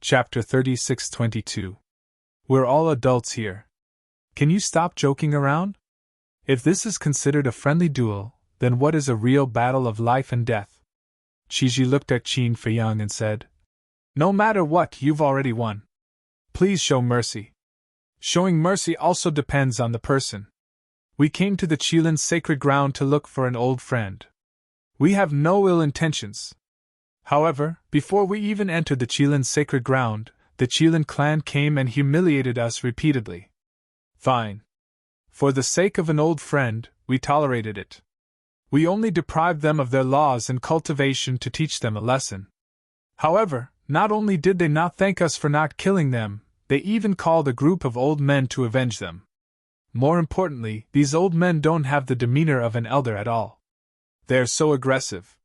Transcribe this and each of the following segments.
Chapter 36-22. We're all adults here. Can you stop joking around? If this is considered a friendly duel, then what is a real battle of life and death? Qiji looked at Qin Feiyang and said, No matter what, you've already won. Please show mercy. Showing mercy also depends on the person. We came to the Qilin's sacred ground to look for an old friend. We have no ill intentions. However, before we even entered the Qilin's sacred ground, the Qilin clan came and humiliated us repeatedly. Fine. For the sake of an old friend, we tolerated it. We only deprived them of their laws and cultivation to teach them a lesson. However, not only did they not thank us for not killing them, they even called a group of old men to avenge them. More importantly, these old men don't have the demeanor of an elder at all. They are so aggressive.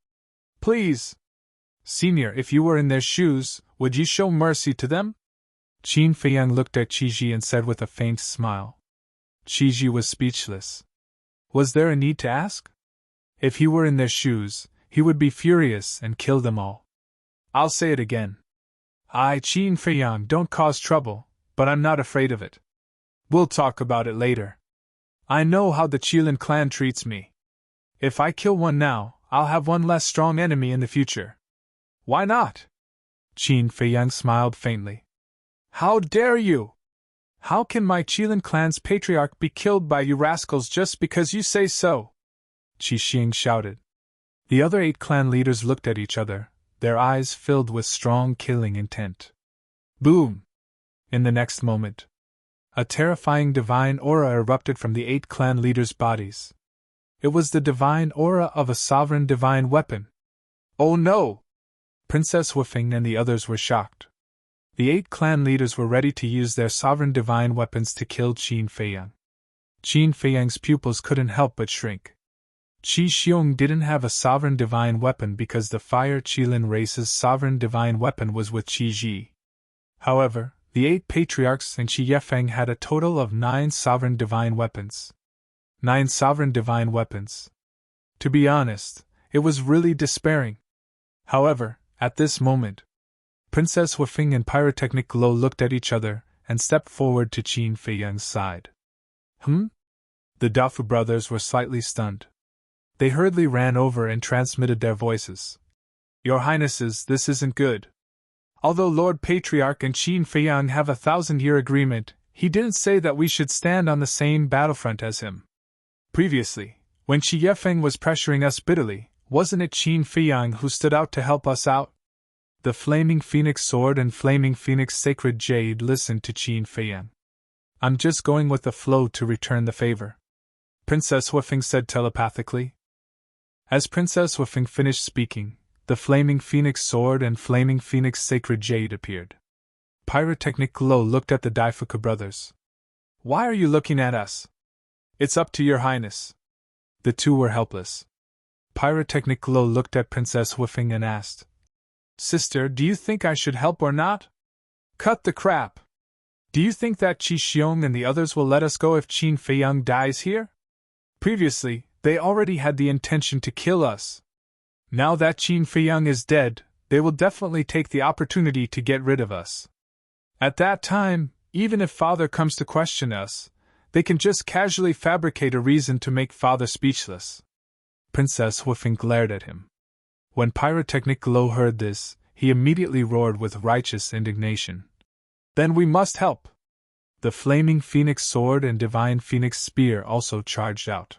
Please! Senior, if you were in their shoes, would you show mercy to them? Qin Feiyang looked at Qiji and said with a faint smile. Qiji was speechless. Was there a need to ask? If he were in their shoes, he would be furious and kill them all. I'll say it again. I, Qin Feiyang, don't cause trouble, but I'm not afraid of it. We'll talk about it later. I know how the Qilin clan treats me. If I kill one now, I'll have one less strong enemy in the future. Why not? Qin Feiyang smiled faintly. How dare you? How can my Qilin clan's patriarch be killed by you rascals just because you say so? Qi Xing shouted. The other 8 clan leaders looked at each other, their eyes filled with strong killing intent. Boom! In the next moment, a terrifying divine aura erupted from the 8 clan leaders' bodies. It was the divine aura of a sovereign divine weapon. Oh no! Princess Wufing and the others were shocked. The 8 clan leaders were ready to use their sovereign divine weapons to kill Qin Feiyang. Qin Feiyang's pupils couldn't help but shrink. Qi Xiong didn't have a sovereign divine weapon because the Fire Qilin race's sovereign divine weapon was with Qi Ji. However, the 8 patriarchs and Qi Yefeng had a total of 9 sovereign divine weapons. 9 sovereign divine weapons. To be honest, it was really despairing. However, at this moment, Princess Wufing and Pyrotechnic Glow looked at each other and stepped forward to Qin Feiyang's side. The Dafu brothers were slightly stunned. They hurriedly ran over and transmitted their voices. Your Highnesses, this isn't good. Although Lord Patriarch and Qin Feiyang have a 1,000-year agreement, he didn't say that we should stand on the same battlefront as him. Previously, when Qi Yefeng was pressuring us bitterly, wasn't it Qin Feiyang who stood out to help us out? The Flaming Phoenix Sword and Flaming Phoenix Sacred Jade listened to Qin Feiyang. I'm just going with the flow to return the favor, Princess Wufing said telepathically. As Princess Wufing finished speaking, the Flaming Phoenix Sword and Flaming Phoenix Sacred Jade appeared. Pyrotechnic Glow looked at the Daifuku brothers. Why are you looking at us? It's up to your highness. The two were helpless. Pyrotechnic Glow looked at Princess Wufing and asked, Sister, do you think I should help or not? Cut the crap. Do you think that Qi Xiong and the others will let us go if Qin Feiyang dies here? Previously, they already had the intention to kill us. Now that Qin Feiyang is dead, they will definitely take the opportunity to get rid of us. At that time, even if Father comes to question us, they can just casually fabricate a reason to make Father speechless. Princess Wufing glared at him. When Pyrotechnic Glow heard this, he immediately roared with righteous indignation. Then we must help! The Flaming Phoenix Sword and Divine Phoenix Spear also charged out.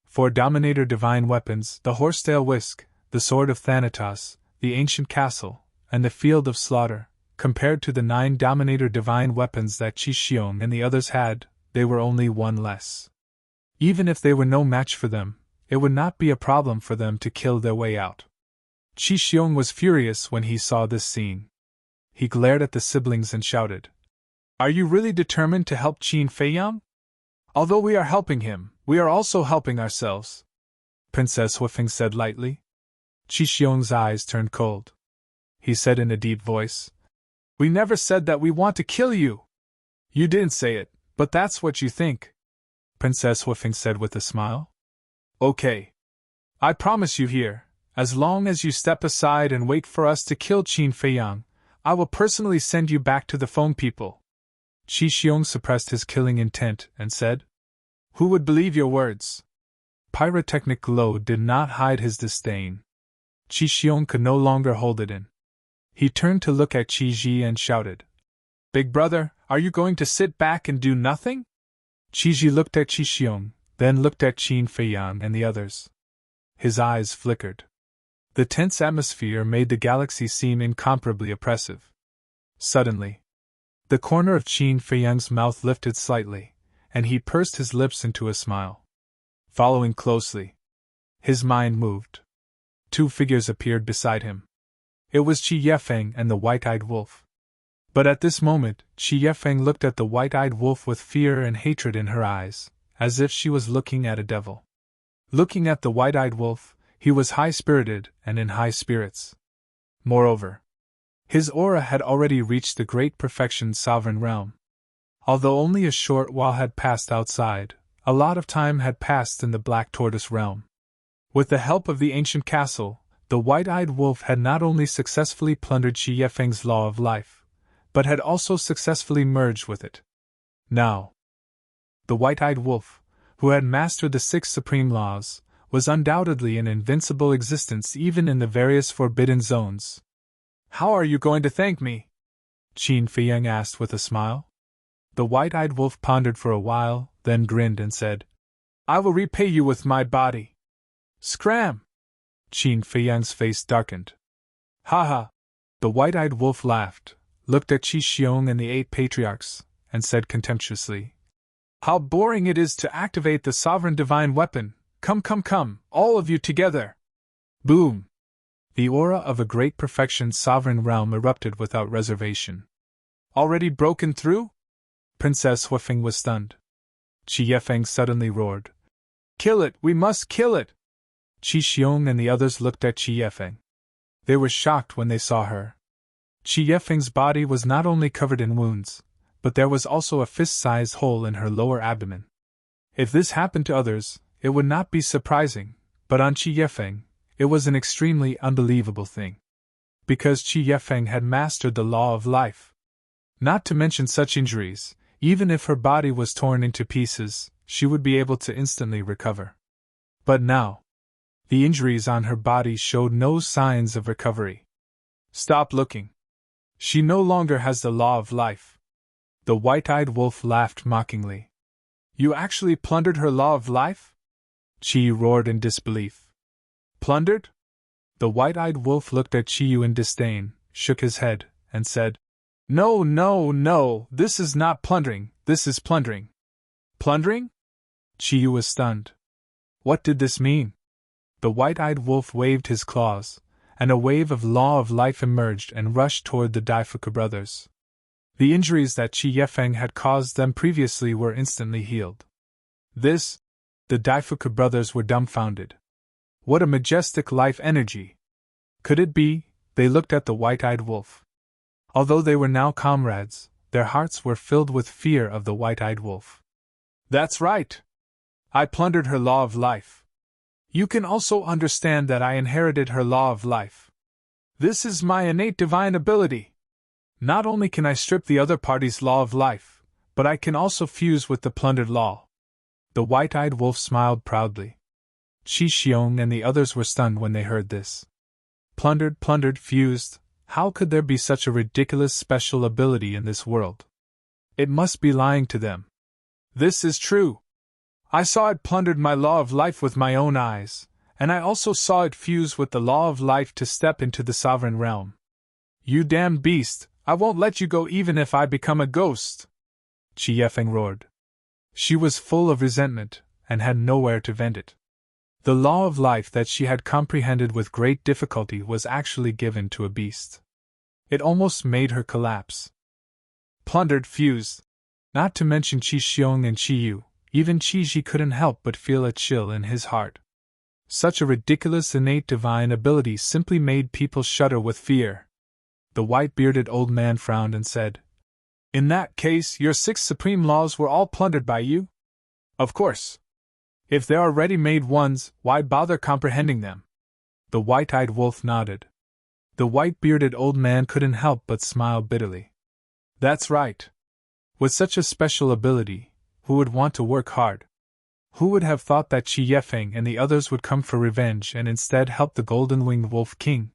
4 Dominator Divine Weapons, the Horsetail Whisk, the Sword of Thanatos, the Ancient Castle, and the Field of Slaughter, compared to the 9 Dominator Divine Weapons that Qi Xiong and the others had, they were only 1 less. Even if they were no match for them, it would not be a problem for them to kill their way out. Qi Xiong was furious when he saw this scene. He glared at the siblings and shouted, Are you really determined to help Qin Feiyang? Although we are helping him, we are also helping ourselves, Princess Wufing said lightly. Qi Xiong's eyes turned cold. He said in a deep voice, We never said that we want to kill you. You didn't say it, but that's what you think, Princess Wufing said with a smile. Okay. I promise you here, as long as you step aside and wait for us to kill Qin Feiyang, I will personally send you back to the Foam people. Qi Xiong suppressed his killing intent and said, Who would believe your words? Pyrotechnic glow did not hide his disdain. Qi Xiong could no longer hold it in. He turned to look at Qi Ji and shouted, Big brother, are you going to sit back and do nothing? Qi Ji looked at Qi Xiong, then looked at Qin Feiyang and the others. His eyes flickered. The tense atmosphere made the galaxy seem incomparably oppressive. Suddenly, the corner of Qin Feiyang's mouth lifted slightly, and he pursed his lips into a smile. Following closely, his mind moved. Two figures appeared beside him. It was Qi Yefeng and the white-eyed wolf. But at this moment, Qi Yefeng looked at the white-eyed wolf with fear and hatred in her eyes, as if she was looking at a devil. Looking at the white-eyed wolf, he was high-spirited and in high spirits. Moreover, his aura had already reached the great perfection sovereign realm. Although only a short while had passed outside, a lot of time had passed in the Black Tortoise realm. With the help of the ancient castle, the white-eyed wolf had not only successfully plundered Qi Yefeng's law of life, but had also successfully merged with it. Now, the white-eyed wolf, who had mastered the 6 supreme laws, was undoubtedly an invincible existence even in the various forbidden zones. How are you going to thank me? Qin Feiyang asked with a smile. The white-eyed wolf pondered for a while, then grinned and said, I will repay you with my body. Scram! Qin Feiyang's face darkened. Ha ha! The white-eyed wolf laughed, looked at Qi Xiong and the 8 patriarchs, and said contemptuously, How boring it is to activate the sovereign divine weapon! Come, all of you together! Boom! The aura of a great perfection sovereign realm erupted without reservation. Already broken through? Princess Huifeng was stunned. Qi Yefeng suddenly roared, Kill it! We must kill it! Qi Xiong and the others looked at Qi Yefeng. They were shocked when they saw her. Qi Yefeng's body was not only covered in wounds, but there was also a fist-sized hole in her lower abdomen. If this happened to others, it would not be surprising, but on Qi Yefeng, it was an extremely unbelievable thing. Because Qi Yefeng had mastered the law of life. Not to mention such injuries, even if her body was torn into pieces, she would be able to instantly recover. But now, the injuries on her body showed no signs of recovery. Stop looking. She no longer has the law of life. The white-eyed wolf laughed mockingly. You actually plundered her law of life? Qi roared in disbelief. Plundered? The white-eyed wolf looked at Qi Yu in disdain, shook his head, and said, No, this is not plundering, this is plundering. Plundering? Qi Yu was stunned. What did this mean? The white-eyed wolf waved his claws, and a wave of law of life emerged and rushed toward the Daifuku brothers. The injuries that Qi Yefeng had caused them previously were instantly healed. The Daifuku brothers were dumbfounded. What a majestic life energy! Could it be? They looked at the white-eyed wolf. Although they were now comrades, their hearts were filled with fear of the white-eyed wolf. That's right! I plundered her law of life. You can also understand that I inherited her law of life. This is my innate divine ability. Not only can I strip the other party's law of life, but I can also fuse with the plundered law. The white-eyed wolf smiled proudly. Qi Xiong and the others were stunned when they heard this. Plundered, fused, how could there be such a ridiculous special ability in this world? It must be lying to them. This is true. I saw it plundered my law of life with my own eyes, and I also saw it fuse with the law of life to step into the sovereign realm. You damned beast, I won't let you go even if I become a ghost! Qi Yefeng roared. She was full of resentment, and had nowhere to vent it. The law of life that she had comprehended with great difficulty was actually given to a beast. It almost made her collapse. Plundered, fused. Not to mention Qi Xiong and Qi Yu, even Qi Ji couldn't help but feel a chill in his heart. Such a ridiculous innate divine ability simply made people shudder with fear. The white-bearded old man frowned and said, In that case, your 6 supreme laws were all plundered by you? Of course. If there are ready-made ones, why bother comprehending them? The white-eyed wolf nodded. The white-bearded old man couldn't help but smile bitterly. That's right. With such a special ability, who would want to work hard? Who would have thought that Qi Yefeng and the others would come for revenge and instead help the Golden-Winged Wolf King?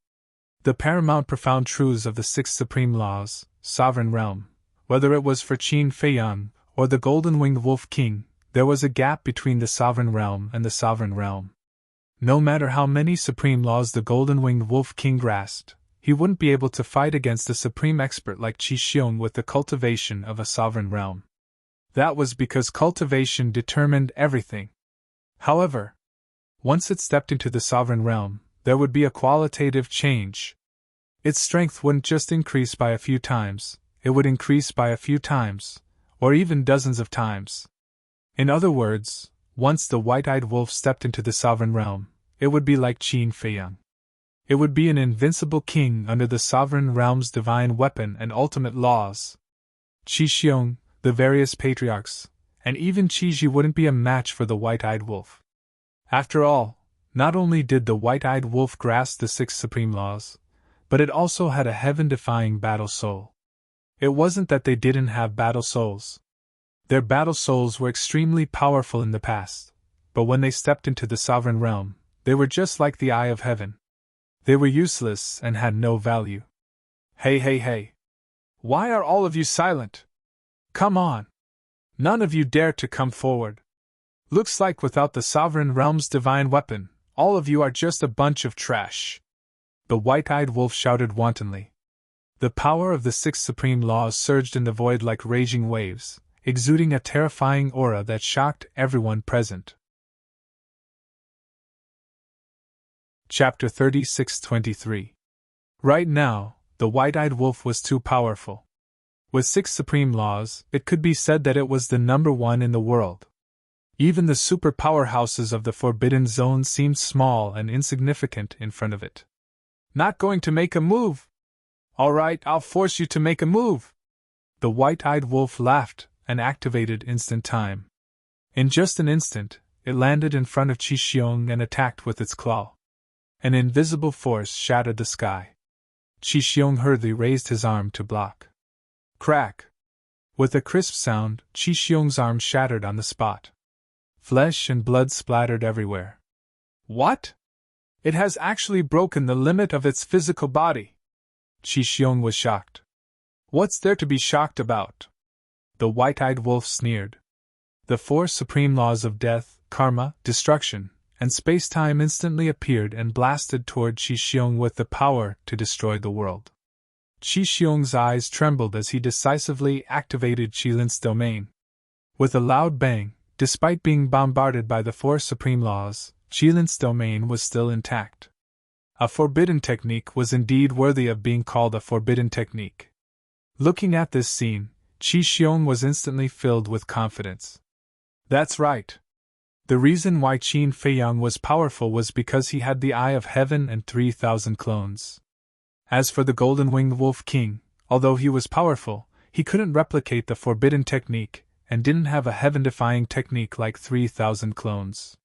The paramount profound truths of the six supreme laws, sovereign realm, whether it was for Qin Feiyang or the Golden-Winged Wolf King, there was a gap between the sovereign realm and the sovereign realm. No matter how many supreme laws the Golden-Winged Wolf King grasped, he wouldn't be able to fight against a supreme expert like Qi Xiong with the cultivation of a sovereign realm. That was because cultivation determined everything. However, once it stepped into the sovereign realm, there would be a qualitative change. Its strength wouldn't just increase by a few times, it would increase by a few times, or even dozens of times. In other words, once the white-eyed wolf stepped into the sovereign realm, it would be like Qin Feiyang. It would be an invincible king under the sovereign realm's divine weapon and ultimate laws. Qi Xiong, the various patriarchs, and even Qi Ji wouldn't be a match for the white-eyed wolf. After all, not only did the white-eyed wolf grasp the six supreme laws, but it also had a heaven-defying battle soul. It wasn't that they didn't have battle souls. Their battle souls were extremely powerful in the past, but when they stepped into the sovereign realm, they were just like the eye of heaven. They were useless and had no value. Hey! Why are all of you silent? Come on! None of you dare to come forward. Looks like without the sovereign realm's divine weapon, all of you are just a bunch of trash. The white-eyed wolf shouted wantonly. The power of the six supreme laws surged in the void like raging waves, exuding a terrifying aura that shocked everyone present. Chapter 36-23. Right now, the white-eyed wolf was too powerful. With six supreme laws, it could be said that it was the number one in the world. Even the super powerhouses of the Forbidden Zone seemed small and insignificant in front of it. Not going to make a move? All right, I'll force you to make a move. The white-eyed wolf laughed and activated instant time. In just an instant, it landed in front of Qi Xiong and attacked with its claw. An invisible force shattered the sky. Qi Xiong hurriedly raised his arm to block. Crack! With a crisp sound, Qi Xiong's arm shattered on the spot. Flesh and blood splattered everywhere. What? It has actually broken the limit of its physical body. Qi Xiong was shocked. What's there to be shocked about? The white-eyed wolf sneered. The four supreme laws of death, karma, destruction, and space-time instantly appeared and blasted toward Qi Xiong with the power to destroy the world. Qi Xiong's eyes trembled as he decisively activated Qilin's domain. With a loud bang, despite being bombarded by the four supreme laws, Qilin's domain was still intact. A forbidden technique was indeed worthy of being called a forbidden technique. Looking at this scene, Qi Xiong was instantly filled with confidence. That's right. The reason why Qin Feiyang was powerful was because he had the Eye of Heaven and 3,000 clones. As for the Golden-Winged Wolf King, although he was powerful, he couldn't replicate the forbidden technique, and didn't have a heaven-defying technique like 3,000 clones.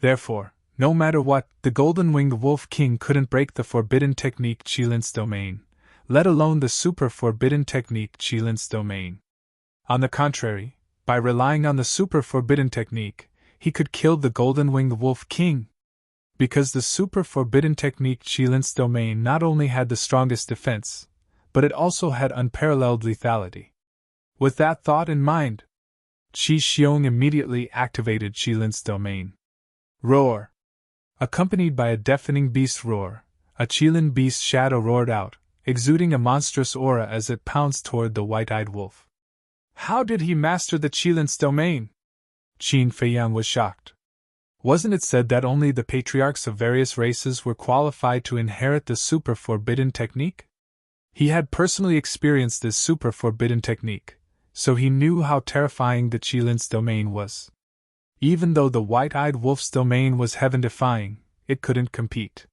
Therefore, no matter what, the Golden-Winged Wolf King couldn't break the forbidden technique Qilin's domain, let alone the super forbidden technique Qilin's domain. On the contrary, by relying on the super forbidden technique, he could kill the Golden-Winged Wolf King. Because the super forbidden technique Qilin's domain not only had the strongest defense, but it also had unparalleled lethality. With that thought in mind, Qi Xiong immediately activated Qilin's domain. Roar! Accompanied by a deafening beast roar, a Qilin beast shadow roared out, exuding a monstrous aura as it pounced toward the white-eyed wolf. How did he master the Qilin's domain? Qin Feiyang was shocked. Wasn't it said that only the patriarchs of various races were qualified to inherit the super forbidden technique? He had personally experienced this super forbidden technique, so he knew how terrifying the Qilin's domain was. Even though the white-eyed wolf's domain was heaven-defying, it couldn't compete.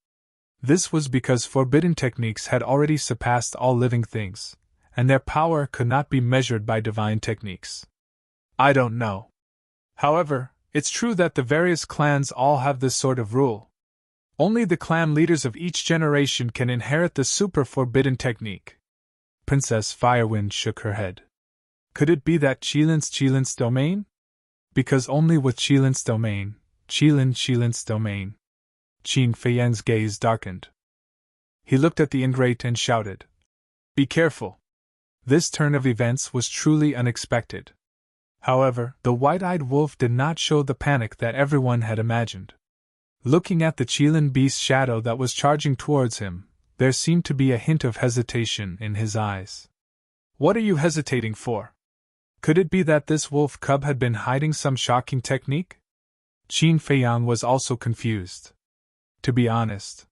This was because forbidden techniques had already surpassed all living things, and their power could not be measured by divine techniques. I don't know. However, it's true that the various clans all have this sort of rule. Only the clan leaders of each generation can inherit the super forbidden technique. Princess Firewind shook her head. Could it be that Qilin's domain? Because only with Qilin's domain, Qilin's domain. Qin Feiyang's gaze darkened. He looked at the ingrate and shouted, "Be careful!" This turn of events was truly unexpected. However, the white-eyed wolf did not show the panic that everyone had imagined. Looking at the Qilin beast's shadow that was charging towards him, there seemed to be a hint of hesitation in his eyes. "What are you hesitating for? Could it be that this wolf cub had been hiding some shocking technique?" Qin Feiyang was also confused. To be honest,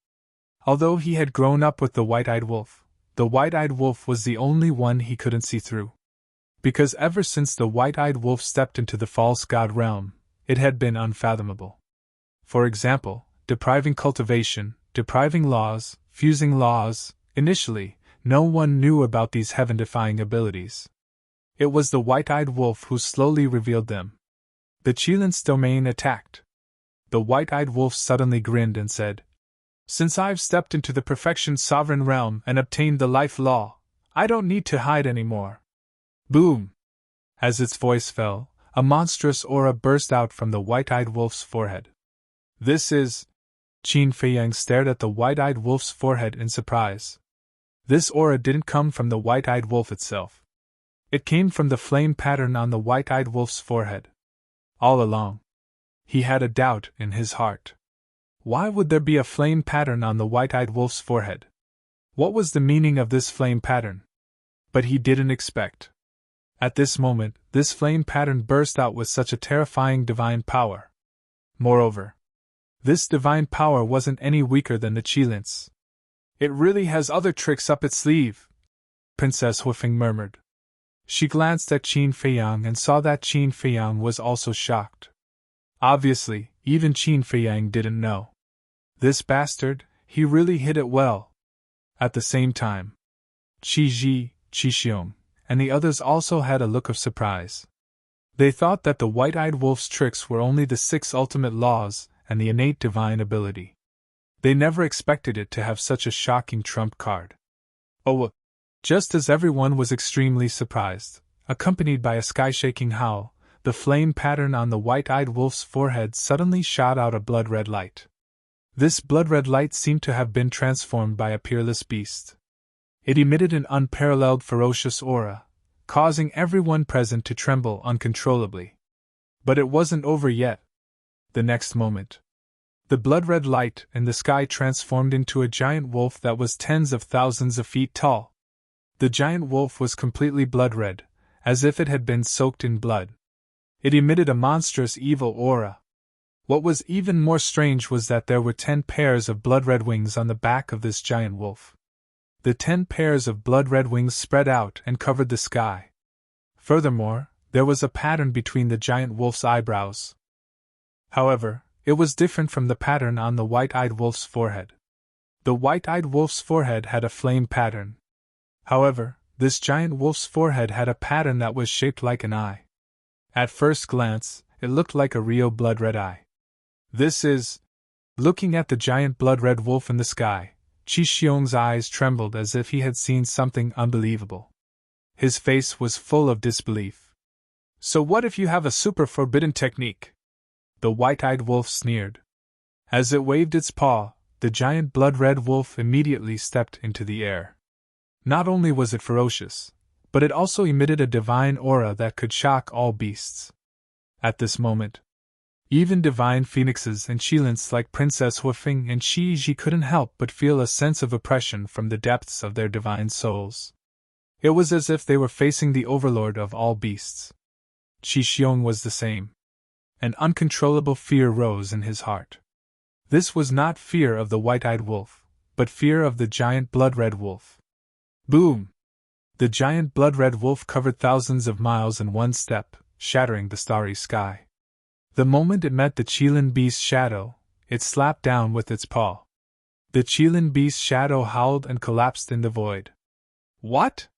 although he had grown up with the white-eyed wolf was the only one he couldn't see through. Because ever since the white-eyed wolf stepped into the false god realm, it had been unfathomable. For example, depriving cultivation, depriving laws, fusing laws. Initially, no one knew about these heaven-defying abilities. It was the white-eyed wolf who slowly revealed them. The Qilin's domain attacked. The white-eyed wolf suddenly grinned and said, "Since I've stepped into the perfection sovereign realm and obtained the life law, I don't need to hide anymore." Boom! As its voice fell, a monstrous aura burst out from the white-eyed wolf's forehead. "This is..." Qin Feiyang stared at the white-eyed wolf's forehead in surprise. This aura didn't come from the white-eyed wolf itself. It came from the flame pattern on the white-eyed wolf's forehead. All along, he had a doubt in his heart. Why would there be a flame pattern on the white-eyed wolf's forehead? What was the meaning of this flame pattern? But he didn't expect. At this moment, this flame pattern burst out with such a terrifying divine power. Moreover, this divine power wasn't any weaker than the Qilin's. "It really has other tricks up its sleeve," Princess Huifeng murmured. She glanced at Qin Feiyang and saw that Qin Feiyang was also shocked. Obviously, even Qin Feiyang didn't know. This bastard, he really hid it well. At the same time, Qi Ji, Qi Xiong, and the others also had a look of surprise. They thought that the white-eyed wolf's tricks were only the 6 ultimate laws and the innate divine ability. They never expected it to have such a shocking trump card. Oh, just as everyone was extremely surprised, accompanied by a sky-shaking howl, the flame pattern on the white-eyed wolf's forehead suddenly shot out a blood-red light. This blood-red light seemed to have been transformed by a peerless beast. It emitted an unparalleled ferocious aura, causing everyone present to tremble uncontrollably. But it wasn't over yet. The next moment, the blood-red light in the sky transformed into a giant wolf that was tens of thousands of feet tall. The giant wolf was completely blood-red, as if it had been soaked in blood. It emitted a monstrous evil aura. What was even more strange was that there were 10 pairs of blood-red wings on the back of this giant wolf. The 10 pairs of blood-red wings spread out and covered the sky. Furthermore, there was a pattern between the giant wolf's eyebrows. However, it was different from the pattern on the white-eyed wolf's forehead. The white-eyed wolf's forehead had a flame pattern. However, this giant wolf's forehead had a pattern that was shaped like an eye. At first glance, it looked like a real blood-red eye. "This is..." Looking at the giant blood-red wolf in the sky, Qi Xiong's eyes trembled as if he had seen something unbelievable. His face was full of disbelief. "So what if you have a super forbidden technique?" The white-eyed wolf sneered. As it waved its paw, the giant blood-red wolf immediately stepped into the air. Not only was it ferocious, but it also emitted a divine aura that could shock all beasts. At this moment, even divine phoenixes and Qilins like Princess Huifeng and Qi Ji couldn't help but feel a sense of oppression from the depths of their divine souls. It was as if they were facing the overlord of all beasts. Qi Xiong was the same. An uncontrollable fear rose in his heart. This was not fear of the white-eyed wolf, but fear of the giant blood-red wolf. Boom! The giant blood-red wolf covered thousands of miles in one step, shattering the starry sky. The moment it met the Qilin beast's shadow, it slapped down with its paw. The Qilin beast's shadow howled and collapsed in the void. "What?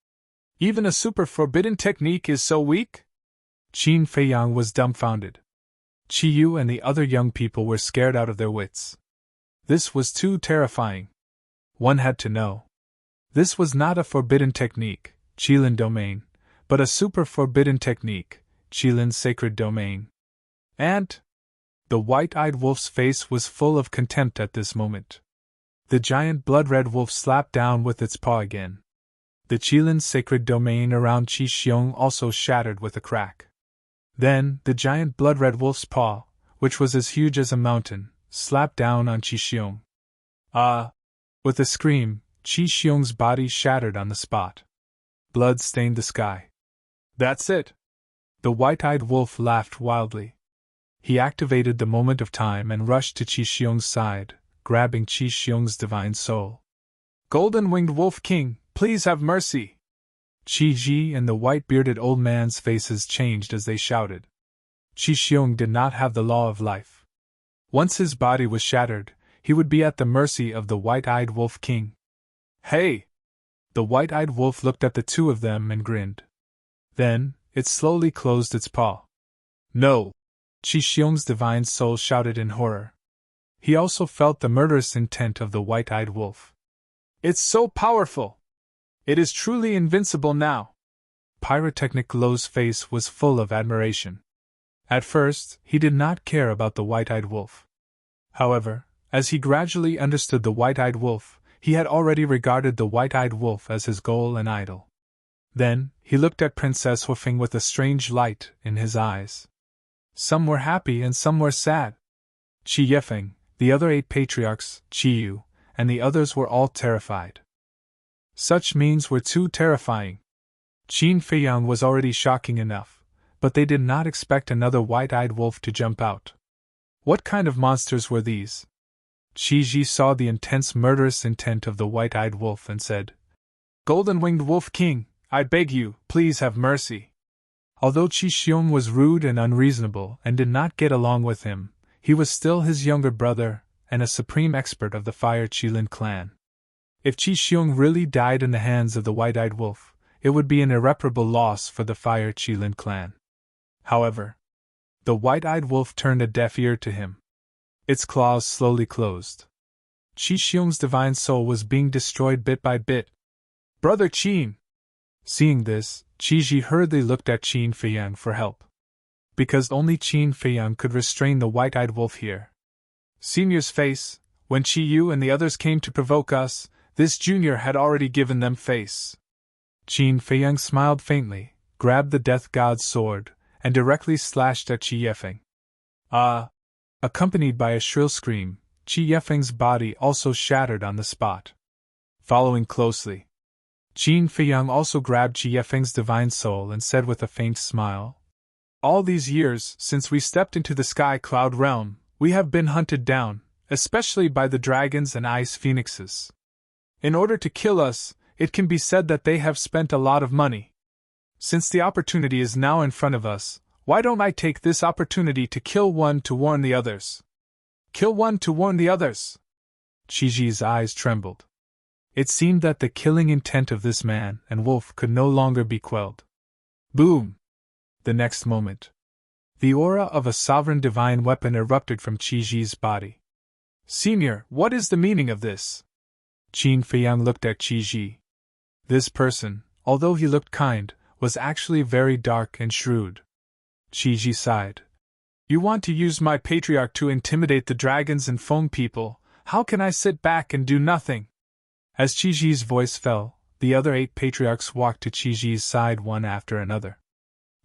Even a super forbidden technique is so weak?" Qin Feiyang was dumbfounded. Qi Yu and the other young people were scared out of their wits. This was too terrifying. One had to know. This was not a forbidden technique, Qilin domain, but a super forbidden technique, Qilin's sacred domain. And the white-eyed wolf's face was full of contempt at this moment. The giant blood-red wolf slapped down with its paw again. The Qilin's sacred domain around Qi Xiong also shattered with a crack. Then, the giant blood-red wolf's paw, which was as huge as a mountain, slapped down on Qi Xiong. Ah! With a scream, Qi Xiong's body shattered on the spot. Blood stained the sky. That's it! The white-eyed wolf laughed wildly. He activated the moment of time and rushed to Qi Xiong's side, grabbing Qi Xiong's divine soul. Golden-winged Wolf King, please have mercy! Qi Ji and the white-bearded old man's faces changed as they shouted. Qi Xiong did not have the law of life. Once his body was shattered, he would be at the mercy of the white-eyed Wolf King. Hey! The white-eyed wolf looked at the two of them and grinned. Then, it slowly closed its paw. No! Qi Xiong's divine soul shouted in horror. He also felt the murderous intent of the white-eyed wolf. It's so powerful! It is truly invincible now! Pyrotechnic Low's face was full of admiration. At first, he did not care about the white-eyed wolf. However, as he gradually understood the white-eyed wolf, he had already regarded the white-eyed wolf as his goal and idol. Then, he looked at Princess Huifeng with a strange light in his eyes. Some were happy and some were sad. Qi Yifeng, the other 8 patriarchs, Qi Yu, and the others were all terrified. Such means were too terrifying. Qin Feiyang was already shocking enough, but they did not expect another white-eyed wolf to jump out. What kind of monsters were these? Qi Ji saw the intense murderous intent of the white-eyed wolf and said, Golden-winged Wolf King, I beg you, please have mercy. Although Qi Xiong was rude and unreasonable and did not get along with him, he was still his younger brother and a supreme expert of the Fire Qilin clan. If Qi Xiong really died in the hands of the white-eyed wolf, it would be an irreparable loss for the Fire Qilin clan. However, the white-eyed wolf turned a deaf ear to him. Its claws slowly closed. Qi Xiong's divine soul was being destroyed bit by bit. Brother Qin! Seeing this, Qi Ji hurriedly looked at Qin Feiyang for help. Because only Qin Feiyang could restrain the white-eyed wolf here. Senior's face, when Qi Yu and the others came to provoke us, this junior had already given them face. Qin Feiyang smiled faintly, grabbed the death god's sword, and directly slashed at Qi Yifeng. Ah! Accompanied by a shrill scream, Qi Yifeng's body also shattered on the spot. Following closely, Qin Feiyang also grabbed Qi Yifeng's divine soul and said with a faint smile, All these years since we stepped into the Sky Cloud realm, we have been hunted down, especially by the dragons and ice phoenixes. In order to kill us, it can be said that they have spent a lot of money. Since the opportunity is now in front of us, why don't I take this opportunity to kill one to warn the others? Kill one to warn the others! Qi Ji's eyes trembled. It seemed that the killing intent of this man and wolf could no longer be quelled. Boom! The next moment, the aura of a sovereign divine weapon erupted from Qi Ji's body. Senior, what is the meaning of this? Qin Feiyang looked at Qi Ji. This person, although he looked kind, was actually very dark and shrewd. Qi Ji sighed. You want to use my patriarch to intimidate the dragons and foam people, how can I sit back and do nothing? As Qi Ji's voice fell, the other 8 patriarchs walked to Qi Ji's side one after another.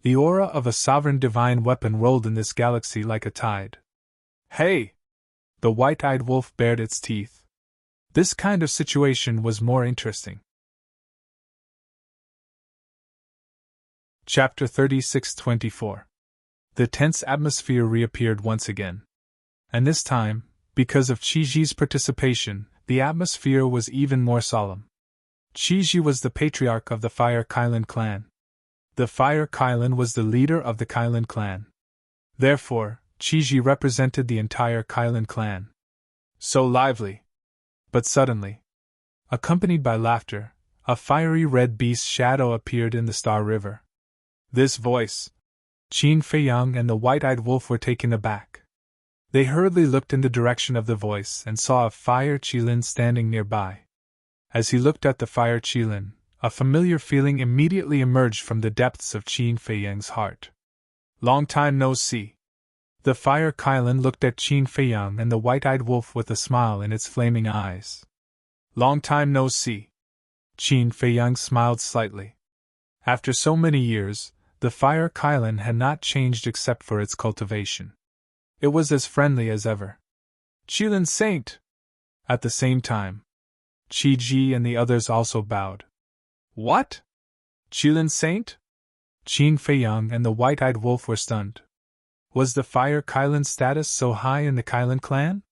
The aura of a sovereign divine weapon rolled in this galaxy like a tide. Hey! The white-eyed wolf bared its teeth. This kind of situation was more interesting. Chapter 36-24. The tense atmosphere reappeared once again. And this time, because of Qi Ji's participation, the atmosphere was even more solemn. Qi Ji was the patriarch of the Fire Qilin clan. The Fire Qilin was the leader of the Qilin clan. Therefore, Qi Ji represented the entire Qilin clan. So lively! But suddenly, accompanied by laughter, a fiery red beast's shadow appeared in the Star River. This voice! Qin Feiyang and the white-eyed wolf were taken aback. They hurriedly looked in the direction of the voice and saw a fire Qilin standing nearby. As he looked at the fire Qilin, a familiar feeling immediately emerged from the depths of Qin Feiyang's heart. Long time no see. The fire Qilin looked at Qin Feiyang and the white-eyed wolf with a smile in its flaming eyes. Long time no see. Qin Feiyang smiled slightly. After so many years, the fire Qilin had not changed except for its cultivation. It was as friendly as ever. Qilin Saint! At the same time, Qi Ji and the others also bowed. What? Qilin Saint? Qin Feiyang and the white-eyed wolf were stunned. Was the fire Qilin status so high in the Qilin clan?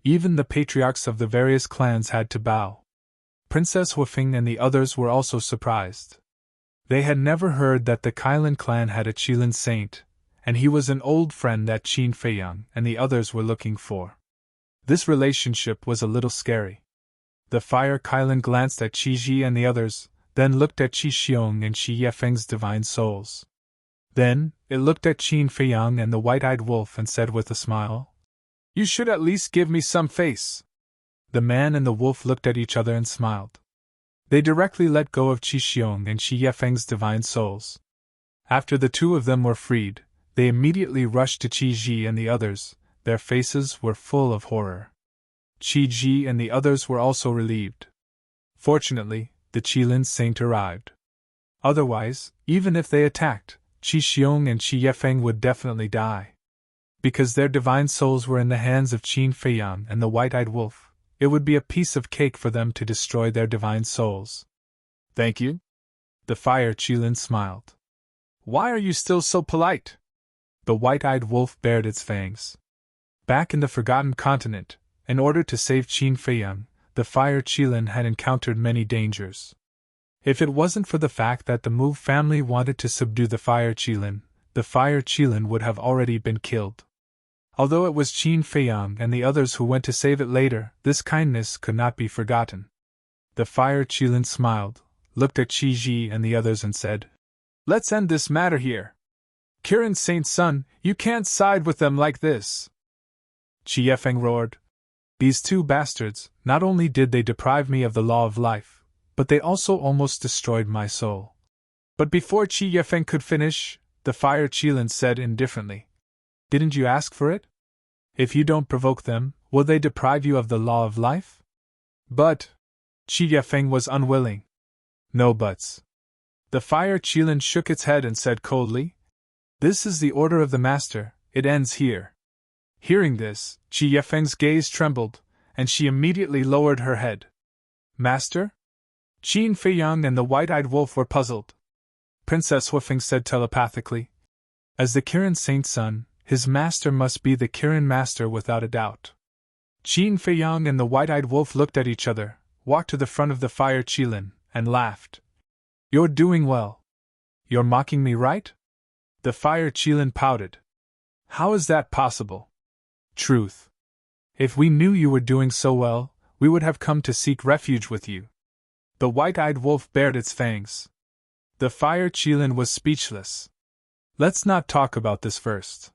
Even the patriarchs of the various clans had to bow. Princess Wufeng and the others were also surprised. They had never heard that the Qilin clan had a Qilin Saint, and he was an old friend that Qin Feiyang and the others were looking for. This relationship was a little scary. The fire Qilin glanced at Qi Ji and the others, then looked at Qi Xiong and Qi Yefeng's divine souls. Then, it looked at Qin Feiyang and the white-eyed wolf and said with a smile, "You should at least give me some face." The man and the wolf looked at each other and smiled. They directly let go of Qi Xiong and Qi Yefeng's divine souls. After the two of them were freed, they immediately rushed to Qi Ji and the others. Their faces were full of horror. Qi Ji and the others were also relieved. Fortunately, the Qilin Saint arrived. Otherwise, even if they attacked, Qi Xiong and Qi Yefeng would definitely die. Because their divine souls were in the hands of Qin Feiyang and the white-eyed wolf, it would be a piece of cake for them to destroy their divine souls. Thank you? The fire Qilin smiled. Why are you still so polite? The white-eyed wolf bared its fangs. Back in the Forgotten Continent, in order to save Qin Feiyang, the fire Qilin had encountered many dangers. If it wasn't for the fact that the Mu family wanted to subdue the fire Qilin would have already been killed. Although it was Qin Feiyang and the others who went to save it later, this kindness could not be forgotten. The fire Qilin smiled, looked at Qi Ji and the others and said, "Let's end this matter here. Kirin Saint's son, you can't side with them like this." Qi Yefeng roared. These two bastards, not only did they deprive me of the law of life, but they also almost destroyed my soul. But before Qi Yefeng could finish, the fire Qilin said indifferently, "Didn't you ask for it? If you don't provoke them, will they deprive you of the law of life?" But Qi Yefeng was unwilling. No buts. The fire Qilin shook its head and said coldly, "This is the order of the master, it ends here." Hearing this, Qi Yefeng's gaze trembled, and she immediately lowered her head. "Master?" Qin Feiyang and the white-eyed wolf were puzzled. Princess Wufeng said telepathically, "As the Kirin Saint's son, his master must be the Kirin master without a doubt." Qin Feiyang and the white-eyed wolf looked at each other, walked to the front of the fire Qilin, and laughed. "You're doing well. You're mocking me, right?" The fire Qilin pouted. "How is that possible?" "Truth. If we knew you were doing so well, we would have come to seek refuge with you." The white-eyed wolf bared its fangs. The fire Qilin was speechless. "Let's not talk about this first."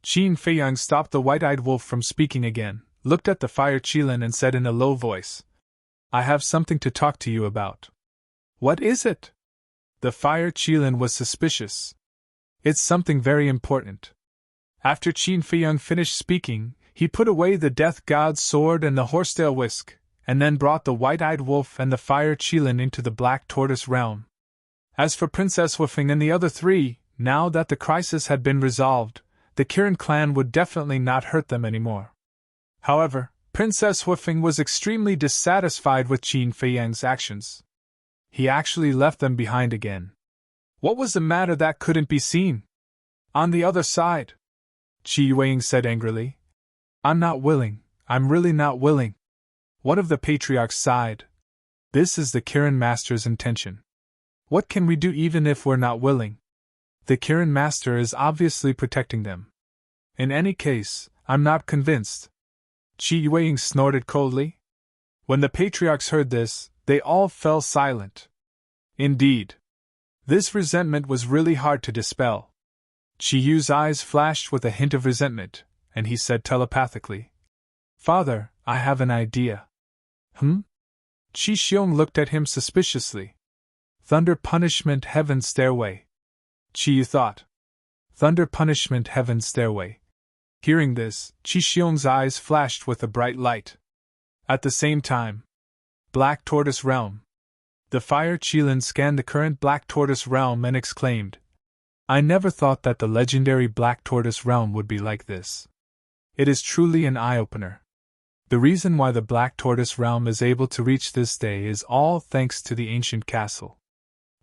Qin Feiyang stopped the white-eyed wolf from speaking again, looked at the fire Qilin and said in a low voice, "I have something to talk to you about." "What is it?" The fire Qilin was suspicious. "It's something very important." After Qin Feiyang finished speaking, he put away the death god's sword and the horsetail whisk, and then brought the white-eyed wolf and the fire Qilin into the black tortoise realm. As for Princess Wufeng and the other three, now that the crisis had been resolved, the Kirin clan would definitely not hurt them anymore. However, Princess Wufeng was extremely dissatisfied with Qin Feiyang's actions. He actually left them behind again. What was the matter that couldn't be seen? On the other side, Qi Yueying said angrily, "I'm not willing, I'm really not willing." One of the patriarchs sighed. "This is the Kirin master's intention. What can we do even if we're not willing? The Kirin master is obviously protecting them. In any case, I'm not convinced." Qi Yueying snorted coldly. When the patriarchs heard this, they all fell silent. Indeed, this resentment was really hard to dispel. Qi Yu's eyes flashed with a hint of resentment, and he said telepathically, "Father, I have an idea." "Hmm?" Qi Xiong looked at him suspiciously. "Thunder punishment heaven stairway," Qi thought. "Thunder punishment heaven stairway." Hearing this, Qi Xiong's eyes flashed with a bright light. At the same time, Black Tortoise Realm. The Fire Qilin scanned the current Black Tortoise Realm and exclaimed, "I never thought that the legendary Black Tortoise Realm would be like this. It is truly an eye-opener. The reason why the Black Tortoise Realm is able to reach this day is all thanks to the ancient castle."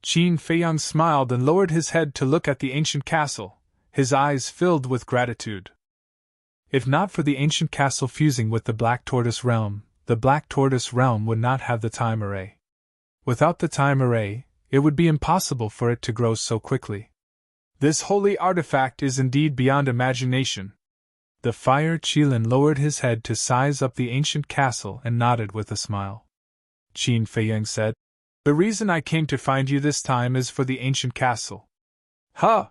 Qin Feiyang smiled and lowered his head to look at the ancient castle, his eyes filled with gratitude. If not for the ancient castle fusing with the Black Tortoise Realm, the Black Tortoise Realm would not have the time array. Without the time array, it would be impossible for it to grow so quickly. This holy artifact is indeed beyond imagination. The Fire Qilin lowered his head to size up the ancient castle and nodded with a smile. Qin Feiyang said, "The reason I came to find you this time is for the ancient castle." "Huh!"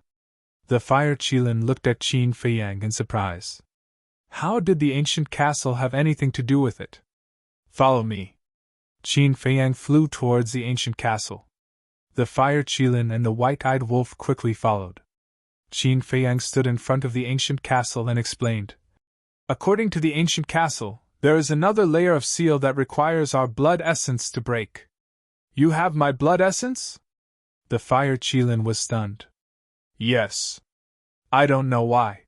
The Fire Qilin looked at Qin Feiyang in surprise. "How did the ancient castle have anything to do with it?" "Follow me." Qin Feiyang flew towards the ancient castle. The Fire Qilin and the white-eyed wolf quickly followed. Qin Feiyang stood in front of the ancient castle and explained, "According to the ancient castle, there is another layer of seal that requires our blood essence to break." "You have my blood essence?" The Fire Qilin was stunned. "Yes. I don't know why.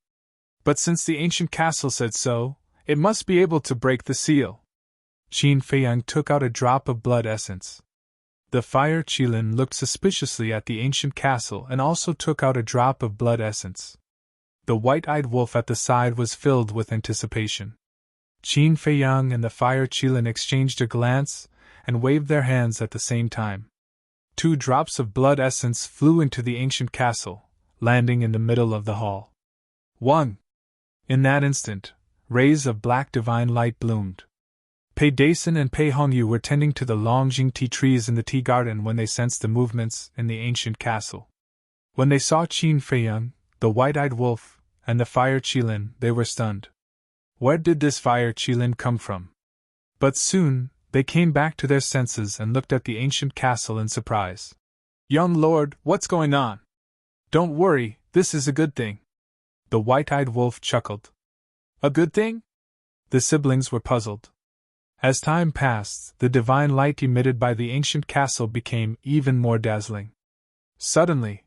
But since the ancient castle said so, it must be able to break the seal." Qin Feiyang took out a drop of blood essence. The Fire Qilin looked suspiciously at the ancient castle and also took out a drop of blood essence. The white-eyed wolf at the side was filled with anticipation. Qin Feiyang and the Fire Qilin exchanged a glance and waved their hands at the same time. 2 drops of blood essence flew into the ancient castle, landing in the middle of the hall. 1. In that instant, rays of black divine light bloomed. Pei Dason and Pei Hongyu were tending to the long Jingti trees in the tea garden when they sensed the movements in the ancient castle. When they saw Qin Feiyang, the white-eyed wolf, and the Fire Qilin, they were stunned. Where did this Fire Qilin come from? But soon, they came back to their senses and looked at the ancient castle in surprise. "Young lord, what's going on?" "Don't worry, this is a good thing." The white-eyed wolf chuckled. "A good thing?" The siblings were puzzled. As time passed, the divine light emitted by the ancient castle became even more dazzling. Suddenly,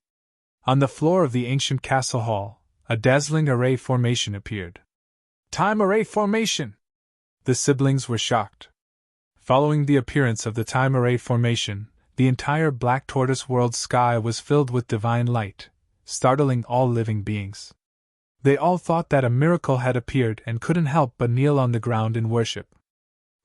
on the floor of the ancient castle hall, a dazzling array formation appeared. "Time array formation!" The siblings were shocked. Following the appearance of the time array formation, the entire Black Tortoise world sky was filled with divine light, startling all living beings. They all thought that a miracle had appeared and couldn't help but kneel on the ground in worship.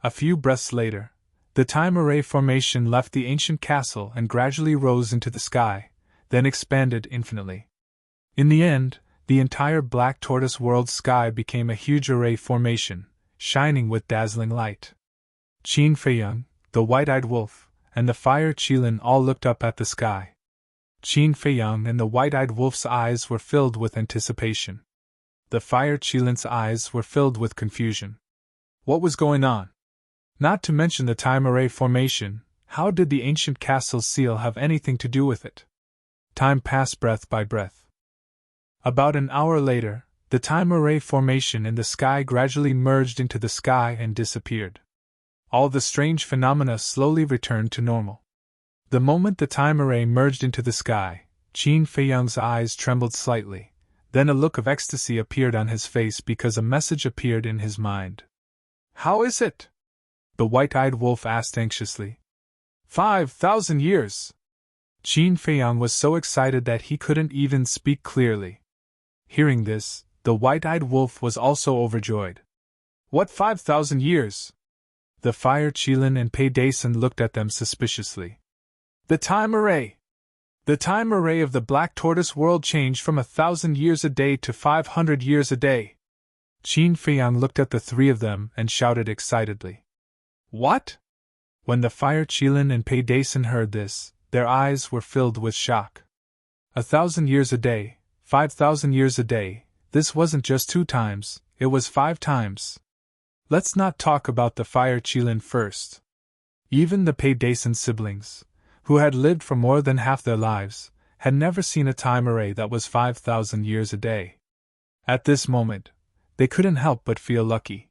A few breaths later, the time array formation left the ancient castle and gradually rose into the sky, then expanded infinitely. In the end, the entire Black Tortoise world sky became a huge array formation, shining with dazzling light. Qin Feiyang, the white-eyed wolf, and the Fire Qilin all looked up at the sky. Qin Feiyang and the white-eyed wolf's eyes were filled with anticipation. The Fire Qilin's eyes were filled with confusion. What was going on? Not to mention the time array formation, how did the ancient castle's seal have anything to do with it? Time passed breath by breath. About an hour later, the time array formation in the sky gradually merged into the sky and disappeared. All the strange phenomena slowly returned to normal. The moment the time array merged into the sky, Qin Feiyang's eyes trembled slightly, then a look of ecstasy appeared on his face because a message appeared in his mind. "How is it?" the white-eyed wolf asked anxiously. 5,000 years! Qin Feiyang was so excited that he couldn't even speak clearly. Hearing this, the white-eyed wolf was also overjoyed. "What 5,000 years?" The Fire Qilin and Pei Dason looked at them suspiciously. "The time array! The time array of the Black Tortoise world changed from 1,000 years a day to 500 years a day." Qin Feiyang looked at the three of them and shouted excitedly. "What?" When the Fire Qilin and Pei Dason heard this, their eyes were filled with shock. 1,000 years a day, 5,000 years a day, this wasn't just 2 times, it was 5 times. Let's not talk about the Fire Qilin first. Even the Pei-Dason siblings, who had lived for more than half their lives, had never seen a time array that was 5,000 years a day. At this moment, they couldn't help but feel lucky.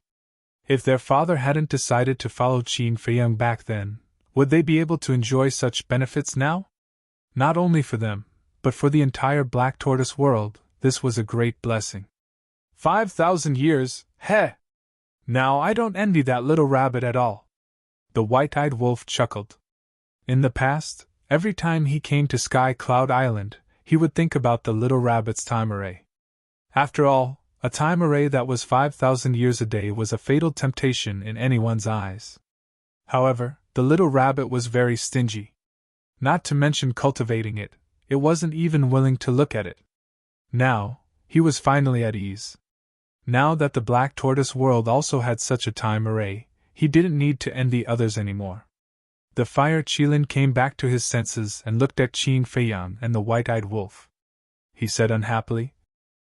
If their father hadn't decided to follow Qin Feiyang back then, would they be able to enjoy such benefits now? Not only for them, but for the entire Black Tortoise world, this was a great blessing. 5,000 years, heh! Now I don't envy that little rabbit at all. The white-eyed wolf chuckled. In the past, every time he came to Sky Cloud Island, he would think about the little rabbit's time array. After all, a time array that was 5,000 years a day was a fatal temptation in anyone's eyes. However, the little rabbit was very stingy. Not to mention cultivating it, it wasn't even willing to look at it. Now, he was finally at ease. Now that the Black Tortoise world also had such a time array, he didn't need to envy others anymore. The Fire Qilin came back to his senses and looked at Qin Feiyang and the white-eyed wolf. He said unhappily,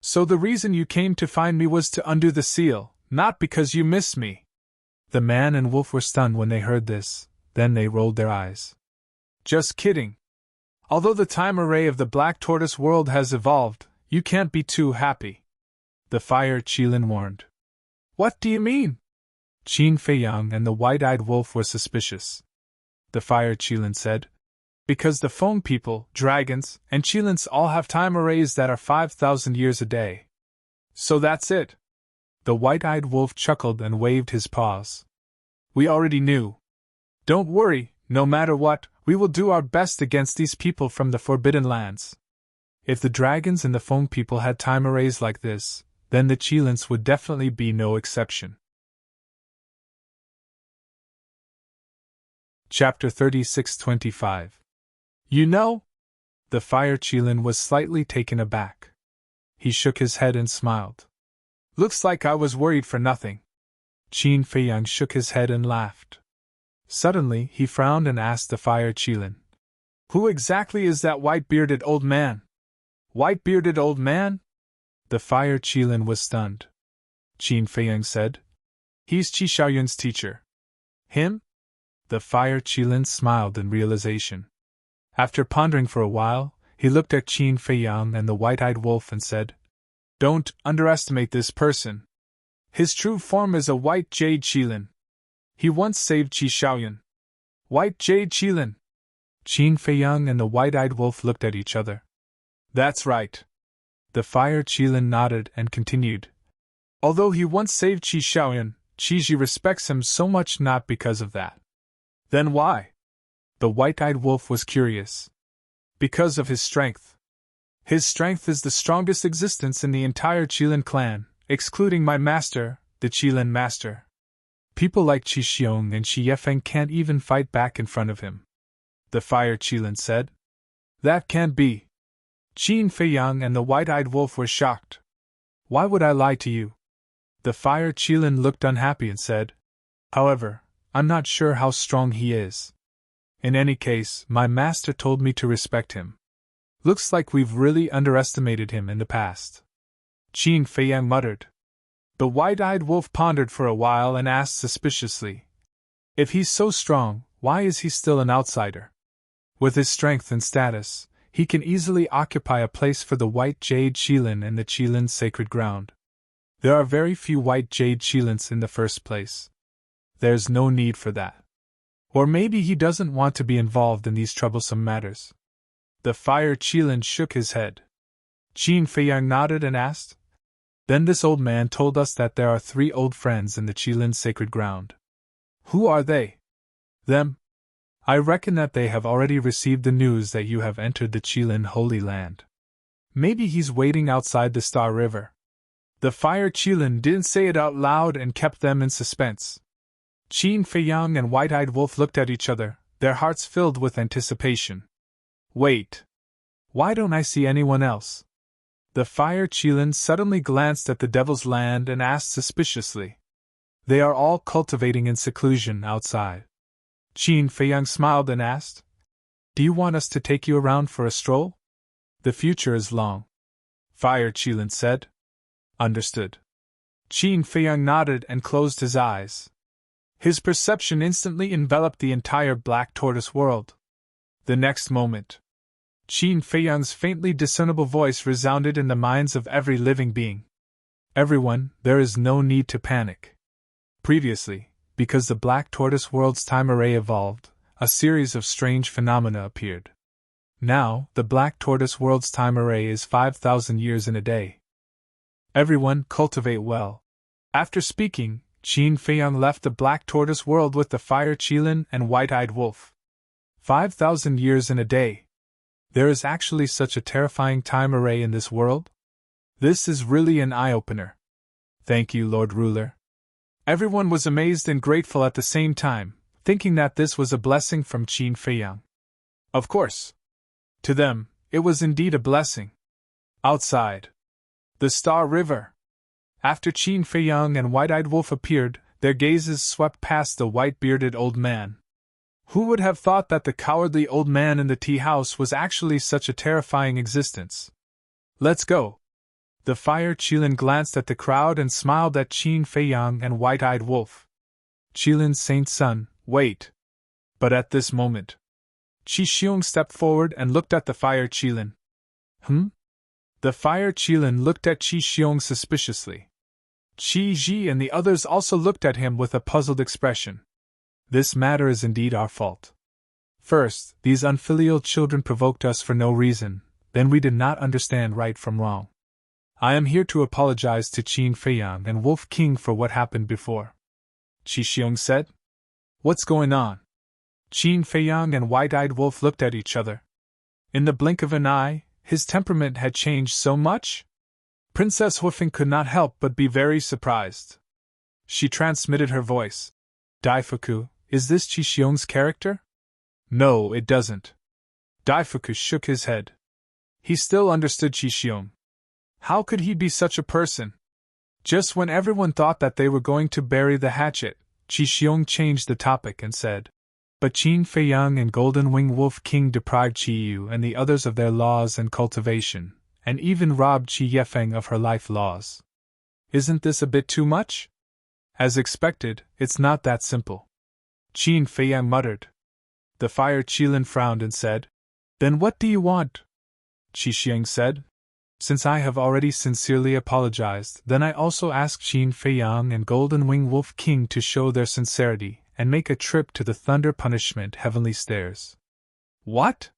"So the reason you came to find me was to undo the seal, not because you missed me." The man and wolf were stunned when they heard this, then they rolled their eyes. "Just kidding. Although the time array of the Black Tortoise world has evolved, you can't be too happy," the Fire Qilin warned. "What do you mean?" Qin Feiyang and the white-eyed wolf were suspicious. The Fire Qilin said, "Because the Feng people, dragons, and Qilins all have time arrays that are 5,000 years a day." "So that's it." The white-eyed wolf chuckled and waved his paws. "We already knew. Don't worry, no matter what, we will do our best against these people from the Forbidden Lands. If the dragons and the Feng people had time arrays like this, then the Qilins would definitely be no exception." Chapter 36-25. "You know?" The Fire Qilin was slightly taken aback. He shook his head and smiled. "Looks like I was worried for nothing." Qin Feiyang shook his head and laughed. Suddenly he frowned and asked the Fire Qilin, "Who exactly is that white-bearded old man?" "White-bearded old man?" The Fire Qilin was stunned. Qin Feiyang said, "He's Qi Shaoyun's teacher." "Him?" The Fire Qilin smiled in realization. After pondering for a while, he looked at Qin Feiyang and the white-eyed wolf and said, "Don't underestimate this person. His true form is a white jade Qilin. He once saved Qi Shaoyun." "White jade Qilin?" Qin Feiyang and the white-eyed wolf looked at each other. "That's right." The Fire Qilin nodded and continued, "Although he once saved Qi Shaoyun, Qi respects him so much not because of that." "Then why?" The white-eyed wolf was curious. "Because of his strength. His strength is the strongest existence in the entire Qilin clan, excluding my master, the Qilin master. People like Qi Xiong and Qi Yefeng can't even fight back in front of him." The Fire Qilin said. "That can't be." Qin Feiyang and the white-eyed wolf were shocked. "Why would I lie to you?" The Fire Qilin looked unhappy and said, "However, I'm not sure how strong he is. In any case, my master told me to respect him. Looks like we've really underestimated him in the past." Qin Feiyang muttered. The white-eyed wolf pondered for a while and asked suspiciously, "If he's so strong, why is he still an outsider? With his strength and status, he can easily occupy a place for the white jade Qilin in the Qilin sacred ground. There are very few white jade Qilins in the first place. There's no need for that. Or maybe he doesn't want to be involved in these troublesome matters." The Fire Qilin shook his head. Qin Feiyang nodded and asked, "Then this old man told us that there are 3 old friends in the Qilin sacred ground. Who are they?" "Them? I reckon that they have already received the news that you have entered the Qilin Holy Land. Maybe he's waiting outside the Star River." The Fire Qilin didn't say it out loud and kept them in suspense. Qin Feiyang and white-eyed wolf looked at each other, their hearts filled with anticipation. "Wait. Why don't I see anyone else?" The Fire Qilin suddenly glanced at the Devil's Land and asked suspiciously. "They are all cultivating in seclusion outside." Qin Feiyang smiled and asked, "Do you want us to take you around for a stroll? The future is long." Fire Qilin said. "Understood." Qin Feiyang nodded and closed his eyes. His perception instantly enveloped the entire black tortoise world. The next moment, Qin Feiyang's faintly discernible voice resounded in the minds of every living being. Everyone, there is no need to panic. Previously, because the black tortoise world's time array evolved, a series of strange phenomena appeared. Now, the black tortoise world's time array is 5,000 years in a day. Everyone, cultivate well. After speaking, Qin Feiyang left the black tortoise world with the fire Qilin and white-eyed wolf. 5,000 years in a day. There is actually such a terrifying time array in this world? This is really an eye-opener. Thank you, Lord Ruler. Everyone was amazed and grateful at the same time, thinking that this was a blessing from Qin Feiyang. Of course. To them, it was indeed a blessing. Outside the Star River. After Qin Feiyang and White-Eyed Wolf appeared, their gazes swept past the white-bearded old man. Who would have thought that the cowardly old man in the tea house was actually such a terrifying existence? Let's go. The fire Qilin glanced at the crowd and smiled at Qin Feiyang and White-Eyed Wolf. Qilin's saint son, wait. But at this moment, Qi Xiong stepped forward and looked at the fire Qilin. The fire Qilin looked at Qi Xiong suspiciously. Qi Ji and the others also looked at him with a puzzled expression. This matter is indeed our fault. First, these unfilial children provoked us for no reason, then we did not understand right from wrong. I am here to apologize to Qin Feiyang and Wolf King for what happened before. Qi Xiong said. What's going on? Qin Feiyang and White-Eyed Wolf looked at each other. In the blink of an eye, his temperament had changed so much? Princess Huifeng could not help but be very surprised. She transmitted her voice. Daifuku, is this Qi Xiong's character? No, it doesn't. Daifuku shook his head. He still understood Qi Xiong. How could he be such a person? Just when everyone thought that they were going to bury the hatchet, Qi Xiong changed the topic and said, But Qin Feiyang and Golden Wing Wolf King deprived Qi Yu and the others of their laws and cultivation, and even robbed Qi Yefeng of her life laws. Isn't this a bit too much? As expected, it's not that simple. Qin Feiyang muttered. The fire Qilin frowned and said, Then what do you want? Qi Xiang said, Since I have already sincerely apologized, then I also ask Qin Feiyang and Golden Wing Wolf King to show their sincerity and make a trip to the Thunder Punishment Heavenly Stairs. What?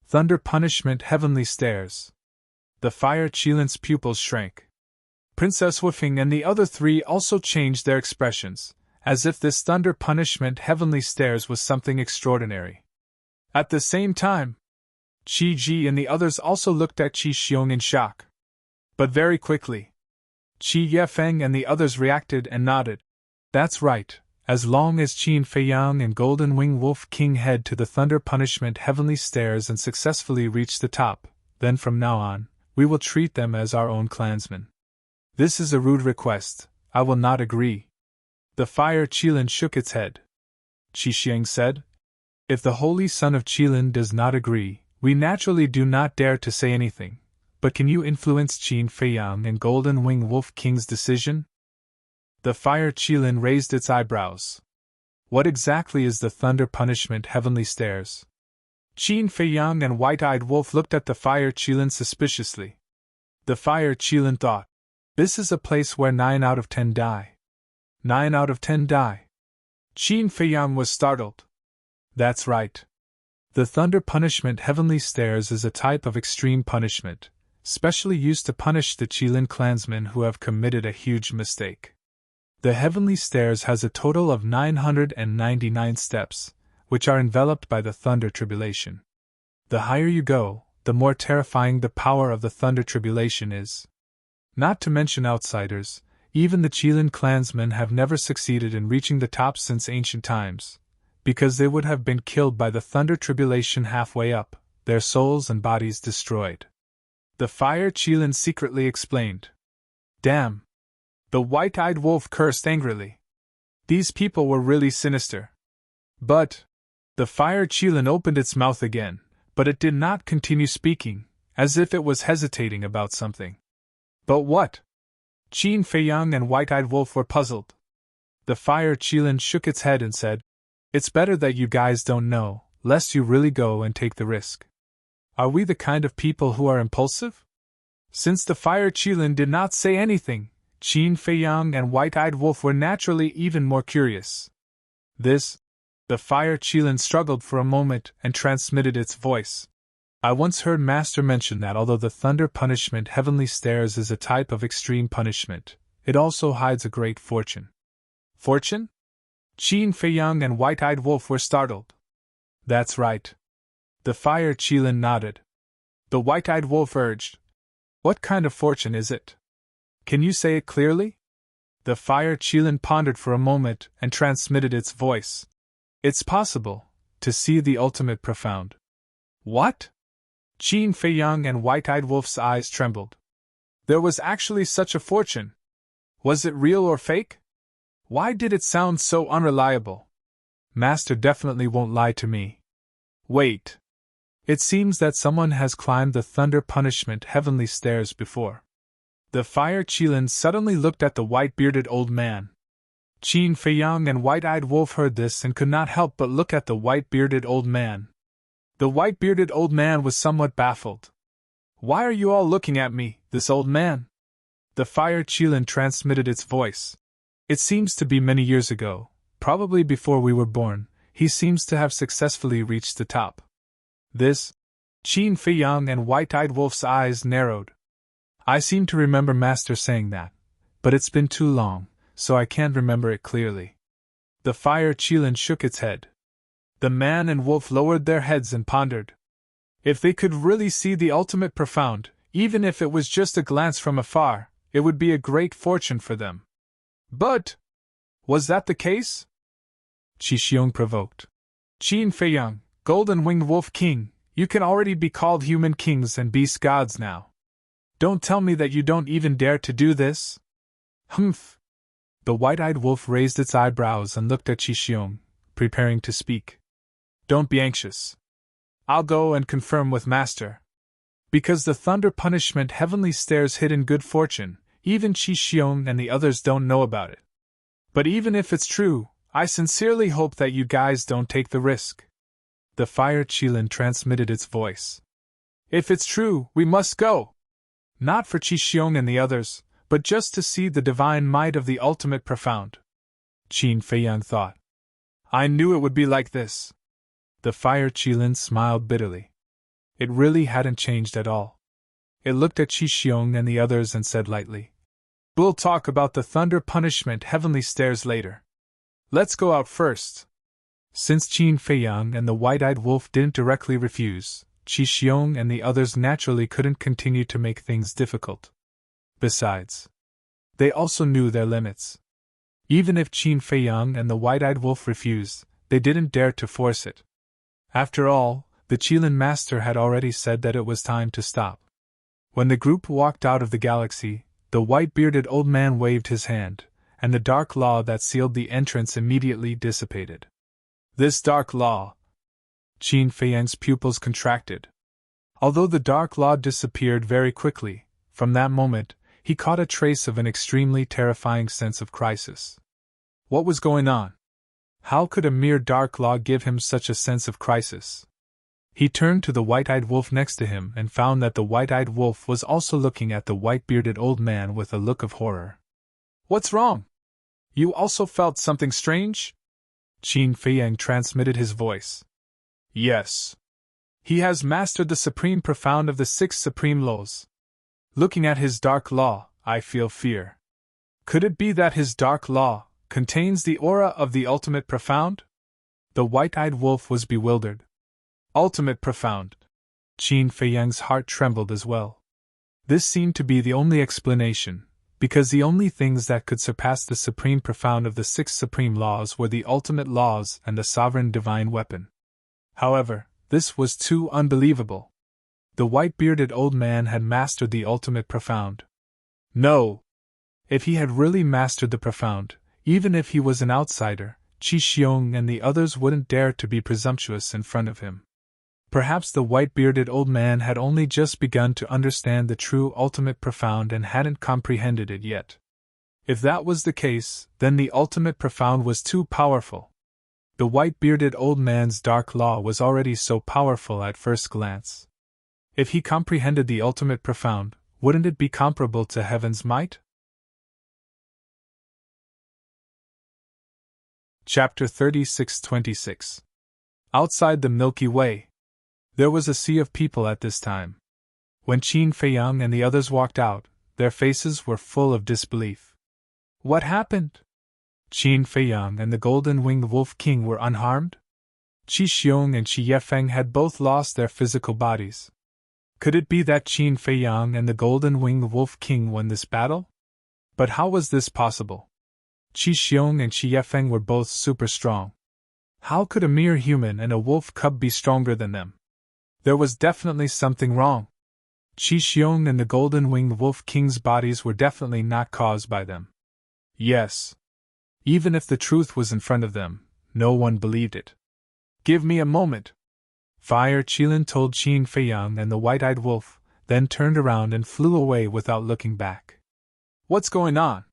Thunder Punishment Heavenly Stairs. The fire Qilin's pupils shrank. Princess Huifeng and the other three also changed their expressions, as if this Thunder Punishment Heavenly Stairs was something extraordinary. At the same time, Qi Ji and the others also looked at Qi Xiong in shock. But very quickly, Qi Yefeng and the others reacted and nodded. That's right, as long as Qin Feiyang and Golden Wing Wolf King head to the Thunder Punishment Heavenly Stairs and successfully reach the top, then from now on, we will treat them as our own clansmen. This is a rude request, I will not agree. The fire Qilin shook its head. Qi Xiang said, If the Holy Son of Qilin does not agree, we naturally do not dare to say anything, but can you influence Qin Feiyang and Golden Wing Wolf King's decision? The fire Qilin raised its eyebrows. What exactly is the Thunder Punishment Heavenly Stairs? Qin Feiyang and White-Eyed Wolf looked at the fire Qilin suspiciously. The fire Qilin thought, This is a place where 9 out of 10 die. 9 out of 10 die. Qin Feiyang was startled. That's right. The Thunder Punishment Heavenly Stairs is a type of extreme punishment, specially used to punish the Qilin clansmen who have committed a huge mistake. The Heavenly Stairs has a total of 999 steps, which are enveloped by the Thunder Tribulation. The higher you go, the more terrifying the power of the Thunder Tribulation is. Not to mention outsiders, even the Qilin clansmen have never succeeded in reaching the top since ancient times, because they would have been killed by the Thunder Tribulation halfway up, their souls and bodies destroyed. The fire Qilin secretly explained. Damn! The White-Eyed Wolf cursed angrily. These people were really sinister. But the fire Qilin opened its mouth again, but it did not continue speaking, as if it was hesitating about something. But what? Qin Feiyang and White-Eyed Wolf were puzzled. The Fire Qilin shook its head and said, "It's better that you guys don't know, lest you really go and take the risk." Are we the kind of people who are impulsive? Since the Fire Qilin did not say anything, Qin Feiyang and White-Eyed Wolf were naturally even more curious. The Fire Qilin struggled for a moment and transmitted its voice. I once heard Master mention that although the thunder punishment heavenly stares is a type of extreme punishment, it also hides a great fortune. Fortune? Qin Feiyang and White-Eyed Wolf were startled. That's right. The Fire Qilin nodded. The White-Eyed Wolf urged, "What kind of fortune is it? Can you say it clearly?" The Fire Qilin pondered for a moment and transmitted its voice. "It's possible to see the ultimate profound." What? Qin Feiyang and White-Eyed Wolf's eyes trembled. There was actually such a fortune. Was it real or fake? Why did it sound so unreliable? Master definitely won't lie to me. Wait. It seems that someone has climbed the thunder punishment heavenly stairs before. The Fire Qilin suddenly looked at the white-bearded old man. Qin Feiyang and White-Eyed Wolf heard this and could not help but look at the white-bearded old man. The white-bearded old man was somewhat baffled. "Why are you all looking at me, this old man?" The Fire Qilin transmitted its voice. "It seems to be many years ago, probably before we were born, he seems to have successfully reached the top." Qin Feiyang and White-Eyed Wolf's eyes narrowed. "I seem to remember Master saying that, but it's been too long, so I can't remember it clearly." The Fire Qilin shook its head. The man and wolf lowered their heads and pondered. If they could really see the ultimate profound, even if it was just a glance from afar, it would be a great fortune for them. But was that the case? Qi provoked. "Qin Feiyang, Golden-Winged Wolf King, you can already be called human kings and beast gods now. Don't tell me that you don't even dare to do this?" Humph! The white-eyed wolf raised its eyebrows and looked at Qi, preparing to speak. "Don't be anxious. I'll go and confirm with Master. Because the thunder punishment heavenly stares hidden good fortune, even Qi and the others don't know about it. But even if it's true, I sincerely hope that you guys don't take the risk." The Fire Qilin transmitted its voice. "If it's true, we must go. Not for Qi and the others, but just to see the divine might of the ultimate profound." Qin Feiyang thought. "I knew it would be like this." The Fire Qilin smiled bitterly. It really hadn't changed at all. It looked at Qi and the others and said lightly, "We'll talk about the thunder punishment heavenly stairs later. Let's go out first." Since Qin Feiyang and the white-eyed wolf didn't directly refuse, Qi and the others naturally couldn't continue to make things difficult. Besides, they also knew their limits. Even if Qin Feiyang and the white-eyed wolf refused, they didn't dare to force it. After all, the Qilin Master had already said that it was time to stop. When the group walked out of the galaxy, the white-bearded old man waved his hand, and the dark law that sealed the entrance immediately dissipated. This dark law. Qin Feiyang's pupils contracted. Although the dark law disappeared very quickly, from that moment, he caught a trace of an extremely terrifying sense of crisis. What was going on? How could a mere dark law give him such a sense of crisis? He turned to the white-eyed wolf next to him and found that the white-eyed wolf was also looking at the white-bearded old man with a look of horror. "What's wrong? You also felt something strange?" Qin Feiyang transmitted his voice. "Yes. He has mastered the supreme profound of the 6 supreme laws. Looking at his dark law, I feel fear. Could it be that his dark law contains the aura of the ultimate profound?" The white-eyed wolf was bewildered. Ultimate profound. Qin Feiyang's heart trembled as well. This seemed to be the only explanation, because the only things that could surpass the supreme profound of the 6 supreme laws were the ultimate laws and the sovereign divine weapon. However, this was too unbelievable. The white-bearded old man had mastered the ultimate profound. No! If he had really mastered the profound, even if he was an outsider, Qi and the others wouldn't dare to be presumptuous in front of him. Perhaps the white-bearded old man had only just begun to understand the true ultimate profound and hadn't comprehended it yet. If that was the case, then the ultimate profound was too powerful. The white-bearded old man's dark law was already so powerful at first glance. If he comprehended the ultimate profound, wouldn't it be comparable to heaven's might? Chapter 36:26. Outside the Milky Way. There was a sea of people at this time. When Qin Feiyang and the others walked out, their faces were full of disbelief. What happened? Qin Feiyang and the golden-winged Wolf King were unharmed? Qi Xiong and Qi Yefeng had both lost their physical bodies. Could it be that Qin Feiyang and the golden-winged Wolf King won this battle? But how was this possible? Qi Xiong and Qi Yefeng were both super strong. How could a mere human and a wolf cub be stronger than them? There was definitely something wrong. Qi Xiong and the golden-winged Wolf King's bodies were definitely not caused by them. Yes. Even if the truth was in front of them, no one believed it. Give me a moment. Fire Qilin told Qin Feiyang and the white-eyed wolf, then turned around and flew away without looking back. What's going on?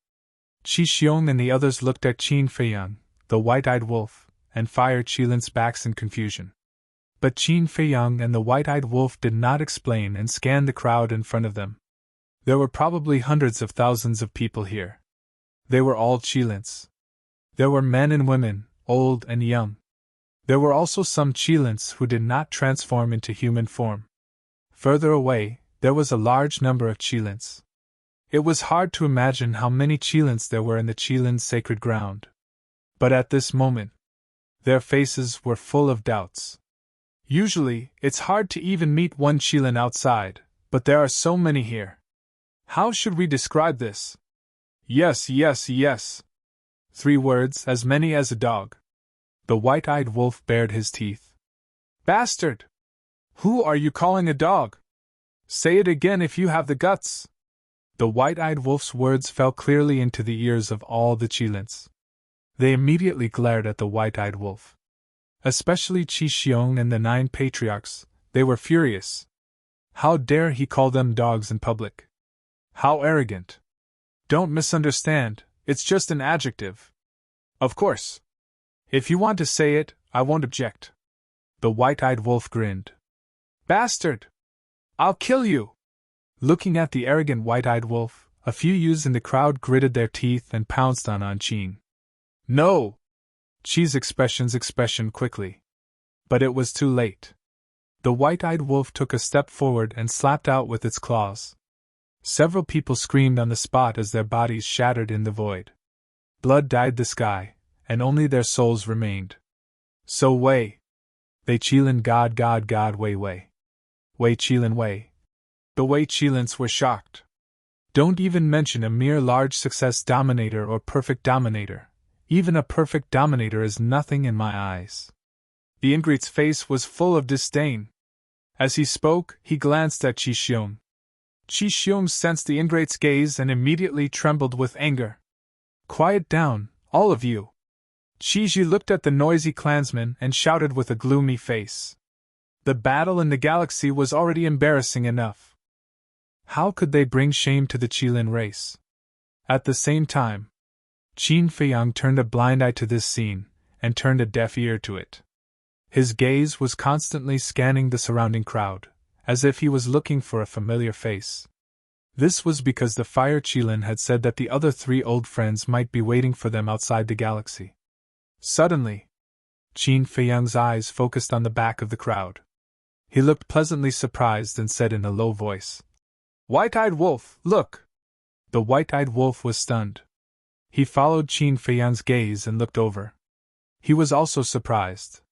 Qi Xiong and the others looked at Qin Feiyang, the white-eyed wolf, and Fire Qilin's backs in confusion. But Qin Feiyang and the white-eyed wolf did not explain and scanned the crowd in front of them. There were probably hundreds of thousands of people here. They were all Qilins. There were men and women, old and young. There were also some Qilins who did not transform into human form. Further away, there was a large number of Qilins. It was hard to imagine how many Qilins there were in the Qilin sacred ground. But at this moment, their faces were full of doubts. Usually, it's hard to even meet one Qilin outside, but there are so many here. How should we describe this? Yes, yes, yes. 3 words, as many as a dog. The white-eyed wolf bared his teeth. Bastard! Who are you calling a dog? Say it again if you have the guts. The white-eyed wolf's words fell clearly into the ears of all the Qilins. They immediately glared at the white-eyed wolf. Especially Qi Xiong and the 9 patriarchs, they were furious. How dare he call them dogs in public? How arrogant! Don't misunderstand, it's just an adjective. Of course. If you want to say it, I won't object. The white-eyed wolf grinned. Bastard! I'll kill you! Looking at the arrogant white-eyed wolf, a few youths in the crowd gritted their teeth and pounced on Qin. No! Qi's expression quickly. But it was too late. The white-eyed wolf took a step forward and slapped out with its claws. Several people screamed on the spot as their bodies shattered in the void. Blood dyed the sky, and only their souls remained. So Wei. They Qilin God Wei. Wei Qilin Wei. The Wei Qilins were shocked. Don't even mention a mere large success dominator or perfect dominator. Even a perfect dominator is nothing in my eyes. The ingrate's face was full of disdain. As he spoke, he glanced at Qi Xiong. Qi Xiong sensed the ingrate's gaze and immediately trembled with anger. Quiet down, all of you. Qi Ji looked at the noisy clansmen and shouted with a gloomy face. The battle in the galaxy was already embarrassing enough. How could they bring shame to the Qilin race? At the same time, Qin Feiyang turned a blind eye to this scene, and turned a deaf ear to it. His gaze was constantly scanning the surrounding crowd, as if he was looking for a familiar face. This was because the Fire Qilin had said that the other 3 old friends might be waiting for them outside the galaxy. Suddenly, Qin Feiyang's eyes focused on the back of the crowd. He looked pleasantly surprised and said in a low voice, White-eyed wolf, look! The white-eyed wolf was stunned. He followed Qin Feiyang's gaze and looked over. He was also surprised.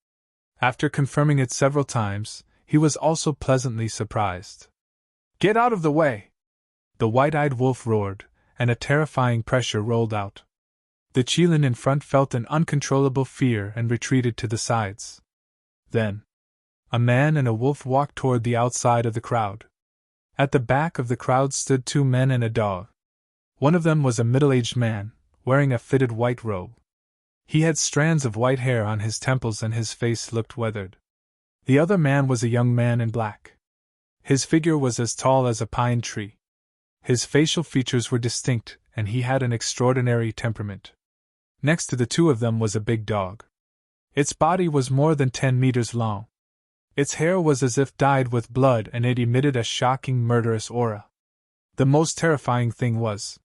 After confirming it several times, he was also pleasantly surprised. Get out of the way! The white-eyed wolf roared, and a terrifying pressure rolled out. The Qilin in front felt an uncontrollable fear and retreated to the sides. Then, a man and a wolf walked toward the outside of the crowd. At the back of the crowd stood 2 men and a dog. One of them was a middle-aged man, wearing a fitted white robe. He had strands of white hair on his temples and his face looked weathered. The other man was a young man in black. His figure was as tall as a pine tree. His facial features were distinct, and he had an extraordinary temperament. Next to the two of them was a big dog. Its body was more than 10 meters long. Its hair was as if dyed with blood, and it emitted a shocking, murderous aura. The most terrifying thing was,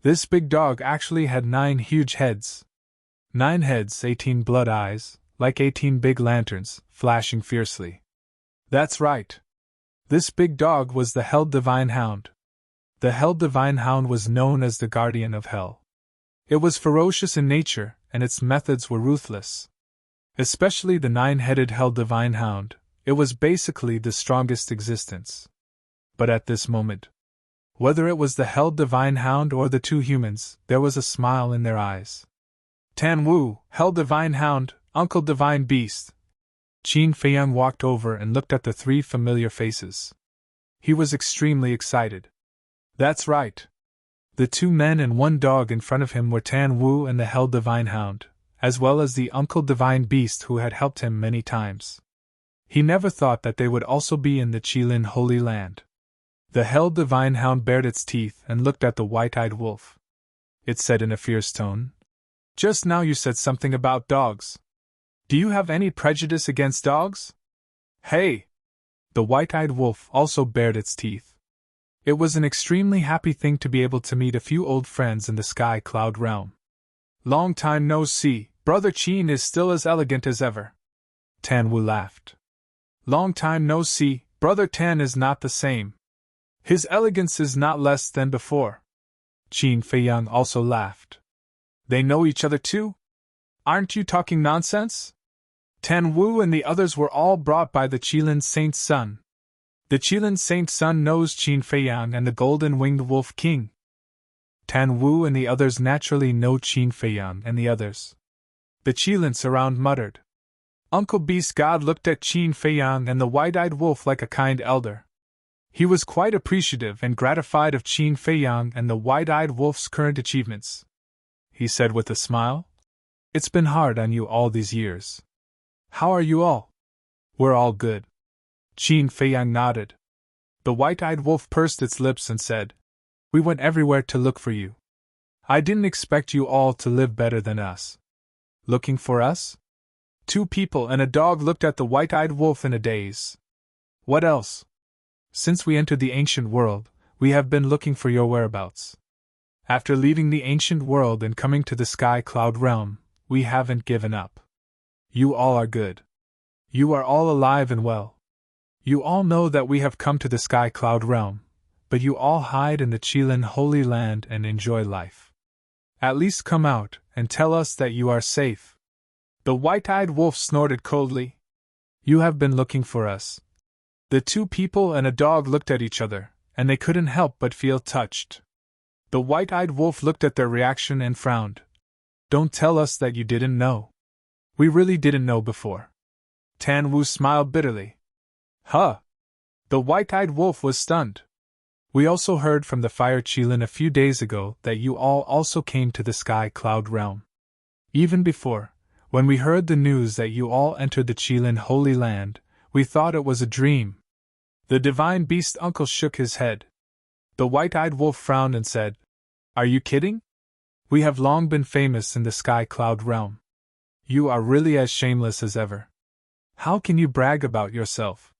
this big dog actually had 9 huge heads. 9 heads, 18 blood eyes, like 18 big lanterns, flashing fiercely. That's right. This big dog was the Hell Divine Hound. The Hell Divine Hound was known as the guardian of hell. It was ferocious in nature, and its methods were ruthless. Especially the 9-headed Hell Divine Hound, it was basically the strongest existence. But at this moment, whether it was the Hell Divine Hound or the two humans, there was a smile in their eyes. Tan Wu, Hell Divine Hound, Uncle Divine Beast. Qin Feiyang walked over and looked at the 3 familiar faces. He was extremely excited. That's right. The 2 men and 1 dog in front of him were Tan Wu and the Hell Divine Hound, as well as the Uncle Divine Beast who had helped him many times. He never thought that they would also be in the Qilin Holy Land. The Hell Divine Hound bared its teeth and looked at the white-eyed wolf. It said in a fierce tone, "Just now you said something about dogs. Do you have any prejudice against dogs?" "Hey!" The white-eyed wolf also bared its teeth. It was an extremely happy thing to be able to meet a few old friends in the Sky Cloud realm. "Long time no see, Brother Qin is still as elegant as ever." Tan Wu laughed. "Long time no see, Brother Tan is not the same. His elegance is not less than before." Qin Feiyang also laughed. "They know each other too? Aren't you talking nonsense?" Tan Wu and the others were all brought by the Qilin Saint's son. The Qilin Saint's son knows Qin Feiyang and the Golden-Winged Wolf King. Tan Wu and the others naturally know Qin Feiyang and the others. The Qilins around muttered. Uncle Beast God looked at Qin Feiyang and the white-eyed wolf like a kind elder. He was quite appreciative and gratified of Qin Feiyang and the white-eyed wolf's current achievements. He said with a smile, "It's been hard on you all these years. How are you all?" "We're all good." Qin Feiyang nodded. The white-eyed wolf pursed its lips and said, "We went everywhere to look for you. I didn't expect you all to live better than us." "Looking for us?" 2 people and a dog looked at the white-eyed wolf in a daze. "What else? Since we entered the ancient world, we have been looking for your whereabouts. After leaving the ancient world and coming to the Sky Cloud realm, we haven't given up. You all are good. You are all alive and well. You all know that we have come to the Sky Cloud realm, but you all hide in the Qilin Holy Land and enjoy life. At least come out and tell us that you are safe." The white-eyed wolf snorted coldly. "You have been looking for us." The 2 people and a dog looked at each other, and they couldn't help but feel touched. The white-eyed wolf looked at their reaction and frowned. "Don't tell us that you didn't know. We really didn't know before." Tan Wu smiled bitterly. "Huh!" The white-eyed wolf was stunned. "We also heard from the Fire Qilin a few days ago that you all also came to the Sky Cloud realm. Even before, when we heard the news that you all entered the Qilin Holy Land, we thought it was a dream." The Divine Beast uncle shook his head. The white-eyed wolf frowned and said, "Are you kidding? We have long been famous in the Sky Cloud realm. You are really as shameless as ever. How can you brag about yourself?"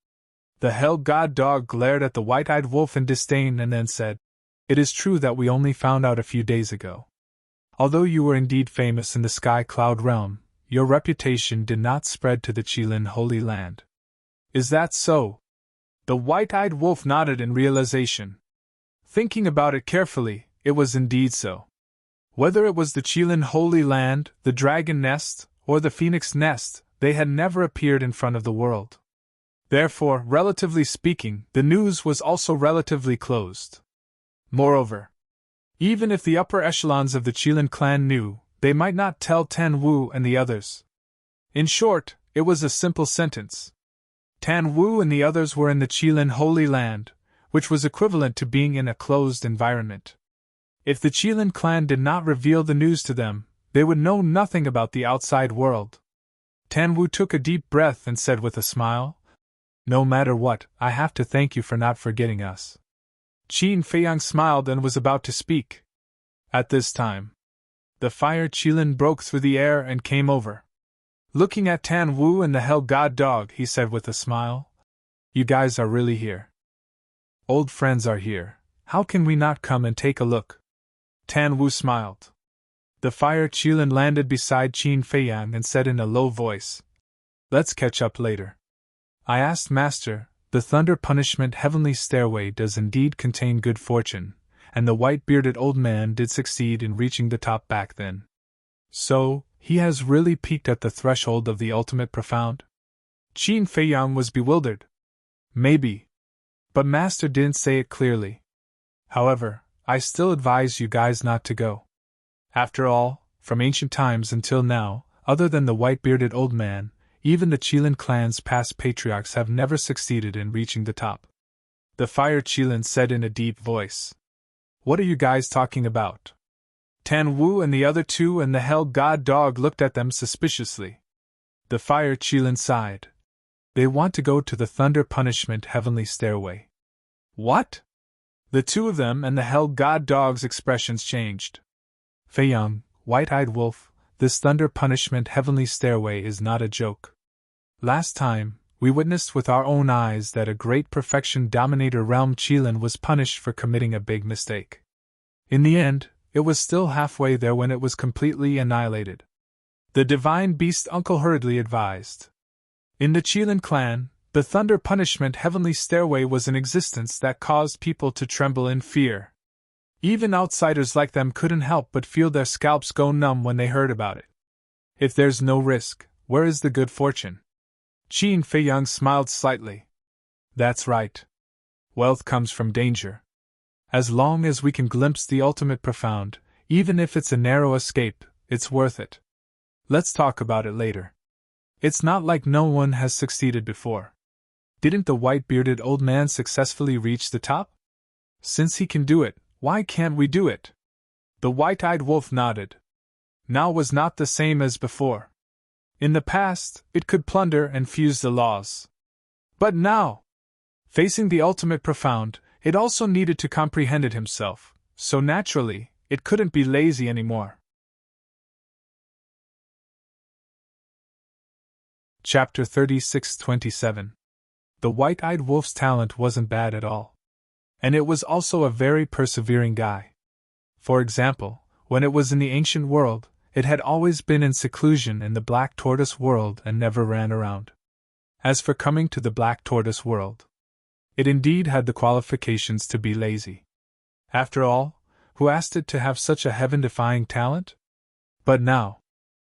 The Hell God dog glared at the white-eyed wolf in disdain and then said, "It is true that we only found out a few days ago. Although you were indeed famous in the Sky Cloud realm, your reputation did not spread to the Qilin Holy Land." "Is that so?" The white-eyed wolf nodded in realization. Thinking about it carefully, it was indeed so. Whether it was the Qilin Holy Land, the Dragon Nest, or the Phoenix Nest, they had never appeared in front of the world. Therefore, relatively speaking, the news was also relatively closed. Moreover, even if the upper echelons of the Qilin clan knew, they might not tell Tan Wu and the others. In short, it was a simple sentence. Tan Wu and the others were in the Qilin Holy Land, which was equivalent to being in a closed environment. If the Qilin clan did not reveal the news to them, they would know nothing about the outside world. Tan Wu took a deep breath and said with a smile, "No matter what, I have to thank you for not forgetting us." Qin Feiyang smiled and was about to speak. At this time, the fire Qilin broke through the air and came over. Looking at Tan Wu and the Hell God Dog, he said with a smile, "You guys are really here. Old friends are here. How can we not come and take a look?" Tan Wu smiled. The fire Qilin landed beside Qin Feiyang and said in a low voice, "Let's catch up later. I asked Master, the Thunder Punishment Heavenly Stairway does indeed contain good fortune, and the white-bearded old man did succeed in reaching the top back then. So, he has really peaked at the threshold of the ultimate profound?" Qin Feiyang was bewildered. "Maybe. But Master didn't say it clearly. However, I still advise you guys not to go. After all, from ancient times until now, other than the white-bearded old man, even the Qilin clan's past patriarchs have never succeeded in reaching the top." The fire Qilin said in a deep voice. "What are you guys talking about?" Tan Wu and the other two and the Hell God Dog looked at them suspiciously. The fire Qilin sighed. "They want to go to the Thunder Punishment Heavenly Stairway." "What?" The two of them and the Hell God Dog's expressions changed. "Feiyang, White-Eyed Wolf, this Thunder Punishment Heavenly Stairway is not a joke. Last time, we witnessed with our own eyes that a great perfection dominator realm Qilin was punished for committing a big mistake. In the end, it was still halfway there when it was completely annihilated," the divine beast Uncle hurriedly advised. "In the Qilin clan, the Thunder Punishment Heavenly Stairway was in existence that caused people to tremble in fear. Even outsiders like them couldn't help but feel their scalps go numb when they heard about it. If there's no risk, where is the good fortune?" Qin Feiyang smiled slightly. "That's right. Wealth comes from danger. As long as we can glimpse the ultimate profound, even if it's a narrow escape, it's worth it. Let's talk about it later. It's not like no one has succeeded before. Didn't the white-bearded old man successfully reach the top? Since he can do it, why can't we do it?" The white-eyed wolf nodded. Now was not the same as before. In the past, it could plunder and fuse the laws. But now, facing the ultimate profound, it also needed to comprehend it himself, so naturally, it couldn't be lazy anymore. Chapter 36-27. The white-eyed wolf's talent wasn't bad at all. And it was also a very persevering guy. For example, when it was in the ancient world, it had always been in seclusion in the Black Tortoise world and never ran around. As for coming to the Black Tortoise world, it indeed had the qualifications to be lazy. After all, who asked it to have such a heaven-defying talent? But now,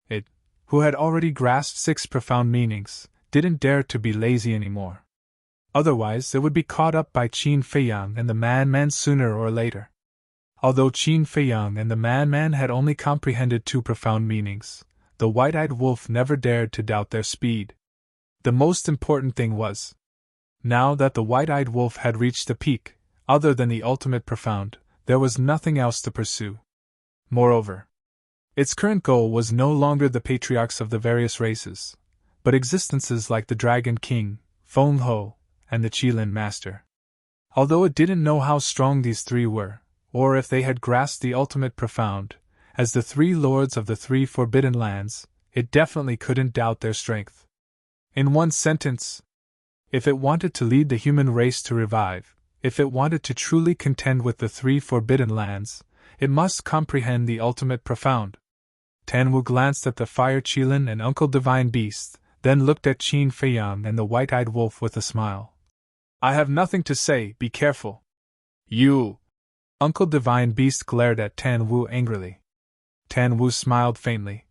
it, who had already grasped 6 profound meanings, didn't dare to be lazy anymore. Otherwise, it would be caught up by Qin Feiyang and the Man-Man sooner or later. Although Qin Feiyang and the Man-Man had only comprehended 2 profound meanings, the white-eyed wolf never dared to doubt their speed. The most important thing was, now that the white-eyed wolf had reached the peak, other than the ultimate profound, there was nothing else to pursue. Moreover, its current goal was no longer the patriarchs of the various races, but existences like the Dragon King, Feng Ho, and the Qilin Master. Although it didn't know how strong these 3 were, or if they had grasped the ultimate profound, as the 3 lords of the 3 forbidden lands, it definitely couldn't doubt their strength. In one sentence, if it wanted to lead the human race to revive, if it wanted to truly contend with the 3 forbidden lands, it must comprehend the ultimate profound. Tan Wu glanced at the fire Qilin and Uncle Divine Beast, then looked at Qin Feiyang and the white-eyed wolf with a smile. "I have nothing to say, be careful." "You!" Uncle Divine Beast glared at Tan Wu angrily. Tan Wu smiled faintly.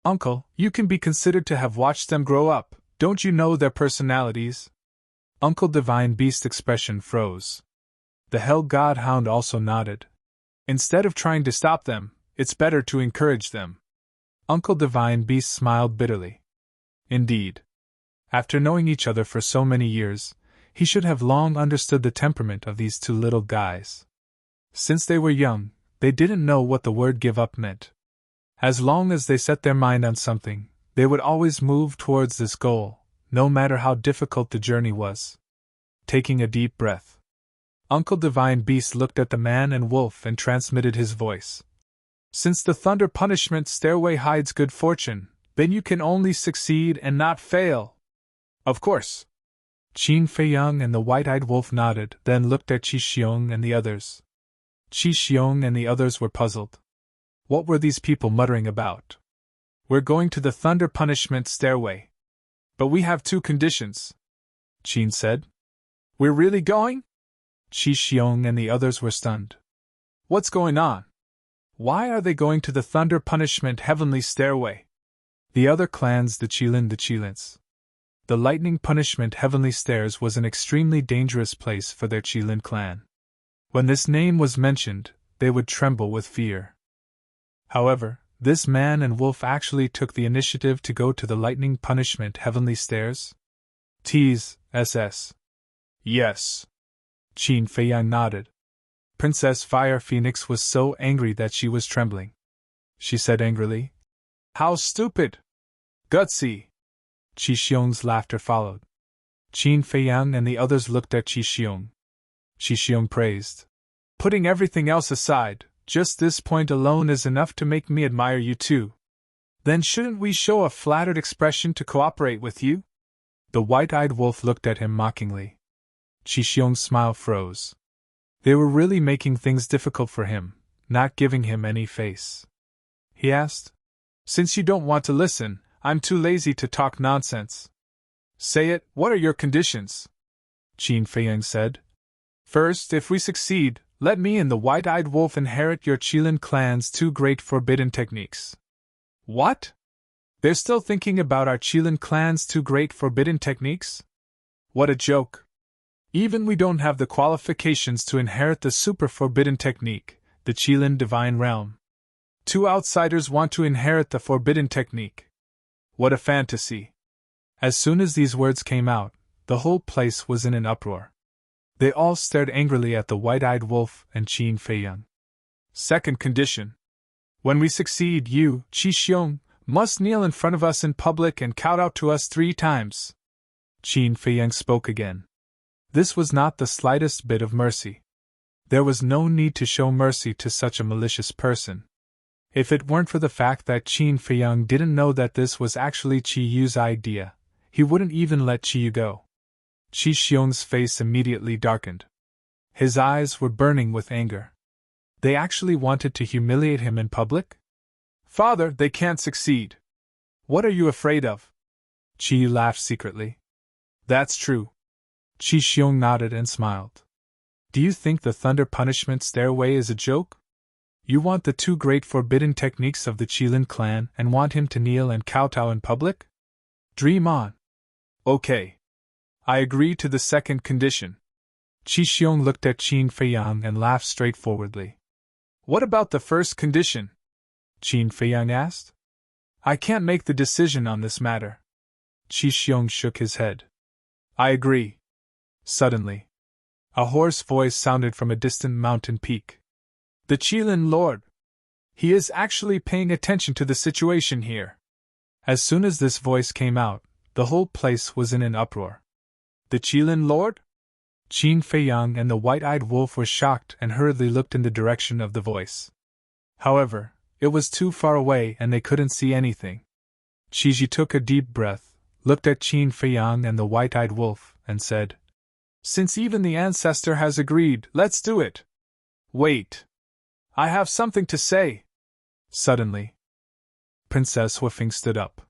"Uncle, you can be considered to have watched them grow up, don't you know their personalities?" Uncle Divine Beast's expression froze. The Hell God Hound also nodded. "Instead of trying to stop them, it's better to encourage them." Uncle Divine Beast smiled bitterly. Indeed, after knowing each other for so many years, he should have long understood the temperament of these 2 little guys. Since they were young, they didn't know what the word give up meant. As long as they set their mind on something, They would always move towards this goal, no matter how difficult the journey was. Taking a deep breath, Uncle Divine Beast looked at the man and wolf and transmitted his voice. Since the thunder punishment stairway hides good fortune, then you can only succeed and not fail. Of course. Qin Feiyang and the white-eyed wolf nodded, then looked at Qi Xiong and the others. Qi Xiong and the others were puzzled. What were these people muttering about? We're going to the thunder punishment stairway. But we have 2 conditions, Qin said. We're really going? Qi Xiong and the others were stunned. What's going on? Why are they going to the thunder punishment heavenly stairway? The other clans, the Qilins. The lightning punishment heavenly stairs was an extremely dangerous place for their Qilin clan. When this name was mentioned, they would tremble with fear. However, this man and wolf actually took the initiative to go to the lightning punishment heavenly stairs? Tease, SS. Yes. Qin Feiyang nodded. Princess Fire Phoenix was so angry that she was trembling. She said angrily, "How stupid! Gutsy!" Qi Xiong's laughter followed. Qin Feiyang and the others looked at Qi Xiong. Qi Xiong praised. "Putting everything else aside, just this point alone is enough to make me admire you too. Then shouldn't we show a flattered expression to cooperate with you?" The white-eyed wolf looked at him mockingly. Qi Xiong's smile froze. They were really making things difficult for him, not giving him any face. He asked, "Since you don't want to listen, I'm too lazy to talk nonsense." "Say it, what are your conditions?" Qin Feiyang said. "First, if we succeed, let me and the white-eyed wolf inherit your Qilin clan's 2 great forbidden techniques." What? They're still thinking about our Qilin clan's 2 great forbidden techniques? What a joke. Even we don't have the qualifications to inherit the super forbidden technique, the Qilin divine realm. 2 outsiders want to inherit the forbidden technique. What a fantasy. As soon as these words came out, the whole place was in an uproar. They all stared angrily at the white-eyed wolf and Qin Feiyang. Second condition. When we succeed, you, Qi Xiong, must kneel in front of us in public and kowtow to us 3 times. Qin Feiyang spoke again. This was not the slightest bit of mercy. There was no need to show mercy to such a malicious person. If it weren't for the fact that Qin Feiyang didn't know that this was actually Qi Yu's idea, he wouldn't even let Qi Yu go. Qi Xiong's face immediately darkened. His eyes were burning with anger. They actually wanted to humiliate him in public? "Father, they can't succeed. What are you afraid of?" Qi Yu laughed secretly. "That's true." Qi Xiong nodded and smiled. "Do you think the thunder punishment stairway is a joke? You want the 2 great forbidden techniques of the Qilin clan and want him to kneel and kowtow in public? Dream on. Okay. I agree to the second condition." Qi Xiong looked at Qin Feiyang and laughed straightforwardly. "What about the first condition?" Qin Feiyang asked. "I can't make the decision on this matter." Qi Xiong shook his head. "I agree." Suddenly, a hoarse voice sounded from a distant mountain peak. "The Qilin Lord! He is actually paying attention to the situation here." As soon as this voice came out, the whole place was in an uproar. "The Qilin Lord?" Qin Feiyang and the white-eyed wolf were shocked and hurriedly looked in the direction of the voice. However, it was too far away and they couldn't see anything. Qi Ji took a deep breath, looked at Qin Feiyang and the white-eyed wolf, and said, "Since even the ancestor has agreed, let's do it." "Wait. I have something to say." Suddenly, Princess Woofing stood up.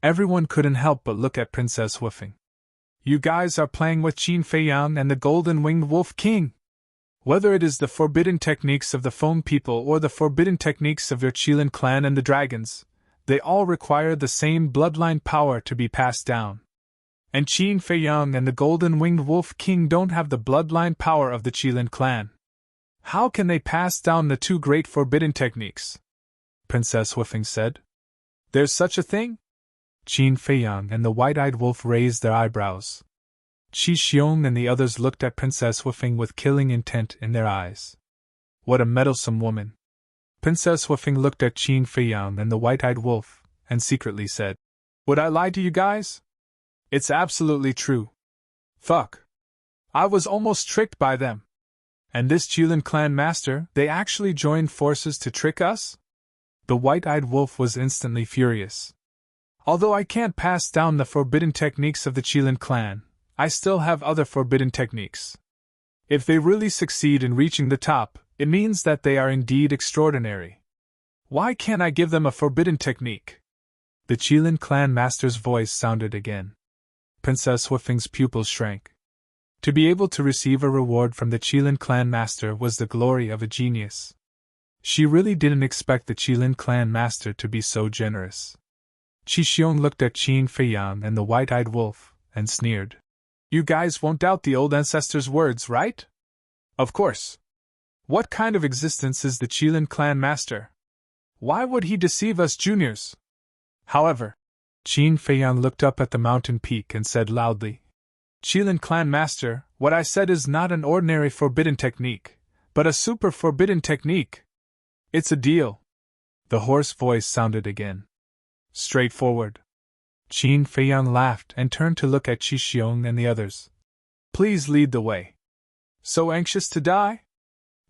Everyone couldn't help but look at Princess Woofing. "You guys are playing with Qin Feiyang and the Golden-Winged Wolf King. Whether it is the forbidden techniques of the Foam people or the forbidden techniques of your Qilin clan and the dragons, they all require the same bloodline power to be passed down. And Qin Feiyang and the Golden-Winged Wolf King don't have the bloodline power of the Qilin clan. How can they pass down the 2 great forbidden techniques?" Princess Woofing said. "There's such a thing?" Qin Feiyang and the white-eyed wolf raised their eyebrows. Qi Xiong and the others looked at Princess Woofing with killing intent in their eyes. What a meddlesome woman! Princess Woofing looked at Qin Feiyang and the white-eyed wolf, and secretly said, "Would I lie to you guys? It's absolutely true. Fuck. I was almost tricked by them. And this Qilin clan master, they actually joined forces to trick us?" The white-eyed wolf was instantly furious. "Although I can't pass down the forbidden techniques of the Qilin clan, I still have other forbidden techniques. If they really succeed in reaching the top, it means that they are indeed extraordinary. Why can't I give them a forbidden technique?" The Qilin clan master's voice sounded again. Princess Huifeng's pupils shrank. To be able to receive a reward from the Qilin clan master was the glory of a genius. She really didn't expect the Qilin clan master to be so generous. Qi Xiong looked at Qin Feiyang and the white-eyed wolf, and sneered. "You guys won't doubt the old ancestor's words, right? Of course. What kind of existence is the Qilin clan master? Why would he deceive us juniors?" However, Qin Feiyang looked up at the mountain peak and said loudly, "Qilin clan master, what I said is not an ordinary forbidden technique, but a super forbidden technique. It's a deal." The hoarse voice sounded again. "Straightforward." Qin Feiyang laughed and turned to look at Qi Xiong and the others. "Please lead the way." "So anxious to die?"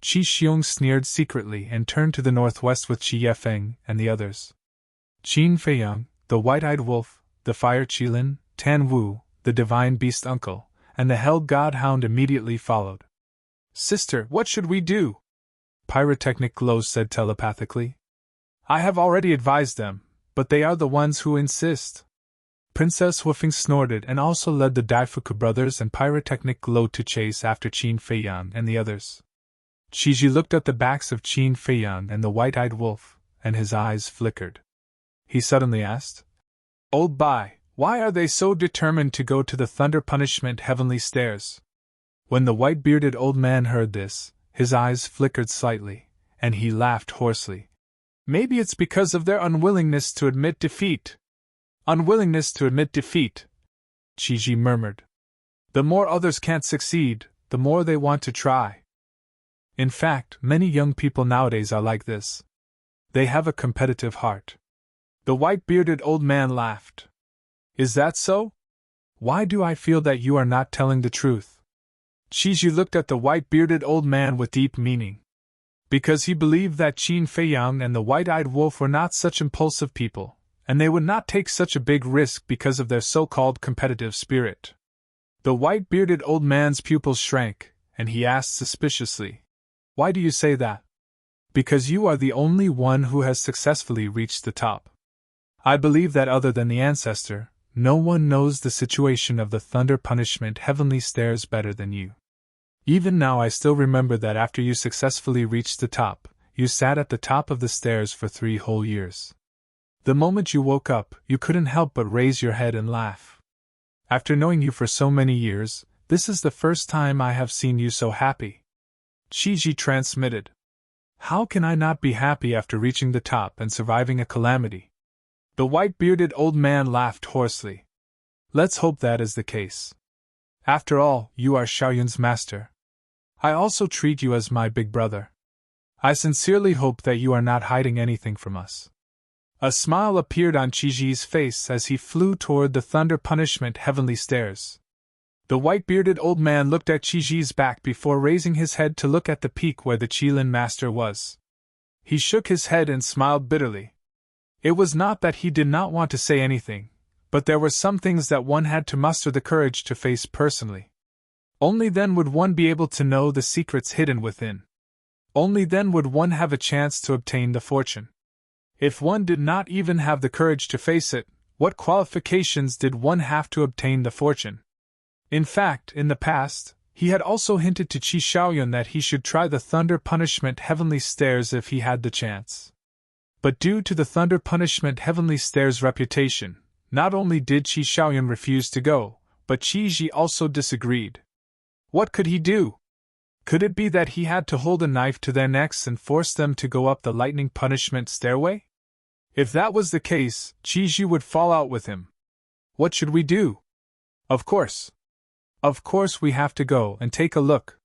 Qi Xiong sneered secretly and turned to the northwest with Qi Yefeng and the others. Qin Feiyang, the white-eyed wolf, the fire Qilin, Tan Wu, the divine beast uncle, and the hell godhound immediately followed. "Sister, what should we do?" Pyrotechnic Glows said telepathically. "I have already advised them, but they are the ones who insist." Princess Huifeng snorted and also led the Daifuku brothers and Pyrotechnic Glow to chase after Qin Feiyang and the others. Qiji looked at the backs of Qin Feiyang and the white-eyed wolf, and his eyes flickered. He suddenly asked, "Old Bai, why are they so determined to go to the Thunder Punishment Heavenly Stairs?" When the white-bearded old man heard this, his eyes flickered slightly, and he laughed hoarsely. "Maybe it's because of their unwillingness to admit defeat." "Unwillingness to admit defeat," Qiji murmured. "The more others can't succeed, the more they want to try." In fact, many young people nowadays are like this. They have a competitive heart. The white-bearded old man laughed. "Is that so? Why do I feel that you are not telling the truth?" Qiji looked at the white-bearded old man with deep meaning. Because he believed that Qin Feiyang and the white-eyed wolf were not such impulsive people, and they would not take such a big risk because of their so-called competitive spirit. The white-bearded old man's pupils shrank, and he asked suspiciously, "Why do you say that?" "Because you are the only one who has successfully reached the top. I believe that other than the ancestor, no one knows the situation of the Thunder Punishment Heavenly Stairs better than you. Even now I still remember that after you successfully reached the top, you sat at the top of the stairs for 3 whole years. The moment you woke up, you couldn't help but raise your head and laugh. After knowing you for so many years, this is the first time I have seen you so happy." Qiji transmitted. "How can I not be happy after reaching the top and surviving a calamity?" The white-bearded old man laughed hoarsely. "Let's hope that is the case. After all, you are Xiaoyun's master. I also treat you as my big brother. I sincerely hope that you are not hiding anything from us." A smile appeared on Qiji's face as he flew toward the Thunder Punishment Heavenly Stairs. The white-bearded old man looked at Qiji's back before raising his head to look at the peak where the Qilin master was. He shook his head and smiled bitterly. It was not that he did not want to say anything, but there were some things that one had to muster the courage to face personally. Only then would one be able to know the secrets hidden within. Only then would one have a chance to obtain the fortune. If one did not even have the courage to face it, what qualifications did one have to obtain the fortune? In fact, in the past, he had also hinted to Qi Xiaoyun that he should try the Thunder Punishment Heavenly Stairs if he had the chance. But due to the Thunder Punishment Heavenly Stairs' reputation, not only did Qi Xiaoyun refuse to go, but Qiji also disagreed. What could he do? Could it be that he had to hold a knife to their necks and force them to go up the lightning punishment stairway? If that was the case, Qiji would fall out with him. What should we do? Of course we have to go and take a look.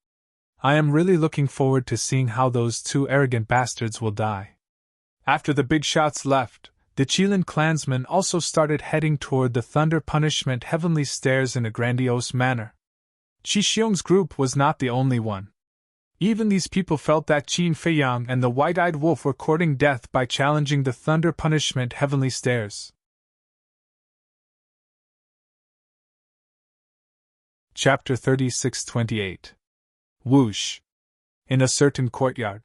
I am really looking forward to seeing how those 2 arrogant bastards will die. After the big shots left, The Qilin clansmen also started heading toward the Thunder Punishment Heavenly Stairs in a grandiose manner. Qi Xiong's group was not the only one. Even these people felt that Qin Feiyang and the White-Eyed Wolf were courting death by challenging the Thunder Punishment Heavenly Stairs. Chapter 36-28. Whoosh! In a certain courtyard,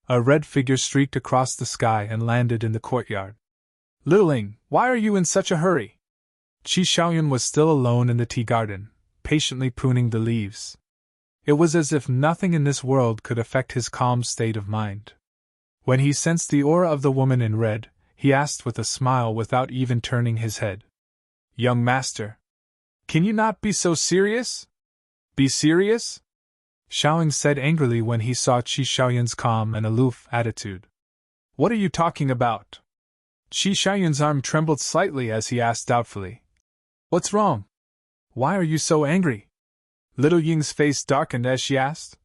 a red figure streaked across the sky and landed in the courtyard. Littling, why are you in such a hurry? Qi Xiaoyun was still alone in the tea garden, patiently pruning the leaves. It was as if nothing in this world could affect his calm state of mind. When he sensed the aura of the woman in red, he asked with a smile without even turning his head. Young master, can you not be so serious? Be serious? Xiaoyun said angrily when he saw Qi Xiaoyun's calm and aloof attitude. What are you talking about? Qi Xiaoyun's arm trembled slightly as he asked doubtfully. What's wrong? Why are you so angry? Little Ying's face darkened as she asked.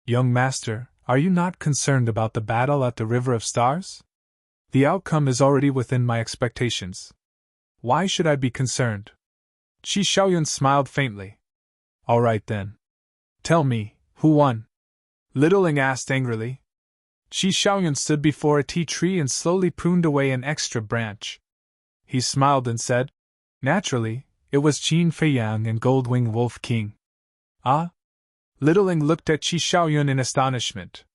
Young master, are you not concerned about the battle at the River of Stars? The outcome is already within my expectations. Why should I be concerned? Qi Xiaoyun smiled faintly. All right then. Tell me, who won? Little Ying asked angrily. Qi Xiaoyun stood before a tea tree and slowly pruned away an extra branch. He smiled and said, Naturally, it was Qin Feiyang and Goldwing Wolf King. Ah? Little Ying looked at Qi Xiaoyun in astonishment.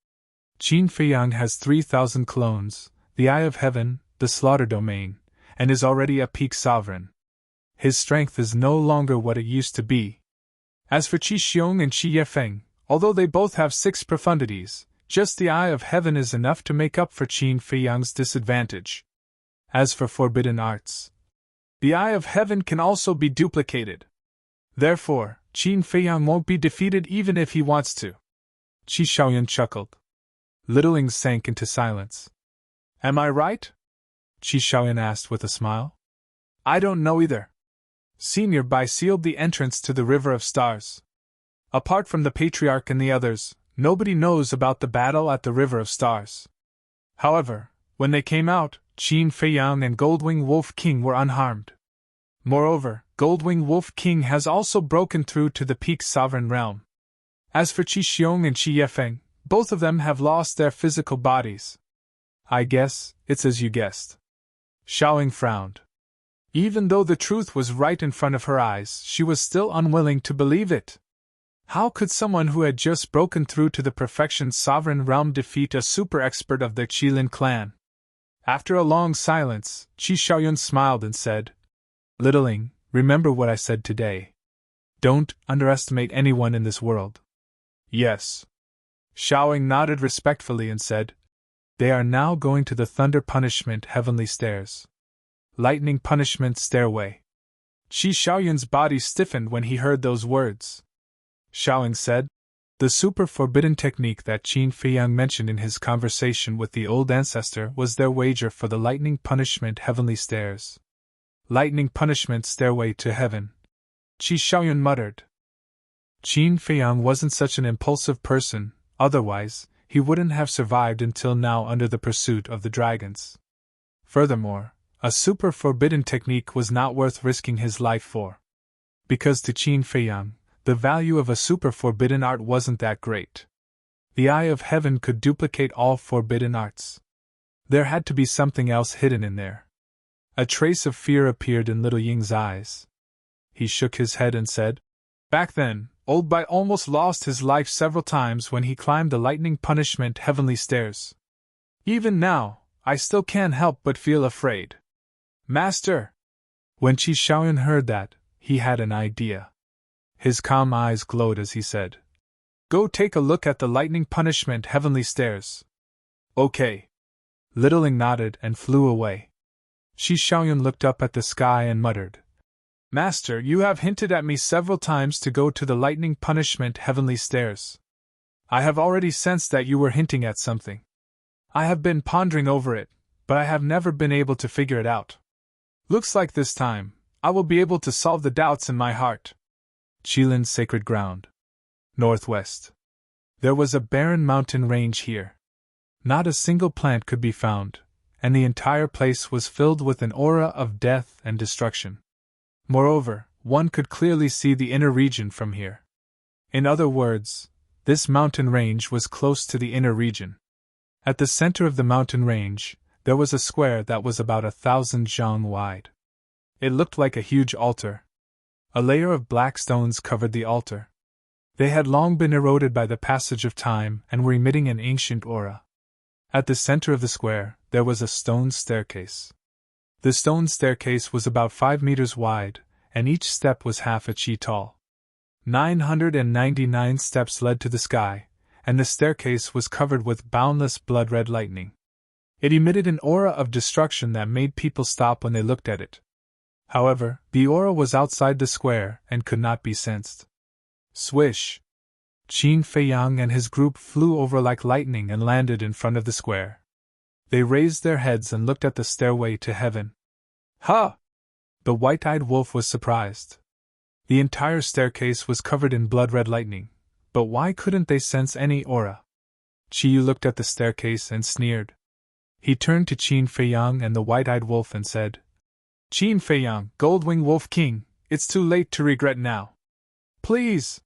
Qin Feiyang has 3,000 clones, the Eye of Heaven, the Slaughter Domain, and is already a peak sovereign. His strength is no longer what it used to be. As for Qi Xiong and Qi Yefeng, although they both have 6 profundities, just the Eye of Heaven is enough to make up for Qin Feiyang's disadvantage. As for forbidden arts, the Eye of Heaven can also be duplicated. Therefore, Qin Feiyang won't be defeated even if he wants to. Qi Xiaoyun chuckled. Little Ying sank into silence. Am I right? Qi Xiaoyun asked with a smile. I don't know either. Senior Bai sealed the entrance to the River of Stars. Apart from the Patriarch and the others, nobody knows about the battle at the River of Stars. However, when they came out, Qin Feiyang and Goldwing Wolf King were unharmed. Moreover, Goldwing Wolf King has also broken through to the peak sovereign realm. As for Qi Xiong and Qi Yefeng, both of them have lost their physical bodies. I guess, it's as you guessed. Xiaoying frowned. Even though the truth was right in front of her eyes, she was still unwilling to believe it. How could someone who had just broken through to the Perfection Sovereign Realm defeat a super expert of the Qilin clan? After a long silence, Qi Xiaoyun smiled and said, Little Ying, remember what I said today. Don't underestimate anyone in this world. Yes. Xiaoying nodded respectfully and said, They are now going to the Thunder Punishment Heavenly Stairs. Lightning Punishment Stairway. Qi Xiaoyun's body stiffened when he heard those words. Xiaoying said, The super forbidden technique that Qin Feiyang mentioned in his conversation with the old ancestor was their wager for the Lightning Punishment Heavenly Stairs. Lightning Punishment Stairway to Heaven. Qi Xiaoyun muttered. Qin Feiyang wasn't such an impulsive person, otherwise, he wouldn't have survived until now under the pursuit of the dragons. Furthermore, a super forbidden technique was not worth risking his life for. Because to Qin Feiyang, the value of a super forbidden art wasn't that great. The Eye of Heaven could duplicate all forbidden arts. There had to be something else hidden in there. A trace of fear appeared in Little Ying's eyes. He shook his head and said, Back then, Old Bai almost lost his life several times when he climbed the Lightning Punishment Heavenly Stairs. Even now, I still can't help but feel afraid. Master! When Qi Xiaoyun heard that, he had an idea. His calm eyes glowed as he said, Go take a look at the Lightning Punishment Heavenly Stairs. Okay. Little Ying nodded and flew away. Qi Xiaoyun looked up at the sky and muttered, Master, you have hinted at me several times to go to the Lightning Punishment Heavenly Stairs. I have already sensed that you were hinting at something. I have been pondering over it, but I have never been able to figure it out. Looks like this time, I will be able to solve the doubts in my heart. Qilin's sacred ground. Northwest. There was a barren mountain range here. Not a single plant could be found, and the entire place was filled with an aura of death and destruction. Moreover, one could clearly see the inner region from here. In other words, this mountain range was close to the inner region. At the center of the mountain range, there was a square that was about 1,000 zhang wide. It looked like a huge altar. A layer of black stones covered the altar. They had long been eroded by the passage of time and were emitting an ancient aura. At the center of the square, there was a stone staircase. The stone staircase was about 5 meters wide, and each step was half a chi tall. 999 steps led to the sky, and the staircase was covered with boundless blood-red lightning. It emitted an aura of destruction that made people stop when they looked at it. However, the aura was outside the square and could not be sensed. Swish! Qin Feiyang and his group flew over like lightning and landed in front of the square. They raised their heads and looked at the stairway to heaven. Ha! The white-eyed wolf was surprised. The entire staircase was covered in blood-red lightning, but why couldn't they sense any aura? Qiyu looked at the staircase and sneered. He turned to Qin Feiyang and the white-eyed wolf and said, Qin Feiyang, Goldwing Wolf King, it's too late to regret now. Please!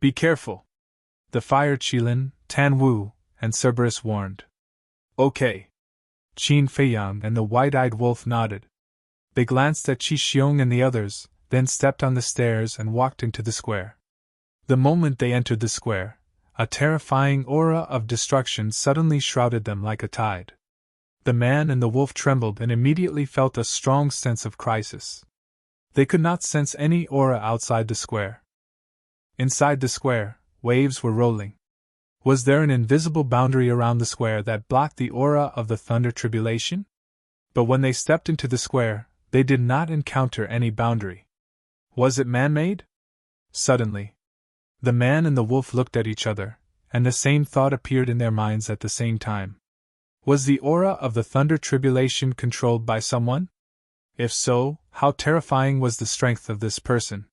Be careful. The Fire Qilin, Tan Wu, and Cerberus warned. Okay. Qin Feiyang and the white-eyed wolf nodded. They glanced at Qi Xiong and the others, then stepped on the stairs and walked into the square. The moment they entered the square, a terrifying aura of destruction suddenly shrouded them like a tide. The man and the wolf trembled and immediately felt a strong sense of crisis. They could not sense any aura outside the square. Inside the square, waves were rolling. Was there an invisible boundary around the square that blocked the aura of the thunder tribulation? But when they stepped into the square, they did not encounter any boundary. Was it man-made? Suddenly, the man and the wolf looked at each other, and the same thought appeared in their minds at the same time. Was the aura of the thunder tribulation controlled by someone? If so, how terrifying was the strength of this person?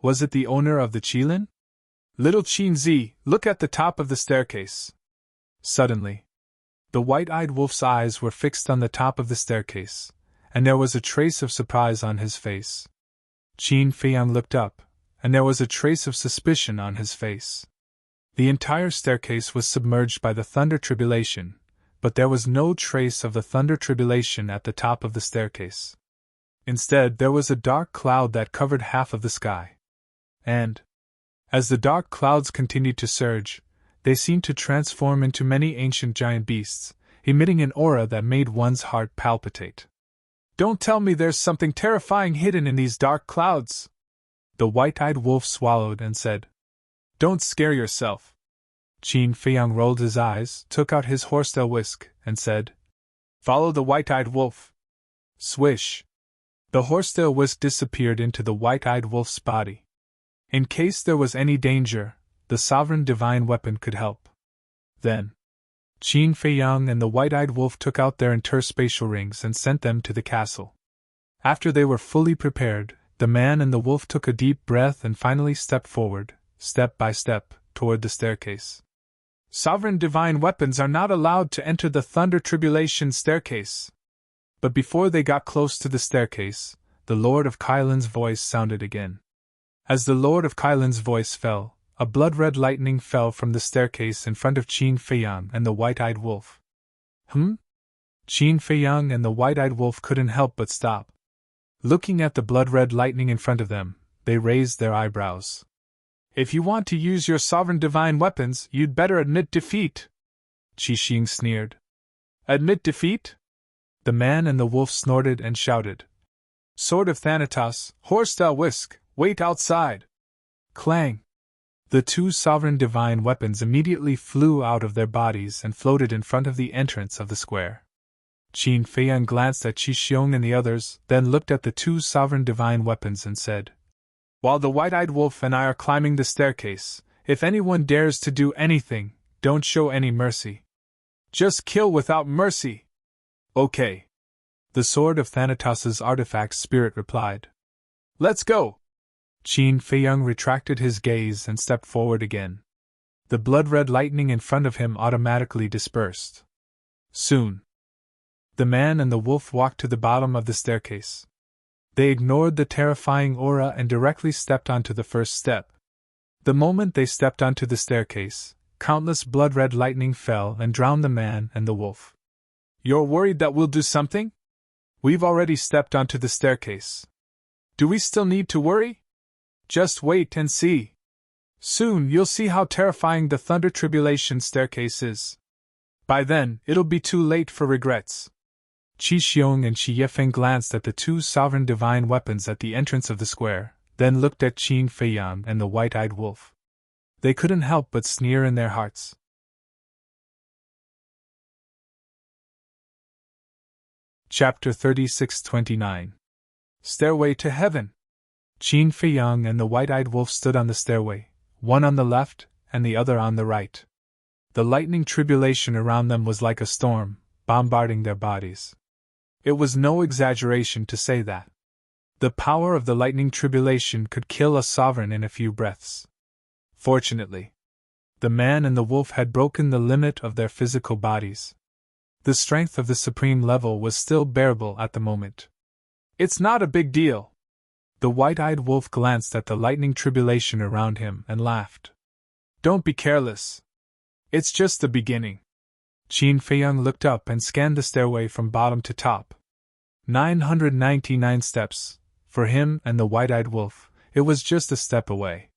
Was it the owner of the Qilin? Little Qin Zi, look at the top of the staircase. Suddenly, the white-eyed wolf's eyes were fixed on the top of the staircase, and there was a trace of surprise on his face. Qin Feiyang looked up, and there was a trace of suspicion on his face. The entire staircase was submerged by the thunder tribulation, but there was no trace of the thunder tribulation at the top of the staircase. Instead, there was a dark cloud that covered half of the sky. And, as the dark clouds continued to surge, they seemed to transform into many ancient giant beasts, emitting an aura that made one's heart palpitate. Don't tell me there's something terrifying hidden in these dark clouds! The white-eyed wolf swallowed and said, Don't scare yourself. Qin Feiyang rolled his eyes, took out his horsetail whisk, and said, Follow the white-eyed wolf. Swish! The horsetail whisk disappeared into the white-eyed wolf's body. In case there was any danger, the sovereign divine weapon could help. Then, Qin Feiyang and the white-eyed wolf took out their interspatial rings and sent them to the castle. After they were fully prepared, the man and the wolf took a deep breath and finally stepped forward, step by step, toward the staircase. Sovereign divine weapons are not allowed to enter the thunder tribulation staircase. But before they got close to the staircase, the Lord of Kailin's voice sounded again. As the Lord of Kailin's voice fell, a blood-red lightning fell from the staircase in front of Qin Feiyang and the white-eyed wolf. Qin Feiyang and the white-eyed wolf couldn't help but stop. Looking at the blood-red lightning in front of them, they raised their eyebrows. If you want to use your sovereign divine weapons, you'd better admit defeat, Qi Xing sneered. Admit defeat? The man and the wolf snorted and shouted. Sword of Thanatos, horsetail whisk, wait outside! Clang! The two sovereign divine weapons immediately flew out of their bodies and floated in front of the entrance of the square. Qin Feiyang glanced at Qi Xiong and the others, then looked at the two sovereign divine weapons and said, While the white-eyed wolf and I are climbing the staircase, if anyone dares to do anything, don't show any mercy. Just kill without mercy! Okay. The sword of Thanatos' artifact spirit replied. Let's go! Qin Feiyang retracted his gaze and stepped forward again. The blood-red lightning in front of him automatically dispersed. Soon, The man and the wolf walked to the bottom of the staircase. They ignored the terrifying aura and directly stepped onto the first step. The moment they stepped onto the staircase, countless blood-red lightning fell and drowned the man and the wolf. "You're worried that we'll do something? We've already stepped onto the staircase. Do we still need to worry? Just wait and see. Soon you'll see how terrifying the Thunder Tribulation staircase is. By then, it'll be too late for regrets." Qi Xiong and Qi Yifeng glanced at the two sovereign divine weapons at the entrance of the square, then looked at Qin Feiyang and the white-eyed wolf. They couldn't help but sneer in their hearts. Chapter 36-29. Stairway to Heaven. Qin Feiyang and the white-eyed wolf stood on the stairway, one on the left and the other on the right. The lightning tribulation around them was like a storm, bombarding their bodies. It was no exaggeration to say that the power of the lightning tribulation could kill a sovereign in a few breaths. Fortunately, the man and the wolf had broken the limit of their physical bodies. The strength of the supreme level was still bearable at the moment. "It's not a big deal." The white-eyed wolf glanced at the lightning tribulation around him and laughed. "Don't be careless. It's just the beginning." Qin Feiyang looked up and scanned the stairway from bottom to top. 999 steps. For him and the white-eyed wolf, it was just a step away.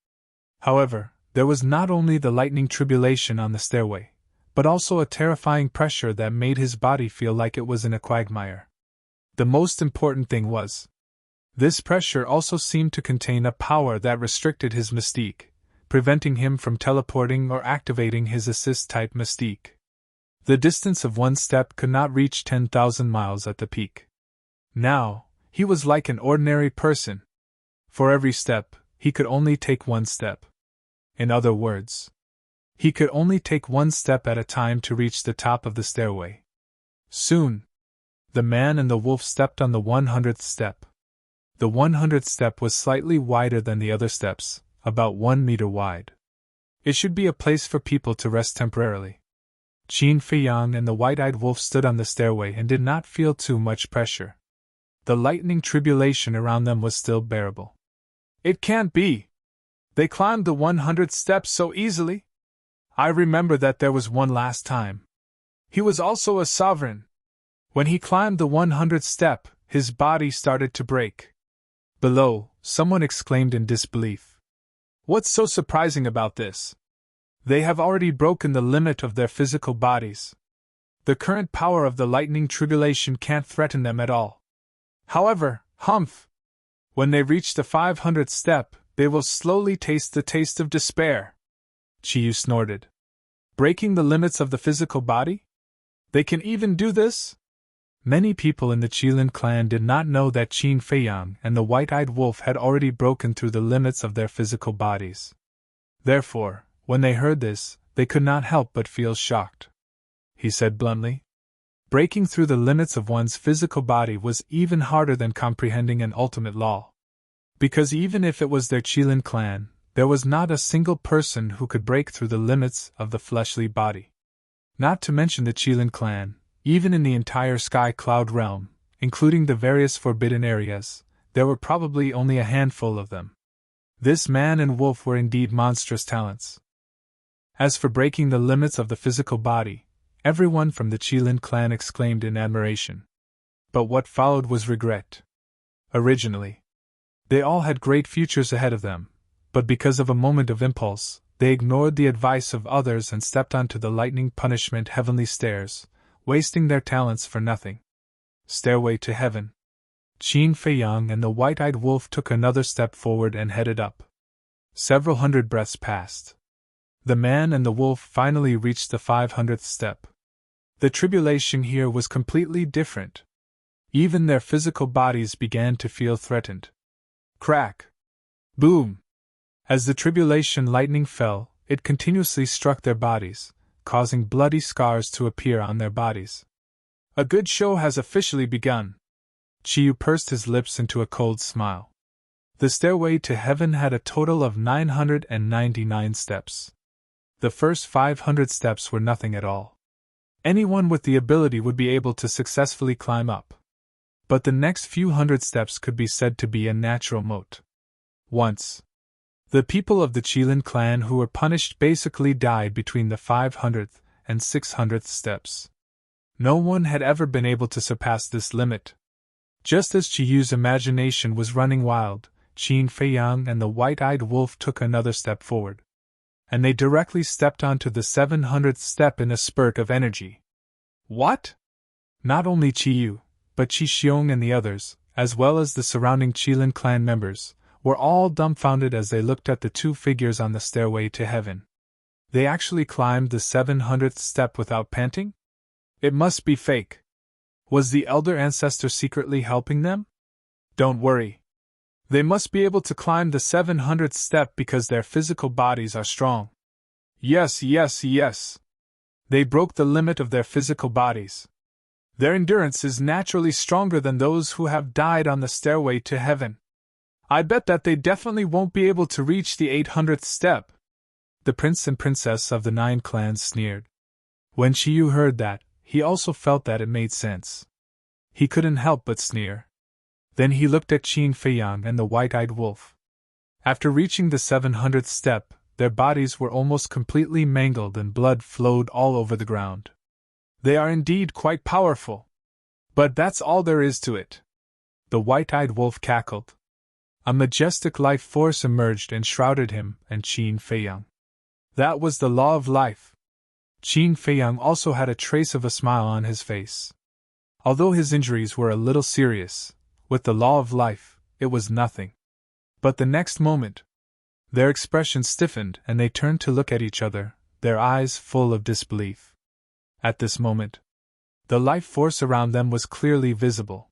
However, there was not only the lightning tribulation on the stairway, but also a terrifying pressure that made his body feel like it was in a quagmire. The most important thing was, this pressure also seemed to contain a power that restricted his mystique, preventing him from teleporting or activating his assist-type mystique. The distance of one step could not reach 10,000 miles at the peak. Now, he was like an ordinary person. For every step, he could only take one step. In other words, he could only take one step at a time to reach the top of the stairway. Soon, the man and the wolf stepped on the 100th step. The 100th step was slightly wider than the other steps, about 1 meter wide. It should be a place for people to rest temporarily. Qin Feiyang and the white-eyed wolf stood on the stairway and did not feel too much pressure. The lightning tribulation around them was still bearable. "It can't be. They climbed the 100 steps so easily. I remember that there was one last time. He was also a sovereign. When he climbed the 100th step, his body started to break." Below, someone exclaimed in disbelief. "What's so surprising about this? They have already broken the limit of their physical bodies. The current power of the lightning tribulation can't threaten them at all. However, humph! When they reach the 500th step, they will slowly taste the taste of despair." Chiyu snorted. "Breaking the limits of the physical body? They can even do this?" Many people in the Qilin clan did not know that Qin Feiyang and the white-eyed wolf had already broken through the limits of their physical bodies. Therefore, when they heard this, they could not help but feel shocked. He said bluntly, "Breaking through the limits of one's physical body was even harder than comprehending an ultimate law. Because even if it was their Qilin clan, there was not a single person who could break through the limits of the fleshly body. Not to mention the Qilin clan, even in the entire Sky Cloud realm, including the various forbidden areas, there were probably only a handful of them. This man and wolf were indeed monstrous talents. As for breaking the limits of the physical body, everyone from the Qilin clan exclaimed in admiration. But what followed was regret. Originally, they all had great futures ahead of them, but because of a moment of impulse, they ignored the advice of others and stepped onto the lightning punishment heavenly stairs, wasting their talents for nothing. Stairway to Heaven. Qin Feiyang and the white-eyed wolf took another step forward and headed up. Several hundred breaths passed. The man and the wolf finally reached the 500th step. The tribulation here was completely different. Even their physical bodies began to feel threatened. Crack! Boom! As the tribulation lightning fell, it continuously struck their bodies, causing bloody scars to appear on their bodies. "A good show has officially begun." Chiyu pursed his lips into a cold smile. The stairway to heaven had a total of 999 steps. The first 500 steps were nothing at all. Anyone with the ability would be able to successfully climb up. But the next few hundred steps could be said to be a natural moat. Once, the people of the Qilin clan who were punished basically died between the 500th and 600th steps. No one had ever been able to surpass this limit. Just as Chiyu's imagination was running wild, Qin Feiyang and the white-eyed wolf took another step forward. And they directly stepped onto the 700th step in a spurt of energy. What? Not only Chiyu, but Qi Xiong and the others, as well as the surrounding Qilin clan members, were all dumbfounded as they looked at the two figures on the stairway to heaven. They actually climbed the 700th step without panting? It must be fake. Was the elder ancestor secretly helping them? Don't worry. They must be able to climb the 700th step because their physical bodies are strong. Yes. They broke the limit of their physical bodies. Their endurance is naturally stronger than those who have died on the stairway to heaven. I bet that they definitely won't be able to reach the 800th step. The prince and princess of the 9 clans sneered. When Chiyu heard that, he also felt that it made sense. He couldn't help but sneer. Then he looked at Qin Feiyang and the white-eyed wolf. After reaching the 700th step, their bodies were almost completely mangled and blood flowed all over the ground. They are indeed quite powerful. But that's all there is to it. The white-eyed wolf cackled. A majestic life force emerged and shrouded him and Qin Feiyang. That was the law of life. Qin Feiyang also had a trace of a smile on his face. Although his injuries were a little serious, with the law of life, it was nothing. But the next moment, their expressions stiffened and they turned to look at each other, their eyes full of disbelief. At this moment, the life force around them was clearly visible.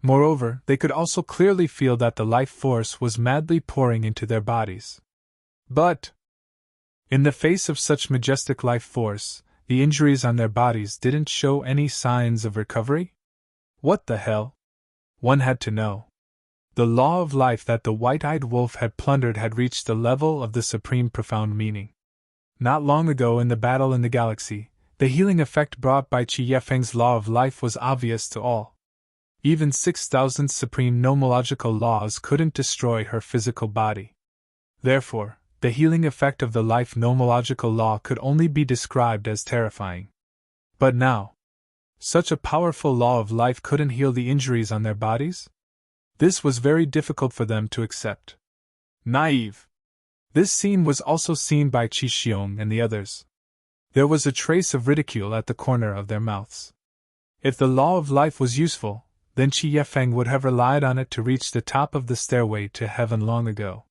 Moreover, they could also clearly feel that the life force was madly pouring into their bodies. But, in the face of such majestic life force, the injuries on their bodies didn't show any signs of recovery? What the hell? One had to know. The law of life that the white-eyed wolf had plundered had reached the level of the supreme profound meaning. Not long ago in the battle in the galaxy, the healing effect brought by Qi Yefeng's law of life was obvious to all. Even 6,000 supreme nomological laws couldn't destroy her physical body. Therefore, the healing effect of the life nomological law could only be described as terrifying. But now, such a powerful law of life couldn't heal the injuries on their bodies? This was very difficult for them to accept. Naive. This scene was also seen by Qi Xiong and the others. There was a trace of ridicule at the corner of their mouths. If the law of life was useful, then Qi Yefeng would have relied on it to reach the top of the stairway to heaven long ago.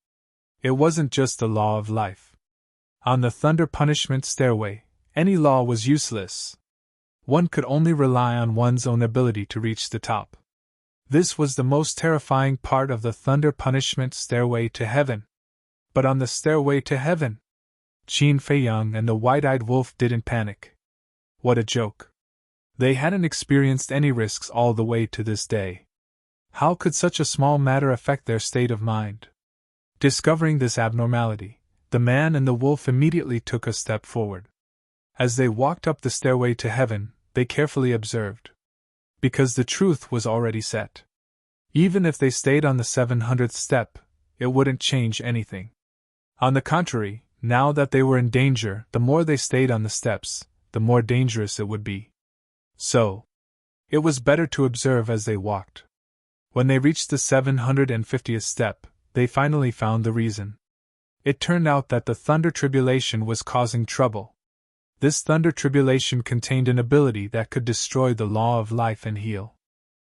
It wasn't just the law of life. On the thunder punishment stairway, any law was useless. One could only rely on one's own ability to reach the top. This was the most terrifying part of the thunder punishment stairway to heaven. But on the stairway to heaven, Qin Feiyang and the white-eyed wolf didn't panic. What a joke. They hadn't experienced any risks all the way to this day. How could such a small matter affect their state of mind? Discovering this abnormality, the man and the wolf immediately took a step forward. As they walked up the stairway to heaven, they carefully observed. Because the truth was already set. Even if they stayed on the 700th step, it wouldn't change anything. On the contrary, now that they were in danger, the more they stayed on the steps, the more dangerous it would be. So, it was better to observe as they walked. When they reached the 750th step, they finally found the reason. It turned out that the thunder tribulation was causing trouble. This thunder tribulation contained an ability that could destroy the law of life and heal.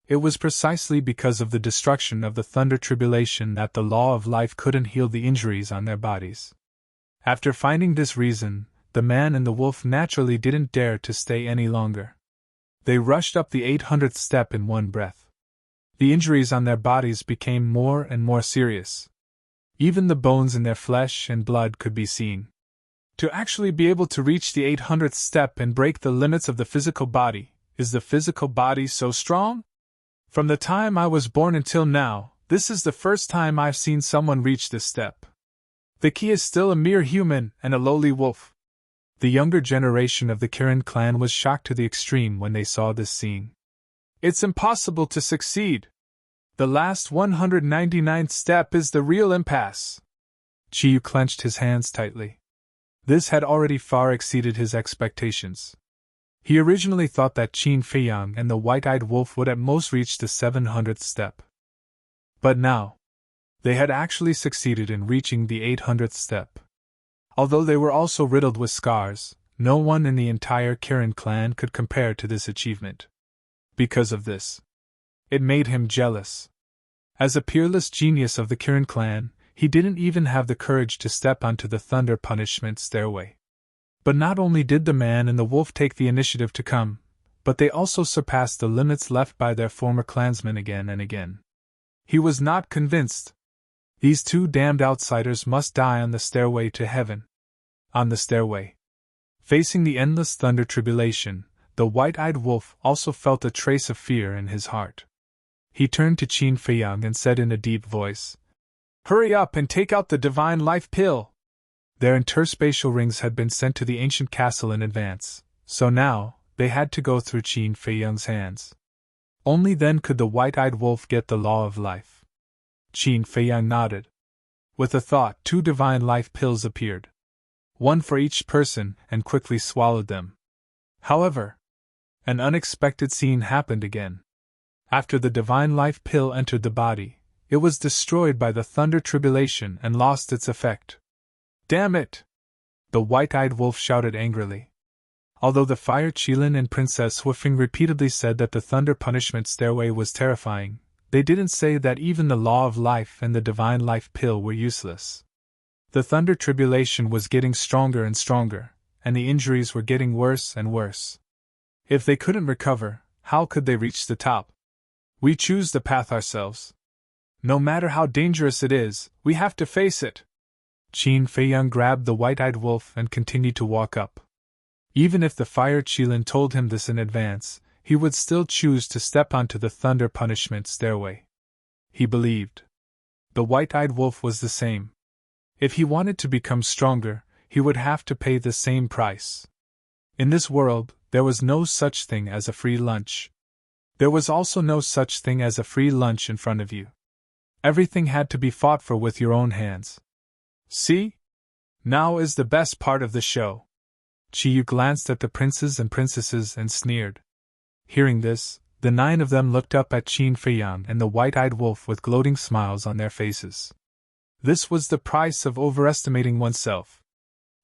It was precisely because of the destruction of the thunder tribulation that the law of life couldn't heal the injuries on their bodies. After finding this reason, the man and the wolf naturally didn't dare to stay any longer. They rushed up the 800th step in one breath. The injuries on their bodies became more and more serious. Even the bones in their flesh and blood could be seen. To actually be able to reach the 800th step and break the limits of the physical body, is the physical body so strong? From the time I was born until now, this is the first time I've seen someone reach this step. The key is still a mere human and a lowly wolf. The younger generation of the Kirin clan was shocked to the extreme when they saw this scene. It's impossible to succeed. The last 199th step is the real impasse. Chiyu clenched his hands tightly. This had already far exceeded his expectations. He originally thought that Qin Feiyang and the white-eyed wolf would at most reach the 700th step. But now, they had actually succeeded in reaching the 800th step. Although they were also riddled with scars, no one in the entire Kirin clan could compare to this achievement. Because of this, it made him jealous. As a peerless genius of the Kirin clan, he didn't even have the courage to step onto the thunder punishment stairway. But not only did the man and the wolf take the initiative to come, but they also surpassed the limits left by their former clansmen again and again. He was not convinced. These two damned outsiders must die on the stairway to heaven. On the stairway, facing the endless thunder tribulation, the white-eyed wolf also felt a trace of fear in his heart. He turned to Qin Feiyang and said in a deep voice, "Hurry up and take out the divine life pill!" Their interspatial rings had been sent to the ancient castle in advance, so now they had to go through Qin Feiyang's hands. Only then could the white-eyed wolf get the law of life. Qin Feiyang nodded. With a thought, 2 divine life pills appeared. One for each person, and quickly swallowed them. However, an unexpected scene happened again. After the divine life pill entered the body, it was destroyed by the thunder tribulation and lost its effect. "Damn it!" the white-eyed wolf shouted angrily. Although the Fire Qilin and Princess Huifeng repeatedly said that the thunder punishment stairway was terrifying, they didn't say that even the law of life and the divine life pill were useless. The thunder tribulation was getting stronger and stronger, and the injuries were getting worse and worse. If they couldn't recover, how could they reach the top? "We choose the path ourselves. No matter how dangerous it is, we have to face it." Qin Feiyang grabbed the white-eyed wolf and continued to walk up. Even if the Fire Qilin told him this in advance, he would still choose to step onto the thunder punishment stairway. He believed. The white-eyed wolf was the same. If he wanted to become stronger, he would have to pay the same price. In this world, there was no such thing as a free lunch. There was also no such thing as a free lunch in front of you. Everything had to be fought for with your own hands. "See? Now is the best part of the show." Chiyu glanced at the princes and princesses and sneered. Hearing this, the 9 of them looked up at Qin Feiyang and the white-eyed wolf with gloating smiles on their faces. This was the price of overestimating oneself.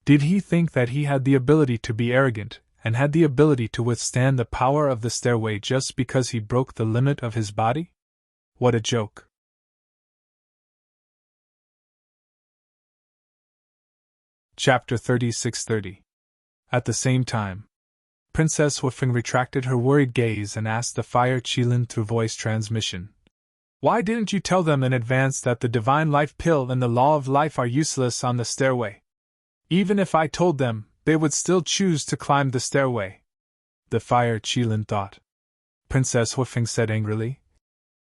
Did he think that he had the ability to be arrogant, and had the ability to withstand the power of the stairway just because he broke the limit of his body? What a joke. Chapter 3630. At the same time, Princess Huifeng retracted her worried gaze and asked the Fire Qilin through voice transmission, "Why didn't you tell them in advance that the divine life pill and the law of life are useless on the stairway? Even if I told them, they would still choose to climb the stairway." The Fire Qilin thought. Princess Huifeng said angrily,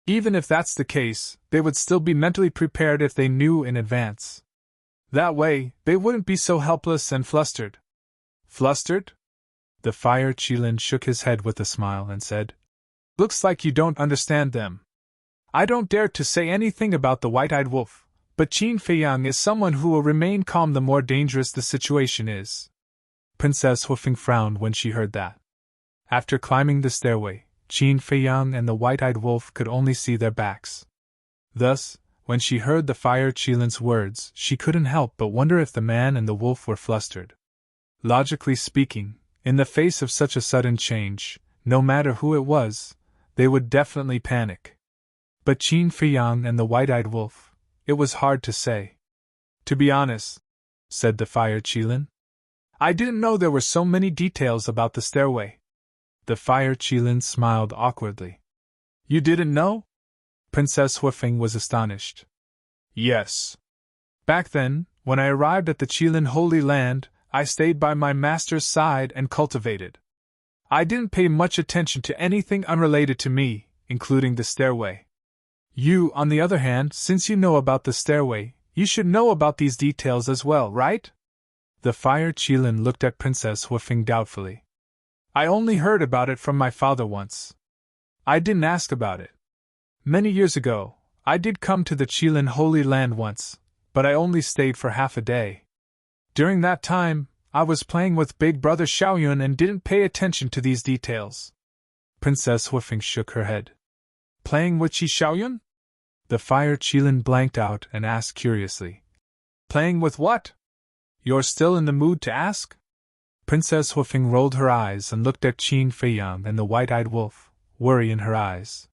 "Even if that's the case, they would still be mentally prepared if they knew in advance. That way, they wouldn't be so helpless and flustered." "Flustered?" The Fire Qilin shook his head with a smile and said, "Looks like you don't understand them. I don't dare to say anything about the white-eyed wolf, but Qin Feiyang is someone who will remain calm the more dangerous the situation is." Princess Huifeng frowned when she heard that. After climbing the stairway, Qin Feiyang and the white-eyed wolf could only see their backs. Thus, when she heard the Fire Qilin's words, she couldn't help but wonder if the man and the wolf were flustered. Logically speaking, in the face of such a sudden change, no matter who it was, they would definitely panic. But Qin Feiyang and the white-eyed wolf, it was hard to say. "To be honest," said the Fire Qilin, "I didn't know there were so many details about the stairway." The Fire Qilin smiled awkwardly. "You didn't know?" Princess Huifeng was astonished. "Yes. Back then, when I arrived at the Qilin Holy Land, I stayed by my master's side and cultivated. I didn't pay much attention to anything unrelated to me, including the stairway. You, on the other hand, since you know about the stairway, you should know about these details as well, right?" The Fire Qilin looked at Princess Huifeng doubtfully. I only heard about it from my father once. I didn't ask about it. Many years ago, I did come to the Qilin Holy Land once, but I only stayed for half a day. During that time, I was playing with Big Brother Xiaoyun and didn't pay attention to these details. Princess Huifeng shook her head. Playing with Qi Xiaoyun? The Fire Qilin blanked out and asked curiously. Playing with what? You're still in the mood to ask? Princess Huifeng rolled her eyes and looked at Qin Feiyang and the white-eyed wolf, worry in her eyes.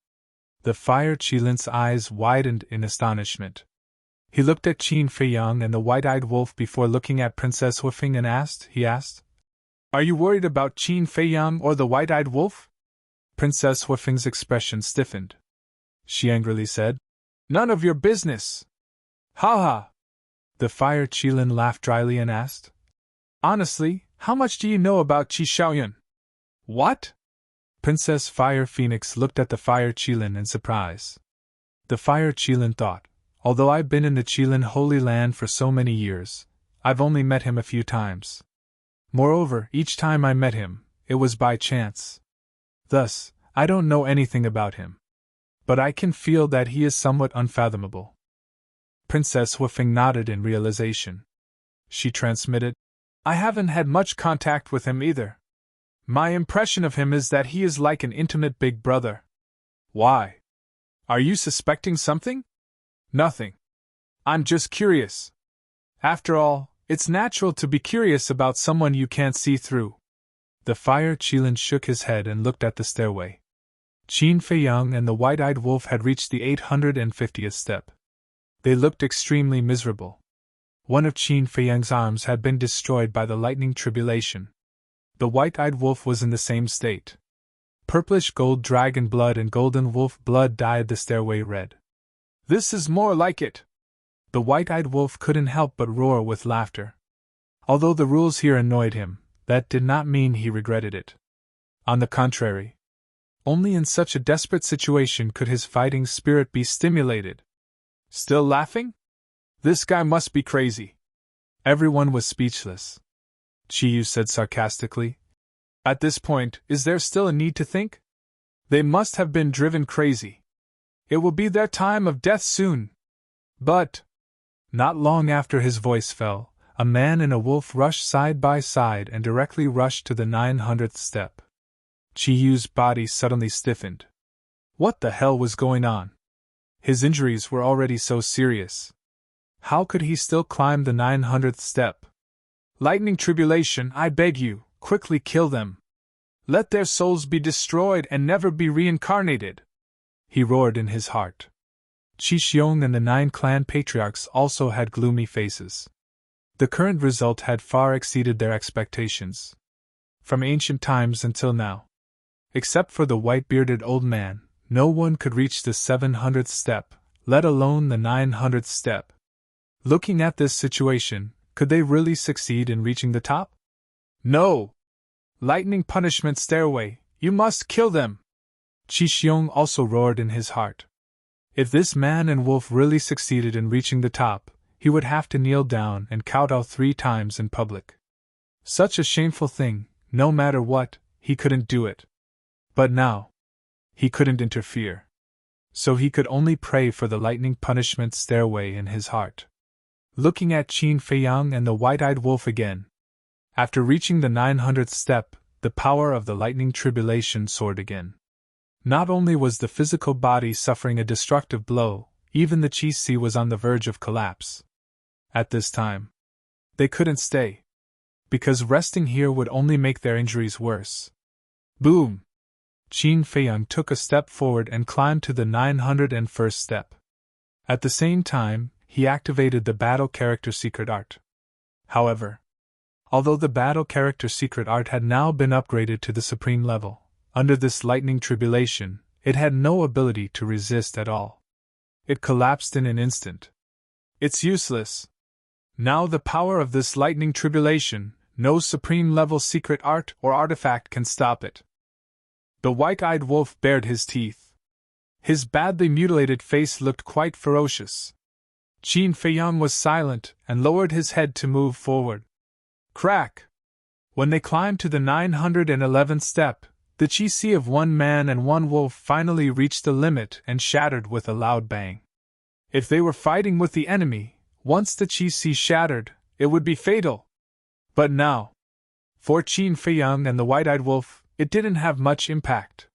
The Fire Qilin's eyes widened in astonishment. He looked at Qin Feiyang and the white-eyed wolf before looking at Princess Huifeng and asked, Are you worried about Qin Feiyang or the white-eyed wolf? Princess Huifeng's expression stiffened. She angrily said, None of your business! Ha ha! The Fire Qilin laughed dryly and asked, Honestly, how much do you know about Qi Xiaoyun? What? Princess Fire Phoenix looked at the Fire Qilin in surprise. The Fire Qilin thought, although I've been in the Qilin Holy Land for so many years, I've only met him a few times. Moreover, each time I met him, it was by chance. Thus, I don't know anything about him. But I can feel that he is somewhat unfathomable. Princess Huifeng nodded in realization. She transmitted, I haven't had much contact with him either. My impression of him is that he is like an intimate big brother. Why? Are you suspecting something? Nothing. I'm just curious. After all, it's natural to be curious about someone you can't see through. The Fire Qilin shook his head and looked at the stairway. Qin Feiyang and the white-eyed wolf had reached the 850th step. They looked extremely miserable. One of Qin Feiyang's arms had been destroyed by the lightning tribulation. The white-eyed wolf was in the same state. Purplish gold dragon blood and golden wolf blood dyed the stairway red. This is more like it! The white-eyed wolf couldn't help but roar with laughter. Although the rules here annoyed him, that did not mean he regretted it. On the contrary. Only in such a desperate situation could his fighting spirit be stimulated. Still laughing? This guy must be crazy. Everyone was speechless. Qiyu said sarcastically. At this point, is there still a need to think? They must have been driven crazy. It will be their time of death soon. But, not long after his voice fell, a man and a wolf rushed side by side and directly rushed to the 900th step. Qiyu's body suddenly stiffened. What the hell was going on? His injuries were already so serious. How could he still climb the 900th step? Lightning tribulation, I beg you, quickly kill them. Let their souls be destroyed and never be reincarnated. He roared in his heart. Qi Xiong and the 9 clan patriarchs also had gloomy faces. The current result had far exceeded their expectations. From ancient times until now, except for the white-bearded old man, no one could reach the 700th step, let alone the 900th step. Looking at this situation, could they really succeed in reaching the top? No! Lightning punishment stairway, you must kill them! Qi Xiong also roared in his heart. If this man and wolf really succeeded in reaching the top, he would have to kneel down and kowtow 3 times in public. Such a shameful thing, no matter what, he couldn't do it. But now, he couldn't interfere. So he could only pray for the lightning punishment stairway in his heart. Looking at Qin Feiyang and the white-eyed wolf again. After reaching the 900th step, the power of the lightning tribulation soared again. Not only was the physical body suffering a destructive blow, even the Qi Si was on the verge of collapse. At this time, they couldn't stay, because resting here would only make their injuries worse. Boom! Qin Feiyang took a step forward and climbed to the 901st step. At the same time, he activated the battle character secret art. However, although the battle character secret art had now been upgraded to the supreme level, under this lightning tribulation, it had no ability to resist at all. It collapsed in an instant. It's useless. Now the power of this lightning tribulation, no supreme level secret art or artifact can stop it. The white-eyed wolf bared his teeth. His badly mutilated face looked quite ferocious. Qin Feiyang was silent and lowered his head to move forward. Crack! When they climbed to the 911th step, the chi of one man and one wolf finally reached the limit and shattered with a loud bang. If they were fighting with the enemy, once the chi shattered, it would be fatal. But now, for Qin Feiyang and the white-eyed wolf, it didn't have much impact.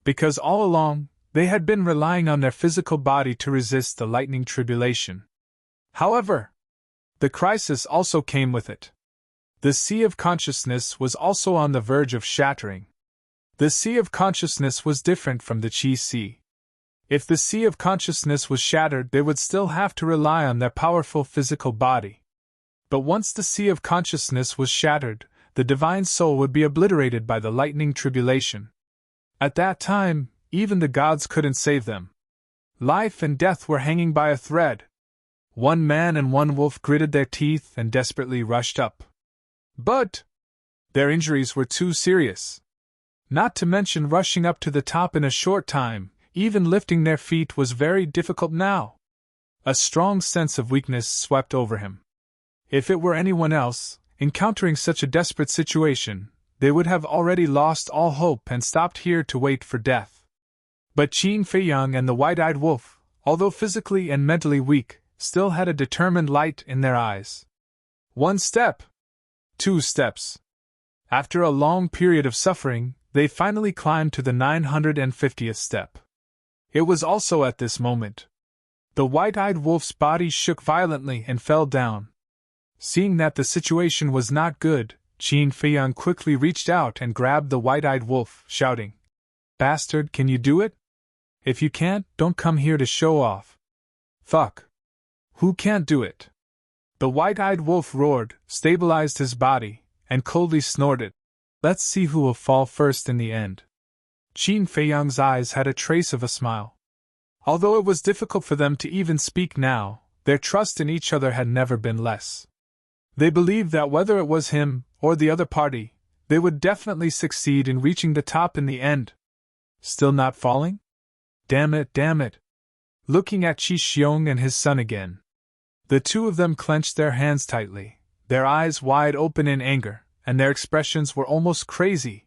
Because all along, they had been relying on their physical body to resist the lightning tribulation. However, the crisis also came with it. The sea of consciousness was also on the verge of shattering. The sea of consciousness was different from the Qi sea. If the sea of consciousness was shattered, they would still have to rely on their powerful physical body. But once the sea of consciousness was shattered, the divine soul would be obliterated by the lightning tribulation. At that time, even the gods couldn't save them. Life and death were hanging by a thread. One man and one wolf gritted their teeth and desperately rushed up. But their injuries were too serious. Not to mention rushing up to the top in a short time, even lifting their feet was very difficult now. A strong sense of weakness swept over him. If it were anyone else, encountering such a desperate situation, they would have already lost all hope and stopped here to wait for death. But Qin Feiyang and the white-eyed wolf, although physically and mentally weak, still had a determined light in their eyes. 1 step. 2 steps. After a long period of suffering, they finally climbed to the 950th step. It was also at this moment. The white-eyed wolf's body shook violently and fell down. Seeing that the situation was not good, Qin Feiyang quickly reached out and grabbed the white-eyed wolf, shouting, "Bastard, can you do it? If you can't, don't come here to show off." "Fuck. Who can't do it?" The white-eyed wolf roared, stabilized his body, and coldly snorted. "Let's see who will fall first in the end." Qin Feiyang's eyes had a trace of a smile. Although it was difficult for them to even speak now, their trust in each other had never been less. They believed that whether it was him or the other party, they would definitely succeed in reaching the top in the end. Still not falling? Damn it, damn it. Looking at Qi Xiong and his son again. The two of them clenched their hands tightly, their eyes wide open in anger, and their expressions were almost crazy.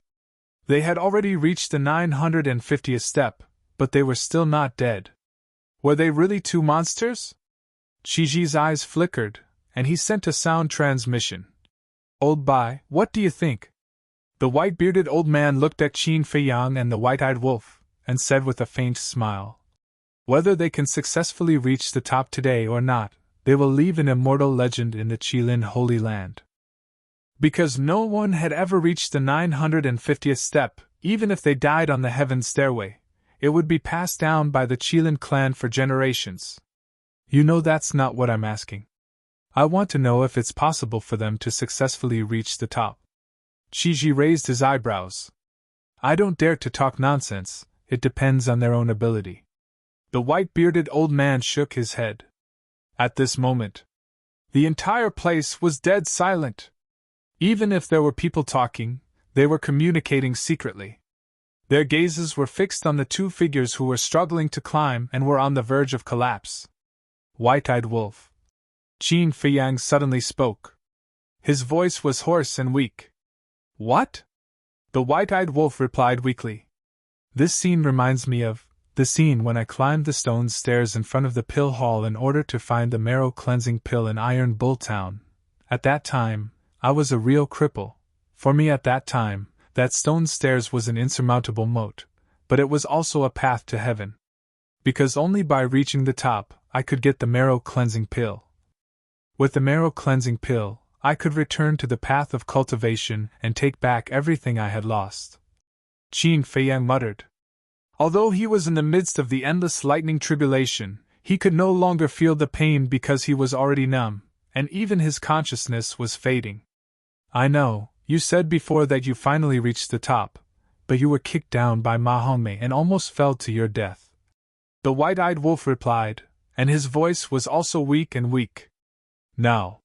They had already reached the 950th step, but they were still not dead. Were they really two monsters? Qiji's eyes flickered, and he sent a sound transmission. "Old Bai, what do you think?" The white-bearded old man looked at Qin Feiyang and the white-eyed wolf, and said with a faint smile, "Whether they can successfully reach the top today or not, they will leave an immortal legend in the Qilin Holy Land." Because no one had ever reached the 950th step, even if they died on the heaven stairway, it would be passed down by the Qilin clan for generations. You know that's not what I'm asking. I want to know if it's possible for them to successfully reach the top. Qiji raised his eyebrows. "I don't dare to talk nonsense, it depends on their own ability." The white-bearded old man shook his head. At this moment, the entire place was dead silent. Even if there were people talking, they were communicating secretly. Their gazes were fixed on the two figures who were struggling to climb and were on the verge of collapse. White-eyed wolf. Qin Feiyang suddenly spoke. His voice was hoarse and weak. "What?" The white-eyed wolf replied weakly. "This scene reminds me of the scene when I climbed the stone stairs in front of the pill hall in order to find the marrow-cleansing pill in Iron Bull Town. At that time, I was a real cripple. For me at that time, that stone stairs was an insurmountable moat, but it was also a path to heaven. Because only by reaching the top, I could get the marrow-cleansing pill. With the marrow-cleansing pill, I could return to the path of cultivation and take back everything I had lost." Qin Feiyang muttered. Although he was in the midst of the endless lightning tribulation, he could no longer feel the pain because he was already numb, and even his consciousness was fading. "I know, you said before that you finally reached the top, but you were kicked down by Ma Hongmei and almost fell to your death." The white-eyed wolf replied, and his voice was also weak and weak. Now,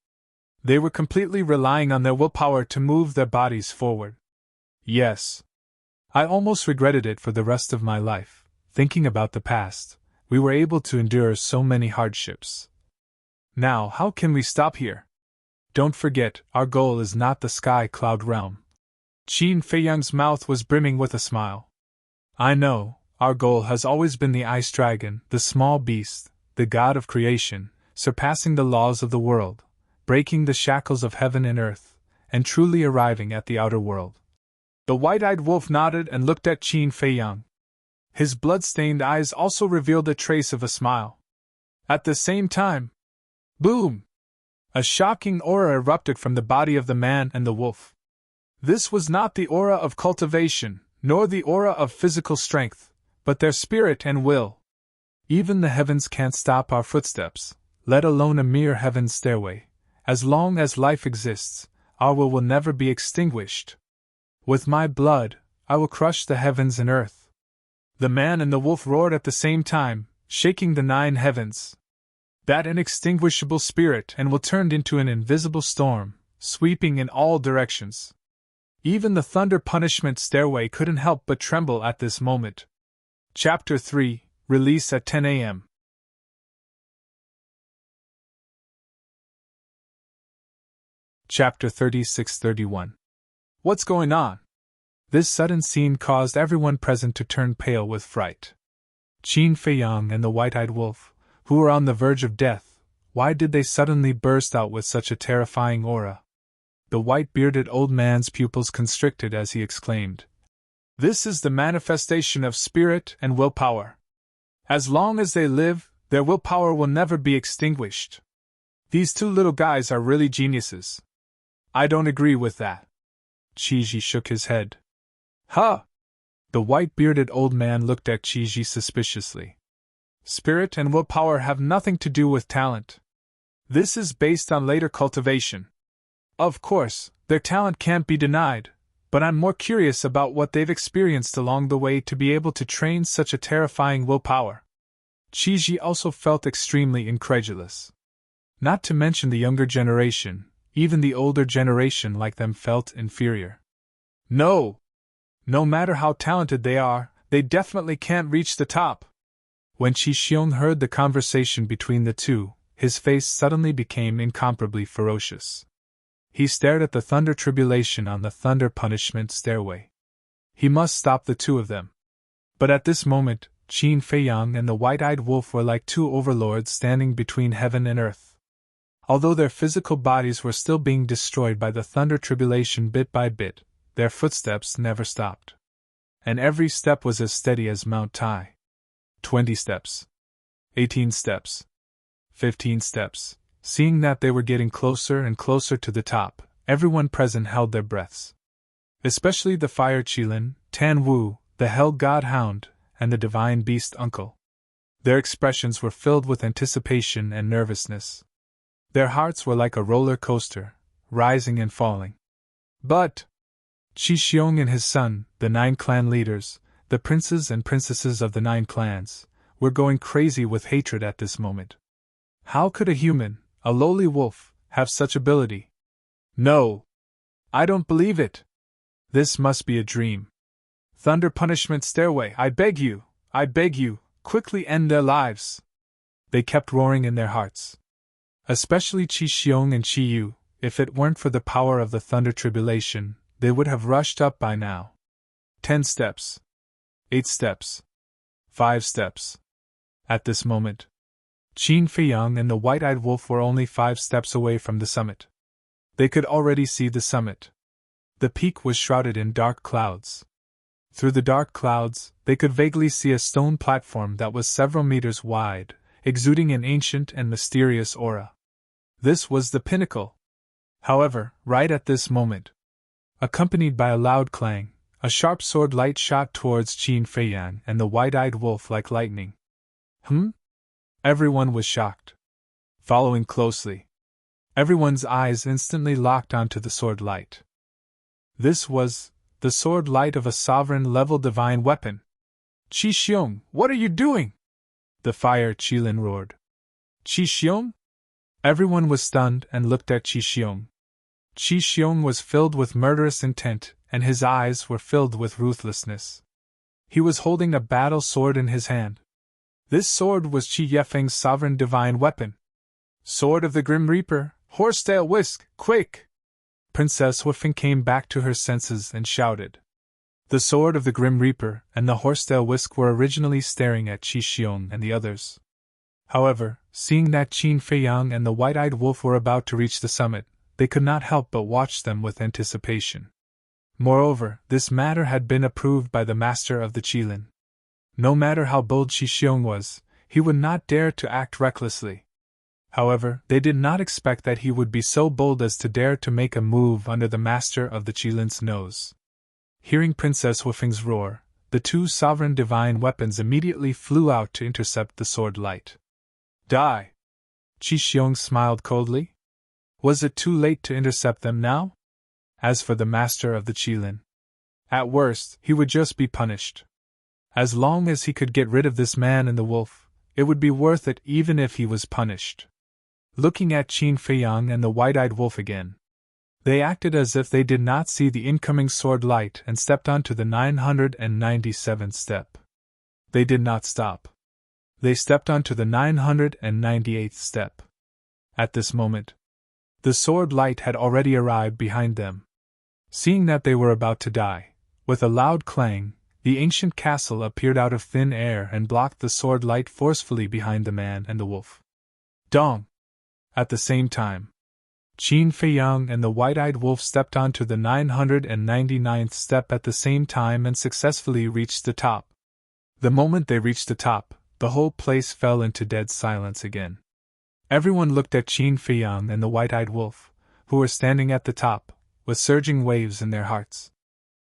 they were completely relying on their willpower to move their bodies forward. "Yes. I almost regretted it for the rest of my life. Thinking about the past, we were able to endure so many hardships. Now, how can we stop here?" Don't forget, our goal is not the sky cloud realm. Qin Feiyang's mouth was brimming with a smile. I know, our goal has always been the ice dragon, the small beast, the god of creation, surpassing the laws of the world, breaking the shackles of heaven and earth, and truly arriving at the outer world. The white-eyed wolf nodded and looked at Qin Feiyang. His blood-stained eyes also revealed a trace of a smile. At the same time, boom! A shocking aura erupted from the body of the man and the wolf. This was not the aura of cultivation, nor the aura of physical strength, but their spirit and will. Even the heavens can't stop our footsteps, let alone a mere heaven's stairway. As long as life exists, our will never be extinguished. With my blood, I will crush the heavens and earth. The man and the wolf roared at the same time, shaking the 9 heavens. That inextinguishable spirit and will turned into an invisible storm, sweeping in all directions. Even the thunder punishment stairway couldn't help but tremble at this moment. Chapter 3, Release at 10 a.m. Chapter 36-31. What's going on? This sudden scene caused everyone present to turn pale with fright. Qin Feiyang and the white-eyed wolf, who were on the verge of death, why did they suddenly burst out with such a terrifying aura? The white-bearded old man's pupils constricted as he exclaimed, "This is the manifestation of spirit and willpower. As long as they live, their willpower will never be extinguished. These 2 little guys are really geniuses." "I don't agree with that." Qiji shook his head. "Huh!" The white-bearded old man looked at Qiji suspiciously. "Spirit and willpower have nothing to do with talent. This is based on later cultivation. Of course, their talent can't be denied, but I'm more curious about what they've experienced along the way to be able to train such a terrifying willpower." Qiji also felt extremely incredulous. Not to mention the younger generation, even the older generation like them felt inferior. No matter how talented they are, they definitely can't reach the top. When Qi Xiong heard the conversation between the two, his face suddenly became incomparably ferocious. He stared at the thunder tribulation on the thunder punishment stairway. He must stop the 2 of them. But at this moment, Qin Feiyang and the white-eyed wolf were like 2 overlords standing between heaven and earth. Although their physical bodies were still being destroyed by the thunder tribulation bit by bit, their footsteps never stopped. And every step was as steady as Mount Tai. 20 steps. 18 steps. 15 steps. Seeing that they were getting closer and closer to the top, everyone present held their breaths. Especially the Fire Qilin, Tan Wu, the Hell God Hound, and the Divine Beast Uncle. Their expressions were filled with anticipation and nervousness. Their hearts were like a roller coaster, rising and falling. But Qi Xiong and his son, the 9 clan leaders, the princes and princesses of the 9 clans, were going crazy with hatred at this moment. How could a human, a lowly wolf, have such ability? No! I don't believe it! This must be a dream. Thunder punishment stairway, I beg you, quickly end their lives! They kept roaring in their hearts. Especially Qi Xiong and Qi Yu, if it weren't for the power of the thunder tribulation, they would have rushed up by now. 10 steps. 8 steps. 5 steps. At this moment, Qin Feiyang and the white-eyed wolf were only 5 steps away from the summit. They could already see the summit. The peak was shrouded in dark clouds. Through the dark clouds, they could vaguely see a stone platform that was several meters wide, exuding an ancient and mysterious aura. This was the pinnacle. However, right at this moment, accompanied by a loud clang, a sharp sword light shot towards Qin Feiyang and the white-eyed wolf like lightning. Everyone was shocked. Following closely, everyone's eyes instantly locked onto the sword light. This was the sword light of a sovereign-level divine weapon. Qi Xiong, what are you doing? The Fire Qilin roared. Qi Xiong? Everyone was stunned and looked at Qi Xiong. Qi Xiong was filled with murderous intent, and his eyes were filled with ruthlessness. He was holding a battle sword in his hand. This sword was Qi Yefeng's sovereign divine weapon. Sword of the Grim Reaper, Horsetail whisk, quick! Princess Whiffin came back to her senses and shouted. The sword of the Grim Reaper and the horsetail whisk were originally staring at Qi Xiong and the others. However, seeing that Qin Fei Yang and the white-eyed wolf were about to reach the summit, they could not help but watch them with anticipation. Moreover, this matter had been approved by the master of the Qilin. No matter how bold Qi Xiong was, he would not dare to act recklessly. However, they did not expect that he would be so bold as to dare to make a move under the master of the Qilin's nose. Hearing Princess Whiffing's roar, the two sovereign divine weapons immediately flew out to intercept the sword light. Die! Qi Xiong smiled coldly. Was it too late to intercept them now? As for the master of the Qilin, at worst, he would just be punished. As long as he could get rid of this man and the wolf, it would be worth it even if he was punished. Looking at Qin Fei Yang and the white-eyed wolf again, they acted as if they did not see the incoming sword light and stepped onto the 997th step. They did not stop. They stepped onto the 998th step. At this moment, the sword light had already arrived behind them. Seeing that they were about to die, with a loud clang, the ancient castle appeared out of thin air and blocked the sword light forcefully behind the man and the wolf. Dong! At the same time, Qin Fei Yang and the white-eyed wolf stepped onto the 999th step at the same time and successfully reached the top. The moment they reached the top, the whole place fell into dead silence again. Everyone looked at Qin Fei Yang and the white-eyed wolf, who were standing at the top, with surging waves in their hearts.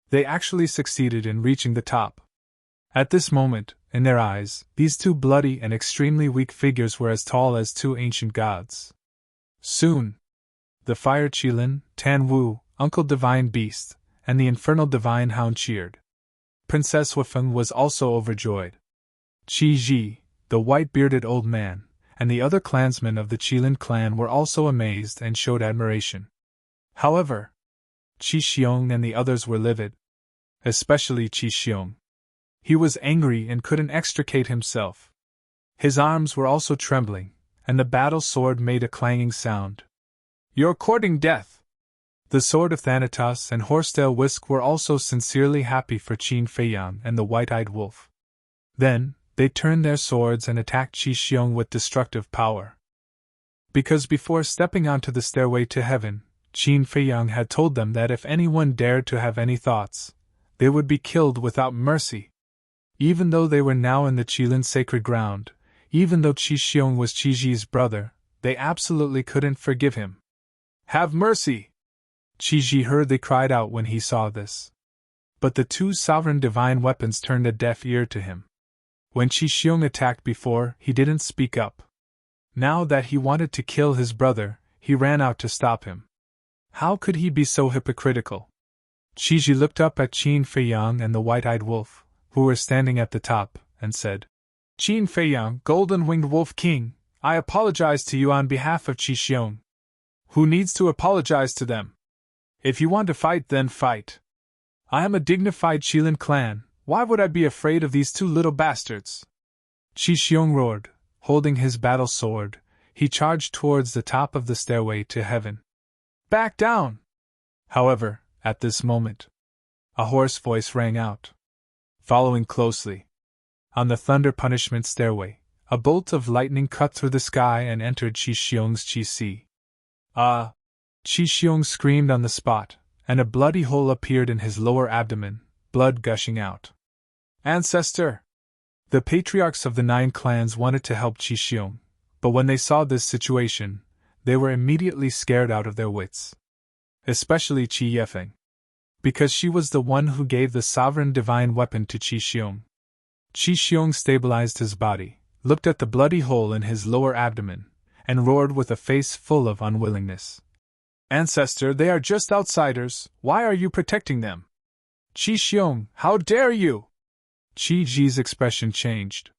They actually succeeded in reaching the top. At this moment, in their eyes, these two bloody and extremely weak figures were as tall as two ancient gods. Soon, the Fire Qilin, Tan Wu, Uncle Divine Beast, and the Infernal Divine Hound cheered. Princess Whiffing was also overjoyed. Qi Ji, the white-bearded old man, and the other clansmen of the Qilin clan were also amazed and showed admiration. However, Qi Xiong and the others were livid. Especially Qi Xiong. He was angry and couldn't extricate himself. His arms were also trembling, and the battle sword made a clanging sound. You're courting death! The sword of Thanatos and horsetail whisk were also sincerely happy for Qin Fei Yang and the white-eyed wolf. Then, they turned their swords and attacked Qi Xiong with destructive power. Because before stepping onto the stairway to heaven, Qin Fei Yang had told them that if anyone dared to have any thoughts, they would be killed without mercy. Even though they were now in the Qilin sacred ground, even though Qi Xiong was Qi Ji's brother, they absolutely couldn't forgive him. Have mercy! Qi Ji hurriedly cried out when he saw this. But the two sovereign divine weapons turned a deaf ear to him. When Qi Xiong attacked before, he didn't speak up. Now that he wanted to kill his brother, he ran out to stop him. How could he be so hypocritical? Qi Ji looked up at Qin Fei Yang and the white-eyed wolf, who were standing at the top, and said, Qin Fei Yang, Golden-Winged Wolf King, I apologize to you on behalf of Qi Xiong. Who needs to apologize to them? If you want to fight, then fight. I am a dignified Qilin clan, why would I be afraid of these two little bastards? Qi Xiong roared, holding his battle sword, he charged towards the top of the stairway to heaven. Back down! However, at this moment, a hoarse voice rang out. Following closely, on the thunder punishment stairway, a bolt of lightning cut through the sky and entered Qi Xiong's Qi Si. Ah! Qi Xiong screamed on the spot, and a bloody hole appeared in his lower abdomen, blood gushing out. Ancestor! The patriarchs of the 9 clans wanted to help Qi Xiong, but when they saw this situation, they were immediately scared out of their wits. Especially Qi Yefeng, because she was the one who gave the sovereign divine weapon to Qi Xiong. Qi Xiong stabilized his body, looked at the bloody hole in his lower abdomen, and roared with a face full of unwillingness. Ancestor, they are just outsiders, why are you protecting them? Qi Xiong, how dare you? Qi Ji's expression changed.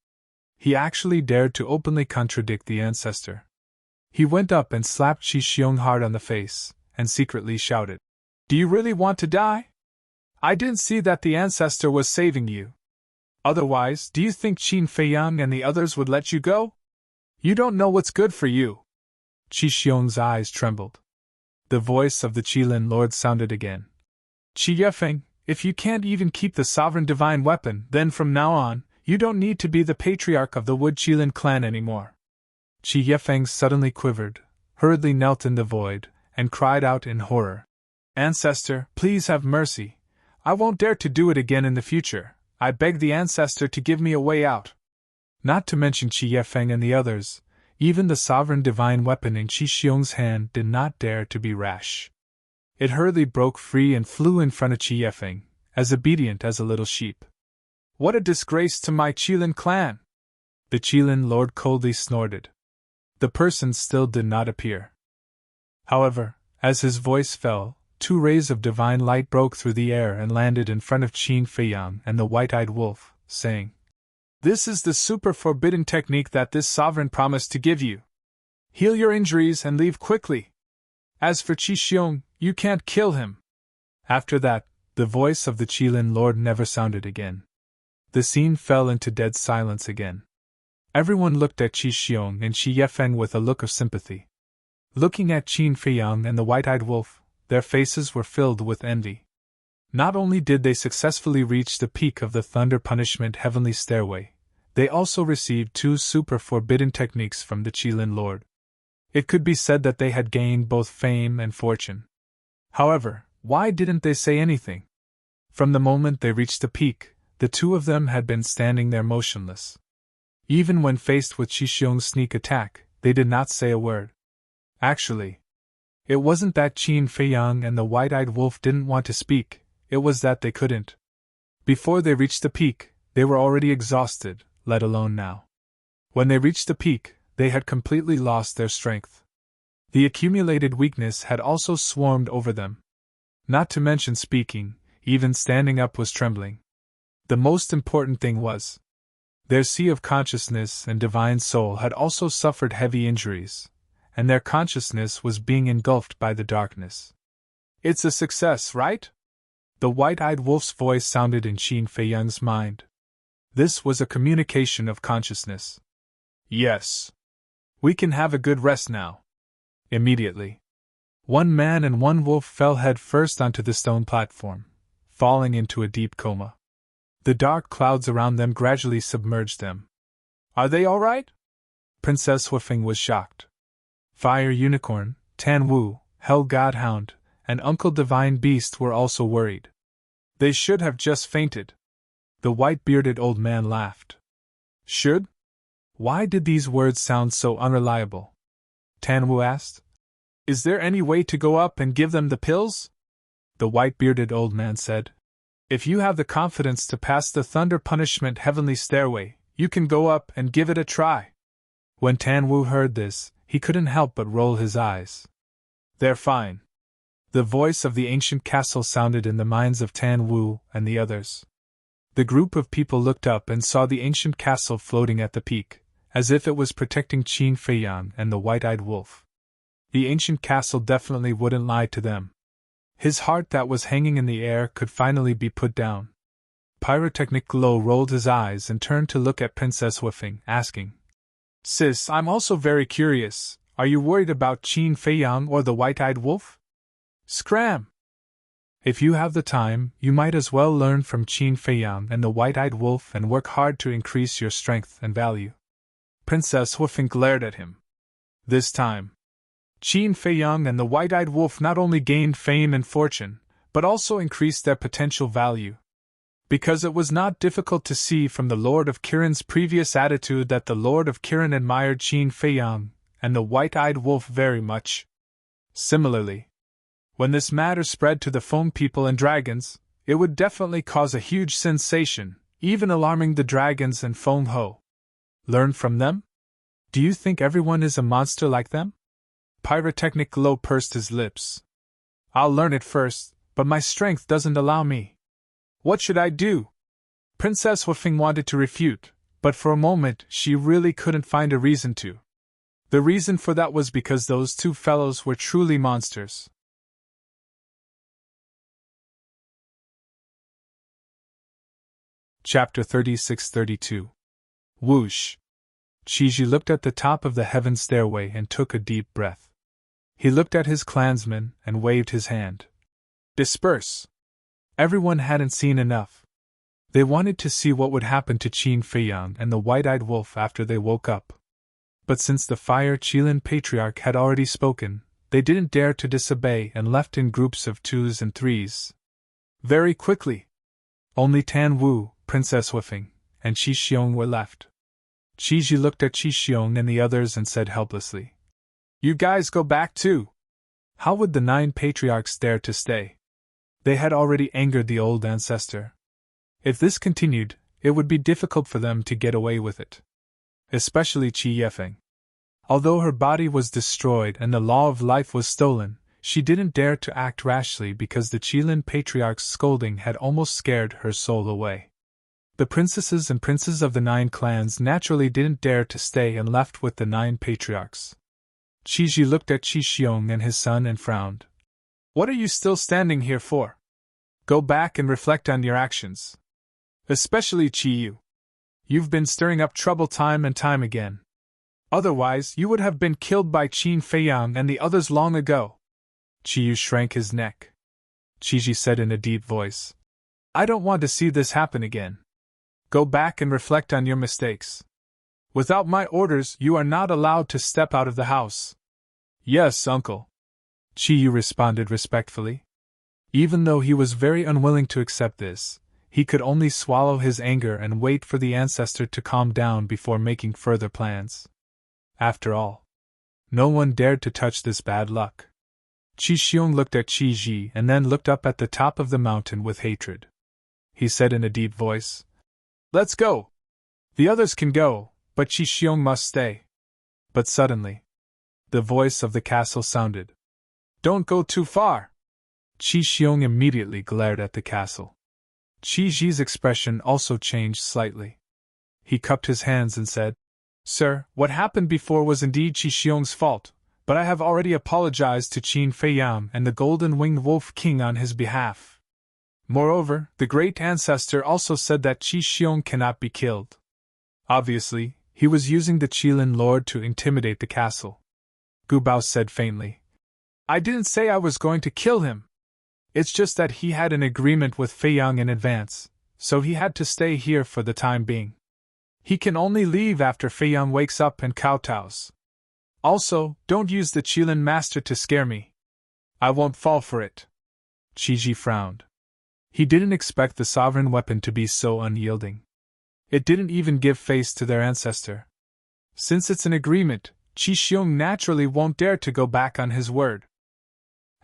He actually dared to openly contradict the ancestor. He went up and slapped Qi Xiong hard on the face, and secretly shouted, Do you really want to die? I didn't see that the ancestor was saving you. Otherwise, do you think Qin Fei Yang and the others would let you go? You don't know what's good for you. Qi Xiong's eyes trembled. The voice of the Qilin Lord sounded again. Qi Yefeng, if you can't even keep the sovereign divine weapon, then from now on, you don't need to be the patriarch of the Wood Qilin clan anymore. Qi Yefeng suddenly quivered, hurriedly knelt in the void, and cried out in horror. Ancestor, please have mercy. I won't dare to do it again in the future. I beg the Ancestor to give me a way out. Not to mention Qi Yefeng and the others, even the sovereign divine weapon in Qi Xiong's hand did not dare to be rash. It hurriedly broke free and flew in front of Qi Yefeng, as obedient as a little sheep. What a disgrace to my Qilin clan! The Qilin Lord coldly snorted. The person still did not appear. However, as his voice fell, 2 rays of divine light broke through the air and landed in front of Qin Feiyang and the white-eyed wolf, saying, This is the super forbidden technique that this sovereign promised to give you. Heal your injuries and leave quickly. As for Qi Xiong, you can't kill him. After that, the voice of the Qilin Lord never sounded again. The scene fell into dead silence again. Everyone looked at Qi Xiong and Qi Yefeng with a look of sympathy. Looking at Qin Feiyang and the white-eyed wolf, their faces were filled with envy. Not only did they successfully reach the peak of the Thunder Punishment Heavenly Stairway, they also received 2 super forbidden techniques from the Qilin Lord. It could be said that they had gained both fame and fortune. However, why didn't they say anything? From the moment they reached the peak, the 2 of them had been standing there motionless. Even when faced with Qi Xiong's sneak attack, they did not say a word. Actually, it wasn't that Qin Feiyang and the white-eyed wolf didn't want to speak, it was that they couldn't. Before they reached the peak, they were already exhausted, let alone now. When they reached the peak, they had completely lost their strength. The accumulated weakness had also swarmed over them. Not to mention speaking, even standing up was trembling. The most important thing was, their sea of consciousness and divine soul had also suffered heavy injuries, and their consciousness was being engulfed by the darkness. It's a success, right? The white-eyed wolf's voice sounded in Qin Feiyang's mind. This was a communication of consciousness. Yes. We can have a good rest now. Immediately, 1 man and 1 wolf fell head first onto the stone platform, falling into a deep coma. The dark clouds around them gradually submerged them. Are they all right? Princess Huifeng was shocked. Fire Unicorn, Tan Wu, Hell Godhound, and Uncle Divine Beast were also worried. They should have just fainted. The white-bearded old man laughed. Should? Why did these words sound so unreliable? Tan Wu asked. Is there any way to go up and give them the pills? The white-bearded old man said. If you have the confidence to pass the Thunder Punishment Heavenly Stairway, you can go up and give it a try. When Tan Wu heard this, he couldn't help but roll his eyes. They're fine. The voice of the ancient castle sounded in the minds of Tan Wu and the others. The group of people looked up and saw the ancient castle floating at the peak, as if it was protecting Qin Feiyang and the white-eyed wolf. The ancient castle definitely wouldn't lie to them. His heart that was hanging in the air could finally be put down. Pyrotechnic Glow rolled his eyes and turned to look at Princess Huifeng, asking, Sis, I'm also very curious, are you worried about Qin Feiyang or the white-eyed wolf? Scram! If you have the time, you might as well learn from Qin Feiyang and the white-eyed wolf and work hard to increase your strength and value. Princess Huifeng glared at him. This time, Qin Feiyang and the white-eyed wolf not only gained fame and fortune, but also increased their potential value. Because it was not difficult to see from the Lord of Kirin's previous attitude that the Lord of Kirin admired Qin Feiyang and the white-eyed wolf very much. Similarly, when this matter spread to the Feng people and dragons, it would definitely cause a huge sensation, even alarming the dragons and Feng Ho. Learn from them? Do you think everyone is a monster like them? Pyrotechnic Glow pursed his lips. I'll learn it first, but my strength doesn't allow me. What should I do? Princess Huifeng wanted to refute, but for a moment she really couldn't find a reason to. The reason for that was because those 2 fellows were truly monsters. Chapter 36-32. Whoosh! Chi looked at the top of the heaven stairway and took a deep breath. He looked at his clansmen and waved his hand. Disperse! Everyone hadn't seen enough. They wanted to see what would happen to Qin Feiyang and the white-eyed wolf after they woke up. But since the Fire Qilin Patriarch had already spoken, they didn't dare to disobey and left in groups of 2s and 3s. Very quickly, only Tan Wu, Princess Huifeng, and Qi Xiong were left. Qi Ji looked at Qi Xiong and the others and said helplessly, "You guys go back too." How would the 9 patriarchs dare to stay? They had already angered the old ancestor. If this continued, it would be difficult for them to get away with it. Especially Qi Yefeng. Although her body was destroyed and the law of life was stolen, she didn't dare to act rashly because the Qilin Patriarch's scolding had almost scared her soul away. The princesses and princes of the 9 clans naturally didn't dare to stay and left with the 9 patriarchs. Qi Ji looked at Qi Xiong and his son and frowned. "What are you still standing here for? Go back and reflect on your actions. Especially Qi Yu. You've been stirring up trouble time and time again. Otherwise, you would have been killed by Qin Feiyang and the others long ago." Qi Yu shrank his neck. Qi Ji said in a deep voice, "I don't want to see this happen again. Go back and reflect on your mistakes. Without my orders, you are not allowed to step out of the house." "Yes, uncle," Qi Yu responded respectfully. Even though he was very unwilling to accept this, he could only swallow his anger and wait for the ancestor to calm down before making further plans. After all, no one dared to touch this bad luck. Qi Xiong looked at Qi Ji and then looked up at the top of the mountain with hatred. He said in a deep voice, "Let's go! The others can go, but Qi Xiong must stay." But suddenly, the voice of the castle sounded. "Don't go too far!" Qi Xiong immediately glared at the castle. Qi Ji's expression also changed slightly. He cupped his hands and said, "Sir, what happened before was indeed Qi Xiong's fault, but I have already apologized to Qin Feiyang and the Golden-Winged Wolf King on his behalf. Moreover, the great ancestor also said that Qi Xiong cannot be killed." Obviously, he was using the Qilin Lord to intimidate the castle. Gu Bao said faintly, "I didn't say I was going to kill him. It's just that he had an agreement with Feiyang in advance, so he had to stay here for the time being. He can only leave after Feiyang wakes up and kowtows. Also, don't use the Qilin Master to scare me. I won't fall for it." Qi Ji frowned. He didn't expect the sovereign weapon to be so unyielding. It didn't even give face to their ancestor. Since it's an agreement, Qi Xiong naturally won't dare to go back on his word.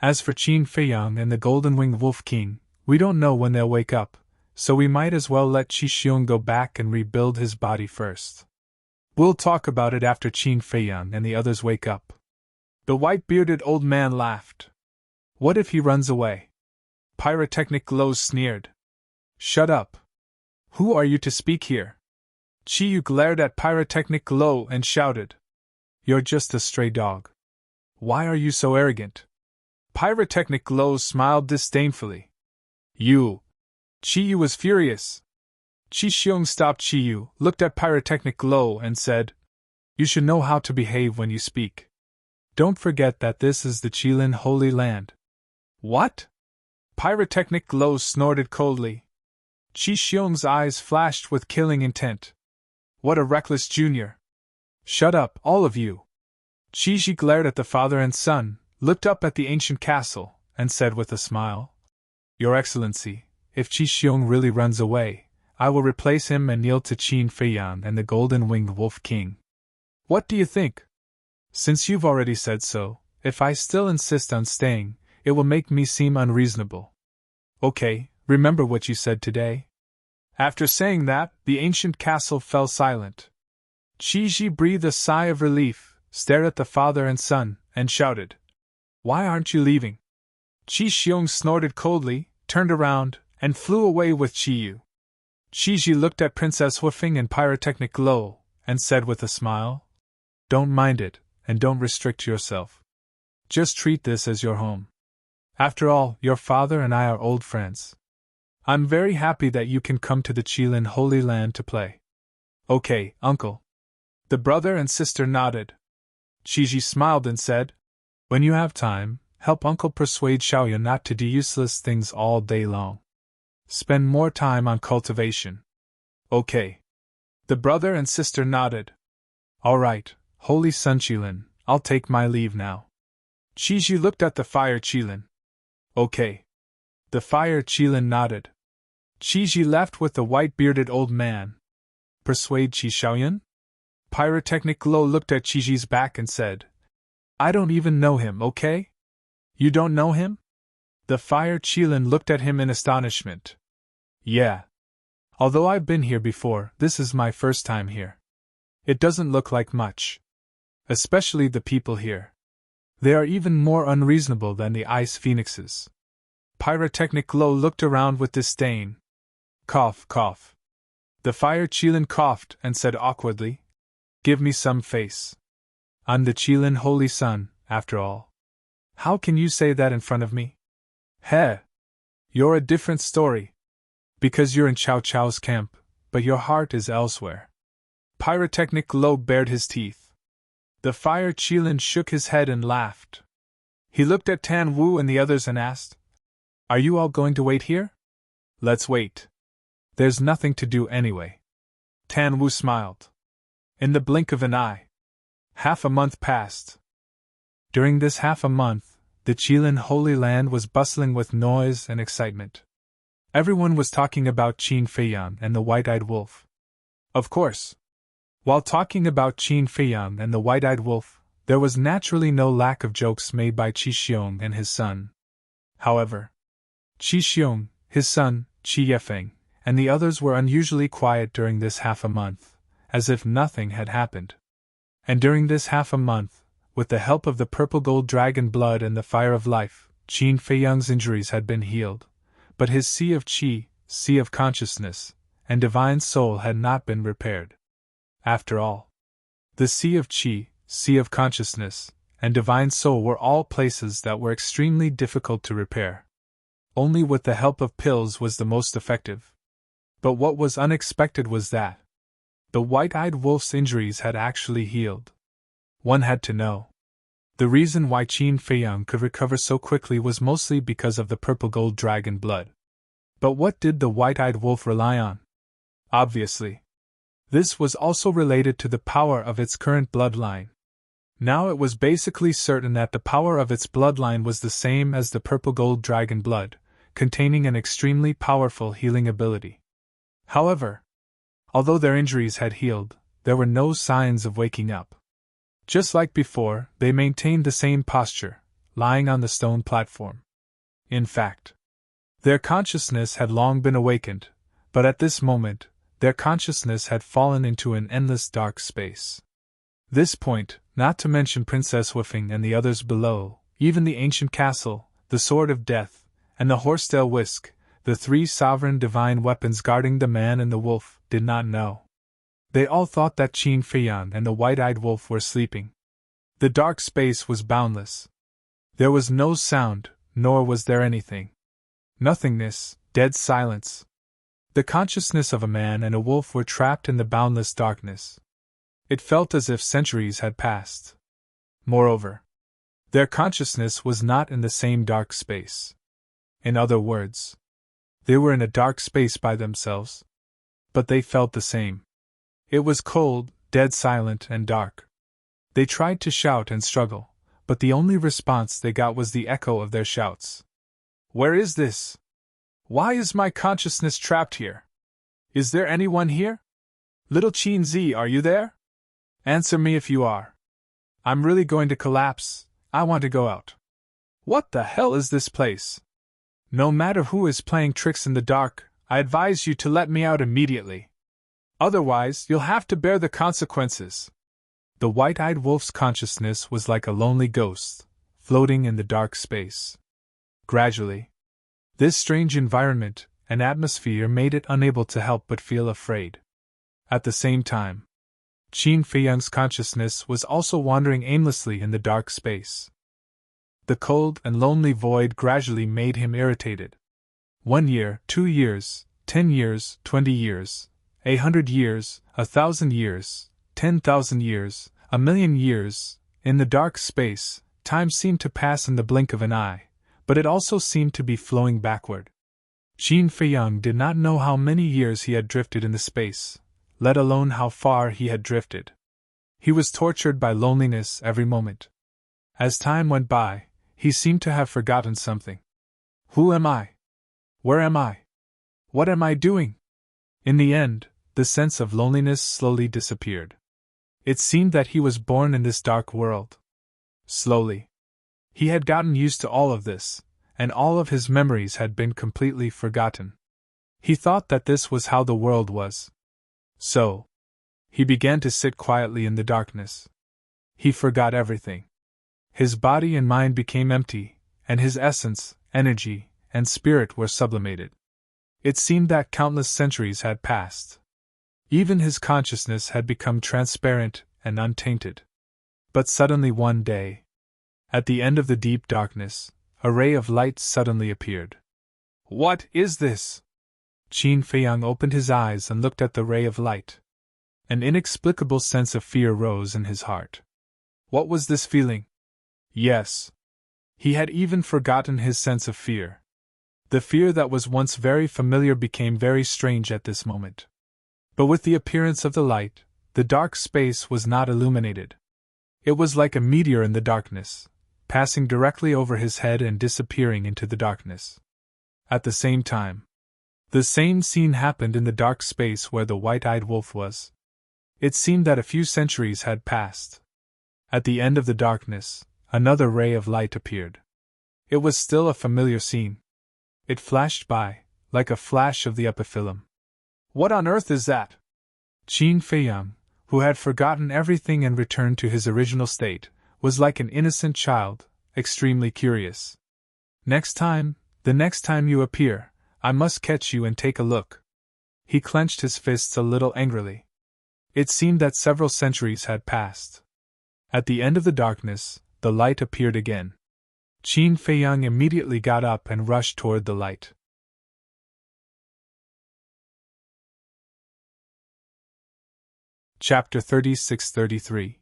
As for Qin Feiyang and the Golden-Winged Wolf King, we don't know when they'll wake up, so we might as well let Qi Xiong go back and rebuild his body first. We'll talk about it after Qin Feiyang and the others wake up. The white-bearded old man laughed. "What if he runs away?" Pyrotechnic Glows sneered. "Shut up. Who are you to speak here?" Qi Yu glared at Pyrotechnic Glow and shouted, "You're just a stray dog. Why are you so arrogant?" Pyrotechnic Glow smiled disdainfully. "You!" Qi Yu was furious. Qi Xiong stopped Qi Yu, looked at Pyrotechnic Glow and said, "You should know how to behave when you speak. Don't forget that this is the Qilin Holy Land." "What?" Pyrotechnic Glow snorted coldly. Qi Xiong's eyes flashed with killing intent. "What a reckless junior! Shut up, all of you!" Qi Ji glared at the father and son, looked up at the ancient castle, and said with a smile, "Your Excellency, if Qi Xiong really runs away, I will replace him and kneel to Qin Feiyang and the Golden-Winged Wolf King. What do you think? Since you've already said so, if I still insist on staying, it will make me seem unreasonable. Okay, remember what you said today?" After saying that, the ancient castle fell silent. Qi Ji breathed a sigh of relief, stared at the father and son, and shouted, "Why aren't you leaving?" Qi Xiong snorted coldly, turned around, and flew away with Qi Yu. Qi Ji looked at Princess Huifeng and Pyrotechnic Glow, and said with a smile, "Don't mind it, and don't restrict yourself. Just treat this as your home. After all, your father and I are old friends. I'm very happy that you can come to the Qilin Holy Land to play." "Okay, uncle." The brother and sister nodded. Qiji smiled and said, "When you have time, help Uncle persuade Xiaoyan not to do useless things all day long. Spend more time on cultivation." "Okay." The brother and sister nodded. "All right, Holy Sun Qilin, I'll take my leave now." Qiji looked at the fire Qilin. "Okay." The fire Qilin nodded. Qiji left with the white-bearded old man. "Persuade Qi Xiaoyan?" Pyrotechnic Glow looked at Qiji's back and said, "I don't even know him, okay?" "You don't know him?" The fire Qilin looked at him in astonishment. "Yeah. Although I've been here before, this is my first time here. It doesn't look like much. Especially the people here. They are even more unreasonable than the ice phoenixes." Pyrotechnic Glow looked around with disdain. Cough, cough. The fire Qilin coughed and said awkwardly, "Give me some face. I'm the Qilin Holy Sun, after all. How can you say that in front of me?" "Heh! You're a different story. Because you're in Chow Chow's camp, but your heart is elsewhere." Pyrotechnic Glow bared his teeth. The fire Qilin shook his head and laughed. He looked at Tan Wu and the others and asked, "Are you all going to wait here?" "Let's wait. There's nothing to do anyway." Tan Wu smiled. In the blink of an eye, half a month passed. During this half a month, the Qilin Holy Land was bustling with noise and excitement. Everyone was talking about Qin Feiyang and the White-Eyed Wolf. Of course, while talking about Qin Feiyang and the White-Eyed Wolf, there was naturally no lack of jokes made by Qi Xiong and his son. However, Qi Xiong, his son, Qi Yefeng, and the others were unusually quiet during this half a month, as if nothing had happened. And during this half a month, with the help of the purple gold dragon blood and the fire of life, Qin Feiyang's injuries had been healed, but his sea of qi, sea of consciousness, and divine soul had not been repaired. After all, the sea of qi, sea of consciousness, and divine soul were all places that were extremely difficult to repair. Only with the help of pills was the most effective. But what was unexpected was that the White-Eyed Wolf's injuries had actually healed. One had to know. The reason why Qin Feiyang could recover so quickly was mostly because of the purple gold dragon blood. But what did the White-Eyed Wolf rely on? Obviously, this was also related to the power of its current bloodline. Now it was basically certain that the power of its bloodline was the same as the purple gold dragon blood, containing an extremely powerful healing ability. However, although their injuries had healed, there were no signs of waking up. Just like before, they maintained the same posture, lying on the stone platform. In fact, their consciousness had long been awakened, but at this moment, their consciousness had fallen into an endless dark space. This point, not to mention Princess Woofing and the others below, even the ancient castle, the Sword of Death, and the Horsetail Whisk, the three sovereign divine weapons guarding the man and the wolf, did not know. They all thought that Qin Feiyang and the White-Eyed Wolf were sleeping. The dark space was boundless. There was no sound, nor was there anything. Nothingness, dead silence. The consciousness of a man and a wolf were trapped in the boundless darkness. It felt as if centuries had passed. Moreover, their consciousness was not in the same dark space. In other words, they were in a dark space by themselves. But they felt the same. It was cold, dead silent, and dark. They tried to shout and struggle, but the only response they got was the echo of their shouts. "Where is this? Why is my consciousness trapped here? Is there anyone here? Little Qin Zi, are you there? Answer me if you are. I'm really going to collapse, I want to go out. What the hell is this place? No matter who is playing tricks in the dark, I advise you to let me out immediately. Otherwise, you'll have to bear the consequences." The White-Eyed Wolf's consciousness was like a lonely ghost, floating in the dark space. Gradually, this strange environment and atmosphere made it unable to help but feel afraid. At the same time, Qin Feiyang's consciousness was also wandering aimlessly in the dark space. The cold and lonely void gradually made him irritated. 1 year, 2 years, 10 years, 20 years, 100 years, 1,000 years, 10,000 years, a million years, in the dark space, time seemed to pass in the blink of an eye, but it also seemed to be flowing backward. Qin Feiyang did not know how many years he had drifted in the space, let alone how far he had drifted. He was tortured by loneliness every moment. As time went by, he seemed to have forgotten something. Who am I? Where am I? What am I doing? In the end, the sense of loneliness slowly disappeared. It seemed that he was born in this dark world. Slowly. He had gotten used to all of this, and all of his memories had been completely forgotten. He thought that this was how the world was. So, he began to sit quietly in the darkness. He forgot everything. His body and mind became empty, and his essence, energy, and spirit were sublimated. It seemed that countless centuries had passed. Even his consciousness had become transparent and untainted. But suddenly one day, at the end of the deep darkness, a ray of light suddenly appeared. What is this? Qin Feiyang opened his eyes and looked at the ray of light. An inexplicable sense of fear rose in his heart. What was this feeling? Yes. He had even forgotten his sense of fear. The fear that was once very familiar became very strange at this moment. But with the appearance of the light, the dark space was not illuminated. It was like a meteor in the darkness, passing directly over his head and disappearing into the darkness. At the same time, the same scene happened in the dark space where the white-eyed wolf was. It seemed that a few centuries had passed. At the end of the darkness, another ray of light appeared. It was still a familiar scene. It flashed by, like a flash of the epiphyllum. What on earth is that? Qin Feiyang, who had forgotten everything and returned to his original state, was like an innocent child, extremely curious. The next time you appear, I must catch you and take a look. He clenched his fists a little angrily. It seemed that several centuries had passed. At the end of the darkness, the light appeared again. Qin Feiyang immediately got up and rushed toward the light. Chapter 36-33.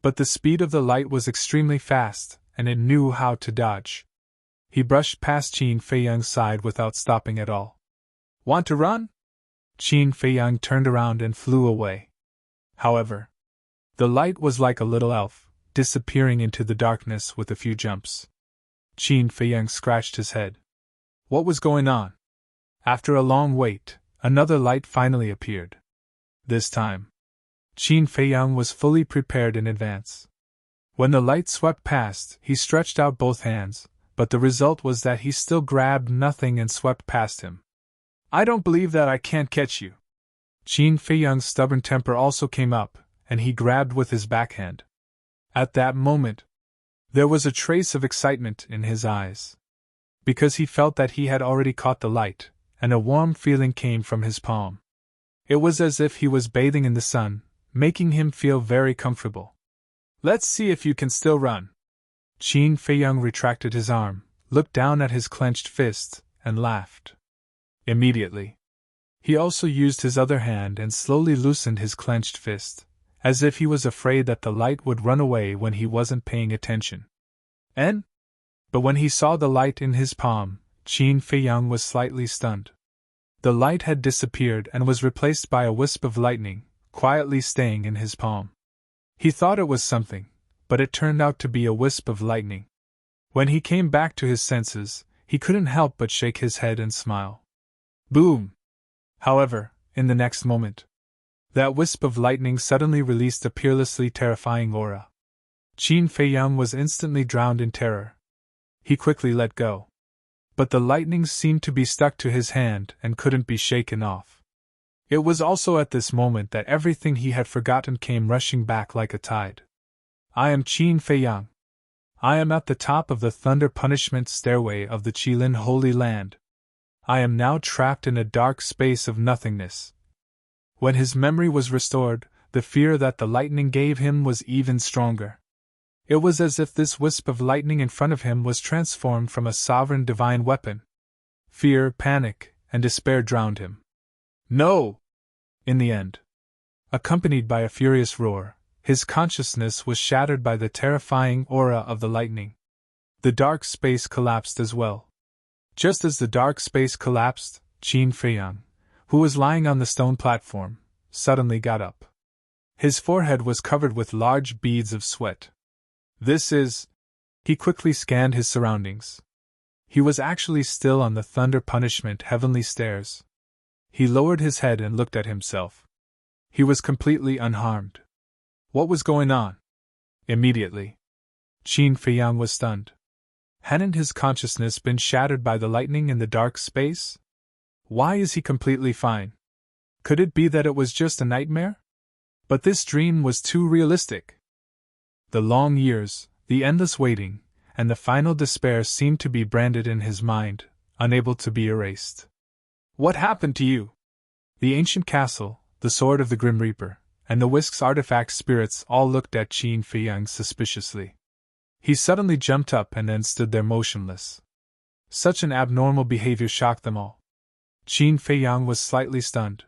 But the speed of the light was extremely fast, and it knew how to dodge. He brushed past Qin Feiyang's side without stopping at all. Want to run? Qin Feiyang turned around and flew away. However, the light was like a little elf, disappearing into the darkness with a few jumps. Qin Feiyang scratched his head. What was going on? After a long wait, another light finally appeared. This time, Qin Feiyang was fully prepared in advance. When the light swept past, he stretched out both hands, but the result was that he still grabbed nothing and swept past him. I don't believe that I can't catch you. Qin Feiyang's stubborn temper also came up, and he grabbed with his backhand. At that moment, there was a trace of excitement in his eyes. Because he felt that he had already caught the light, and a warm feeling came from his palm. It was as if he was bathing in the sun, making him feel very comfortable. Let's see if you can still run. Qin Feiyang retracted his arm, looked down at his clenched fist, and laughed. Immediately, he also used his other hand and slowly loosened his clenched fist, as if he was afraid that the light would run away when he wasn't paying attention. But when he saw the light in his palm, Qin Feiyang was slightly stunned. The light had disappeared and was replaced by a wisp of lightning, quietly staying in his palm. He thought it was something, but it turned out to be a wisp of lightning. When he came back to his senses, he couldn't help but shake his head and smile. Boom! However, in the next moment, that wisp of lightning suddenly released a peerlessly terrifying aura. Qin Feiyang was instantly drowned in terror. He quickly let go. But the lightning seemed to be stuck to his hand and couldn't be shaken off. It was also at this moment that everything he had forgotten came rushing back like a tide. I am Qin Feiyang. I am at the top of the thunder punishment stairway of the Qilin Holy Land. I am now trapped in a dark space of nothingness. When his memory was restored, the fear that the lightning gave him was even stronger. It was as if this wisp of lightning in front of him was transformed from a sovereign divine weapon. Fear, panic, and despair drowned him. No! In the end, Accompanied by a furious roar, his consciousness was shattered by the terrifying aura of the lightning. The dark space collapsed as well. Just as the dark space collapsed, Qin Feiyang, who was lying on the stone platform, suddenly got up. His forehead was covered with large beads of sweat. This is... He quickly scanned his surroundings. He was actually still on the thunder punishment heavenly stairs. He lowered his head and looked at himself. He was completely unharmed. What was going on? Immediately, Qin Feiyang was stunned. Hadn't his consciousness been shattered by the lightning in the dark space? Why is he completely fine? Could it be that it was just a nightmare? But this dream was too realistic. The long years, the endless waiting, and the final despair seemed to be branded in his mind, unable to be erased. What happened to you? The ancient castle, the sword of the Grim Reaper, and the Whisk's artifact spirits all looked at Qin Feiyang suspiciously. He suddenly jumped up and then stood there motionless. Such an abnormal behavior shocked them all. Qin Feiyang was slightly stunned.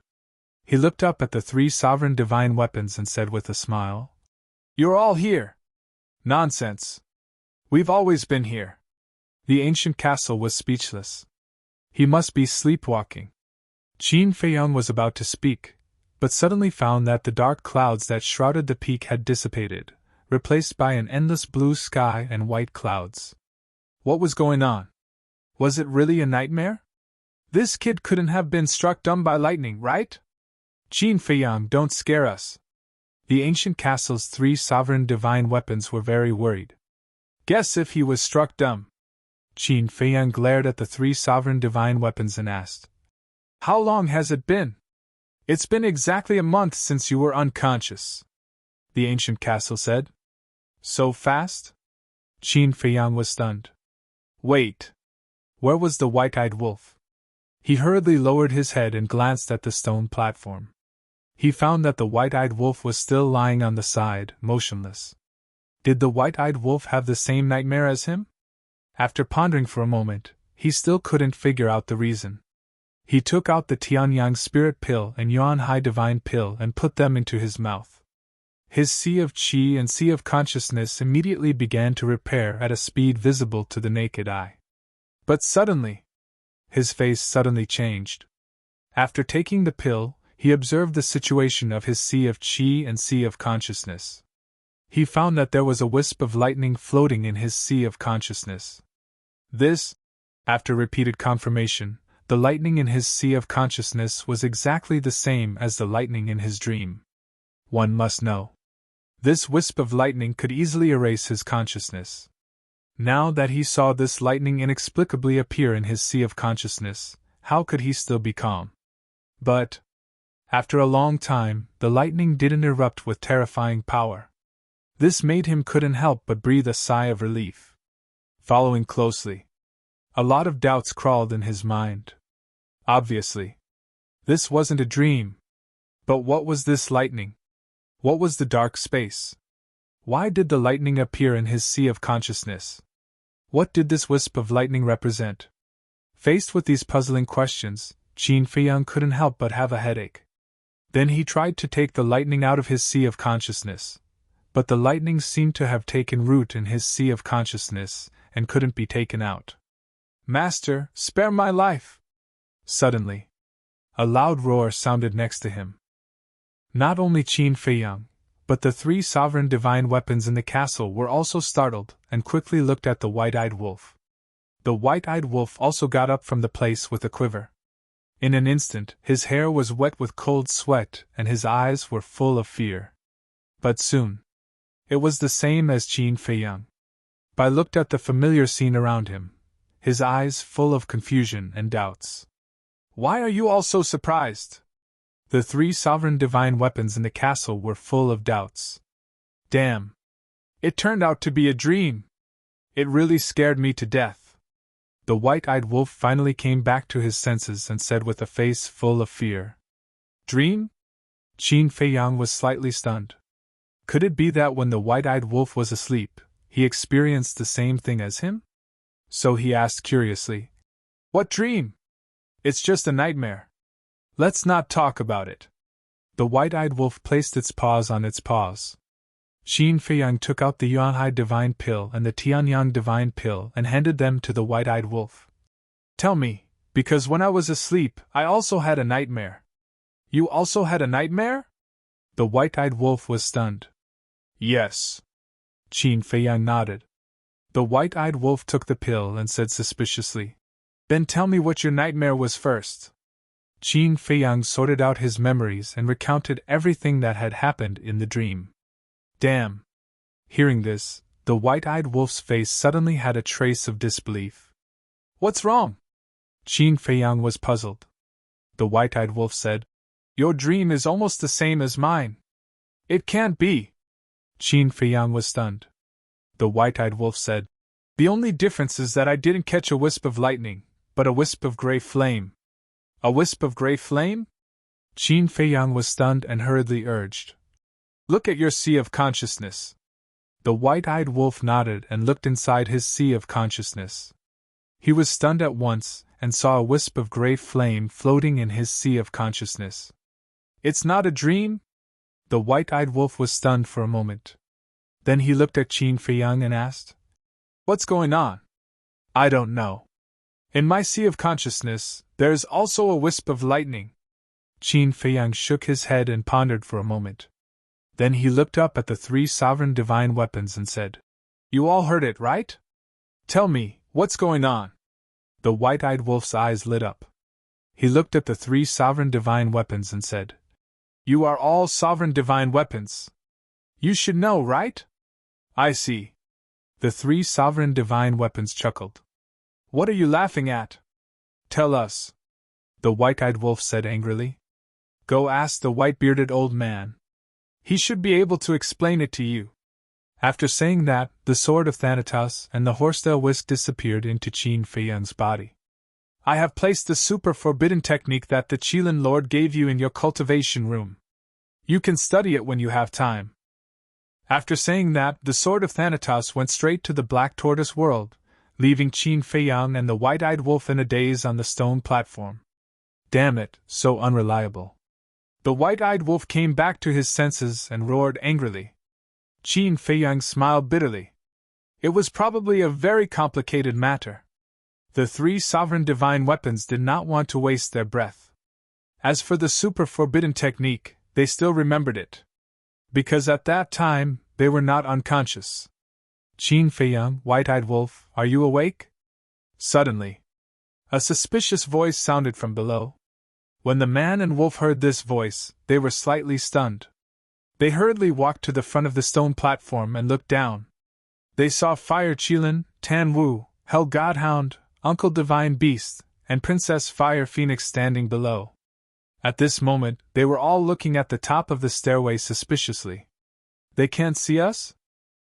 He looked up at the three sovereign divine weapons and said with a smile, "You're all here." "Nonsense. We've always been here." The ancient castle was speechless. He must be sleepwalking. Qin Feiyang was about to speak, but suddenly found that the dark clouds that shrouded the peak had dissipated, replaced by an endless blue sky and white clouds. What was going on? Was it really a nightmare? This kid couldn't have been struck dumb by lightning, right? Qin Feiyang, don't scare us. The ancient castle's three sovereign divine weapons were very worried. Guess if he was struck dumb. Qin Feiyang glared at the three sovereign divine weapons and asked, "How long has it been?" "It's been exactly a month since you were unconscious," the ancient castle said. So fast? Qin Feiyang was stunned. Wait. Where was the white-eyed wolf? He hurriedly lowered his head and glanced at the stone platform. He found that the white-eyed wolf was still lying on the side, motionless. Did the white-eyed wolf have the same nightmare as him? After pondering for a moment, he still couldn't figure out the reason. He took out the Tianyang spirit pill and Yuan Hai divine pill and put them into his mouth. His sea of qi and sea of consciousness immediately began to repair at a speed visible to the naked eye. But suddenly, his face suddenly changed. After taking the pill, he observed the situation of his sea of qi and sea of consciousness. He found that there was a wisp of lightning floating in his sea of consciousness. This, after repeated confirmation, the lightning in his sea of consciousness was exactly the same as the lightning in his dream. One must know. This wisp of lightning could easily erase his consciousness. Now that he saw this lightning inexplicably appear in his sea of consciousness, how could he still be calm? But, after a long time, the lightning didn't erupt with terrifying power. This made him couldn't help but breathe a sigh of relief. Following closely, a lot of doubts crawled in his mind. Obviously, this wasn't a dream. But what was this lightning? What was the dark space? Why did the lightning appear in his sea of consciousness? What did this wisp of lightning represent? Faced with these puzzling questions, Qin Feiyang couldn't help but have a headache. Then he tried to take the lightning out of his sea of consciousness, but the lightning seemed to have taken root in his sea of consciousness and couldn't be taken out. "Master, spare my life!" Suddenly, a loud roar sounded next to him. Not only Qin Feiyang, but the three sovereign divine weapons in the castle were also startled and quickly looked at the white-eyed wolf. The white-eyed wolf also got up from the place with a quiver. In an instant, his hair was wet with cold sweat and his eyes were full of fear. But soon, it was the same as Qin Feiyang. Bai looked at the familiar scene around him, his eyes full of confusion and doubts. "Why are you all so surprised?" The three sovereign divine weapons in the castle were full of doubts. "Damn! It turned out to be a dream! It really scared me to death." The white-eyed wolf finally came back to his senses and said with a face full of fear. "Dream?" Qin Feiyang was slightly stunned. Could it be that when the white-eyed wolf was asleep, he experienced the same thing as him? So he asked curiously, "What dream?" "It's just a nightmare. Let's not talk about it." The white-eyed wolf placed its paws on its paws. Qin Feiyang took out the Yuanhai divine pill and the Tianyang divine pill and handed them to the white-eyed wolf. Tell me, because when I was asleep, I also had a nightmare. You also had a nightmare? The white-eyed wolf was stunned. Yes. Qin Feiyang nodded. The white-eyed wolf took the pill and said suspiciously, Then tell me what your nightmare was first. Qin Feiyang sorted out his memories and recounted everything that had happened in the dream. Damn! Hearing this, the white-eyed wolf's face suddenly had a trace of disbelief. What's wrong? Qin Feiyang was puzzled. The white-eyed wolf said, Your dream is almost the same as mine. It can't be. Qin Feiyang was stunned. The white-eyed wolf said, The only difference is that I didn't catch a wisp of lightning, but a wisp of gray flame. A wisp of gray flame? Qin Feiyang was stunned and hurriedly urged, Look at your sea of consciousness. The white-eyed wolf nodded and looked inside his sea of consciousness. He was stunned at once and saw a wisp of gray flame floating in his sea of consciousness. It's not a dream? The white-eyed wolf was stunned for a moment. Then he looked at Qin Feiyang and asked, What's going on? I don't know. In my sea of consciousness, there is also a wisp of lightning. Qin Feiyang shook his head and pondered for a moment. Then he looked up at the 3 sovereign divine weapons and said, You all heard it, right? Tell me, what's going on? The white-eyed wolf's eyes lit up. He looked at the 3 sovereign divine weapons and said, You are all sovereign divine weapons. You should know, right? I see. The 3 sovereign divine weapons chuckled. What are you laughing at? Tell us. The white-eyed wolf said angrily. Go ask the white-bearded old man. He should be able to explain it to you. After saying that, the sword of Thanatos and the horsetail whisk disappeared into Qin Feiyang's body. I have placed the super forbidden technique that the Qilin Lord gave you in your cultivation room. You can study it when you have time. After saying that, the sword of Thanatos went straight to the Black Tortoise world, leaving Qin Feiyang and the white-eyed wolf in a daze on the stone platform. Damn it, so unreliable. The white-eyed wolf came back to his senses and roared angrily. Qin Feiyang smiled bitterly. It was probably a very complicated matter. The 3 sovereign divine weapons did not want to waste their breath. As for the super forbidden technique, they still remembered it. Because at that time, they were not unconscious. Qin Feiyang, white-eyed wolf, are you awake? Suddenly, a suspicious voice sounded from below. When the man and wolf heard this voice, they were slightly stunned. They hurriedly walked to the front of the stone platform and looked down. They saw Fire Qilin, Tan Wu, Hell Godhound, Uncle Divine Beast, and Princess Fire Phoenix standing below. At this moment, they were all looking at the top of the stairway suspiciously. They can't see us?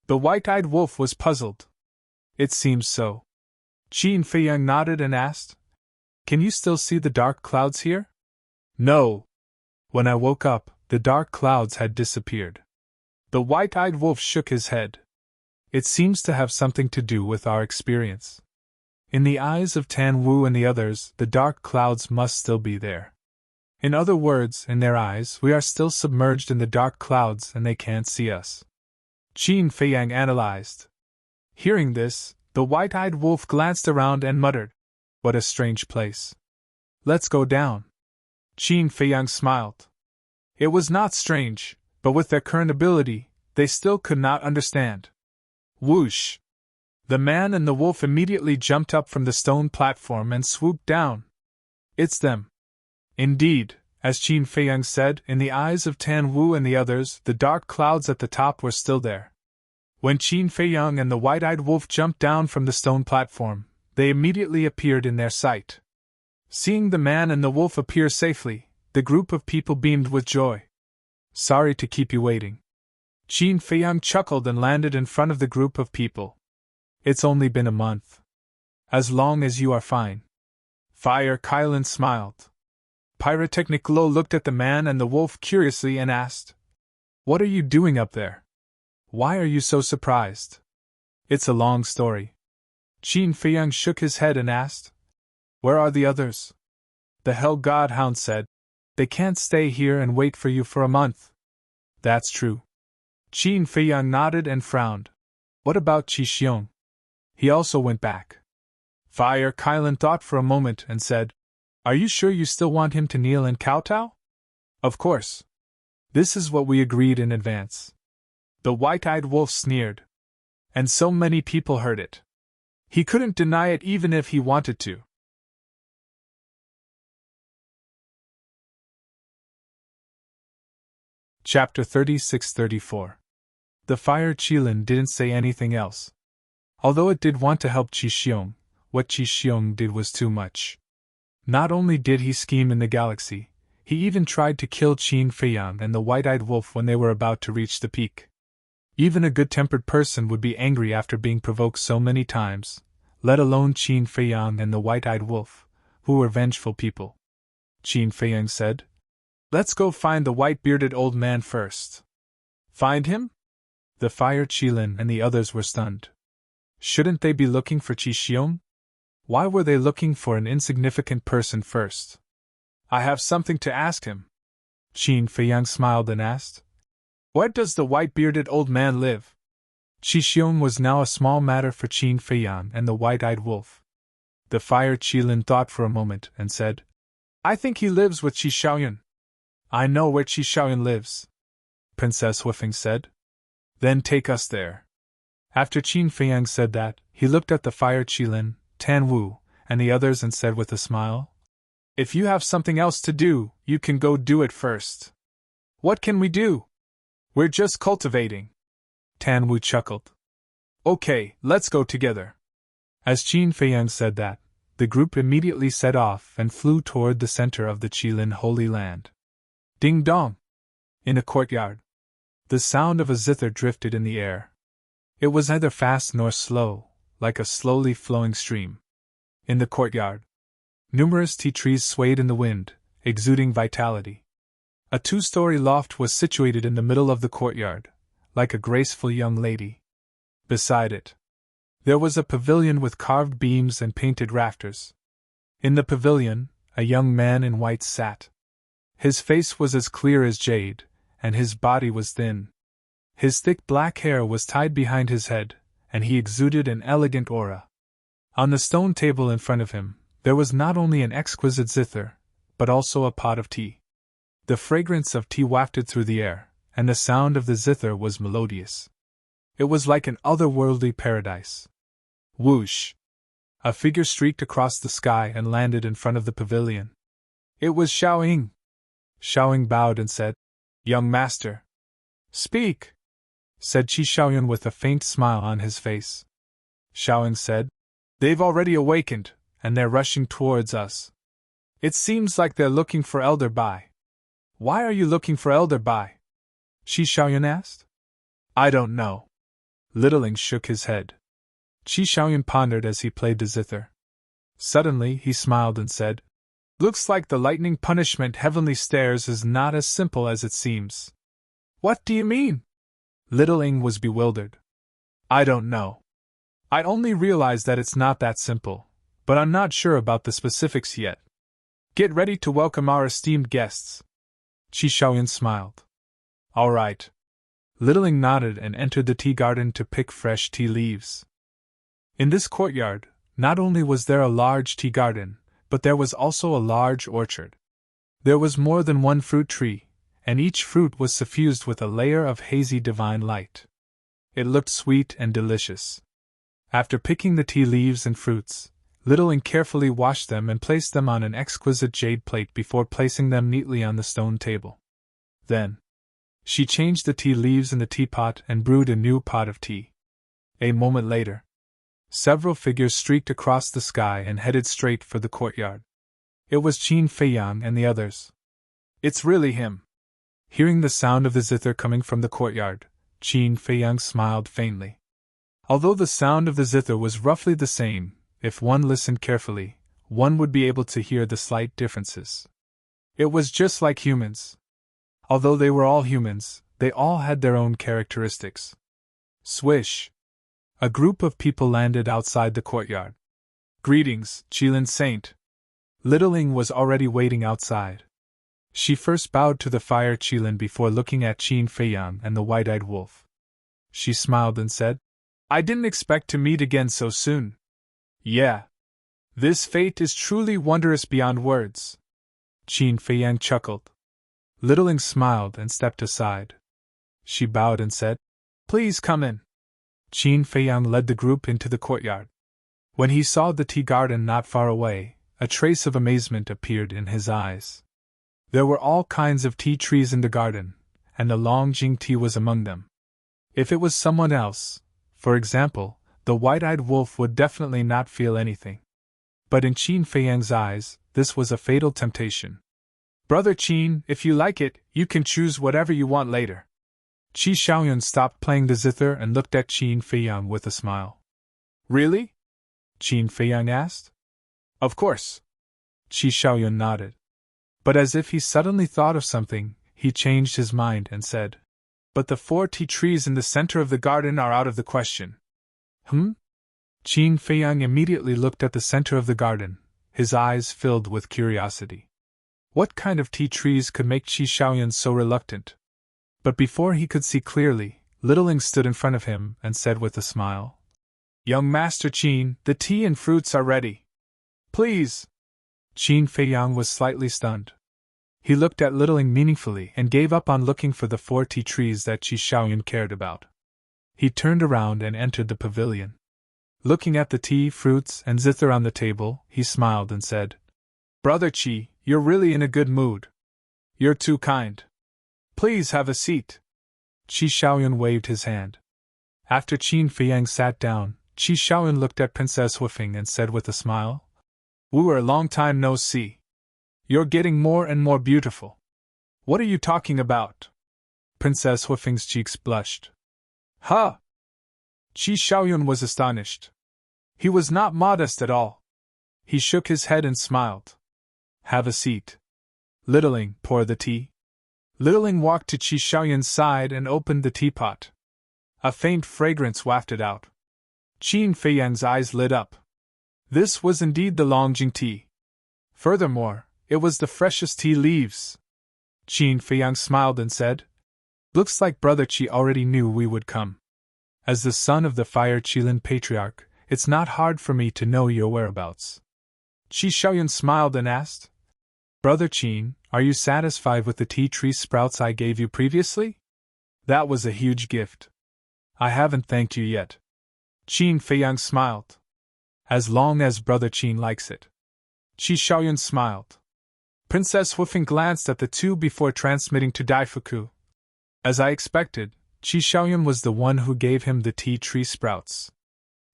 The white-eyed wolf was puzzled. It seems so. Qin Feiyang nodded and asked, Can you still see the dark clouds here? No. When I woke up, the dark clouds had disappeared. The white-eyed wolf shook his head. It seems to have something to do with our experience. In the eyes of Tan Wu and the others, the dark clouds must still be there. In other words, in their eyes, we are still submerged in the dark clouds and they can't see us. Qin Feiyang analyzed. Hearing this, the white-eyed wolf glanced around and muttered, What a strange place. Let's go down. Qin Feiyang smiled. It was not strange, but with their current ability, they still could not understand. Whoosh! The man and the wolf immediately jumped up from the stone platform and swooped down. It's them. Indeed, as Qin Feiyang said, in the eyes of Tan Wu and the others, the dark clouds at the top were still there. When Qin Feiyang and the white-eyed wolf jumped down from the stone platform, they immediately appeared in their sight. Seeing the man and the wolf appear safely, the group of people beamed with joy. Sorry to keep you waiting. Qin Feiyang chuckled and landed in front of the group of people. It's only been a month. As long as you are fine. Fire Qilin smiled. Pyrotechnic Lo looked at the man and the wolf curiously and asked, What are you doing up there? Why are you so surprised? It's a long story. Qin Feiyang shook his head and asked, Where are the others? The Hell Godhound said, They can't stay here and wait for you for a month. That's true. Qin Feiyang nodded and frowned. What about Qi Xiong? He also went back. Fire Kylan thought for a moment and said, Are you sure you still want him to kneel and kowtow? Of course. This is what we agreed in advance. The white-eyed wolf sneered. And so many people heard it. He couldn't deny it even if he wanted to. Chapter 36-34. The fire Qilin didn't say anything else. Although it did want to help Qi Xiong, what Qi Xiong did was too much. Not only did he scheme in the galaxy, he even tried to kill Qin Feiyang and the white-eyed wolf when they were about to reach the peak. Even a good-tempered person would be angry after being provoked so many times, let alone Qin Feiyang and the white-eyed wolf, who were vengeful people. Qin Feiyang said, Let's go find the white-bearded old man first. Find him? The fire Qilin and the others were stunned. Shouldn't they be looking for Qi Xiong? Why were they looking for an insignificant person first? I have something to ask him. Qin Feiyang smiled and asked, Where does the white-bearded old man live? Qi Xiong was now a small matter for Qin Feiyang and the white-eyed wolf. The fire Qilin thought for a moment and said, I think he lives with Qi Xiaoyun. I know where Qi Xiaoyun lives, Princess Huifeng said. Then take us there. After Qin Feiyang said that, he looked at the fire Qilin, Tan Wu, and the others and said with a smile, If you have something else to do, you can go do it first. What can we do? We're just cultivating. Tan Wu chuckled. Okay, let's go together. As Qin Feiyang said that, the group immediately set off and flew toward the center of the Qilin Holy Land. Ding dong! In a courtyard. The sound of a zither drifted in the air. It was neither fast nor slow, like a slowly flowing stream. In the courtyard, numerous tea trees swayed in the wind, exuding vitality. A 2-story loft was situated in the middle of the courtyard, like a graceful young lady. Beside it, there was a pavilion with carved beams and painted rafters. In the pavilion, a young man in white sat. His face was as clear as jade, and his body was thin. His thick black hair was tied behind his head, and he exuded an elegant aura. On the stone table in front of him, there was not only an exquisite zither, but also a pot of tea. The fragrance of tea wafted through the air, and the sound of the zither was melodious. It was like an otherworldly paradise. Whoosh! A figure streaked across the sky and landed in front of the pavilion. It was Xiaoying. Xiaoying bowed and said, Young master. Speak, said Qi Xiaoyun with a faint smile on his face. Xiaoying said, They've already awakened, and they're rushing towards us. It seems like they're looking for Elder Bai. Why are you looking for Elder Bai? Qi Xiaoyun asked. I don't know. Littling shook his head. Qi Xiaoyun pondered as he played the zither. Suddenly he smiled and said, Looks like the lightning punishment heavenly stairs is not as simple as it seems. What do you mean? Littling was bewildered. I don't know. I only realize that it's not that simple, but I'm not sure about the specifics yet. Get ready to welcome our esteemed guests. Qi Xiaoyun smiled. All right. Littling nodded and entered the tea garden to pick fresh tea leaves. In this courtyard, not only was there a large tea garden, but there was also a large orchard. There was more than one fruit tree, and each fruit was suffused with a layer of hazy divine light. It looked sweet and delicious. After picking the tea leaves and fruits, Littling carefully washed them and placed them on an exquisite jade plate before placing them neatly on the stone table. Then, she changed the tea leaves in the teapot and brewed a new pot of tea. A moment later, several figures streaked across the sky and headed straight for the courtyard. It was Qin Feiyang and the others. It's really him. Hearing the sound of the zither coming from the courtyard, Qin Feiyang smiled faintly. Although the sound of the zither was roughly the same, if one listened carefully, one would be able to hear the slight differences. It was just like humans. Although they were all humans, they all had their own characteristics. Swish! A group of people landed outside the courtyard. Greetings, Qilin Saint. Littling was already waiting outside. She first bowed to the fire Qilin before looking at Qin Feiyang and the white-eyed wolf. She smiled and said, I didn't expect to meet again so soon. Yeah. This fate is truly wondrous beyond words. Qin Feiyang chuckled. Littling smiled and stepped aside. She bowed and said, Please come in. Qin Feiyang led the group into the courtyard. When he saw the tea garden not far away, a trace of amazement appeared in his eyes. There were all kinds of tea trees in the garden, and the Longjing tea was among them. If it was someone else, for example, the white-eyed wolf would definitely not feel anything. But in Qin Feiyang's eyes, this was a fatal temptation. Brother Qin, if you like it, you can choose whatever you want later. Qi Xiaoyun stopped playing the zither and looked at Qin Feiyang with a smile. Really? Qin Feiyang asked. Of course. Qi Xiaoyun nodded. But as if he suddenly thought of something, he changed his mind and said, But the 4 tea trees in the center of the garden are out of the question. Qin Feiyang immediately looked at the center of the garden, his eyes filled with curiosity. What kind of tea trees could make Qi Xiaoyun so reluctant? But before he could see clearly, Littling stood in front of him and said with a smile, Young Master Qin, the tea and fruits are ready. Please. Qin Feiyang was slightly stunned. He looked at Littling meaningfully and gave up on looking for the 4 tea trees that Qi Xiaoyun cared about. He turned around and entered the pavilion. Looking at the tea, fruits, and zither on the table, he smiled and said, Brother Qi, you're really in a good mood. You're too kind. Please have a seat. Qi Xiaoyun waved his hand. After Qin Feiyang sat down, Qi Xiaoyun looked at Princess Huifeng and said with a smile, We were a long time no see. You're getting more and more beautiful. What are you talking about? Princess Huifeng's cheeks blushed. Huh! Qi Xiaoyun was astonished. He was not modest at all. He shook his head and smiled. Have a seat. Littling, pour the tea. Littling walked to Qi Xiaoyun's side and opened the teapot. A faint fragrance wafted out. Qin Feiyang's eyes lit up. This was indeed the Longjing tea. Furthermore, it was the freshest tea leaves. Qin Feiyang smiled and said, Looks like Brother Qi already knew we would come. As the son of the Fire Qilin Patriarch, it's not hard for me to know your whereabouts. Qi Xiaoyun smiled and asked, Brother Qin, are you satisfied with the tea tree sprouts I gave you previously? That was a huge gift. I haven't thanked you yet. Qin Feiyang smiled. As long as Brother Qin likes it. Qi Xiaoyun smiled. Princess Huifeng glanced at the two before transmitting to Daifuku. As I expected, Qi Xiaoyun was the one who gave him the tea tree sprouts.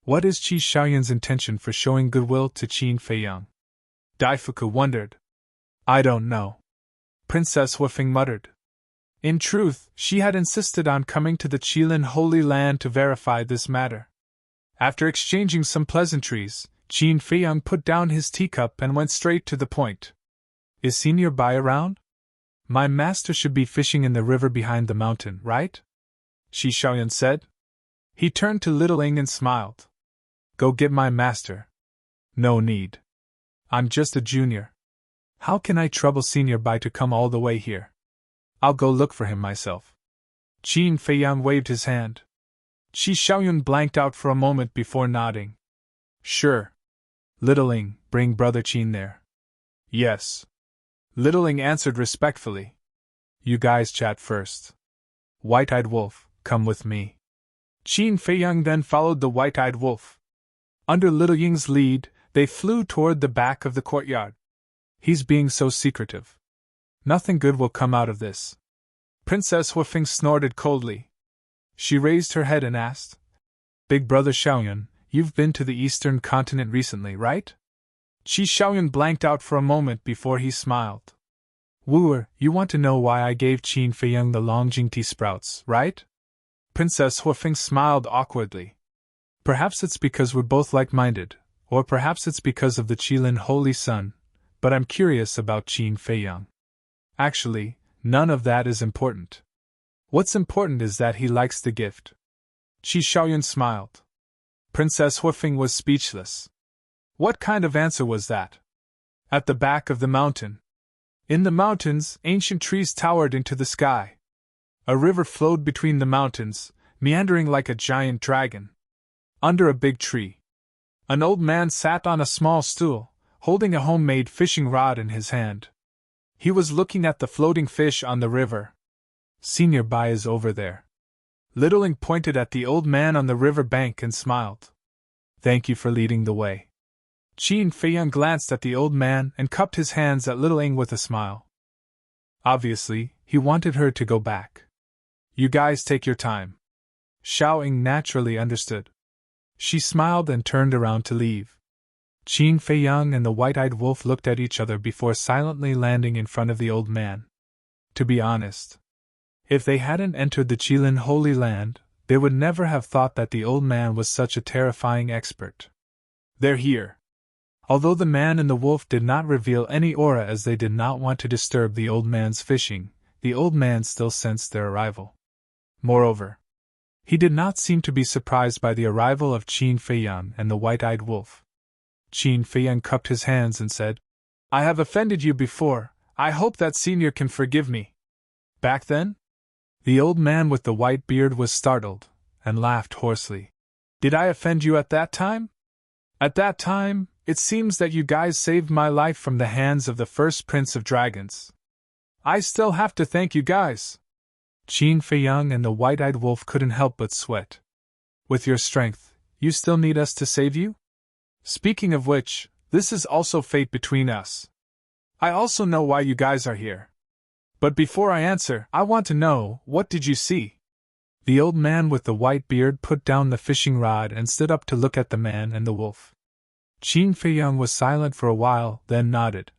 What is Qi Xiaoyun's intention for showing goodwill to Qin Feiyang? Daifuku wondered. I don't know. Princess Huifeng muttered. In truth, she had insisted on coming to the Qilin Holy Land to verify this matter. After exchanging some pleasantries, Qin Feiyang put down his teacup and went straight to the point. Is Senior Bai around? My master should be fishing in the river behind the mountain, right? Qi Xiaoyun said. He turned to Littling and smiled. Go get my master. No need. I'm just a junior. How can I trouble Senior Bai to come all the way here? I'll go look for him myself. Qin Feiyang waved his hand. Qi Xiaoyun blanked out for a moment before nodding. Sure. Littling, bring Brother Qin there. Yes. Littling answered respectfully. You guys chat first. White-eyed wolf, come with me. Qin Feiyang then followed the white-eyed wolf. Under Littling's lead, they flew toward the back of the courtyard. He's being so secretive. Nothing good will come out of this. Princess Huifeng snorted coldly. She raised her head and asked, Big Brother Xiaoyun, you've been to the eastern continent recently, right? Qi Xiaoyun blanked out for a moment before he smiled. Wooer, you want to know why I gave Qin Feiyang the Longjing tea sprouts, right? Princess Huifeng smiled awkwardly. Perhaps it's because we're both like-minded, or perhaps it's because of the Qilin Holy Sun, but I'm curious about Qin Feiyang. Actually, none of that is important. What's important is that he likes the gift. Qi Xiaoyun smiled. Princess Huifeng was speechless. What kind of answer was that? At the back of the mountain. In the mountains, ancient trees towered into the sky. A river flowed between the mountains, meandering like a giant dragon. Under a big tree, an old man sat on a small stool, holding a homemade fishing rod in his hand. He was looking at the floating fish on the river. "Senior Bai is over there." Littling pointed at the old man on the river bank and smiled. "Thank you for leading the way." Qin Feiyang glanced at the old man and cupped his hands at Little Ing with a smile. Obviously, he wanted her to go back. "You guys take your time." Xiao Ying naturally understood. She smiled and turned around to leave. Qin Feiyang and the white-eyed wolf looked at each other before silently landing in front of the old man. To be honest, if they hadn't entered the Qilin Holy Land, they would never have thought that the old man was such a terrifying expert. "They're here." Although the man and the wolf did not reveal any aura as they did not want to disturb the old man's fishing, the old man still sensed their arrival. Moreover, he did not seem to be surprised by the arrival of Qin Feiyang and the white-eyed wolf. Qin Feiyang cupped his hands and said, "I have offended you before. I hope that senior can forgive me." "Back then?" The old man with the white beard was startled, and laughed hoarsely. "Did I offend you at that time?" "At that time, it seems that you guys saved my life from the hands of the first Prince of Dragons. I still have to thank you guys." Qin Feiyang and the white-eyed wolf couldn't help but sweat. "With your strength, you still need us to save you? Speaking of which, this is also fate between us. I also know why you guys are here. But before I answer, I want to know, what did you see?" The old man with the white beard put down the fishing rod and stood up to look at the man and the wolf. Qin Feiyang was silent for a while, then nodded.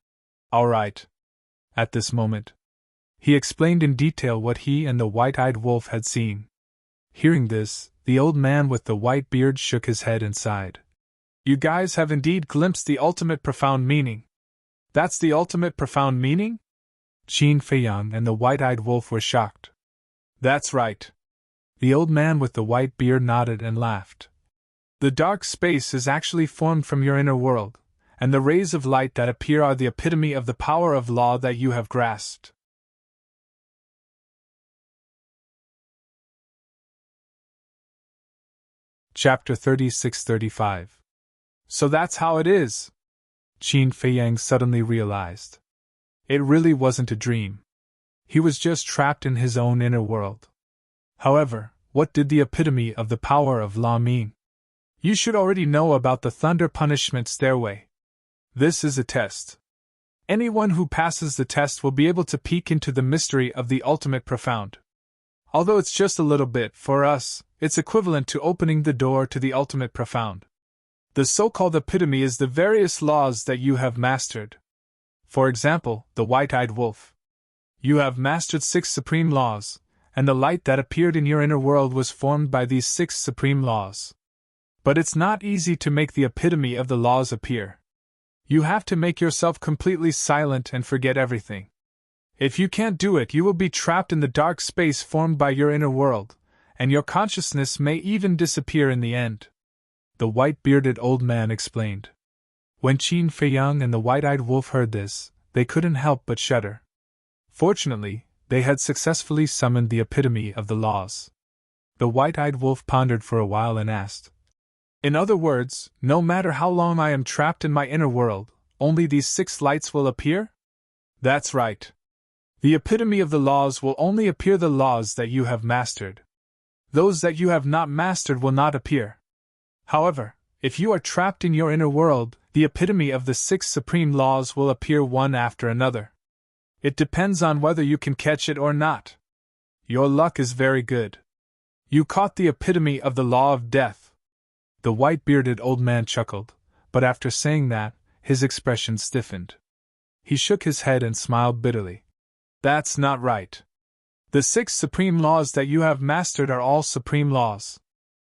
"All right." At this moment, he explained in detail what he and the white-eyed wolf had seen. Hearing this, the old man with the white beard shook his head and sighed. "You guys have indeed glimpsed the ultimate profound meaning." "That's the ultimate profound meaning?" Qin Feiyang and the white-eyed wolf were shocked. "That's right." The old man with the white beard nodded and laughed. "The dark space is actually formed from your inner world, and the rays of light that appear are the epitome of the power of law that you have grasped." Chapter 36-35. "So that's how it is!" Qin Feiyang suddenly realized. It really wasn't a dream. He was just trapped in his own inner world. However, what did the epitome of the power of law mean? You should already know about the Thunder Punishment Stairway. This is a test. Anyone who passes the test will be able to peek into the mystery of the ultimate profound. Although it's just a little bit, for us, it's equivalent to opening the door to the ultimate profound. The so-called epitome is the various laws that you have mastered. For example, the white-eyed wolf. You have mastered 6 supreme laws, and the light that appeared in your inner world was formed by these 6 supreme laws. But it's not easy to make the epitome of the laws appear. You have to make yourself completely silent and forget everything. If you can't do it, you will be trapped in the dark space formed by your inner world, and your consciousness may even disappear in the end. The white-bearded old man explained. When Qin Feiyang and the white-eyed wolf heard this, they couldn't help but shudder. Fortunately, they had successfully summoned the epitome of the laws. The white-eyed wolf pondered for a while and asked, "In other words, no matter how long I am trapped in my inner world, only these 6 lights will appear?" "That's right. The epitome of the laws will only appear the laws that you have mastered. Those that you have not mastered will not appear. However, if you are trapped in your inner world, the epitome of the 6 supreme laws will appear one after another. It depends on whether you can catch it or not. Your luck is very good. You caught the epitome of the law of death." The white-bearded old man chuckled, but after saying that, his expression stiffened. He shook his head and smiled bitterly. "That's not right. The 6 supreme laws that you have mastered are all supreme laws.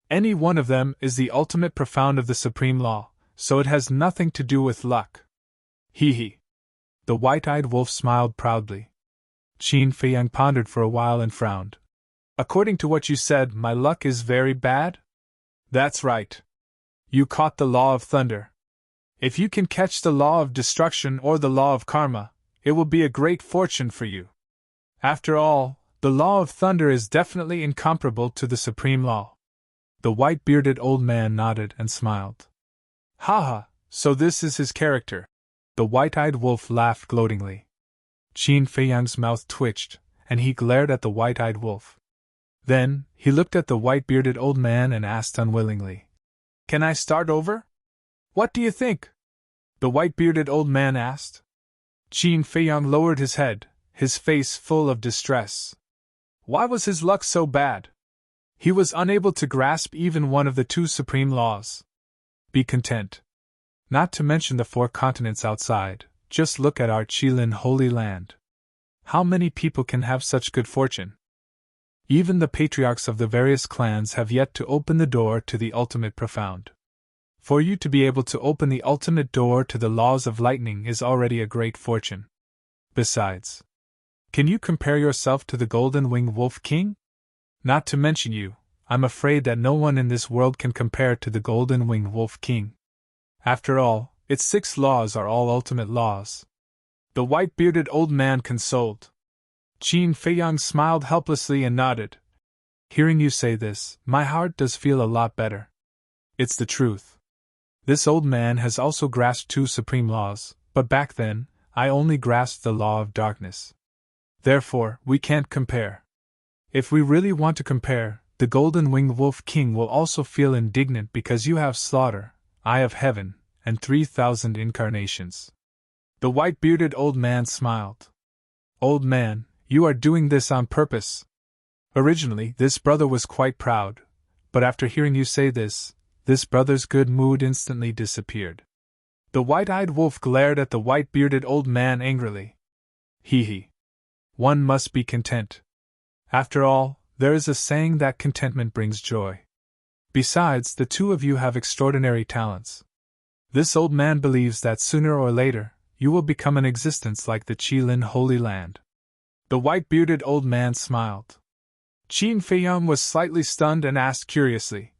Any one of them is the ultimate profound of the supreme law, so it has nothing to do with luck." "Hee hee." The white-eyed wolf smiled proudly. Qin Feiyang pondered for a while and frowned. "According to what you said, my luck is very bad?" "That's right. You caught the law of thunder. If you can catch the law of destruction or the law of karma, It will be a great fortune for you. After all, the law of thunder is definitely incomparable to the supreme law. The white-bearded old man nodded and smiled. Ha ha, so this is his character. The white-eyed wolf laughed gloatingly. Qin Feiyang's mouth twitched, and he glared at the white-eyed wolf. Then, he looked at the white-bearded old man and asked unwillingly, "Can I start over? What do you think?" The white-bearded old man asked. Qin Feiyang lowered his head, his face full of distress. Why was his luck so bad? He was unable to grasp even one of the two supreme laws. Be content. Not to mention the 4 continents outside, just look at our Qilin Holy Land. How many people can have such good fortune? Even the patriarchs of the various clans have yet to open the door to the ultimate profound. For you to be able to open the ultimate door to the laws of lightning is already a great fortune. Besides, can you compare yourself to the Golden-Winged Wolf King? Not to mention you, I'm afraid that no one in this world can compare to the Golden-Winged Wolf King. After all, its 6 laws are all ultimate laws. The white-bearded old man consoled. Qin Feiyang smiled helplessly and nodded. Hearing you say this, my heart does feel a lot better. It's the truth. This old man has also grasped 2 supreme laws, but back then, I only grasped the law of darkness. Therefore, we can't compare. If we really want to compare, the Golden-Winged Wolf King will also feel indignant because you have slaughter, eye of heaven, and 3,000 incarnations. The white-bearded old man smiled. Old man, you are doing this on purpose. Originally, this brother was quite proud, but after hearing you say this brother's good mood instantly disappeared. The white-eyed wolf glared at the white-bearded old man angrily. Hee. One must be content. After all, there is a saying that contentment brings joy. Besides, the 2 of you have extraordinary talents. This old man believes that sooner or later, you will become an existence like the Qilin Holy Land. The white-bearded old man smiled. Qin Feiyang was slightly stunned and asked curiously,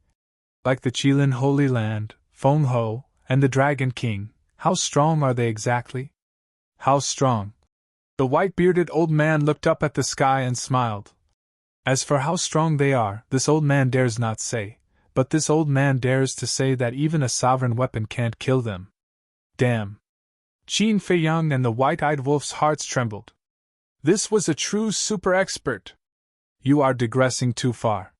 like the Qilin Holy Land, Feng Ho, and the Dragon King, how strong are they exactly? How strong? The white-bearded old man looked up at the sky and smiled. As for how strong they are, this old man dares not say, but this old man dares to say that even a sovereign weapon can't kill them. Damn! Qin Feiyang and the white-eyed wolf's hearts trembled. This was a true super-expert. You are digressing too far.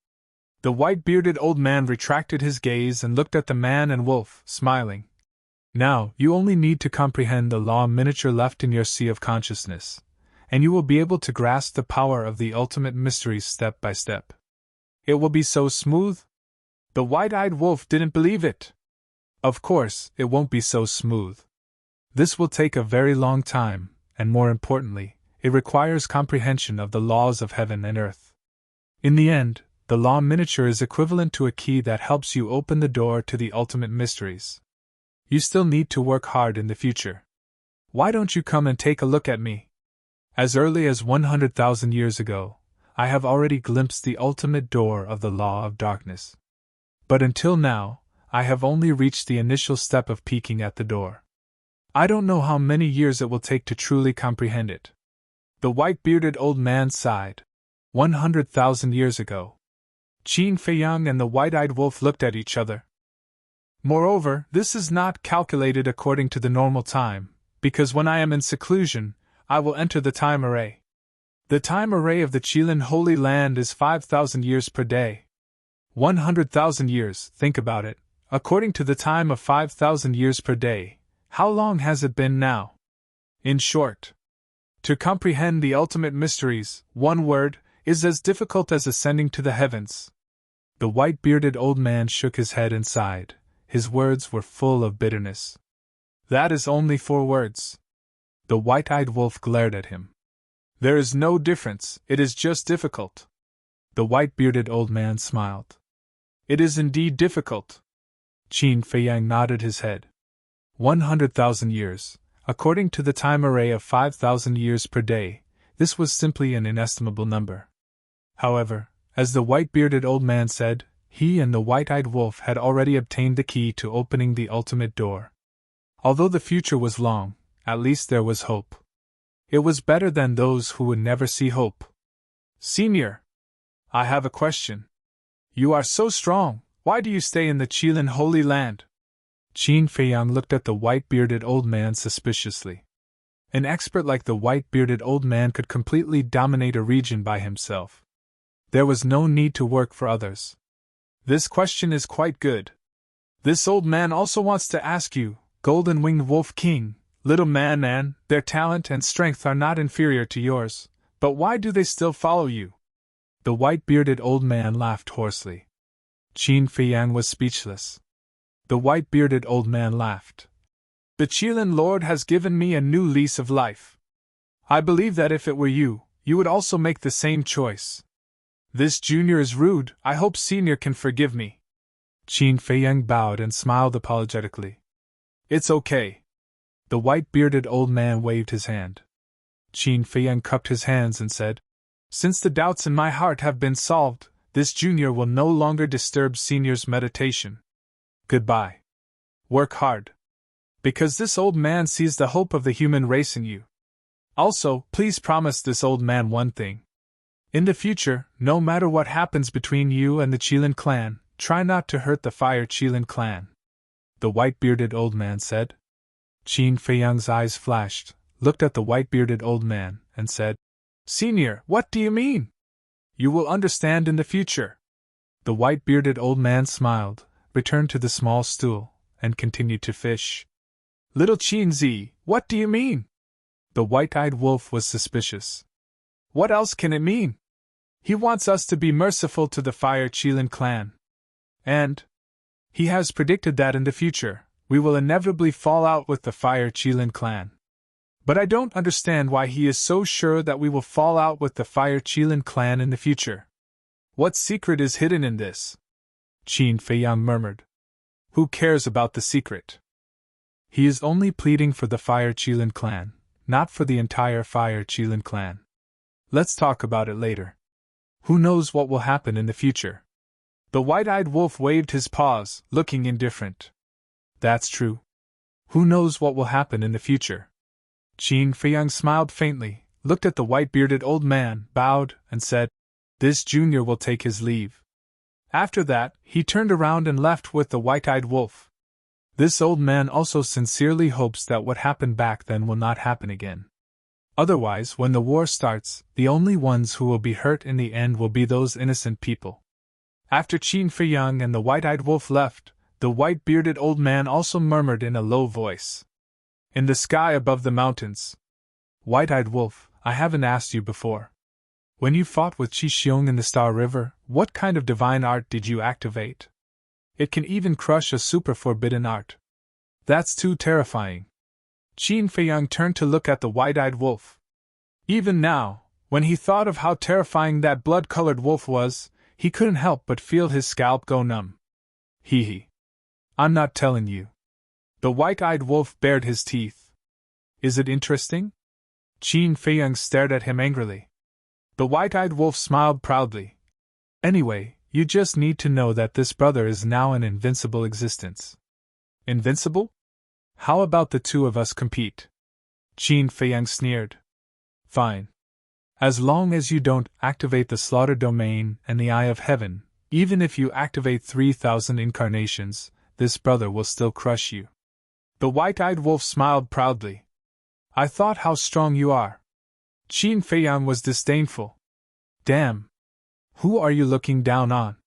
The white-bearded old man retracted his gaze and looked at the man and wolf, smiling. Now, you only need to comprehend the law miniature left in your sea of consciousness, and you will be able to grasp the power of the ultimate mysteries step by step. It will be so smooth? The white-eyed wolf didn't believe it. Of course, it won't be so smooth. This will take a very long time, and more importantly, it requires comprehension of the laws of heaven and earth. In the end, the law miniature is equivalent to a key that helps you open the door to the ultimate mysteries. You still need to work hard in the future. Why don't you come and take a look at me? As early as 100,000 years ago, I have already glimpsed the ultimate door of the law of darkness. But until now, I have only reached the initial step of peeking at the door. I don't know how many years it will take to truly comprehend it. The white-bearded old man sighed. 100,000 years ago. Qin Feiyang and the white-eyed wolf looked at each other. Moreover, this is not calculated according to the normal time, because when I am in seclusion, I will enter the time array. The time array of the Qilin Holy Land is 5,000 years per day. 100,000 years, think about it, according to the time of 5,000 years per day, how long has it been now? In short, to comprehend the ultimate mysteries, one word, is as difficult as ascending to the heavens. The white-bearded old man shook his head and sighed. His words were full of bitterness. That is only 4 words. The white-eyed wolf glared at him. There is no difference, it is just difficult. The white-bearded old man smiled. It is indeed difficult. Qin Feiyang nodded his head. 100,000 years, according to the time array of 5,000 years per day, this was simply an inestimable number. However, as the white-bearded old man said, he and the white-eyed wolf had already obtained the key to opening the ultimate door. Although the future was long, at least there was hope. It was better than those who would never see hope. Senior, I have a question. You are so strong, why do you stay in the Qilin Holy Land? Qin Feiyang looked at the white-bearded old man suspiciously. An expert like the white-bearded old man could completely dominate a region by himself. There was no need to work for others. This question is quite good. This old man also wants to ask you, Golden-Winged Wolf King, little man, their talent and strength are not inferior to yours, but why do they still follow you? The white-bearded old man laughed hoarsely. Qin Feiyang was speechless. The white-bearded old man laughed. The Qilin Lord has given me a new lease of life. I believe that if it were you, you would also make the same choice. This junior is rude, I hope senior can forgive me. Qin Feiyang bowed and smiled apologetically. It's okay. The white-bearded old man waved his hand. Qin Feiyang cupped his hands and said, Since the doubts in my heart have been solved, this junior will no longer disturb senior's meditation. Goodbye. Work hard. Because this old man sees the hope of the human race in you. Also, please promise this old man one thing. In the future, no matter what happens between you and the Qilin clan, try not to hurt the Fire Qilin clan. The white-bearded old man said. Qin Feiyang's eyes flashed, looked at the white-bearded old man, and said, Senior, what do you mean? You will understand in the future. The white-bearded old man smiled, returned to the small stool, and continued to fish. Little Qin Zi, what do you mean? The white-eyed wolf was suspicious. What else can it mean? He wants us to be merciful to the Fire Qilin clan. And he has predicted that in the future, we will inevitably fall out with the Fire Qilin clan. But I don't understand why he is so sure that we will fall out with the Fire Qilin clan in the future. What secret is hidden in this? Qin Feiyang murmured. Who cares about the secret? He is only pleading for the Fire Qilin clan, not for the entire Fire Qilin clan. Let's talk about it later. Who knows what will happen in the future? The white-eyed wolf waved his paws, looking indifferent. That's true. Who knows what will happen in the future? Qin Feiyang smiled faintly, looked at the white-bearded old man, bowed, and said, This junior will take his leave. After that, he turned around and left with the white-eyed wolf. This old man also sincerely hopes that what happened back then will not happen again. Otherwise, when the war starts, the only ones who will be hurt in the end will be those innocent people. After Qin Feiyang and the white-eyed wolf left, the white-bearded old man also murmured in a low voice. In the sky above the mountains. White-eyed wolf, I haven't asked you before. When you fought with Qi Xiong in the Star River, what kind of divine art did you activate? It can even crush a super forbidden art. That's too terrifying. Qin Feiyang turned to look at the white-eyed wolf. Even now, when he thought of how terrifying that blood-colored wolf was, he couldn't help but feel his scalp go numb. Hee. I'm not telling you. The white-eyed wolf bared his teeth. Is it interesting? Qin Feiyang stared at him angrily. The white-eyed wolf smiled proudly. Anyway, you just need to know that this brother is now an invincible existence. Invincible? How about the two of us compete? Qin Feiyang sneered. Fine. As long as you don't activate the slaughter domain and the Eye of Heaven, even if you activate 3,000 incarnations, this brother will still crush you. The white-eyed wolf smiled proudly. I thought how strong you are. Qin Feiyang was disdainful. Damn. Who are you looking down on?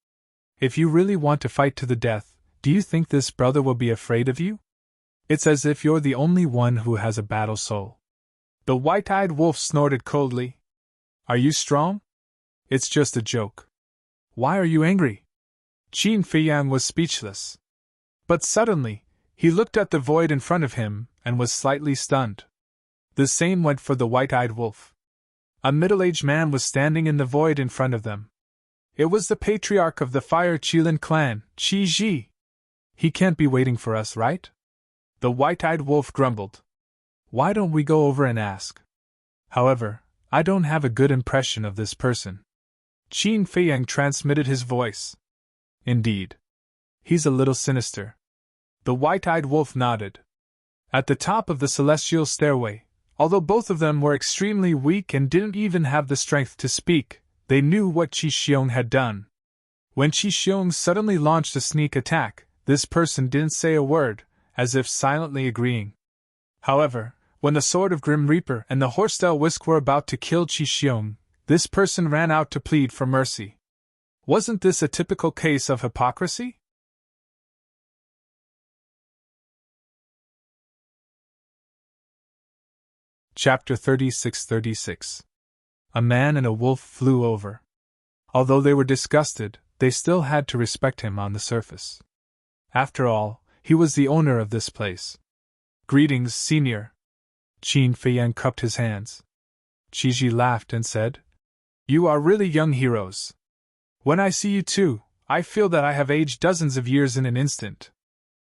If you really want to fight to the death, do you think this brother will be afraid of you? It's as if you're the only one who has a battle soul. The white-eyed wolf snorted coldly. Are you strong? It's just a joke. Why are you angry? Qin Feiyang was speechless. But suddenly, he looked at the void in front of him and was slightly stunned. The same went for the white-eyed wolf. A middle-aged man was standing in the void in front of them. It was the patriarch of the Fire Qilin clan, Qi Ji. He can't be waiting for us, right? The white-eyed wolf grumbled. Why don't we go over and ask? However, I don't have a good impression of this person. Qin Feiyang transmitted his voice. Indeed. He's a little sinister. The white-eyed wolf nodded. At the top of the celestial stairway, Although both of them were extremely weak and didn't even have the strength to speak, they knew what Qi Xiong had done. When Qi Xiong suddenly launched a sneak attack, this person didn't say a word, as if silently agreeing. However, when the sword of Grim Reaper and the horsetail whisk were about to kill Qi Xiong, this person ran out to plead for mercy. Wasn't this a typical case of hypocrisy? Chapter 36:36. A man and a wolf flew over. Although they were disgusted, they still had to respect him on the surface. After all, he was the owner of this place. Greetings, senior. Qin Feiyang cupped his hands. Qiji laughed and said, You are really young heroes. When I see you too, I feel that I have aged dozens of years in an instant.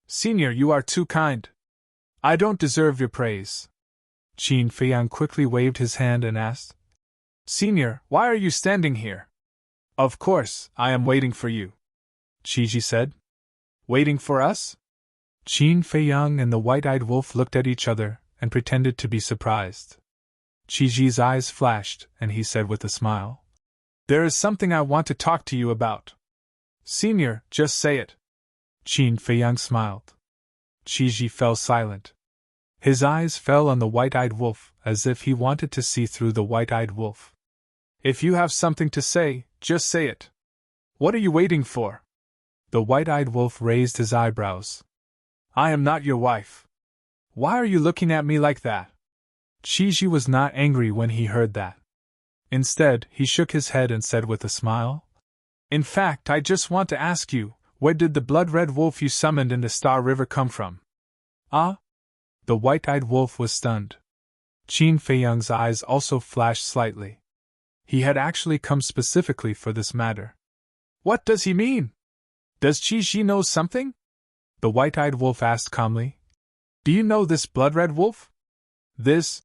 Senior, you are too kind. I don't deserve your praise. Qin Feiyang quickly waved his hand and asked, Senior, why are you standing here? Of course, I am waiting for you. Qiji said. Waiting for us? Qin Feiyang and the white-eyed wolf looked at each other and pretended to be surprised. Qiji's eyes flashed, and he said with a smile, There is something I want to talk to you about. Senior, just say it. Qin Feiyang smiled. Qiji fell silent. His eyes fell on the white-eyed wolf, as if he wanted to see through the white-eyed wolf. If you have something to say, just say it. What are you waiting for? The white-eyed wolf raised his eyebrows. I am not your wife. Why are you looking at me like that? Qiji was not angry when he heard that. Instead, he shook his head and said with a smile, In fact, I just want to ask you, where did the blood-red wolf you summoned in the Star River come from? Ah? The white-eyed wolf was stunned. Qin Feiyang's eyes also flashed slightly. He had actually come specifically for this matter. What does he mean? Does Qiji know something? The white-eyed wolf asked calmly. Do you know this blood-red wolf? This?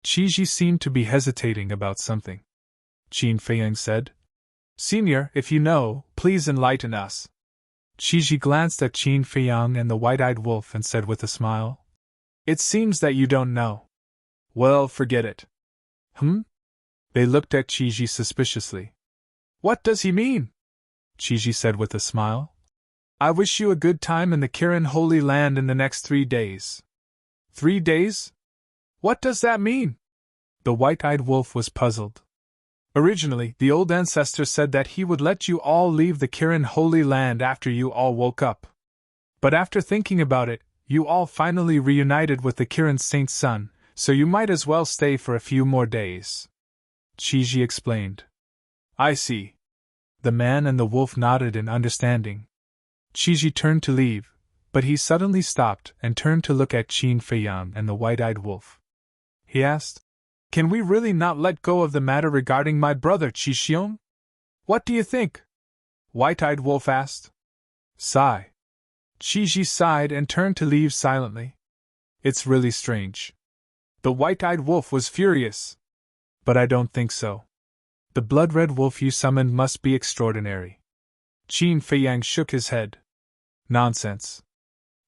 Qiji seemed to be hesitating about something. Qin Feiyang said, Senior, if you know, please enlighten us. Qiji glanced at Qin Feiyang and the white-eyed wolf and said with a smile, It seems that you don't know. Well, forget it. They looked at Qiji suspiciously. What does he mean? Qiji said with a smile. I wish you a good time in the Kirin Holy Land in the next 3 days. 3 days? What does that mean? The white-eyed wolf was puzzled. Originally, the old ancestor said that he would let you all leave the Kirin Holy Land after you all woke up. But after thinking about it, you all finally reunited with the Kirin Saint's son, so you might as well stay for a few more days. Qiji explained. I see. The man and the wolf nodded in understanding. Qiji turned to leave, but he suddenly stopped and turned to look at Qin Feiyang and the white-eyed wolf. He asked, Can we really not let go of the matter regarding my brother Qi Xiong? What do you think? White-eyed wolf asked. Sigh. Qiji sighed and turned to leave silently. It's really strange. The white-eyed wolf was furious. But I don't think so. The blood-red wolf you summoned must be extraordinary. Qin Feiyang shook his head. Nonsense.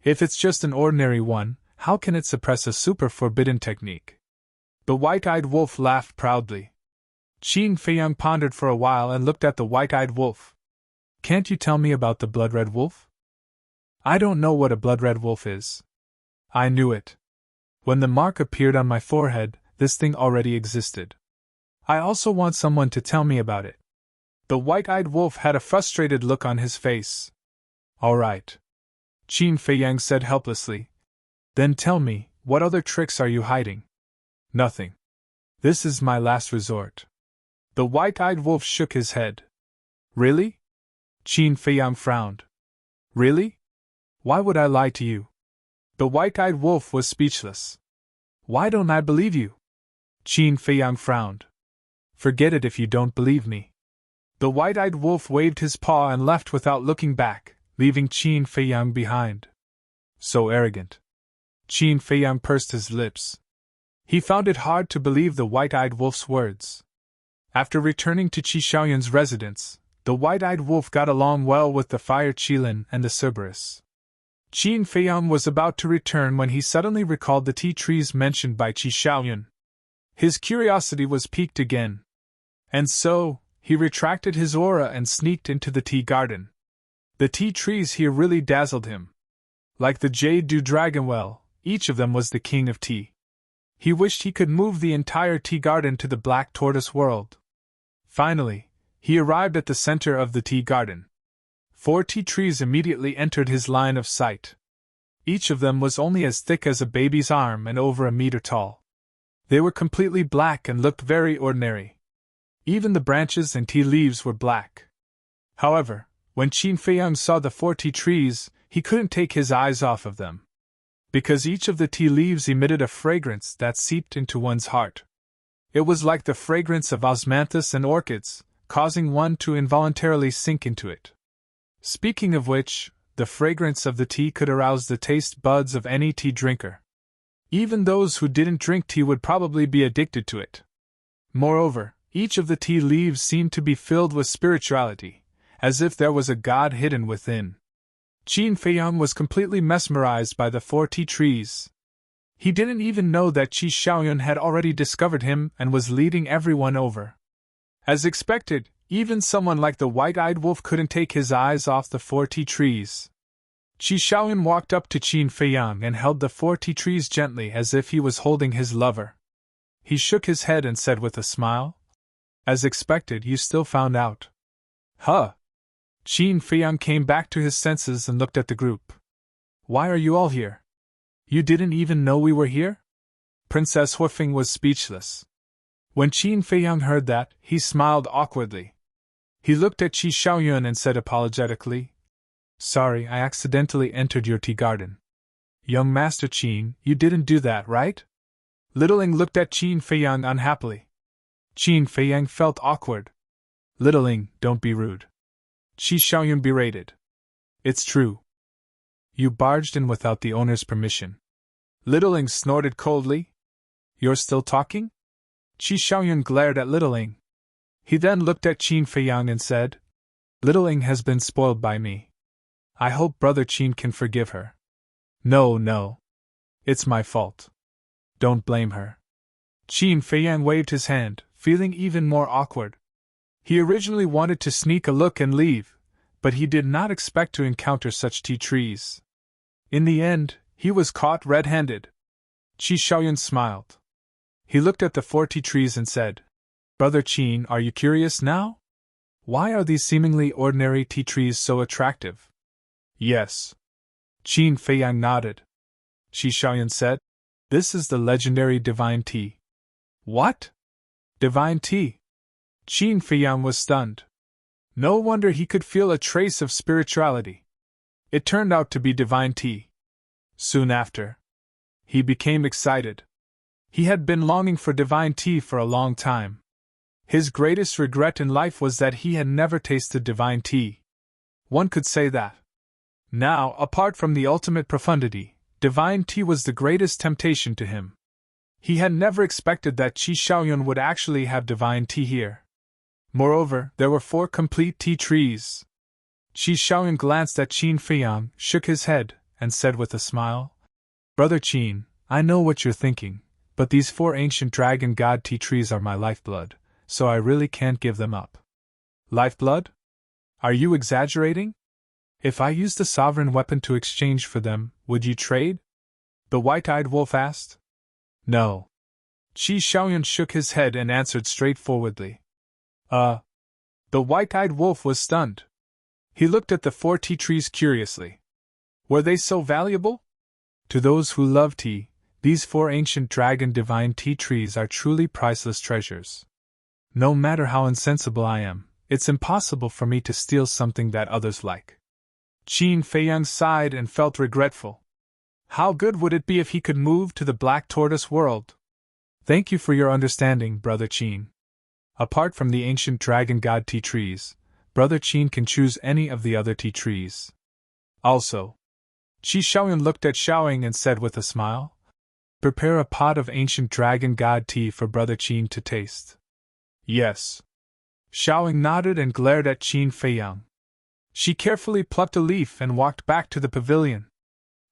If it's just an ordinary one, how can it suppress a super forbidden technique? The white-eyed wolf laughed proudly. Qin Feiyang pondered for a while and looked at the white-eyed wolf. Can't you tell me about the blood-red wolf? I don't know what a blood-red wolf is. I knew it. When the mark appeared on my forehead, this thing already existed. I also want someone to tell me about it. The white-eyed wolf had a frustrated look on his face. All right. Qin Feiyang said helplessly. Then tell me, what other tricks are you hiding? Nothing. This is my last resort. The white-eyed wolf shook his head. Really? Qin Feiyang frowned. Really? Why would I lie to you? The white-eyed wolf was speechless. Why don't I believe you? Qin Feiyang frowned. Forget it if you don't believe me. The white-eyed wolf waved his paw and left without looking back, leaving Qin Feiyang behind. So arrogant. Qin Feiyang pursed his lips. He found it hard to believe the white-eyed wolf's words. After returning to Qi Xiaoyun's residence, the white-eyed wolf got along well with the fire Qilin and the Cerberus. Qin Feiyang was about to return when he suddenly recalled the tea trees mentioned by Qi Xiaoyun. His curiosity was piqued again. And so, he retracted his aura and sneaked into the tea garden. The tea trees here really dazzled him. Like the jade du dragon well, each of them was the king of tea. He wished he could move the entire tea garden to the black tortoise world. Finally, he arrived at the center of the tea garden. 4 tea trees immediately entered his line of sight. Each of them was only as thick as a baby's arm and over a meter tall. They were completely black and looked very ordinary. Even the branches and tea leaves were black. However, when Qin Feiyang saw the 4 tea trees, he couldn't take his eyes off of them. Because each of the tea leaves emitted a fragrance that seeped into one's heart. It was like the fragrance of osmanthus and orchids, causing one to involuntarily sink into it. Speaking of which, the fragrance of the tea could arouse the taste buds of any tea drinker. Even those who didn't drink tea would probably be addicted to it. Moreover, each of the tea leaves seemed to be filled with spirituality, as if there was a god hidden within. Qin Feiyang was completely mesmerized by the 4 tea trees. He didn't even know that Qi Xiaoyun had already discovered him and was leading everyone over. As expected, even someone like the white-eyed wolf couldn't take his eyes off the 4 tea trees. Qi Xiaoyun walked up to Qin Feiyang and held the 4 tea trees gently as if he was holding his lover. He shook his head and said with a smile, "As expected, you still found out." "Huh?" Qin Feiyang came back to his senses and looked at the group. "Why are you all here? You didn't even know we were here?" Princess Huifeng was speechless. When Qin Feiyang heard that, he smiled awkwardly. He looked at Qi Xiaoyun and said apologetically, "Sorry, I accidentally entered your tea garden." "Young Master Qin, you didn't do that, right?" Little Ing looked at Qin Feiyang unhappily. Qin Feiyang felt awkward. "Little Ing, don't be rude." Qi Xiaoyun berated. "It's true. You barged in without the owner's permission." Little Ing snorted coldly. "You're still talking?" Qi Xiaoyun glared at Little Ing. He then looked at Qin Feiyang and said, "Little Ing has been spoiled by me. I hope Brother Qin can forgive her." No. It's my fault. Don't blame her." Qin Feiyang waved his hand, feeling even more awkward. He originally wanted to sneak a look and leave, but he did not expect to encounter such tea trees. In the end, he was caught red-handed. Qi Xiaoyun smiled. He looked at the 4 tea trees and said, "Brother Qin, are you curious now? Why are these seemingly ordinary tea trees so attractive?" "Yes." Qin Feiyang nodded. Qi Xiaoyun said, "This is the legendary divine tea." "What? Divine tea?" Qin Feiyang was stunned. No wonder he could feel a trace of spirituality. It turned out to be divine tea. Soon after, he became excited. He had been longing for divine tea for a long time. His greatest regret in life was that he had never tasted divine tea. One could say that. Now, apart from the ultimate profundity, divine tea was the greatest temptation to him. He had never expected that Qi Xiaoyun would actually have divine tea here. Moreover, there were 4 complete tea trees. Qi Xiaoyun glanced at Qin Feiyang, shook his head, and said with a smile, "Brother Qin, I know what you're thinking, but these 4 ancient dragon god tea trees are my lifeblood, so I really can't give them up." "Lifeblood? Are you exaggerating? If I used a sovereign weapon to exchange for them, would you trade?" the white-eyed wolf asked. "No." Qi Xiaoyun shook his head and answered straightforwardly. The white-eyed wolf was stunned. He looked at the 4 tea trees curiously. Were they so valuable? To those who love tea, these 4 ancient dragon divine tea trees are truly priceless treasures. No matter how insensible I am, it's impossible for me to steal something that others like. Qin Feiyang sighed and felt regretful. How good would it be if he could move to the black tortoise world? "Thank you for your understanding, Brother Qin. Apart from the ancient dragon god tea trees, Brother Qin can choose any of the other tea trees. Also," Qi Xiaoyun looked at Xiaoying and said with a smile, "Prepare a pot of ancient dragon god tea for Brother Qin to taste." "Yes." Xiaoying nodded and glared at Qin Feiyang. She carefully plucked a leaf and walked back to the pavilion.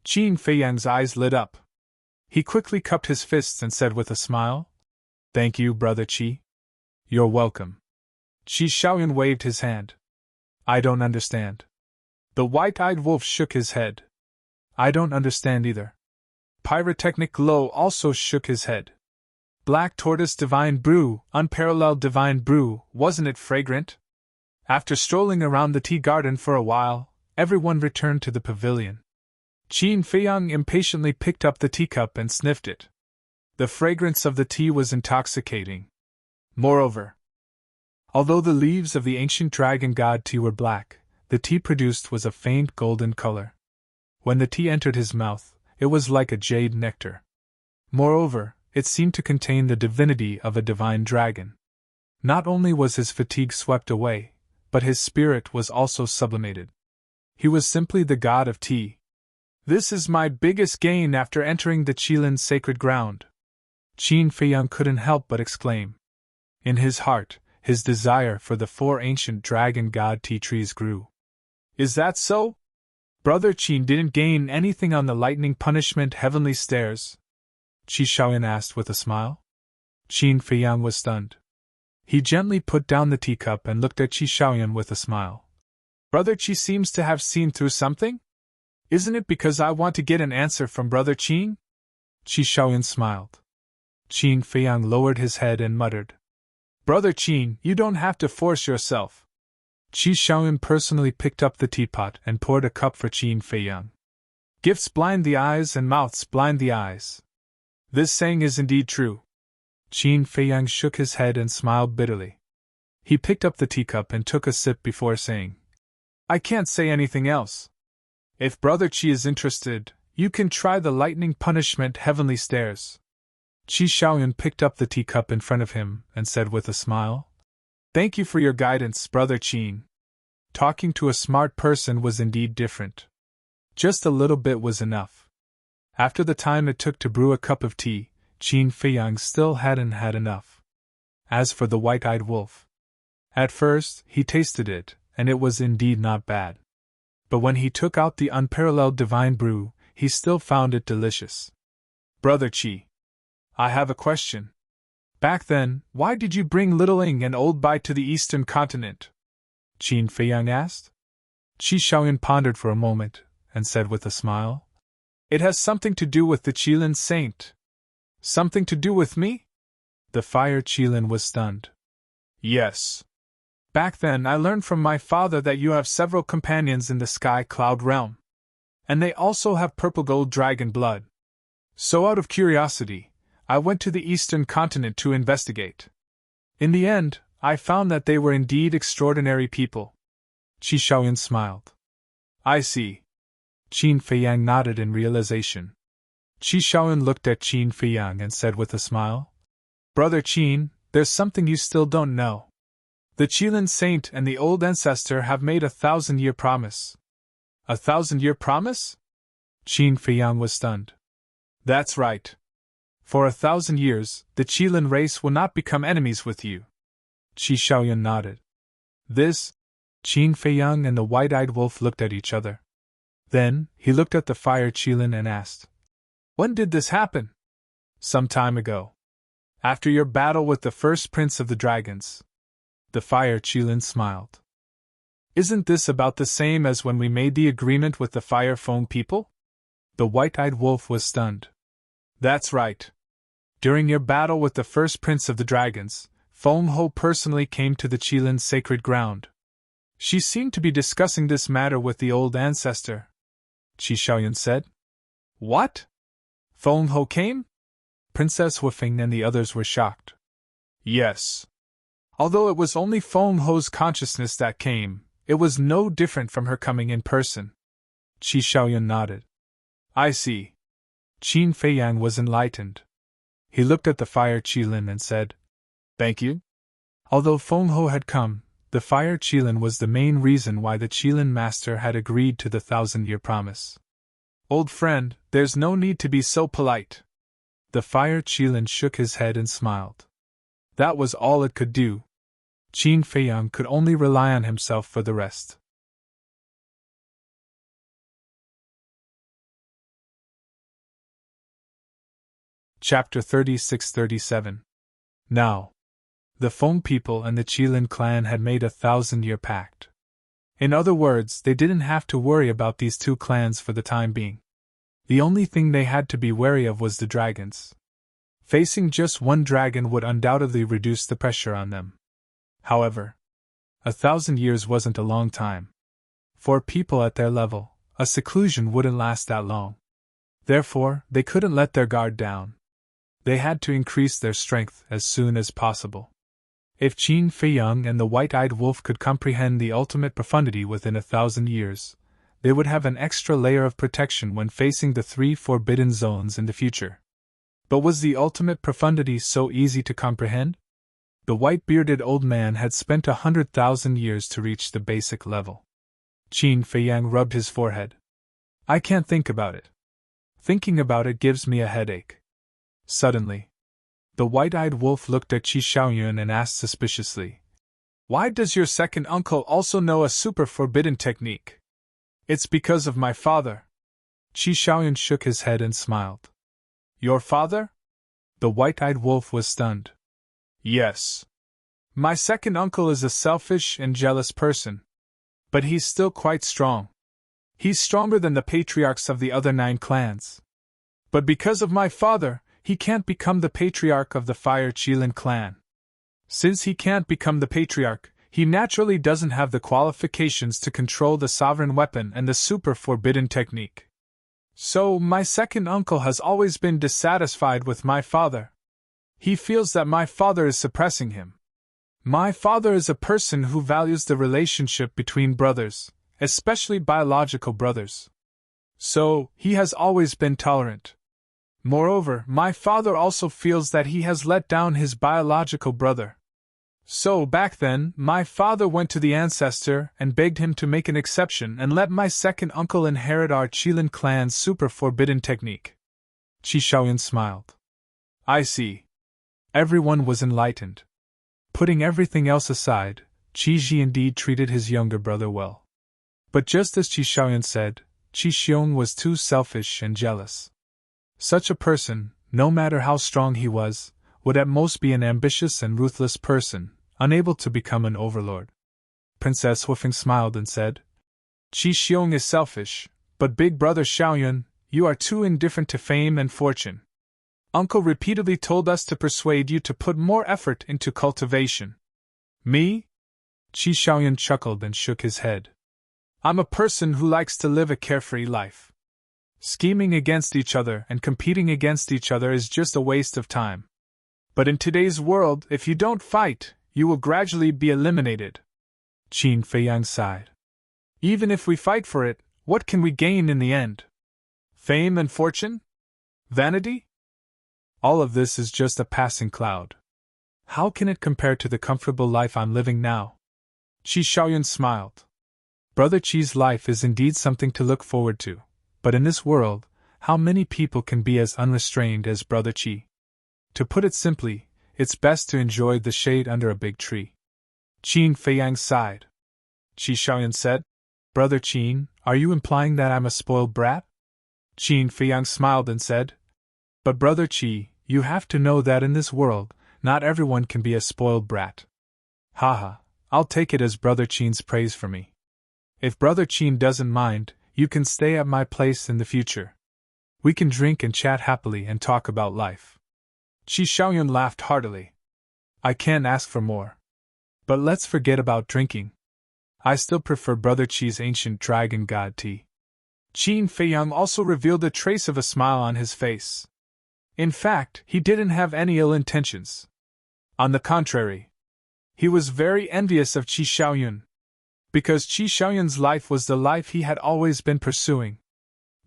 Qin Feiyang's eyes lit up. He quickly cupped his fists and said with a smile, Thank you, Brother Qi. You're welcome. Qi Shaoyun waved his hand. I don't understand. The white-eyed wolf shook his head. I don't understand either. Pyrotechnic Lo also shook his head. Black Tortoise Divine Brew, unparalleled Divine Brew, wasn't it fragrant? After strolling around the tea garden for a while, everyone returned to the pavilion. Qin Feiyang impatiently picked up the teacup and sniffed it. The fragrance of the tea was intoxicating. Moreover, although the leaves of the ancient dragon god tea were black, the tea produced was a faint golden color. When the tea entered his mouth, it was like a jade nectar. Moreover, it seemed to contain the divinity of a divine dragon. Not only was his fatigue swept away, but his spirit was also sublimated. He was simply the god of tea. This is my biggest gain after entering the Qilin's sacred ground. Qin Feiyang couldn't help but exclaim. In his heart, his desire for the 4 ancient dragon god tea trees grew. Is that so? Brother Qin didn't gain anything on the lightning punishment heavenly stairs? Qi Shaoyan asked with a smile. Qin Feiyang was stunned. He gently put down the teacup and looked at Qi Shaoyan with a smile. Brother Qi seems to have seen through something? Isn't it because I want to get an answer from Brother Qin? Qi Shaoyan smiled. Qin Feiyang lowered his head and muttered. Brother Qin, you don't have to force yourself. Qi Shaoyan personally picked up the teapot and poured a cup for Qin Feiyang. Gifts blind the eyes and mouths blind the eyes. This saying is indeed true. Qin Feiyang shook his head and smiled bitterly. He picked up the teacup and took a sip before saying, I can't say anything else. If Brother Qi is interested, you can try the lightning punishment heavenly stairs. Qi Shaoyan picked up the teacup in front of him and said with a smile, Thank you for your guidance, Brother Qin. Talking to a smart person was indeed different. Just a little bit was enough. After the time it took to brew a cup of tea, Qin Feiyang still hadn't had enough. As for the white-eyed wolf, at first he tasted it, and it was indeed not bad. But when he took out the unparalleled divine brew, he still found it delicious. Brother Qi, I have a question. Back then, why did you bring Little Ing and Old Bai to the eastern continent? Qin Feiyang asked. Qi Shaoyan pondered for a moment, and said with a smile, It has something to do with the Qilin saint. Something to do with me? The fire Qilin was stunned. Yes. Back then I learned from my father that you have several companions in the sky cloud realm. And they also have purple gold dragon blood. So out of curiosity, I went to the eastern continent to investigate. In the end, I found that they were indeed extraordinary people. Qi Shaoyan smiled. I see. Qin Feiyang nodded in realization. Qi Shaoyan looked at Qin Feiyang and said with a smile, Brother Qin, there's something you still don't know. The Qilin saint and the old ancestor have made a 1,000-year promise. A 1,000-year promise? Qin Feiyang was stunned. That's right. For 1,000 years, the Qilin race will not become enemies with you. Qi Shaoyan nodded. This? Qin Feiyang and the white-eyed wolf looked at each other. Then, he looked at the fire Qilin and asked, When did this happen? Some time ago. After your battle with the first prince of the dragons. The fire Qilin smiled. Isn't this about the same as when we made the agreement with the fire foam people? The white-eyed wolf was stunned. That's right. During your battle with the first prince of the dragons, Foam Ho personally came to the Qilin's sacred ground. She seemed to be discussing this matter with the old ancestor. Qi Shaoyan said. What? Foam Ho came? Princess Wufing and the others were shocked. Yes. Although it was only Foam Ho's consciousness that came, it was no different from her coming in person. Qi Shaoyan nodded. I see. Qin Feiyang was enlightened. He looked at the fire Qilin and said, Thank you. Although Foam Ho had come, the fire Qilin was the main reason why the Qilin master had agreed to the 1,000-year promise. Old friend, there's no need to be so polite. The fire Qilin shook his head and smiled. That was all it could do. Qin Feiyang could only rely on himself for the rest. Chapter 36-37. Now, the Feng people and the Qilin clan had made a 1,000-year pact. In other words, they didn't have to worry about these two clans for the time being. The only thing they had to be wary of was the dragons. Facing just one dragon would undoubtedly reduce the pressure on them. However, 1,000 years wasn't a long time. For people at their level, a seclusion wouldn't last that long. Therefore, they couldn't let their guard down. They had to increase their strength as soon as possible. If Qin Feiyang and the white-eyed wolf could comprehend the ultimate profundity within 1,000 years, they would have an extra layer of protection when facing the 3 forbidden zones in the future. But was the ultimate profundity so easy to comprehend? The white-bearded old man had spent 100,000 years to reach the basic level. Qin Feiyang rubbed his forehead. I can't think about it. Thinking about it gives me a headache. Suddenly, the white-eyed wolf looked at Qi Xiaoyun and asked suspiciously, Why does your second uncle also know a super forbidden technique? It's because of my father. Qi Xiaoyun shook his head and smiled. Your father? The white-eyed wolf was stunned. Yes. My second uncle is a selfish and jealous person. But he's still quite strong. He's stronger than the patriarchs of the other 9 clans. But because of my father, he can't become the patriarch of the Fire Qilin clan. Since he can't become the patriarch, he naturally doesn't have the qualifications to control the sovereign weapon and the super forbidden technique. So, my second uncle has always been dissatisfied with my father. He feels that my father is suppressing him. My father is a person who values the relationship between brothers, especially biological brothers. So, he has always been tolerant. Moreover, my father also feels that he has let down his biological brother. So, back then, my father went to the ancestor and begged him to make an exception and let my second uncle inherit our Qilin clan's super forbidden technique. Qi Xiaoyun smiled. I see. Everyone was enlightened. Putting everything else aside, Qi Ji indeed treated his younger brother well. But just as Qi Xiaoyun said, Qi Xiong was too selfish and jealous. Such a person, no matter how strong he was, would at most be an ambitious and ruthless person, unable to become an overlord. Princess Huifeng smiled and said, Qi Xiong is selfish, but big brother Xiaoyun, you are too indifferent to fame and fortune. Uncle repeatedly told us to persuade you to put more effort into cultivation. Me? Qi Xiaoyun chuckled and shook his head. I'm a person who likes to live a carefree life. Scheming against each other and competing against each other is just a waste of time. But in today's world, if you don't fight, you will gradually be eliminated. Qin Feiyang sighed. Even if we fight for it, what can we gain in the end? Fame and fortune? Vanity? All of this is just a passing cloud. How can it compare to the comfortable life I'm living now? Qi Xiaoyun smiled. Brother Qi's life is indeed something to look forward to, but in this world, how many people can be as unrestrained as Brother Qi? To put it simply, it's best to enjoy the shade under a big tree. Qin Feiyang sighed. Qi Xiaoyun said, Brother Qin, are you implying that I'm a spoiled brat? Qin Feiyang smiled and said, But Brother Qi, you have to know that in this world, not everyone can be a spoiled brat. Haha, I'll take it as Brother Qin's praise for me. If Brother Qin doesn't mind, you can stay at my place in the future. We can drink and chat happily and talk about life. Qi Xiaoyun laughed heartily. I can't ask for more. But let's forget about drinking. I still prefer Brother Qi's ancient dragon god tea. Qin Feiyang also revealed a trace of a smile on his face. In fact, he didn't have any ill intentions. On the contrary, he was very envious of Qi Xiaoyun, because Qi Xiaoyun's life was the life he had always been pursuing.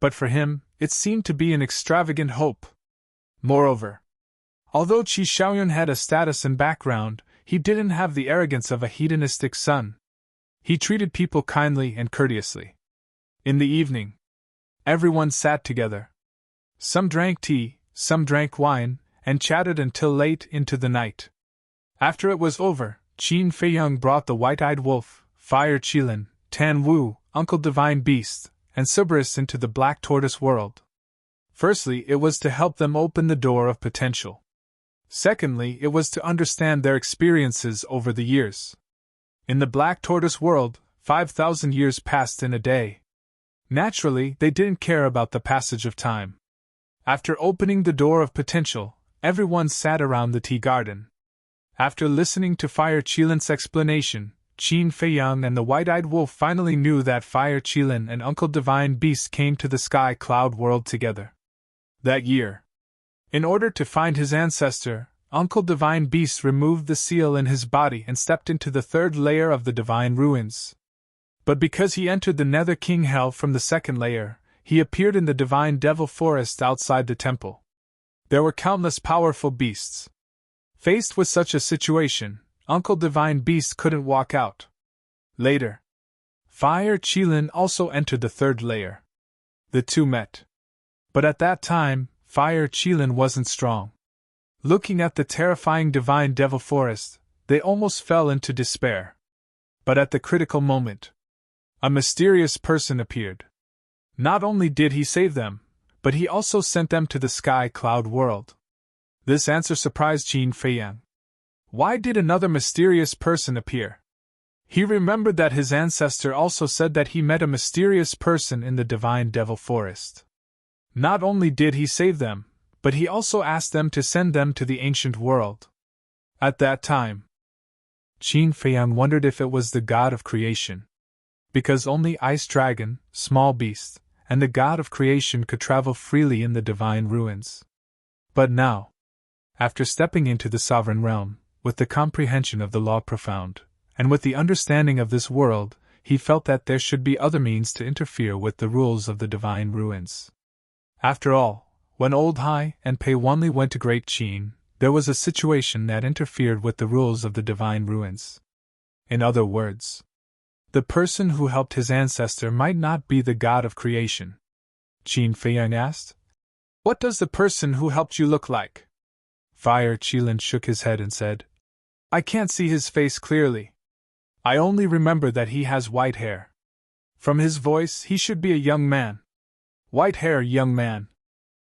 But for him, it seemed to be an extravagant hope. Moreover, although Qi Xiaoyun had a status and background, he didn't have the arrogance of a hedonistic son. He treated people kindly and courteously. In the evening, everyone sat together. Some drank tea, some drank wine, and chatted until late into the night. After it was over, Qin Feiyang brought the white-eyed wolf, Fire Qilin, Tan Wu, Uncle Divine Beast, and Cerberus into the Black Tortoise world. Firstly, it was to help them open the door of potential. Secondly, it was to understand their experiences over the years. In the Black Tortoise world, 5,000 years passed in a day. Naturally, they didn't care about the passage of time. After opening the door of potential, everyone sat around the tea garden. After listening to Fire Qilin's explanation, Qin Feiyang and the White-Eyed Wolf finally knew that Fire Qilin and Uncle Divine Beast came to the Sky Cloud world together. That year, in order to find his ancestor, Uncle Divine Beast removed the seal in his body and stepped into the third layer of the Divine Ruins. But because he entered the Nether King Hell from the second layer, he appeared in the Divine Devil Forest outside the temple. There were countless powerful beasts. Faced with such a situation, Uncle Divine Beast couldn't walk out. Later, Fire Qilin also entered the third layer. The two met. But at that time, Fire Qilin wasn't strong. Looking at the terrifying Divine Devil Forest, they almost fell into despair. But at the critical moment, a mysterious person appeared. Not only did he save them, but he also sent them to the Sky Cloud world. This answer surprised Qin Feiyang. Why did another mysterious person appear? He remembered that his ancestor also said that he met a mysterious person in the Divine Devil Forest. Not only did he save them, but he also asked them to send them to the ancient world. At that time, Qin Feiyang wondered if it was the god of creation. Because only Ice Dragon, Small Beast, and the god of creation could travel freely in the Divine Ruins. But now, after stepping into the sovereign realm, with the comprehension of the law profound, and with the understanding of this world, he felt that there should be other means to interfere with the rules of the Divine Ruins. After all, when Old Hai and Pei Wanli went to Great Qin, there was a situation that interfered with the rules of the Divine Ruins. In other words, the person who helped his ancestor might not be the god of creation. Qin Feiyang asked. What does the person who helped you look like? Fire Qilin shook his head and said, I can't see his face clearly. I only remember that he has white hair. From his voice, he should be a young man. White hair, young man.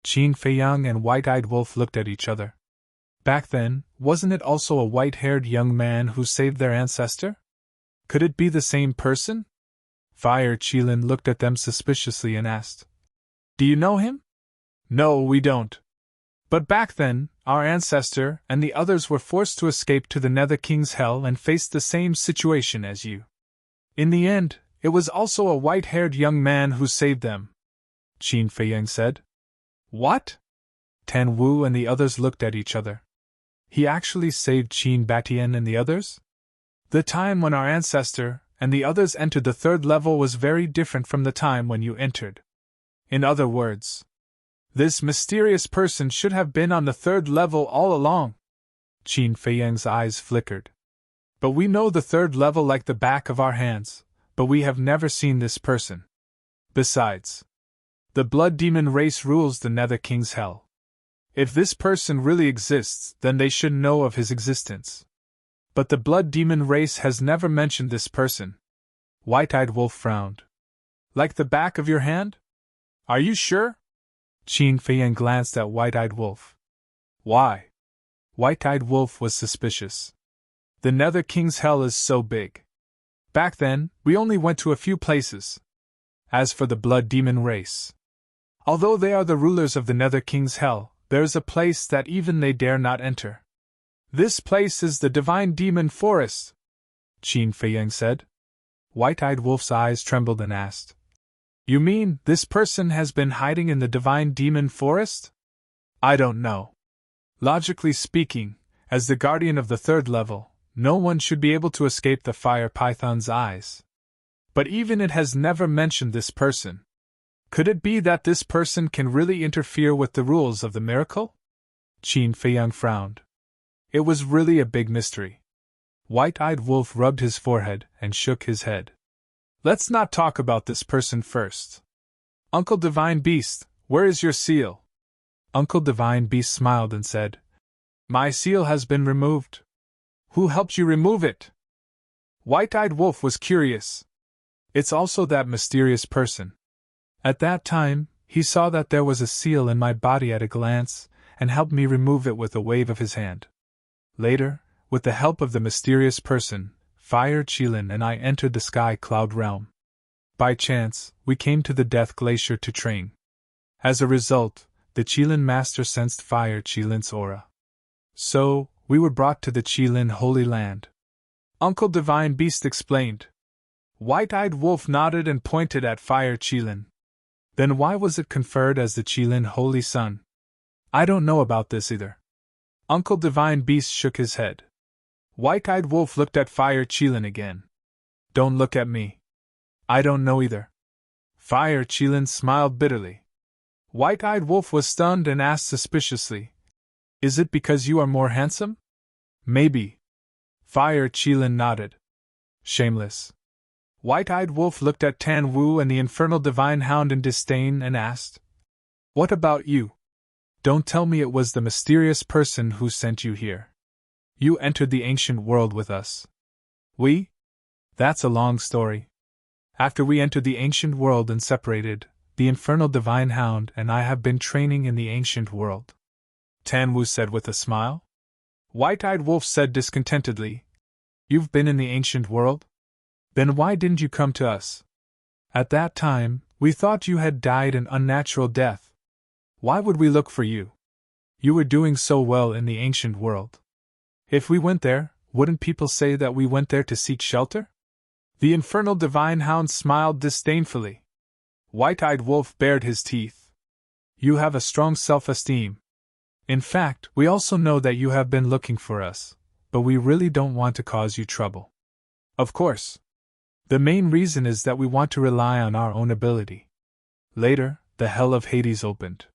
Qin Feiyang and White-Eyed Wolf looked at each other. Back then, wasn't it also a white-haired young man who saved their ancestor? Could it be the same person? Fire Qilin looked at them suspiciously and asked, Do you know him? No, we don't. But back then, our ancestor and the others were forced to escape to the Nether King's Hell and faced the same situation as you. In the end, it was also a white-haired young man who saved them, Qin Feiyang said. What? Tan Wu and the others looked at each other. He actually saved Qin Batian and the others? The time when our ancestor and the others entered the third level was very different from the time when you entered. In other words, this mysterious person should have been on the third level all along. Qin Feiyang's eyes flickered. But we know the third level like the back of our hands, but we have never seen this person. Besides, the Blood Demon race rules the Nether King's Hell. If this person really exists, then they should know of his existence. But the Blood Demon race has never mentioned this person. White-Eyed Wolf frowned. Like the back of your hand? Are you sure? Qin Feiyang glanced at White-Eyed Wolf. Why? White-Eyed Wolf was suspicious. The Nether King's Hell is so big. Back then, we only went to a few places. As for the Blood Demon race, although they are the rulers of the Nether King's Hell, there is a place that even they dare not enter. This place is the Divine Demon Forest, Qin Feiyang said. White-Eyed Wolf's eyes trembled and asked, You mean this person has been hiding in the Divine Demon Forest? I don't know. Logically speaking, as the guardian of the third level, no one should be able to escape the fire python's eyes. But even it has never mentioned this person. Could it be that this person can really interfere with the rules of the miracle? Qin Feiyang frowned. It was really a big mystery. White-Eyed Wolf rubbed his forehead and shook his head. Let's not talk about this person first. Uncle Divine Beast, where is your seal? Uncle Divine Beast smiled and said, My seal has been removed. Who helped you remove it? White-Eyed Wolf was curious. It's also that mysterious person. At that time, he saw that there was a seal in my body at a glance, and helped me remove it with a wave of his hand. Later, with the help of the mysterious person, Fire Qilin and I entered the sky cloud realm. By chance, we came to the Death Glacier to train. As a result, the Qilin master sensed Fire Qilin's aura. So, we were brought to the Qilin Holy Land. Uncle Divine Beast explained. White-Eyed Wolf nodded and pointed at Fire Qilin. Then why was it conferred as the Qilin Holy Sun? I don't know about this either. Uncle Divine Beast shook his head. White-Eyed Wolf looked at Fire Qilin again. Don't look at me. I don't know either. Fire Qilin smiled bitterly. White-Eyed Wolf was stunned and asked suspiciously, Is it because you are more handsome? Maybe. Fire Qilin nodded. Shameless. White-Eyed Wolf looked at Tan Wu and the infernal divine hound in disdain and asked, What about you? Don't tell me it was the mysterious person who sent you here. You entered the ancient world with us. We? That's a long story. After we entered the ancient world and separated, the infernal divine hound and I have been training in the ancient world. Tan Wu said with a smile. White-Eyed Wolf said discontentedly, You've been in the ancient world? Then why didn't you come to us? At that time, we thought you had died an unnatural death. Why would we look for you? You were doing so well in the ancient world. If we went there, wouldn't people say that we went there to seek shelter? The infernal divine hound smiled disdainfully. White-Eyed Wolf bared his teeth. You have a strong self-esteem. In fact, we also know that you have been looking for us, but we really don't want to cause you trouble. Of course. The main reason is that we want to rely on our own ability. Later, the Hell of Hades opened.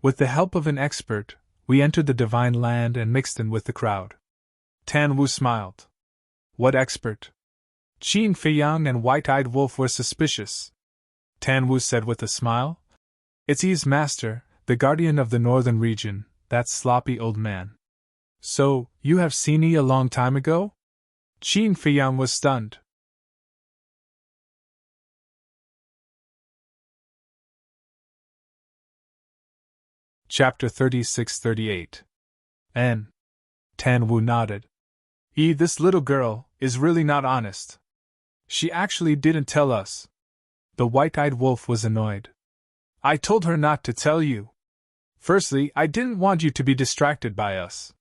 With the help of an expert, we entered the divine land and mixed in with the crowd. Tan Wu smiled. What expert? Qin Feiyang and White-Eyed Wolf were suspicious. Tan Wu said with a smile. It's Yi's master, the guardian of the northern region, that sloppy old man. So, you have seen Yi a long time ago? Qin Feiyang was stunned. Chapter 36-38. N. Tan Wu nodded. Yi, this little girl, is really not honest. She actually didn't tell us. The White-Eyed Wolf was annoyed. I told her not to tell you. Firstly, I didn't want you to be distracted by us.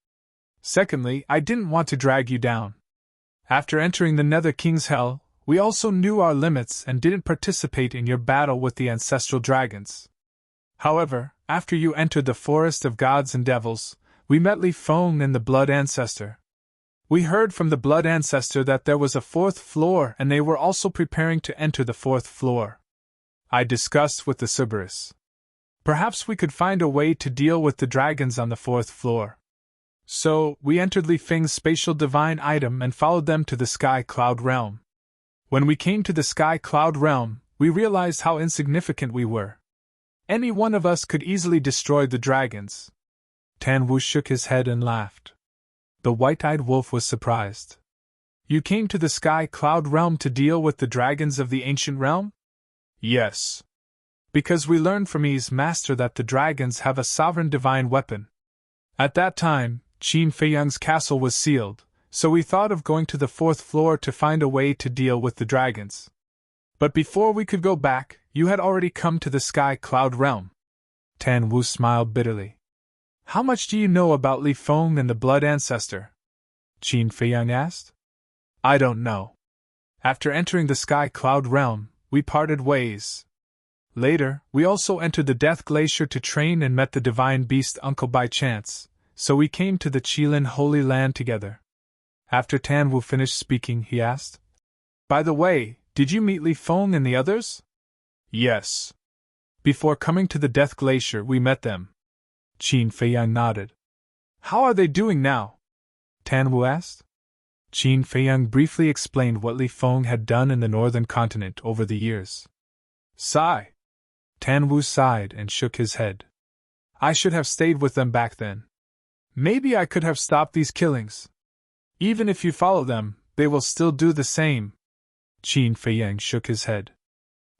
Secondly, I didn't want to drag you down. After entering the Nether King's Hell, we also knew our limits and didn't participate in your battle with the ancestral dragons. However, after you entered the Forest of Gods and Devils, we met Li Feng and the Blood Ancestor. We heard from the Blood Ancestor that there was a fourth floor and they were also preparing to enter the fourth floor. I discussed with the Cerberus. Perhaps we could find a way to deal with the dragons on the fourth floor. So, we entered Li Feng's spatial divine item and followed them to the Sky Cloud Realm. When we came to the Sky Cloud Realm, we realized how insignificant we were. Any one of us could easily destroy the dragons. Tan Wu shook his head and laughed. The White-Eyed Wolf was surprised. You came to the Sky Cloud Realm to deal with the dragons of the Ancient Realm? Yes. Because we learned from Yi's master that the dragons have a sovereign divine weapon. At that time, Qin Feiyang's castle was sealed, so we thought of going to the fourth floor to find a way to deal with the dragons. But before we could go back, you had already come to the Sky Cloud Realm. Tan Wu smiled bitterly. How much do you know about Li Feng and the Blood Ancestor? Qin Feiyang asked. I don't know. After entering the Sky Cloud Realm, we parted ways. Later, we also entered the Death Glacier to train and met the Divine Beast Uncle by chance, so we came to the Qilin Holy Land together. After Tan Wu finished speaking, he asked, By the way, did you meet Li Feng and the others? Yes. Before coming to the Death Glacier, we met them. Qin Feiyang nodded. How are they doing now? Tan Wu asked. Qin Feiyang briefly explained what Li Feng had done in the northern continent over the years. Sigh. Tan Wu sighed and shook his head. I should have stayed with them back then. Maybe I could have stopped these killings. Even if you follow them, they will still do the same. Qin Feiyang shook his head.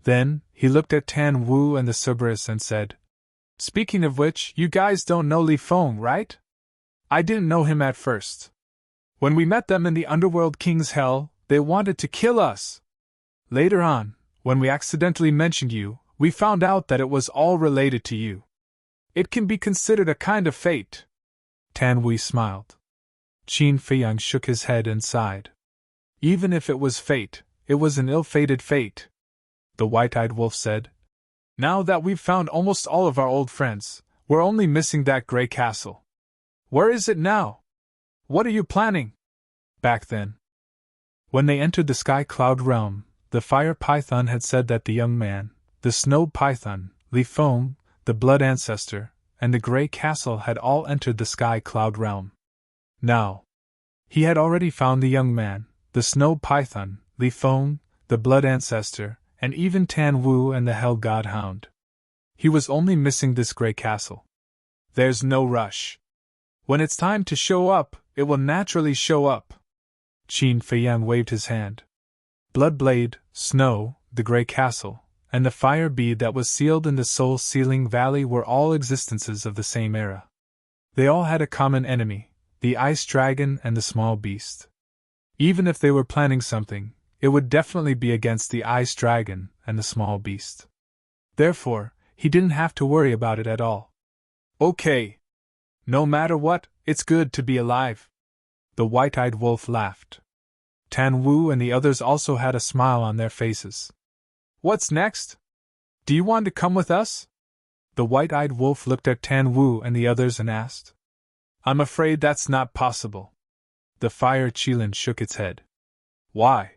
Then, he looked at Tan Wu and the Cerberus and said, Speaking of which, you guys don't know Li Feng, right? I didn't know him at first. When we met them in the Underworld King's Hell, they wanted to kill us. Later on, when we accidentally mentioned you, we found out that it was all related to you. It can be considered a kind of fate. Tan Wei smiled. Qin Feiyang shook his head and sighed. Even if it was fate, it was an ill-fated fate. The white-eyed wolf said. Now that we've found almost all of our old friends, we're only missing that gray castle. Where is it now? What are you planning? Back then, when they entered the Sky Cloud realm, the Fire Python had said that the young man, the Snow Python, Li Feng, the Blood Ancestor, and the Grey Castle had all entered the Sky Cloud realm. Now, he had already found the young man, the Snow Python, Li Feng, the Blood Ancestor, and even Tan Wu and the Hell God Hound. He was only missing this Grey Castle. There's no rush. When it's time to show up, it will naturally show up. Qin Feiyang waved his hand. Bloodblade, Snow, the Grey Castle, and the fire bead that was sealed in the Soul-Sealing Valley were all existences of the same era. They all had a common enemy, the Ice Dragon and the Small Beast. Even if they were planning something, it would definitely be against the Ice Dragon and the Small Beast. Therefore, he didn't have to worry about it at all. Okay. No matter what, it's good to be alive. The white-eyed wolf laughed. Tan Wu and the others also had a smile on their faces. What's next? Do you want to come with us? The white-eyed wolf looked at Tan Wu and the others and asked. I'm afraid that's not possible. The fire Qilin shook its head. Why?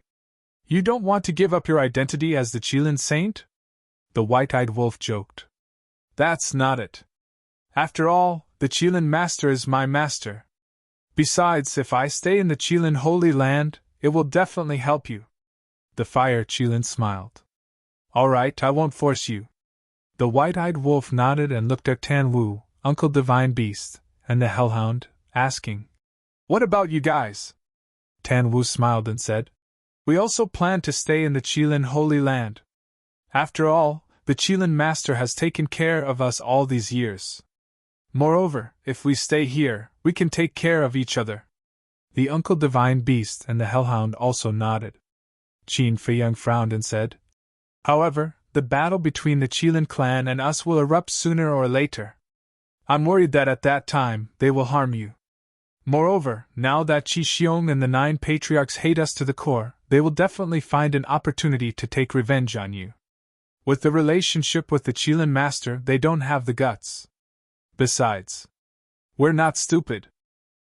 You don't want to give up your identity as the Qilin Saint? The white-eyed wolf joked. That's not it. After all, the Qilin Master is my master. Besides, if I stay in the Qilin Holy Land, it will definitely help you. The fire Qilin smiled. All right, I won't force you. The white-eyed wolf nodded and looked at Tan Wu, Uncle Divine Beast, and the Hellhound, asking, What about you guys? Tan Wu smiled and said, We also plan to stay in the Qilin Holy Land. After all, the Qilin Master has taken care of us all these years. Moreover, if we stay here, we can take care of each other. The Uncle Divine Beast and the Hellhound also nodded. Qin Feiyang frowned and said, However, the battle between the Qilin clan and us will erupt sooner or later. I'm worried that at that time, they will harm you. Moreover, now that Qi Xiong and the 9 patriarchs hate us to the core, they will definitely find an opportunity to take revenge on you. With the relationship with the Qilin Master, they don't have the guts. Besides, we're not stupid.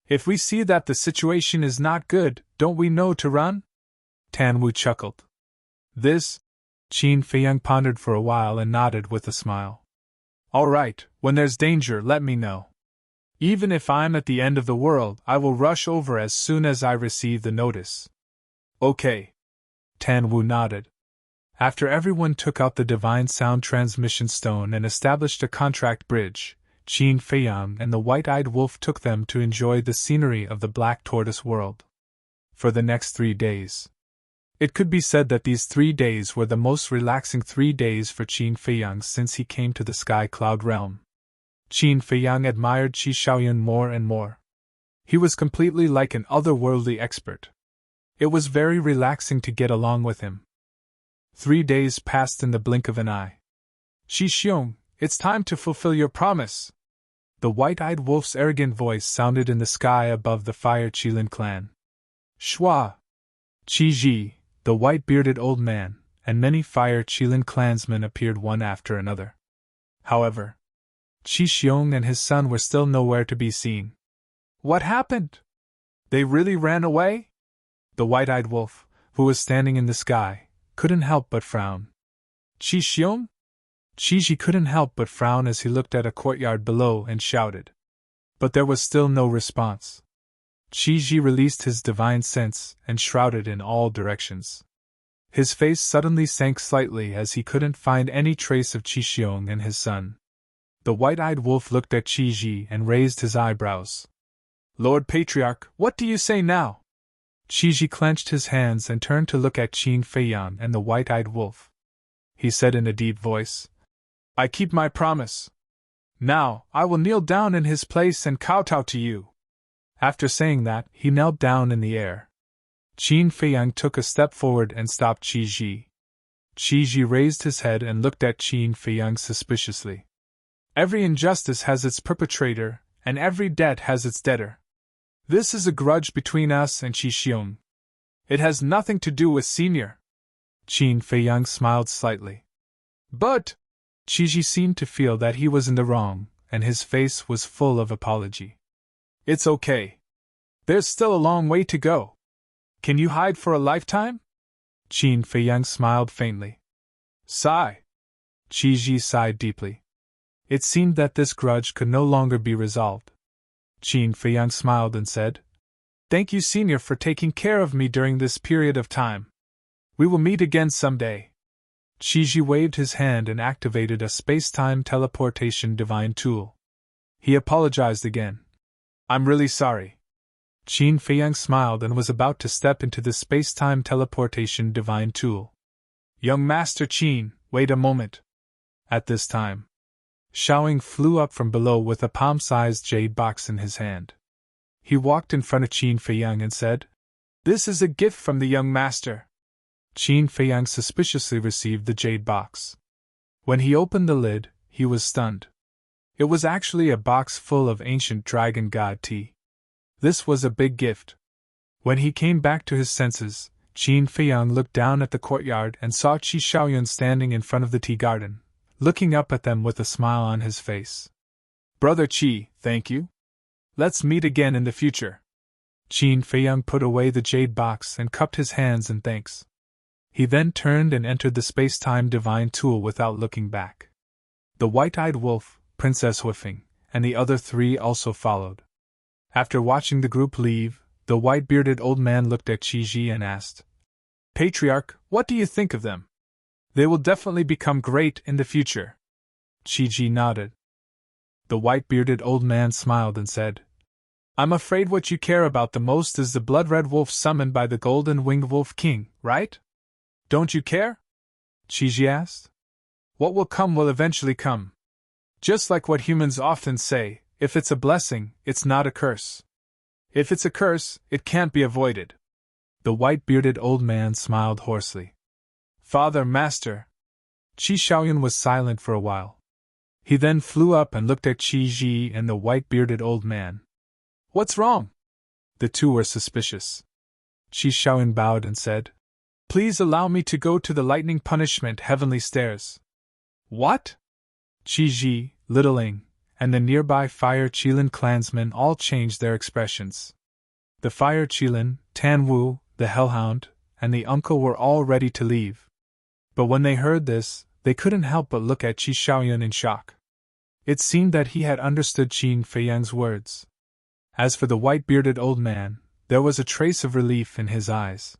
If we see that the situation is not good, don't we know to run? Tan Wu chuckled. This? Qin Feiyang pondered for a while and nodded with a smile. All right, when there's danger, let me know. Even if I'm at the end of the world, I will rush over as soon as I receive the notice. Okay. Tan Wu nodded. After everyone took out the Divine Sound Transmission Stone and established a contract bridge, Qin Feiyang and the white-eyed wolf took them to enjoy the scenery of the Black Tortoise world. For the next 3 days. It could be said that these 3 days were the most relaxing 3 days for Qin Feiyang since he came to the Sky Cloud realm. Qin Feiyang admired Qi Xiaoyun more and more. He was completely like an otherworldly expert. It was very relaxing to get along with him. 3 days passed in the blink of an eye. Qi Xiong, it's time to fulfill your promise. The white-eyed wolf's arrogant voice sounded in the sky above the Fire Qilin clan. Shua! Qi Ji, the white-bearded old man, and many Fire Qilin clansmen appeared one after another. However, Qi Xiong and his son were still nowhere to be seen. What happened? They really ran away? The white-eyed wolf, who was standing in the sky, couldn't help but frown. Qi Xiong? Qi Ji couldn't help but frown as he looked at a courtyard below and shouted. But there was still no response. Qi Ji released his divine sense and shrouded in all directions. His face suddenly sank slightly as he couldn't find any trace of Qi Xiong and his son. The white-eyed wolf looked at Qi Ji and raised his eyebrows. Lord Patriarch, what do you say now? Qi Ji clenched his hands and turned to look at Qin Feiyang and the white-eyed wolf. He said in a deep voice, I keep my promise. Now, I will kneel down in his place and kowtow to you. After saying that, he knelt down in the air. Qin Feiyang took a step forward and stopped Qi Ji. Qi Ji raised his head and looked at Qin Feiyang suspiciously. Every injustice has its perpetrator, and every debt has its debtor. This is a grudge between us and Qi Xiong. It has nothing to do with Senior. Qin Feiyang smiled slightly. But Qi Ji seemed to feel that he was in the wrong, and his face was full of apology. It's okay. There's still a long way to go. Can you hide for a lifetime? Qin Feiyang smiled faintly. Sigh. Qi Ji sighed deeply. It seemed that this grudge could no longer be resolved. Qin Feiyang smiled and said, Thank you, Senior, for taking care of me during this period of time. We will meet again someday. Qi Ji waved his hand and activated a space-time teleportation divine tool. He apologized again. I'm really sorry. Qin Feiyang smiled and was about to step into the space-time teleportation divine tool. Young Master Qin, wait a moment. At this time, Xiaoying flew up from below with a palm-sized jade box in his hand. He walked in front of Qin Feiyang and said, This is a gift from the young master. Qin Feiyang suspiciously received the jade box. When he opened the lid, he was stunned. It was actually a box full of ancient dragon god tea. This was a big gift. When he came back to his senses, Qin Feiyang looked down at the courtyard and saw Qi Xiaoyun standing in front of the tea garden, looking up at them with a smile on his face. Brother Qi, thank you. Let's meet again in the future. Qin Feiyang put away the jade box and cupped his hands in thanks. He then turned and entered the space-time divine tool without looking back. The white-eyed wolf, Princess Huifeng, and the other three also followed. After watching the group leave, the white-bearded old man looked at Qi Ji and asked, Patriarch, what do you think of them? They will definitely become great in the future. Qi Ji nodded. The white-bearded old man smiled and said, I'm afraid what you care about the most is the blood-red wolf summoned by the golden-winged wolf king, right? Don't you care? Qi Ji asked. What will come will eventually come. Just like what humans often say, if it's a blessing, it's not a curse. If it's a curse, it can't be avoided. The white-bearded old man smiled hoarsely. Father, Master. Qi Xiaoyun was silent for a while. He then flew up and looked at Qi Ji and the white-bearded old man. What's wrong? The two were suspicious. Qi Xiaoyun bowed and said, Please allow me to go to the lightning punishment heavenly stairs. What? Qi Ji, Littling, and the nearby Fire Qilin clansmen all changed their expressions. The Fire Qilin, Tan Wu, the Hellhound, and the uncle were all ready to leave. But when they heard this, they couldn't help but look at Qi Xiaoyun in shock. It seemed that he had understood Qin Feiyang's words. As for the white-bearded old man, there was a trace of relief in his eyes.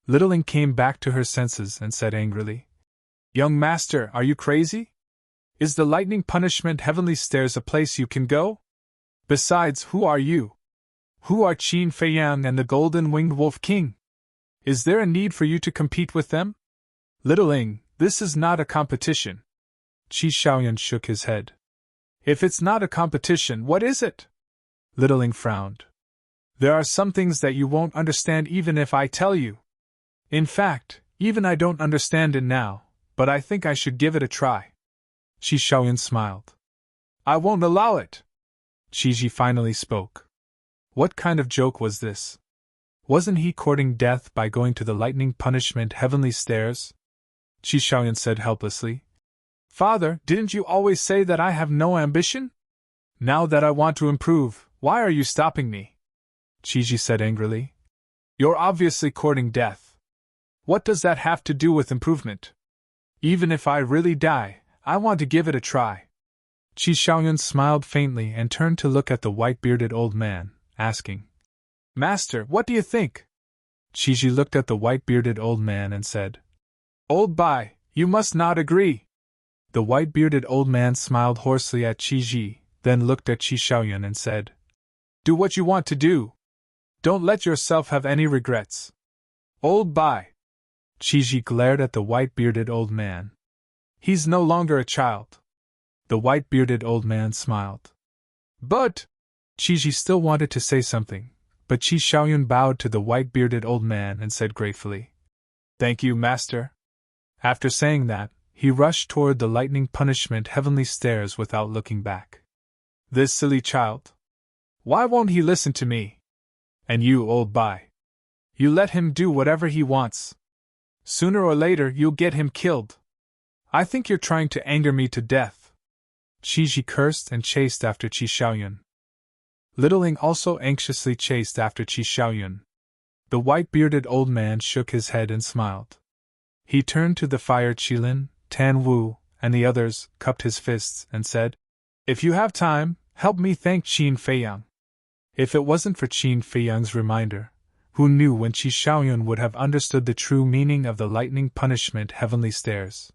Littling came back to her senses and said angrily, Young master, are you crazy? Is the lightning punishment heavenly stairs a place you can go? Besides, who are you? Who are Qin Feiyang and the golden-winged wolf king? Is there a need for you to compete with them? Littling, this is not a competition. Qi Xiaoyun shook his head. If it's not a competition, what is it? Littling frowned. There are some things that you won't understand even if I tell you. In fact, even I don't understand it now, but I think I should give it a try. Qi Xiaoyun smiled. I won't allow it. Qi Ji finally spoke. What kind of joke was this? Wasn't he courting death by going to the lightning punishment heavenly stairs? Qi Xiaoyun said helplessly. Father, didn't you always say that I have no ambition? Now that I want to improve, why are you stopping me? Qi Ji said angrily. You're obviously courting death. What does that have to do with improvement? Even if I really die, I want to give it a try. Qi Xiaoyun smiled faintly and turned to look at the white-bearded old man, asking, Master, what do you think? Qi Ji looked at the white-bearded old man and said, Old Bai, you must not agree. The white-bearded old man smiled hoarsely at Qi Ji, then looked at Qi Xiaoyun and said, Do what you want to do. Don't let yourself have any regrets. Old Bai. Qi Ji glared at the white-bearded old man. He's no longer a child. The white-bearded old man smiled. But… Qi still wanted to say something, but Qi Xiaoyun bowed to the white-bearded old man and said gratefully, "Thank you, master." After saying that, he rushed toward the lightning punishment heavenly stairs without looking back. This silly child. Why won't he listen to me? And you, old Bai. You let him do whatever he wants. Sooner or later you'll get him killed. I think you're trying to anger me to death. Qi cursed and chased after Qi Xiaoyun. Littling also anxiously chased after Qi Xiaoyun. The white-bearded old man shook his head and smiled. He turned to the fire Qilin, Tan Wu, and the others, cupped his fists, and said, "If you have time, help me thank Qin Feiyang." If it wasn't for Qin Feiyang's reminder, who knew when Qi Xiaoyun would have understood the true meaning of the lightning punishment heavenly stairs.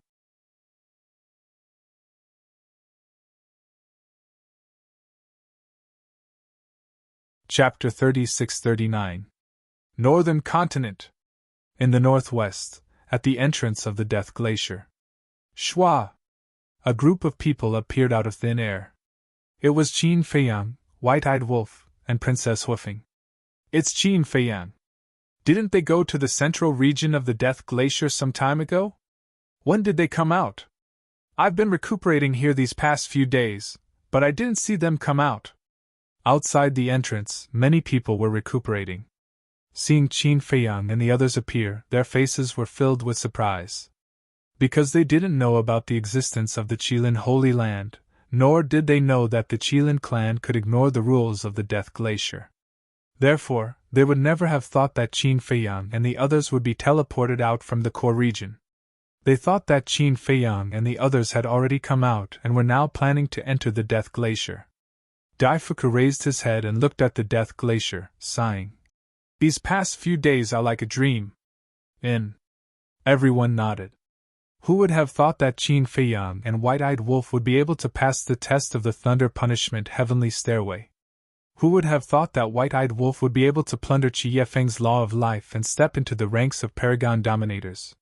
Chapter 36-39. Northern Continent. In the northwest, at the entrance of the Death Glacier. Shua! A group of people appeared out of thin air. It was Qin Feiyang, White-Eyed Wolf, and Princess Hoofing. It's Qin Feiyang. Didn't they go to the central region of the Death Glacier some time ago? When did they come out? I've been recuperating here these past few days, but I didn't see them come out. Outside the entrance, many people were recuperating. Seeing Qin Feiyang and the others appear, their faces were filled with surprise. Because they didn't know about the existence of the Qilin Holy Land, nor did they know that the Qilin clan could ignore the rules of the Death Glacier. Therefore, they would never have thought that Qin Feiyang and the others would be teleported out from the core region. They thought that Qin Feiyang and the others had already come out and were now planning to enter the Death Glacier. Daifuku raised his head and looked at the Death Glacier, sighing. These past few days are like a dream. Everyone nodded. Who would have thought that Qin Feiyang and White-Eyed Wolf would be able to pass the test of the Thunder Punishment Heavenly Stairway? Who would have thought that White-Eyed Wolf would be able to plunder Qi Yefeng's Law of Life and step into the ranks of Paragon Dominators?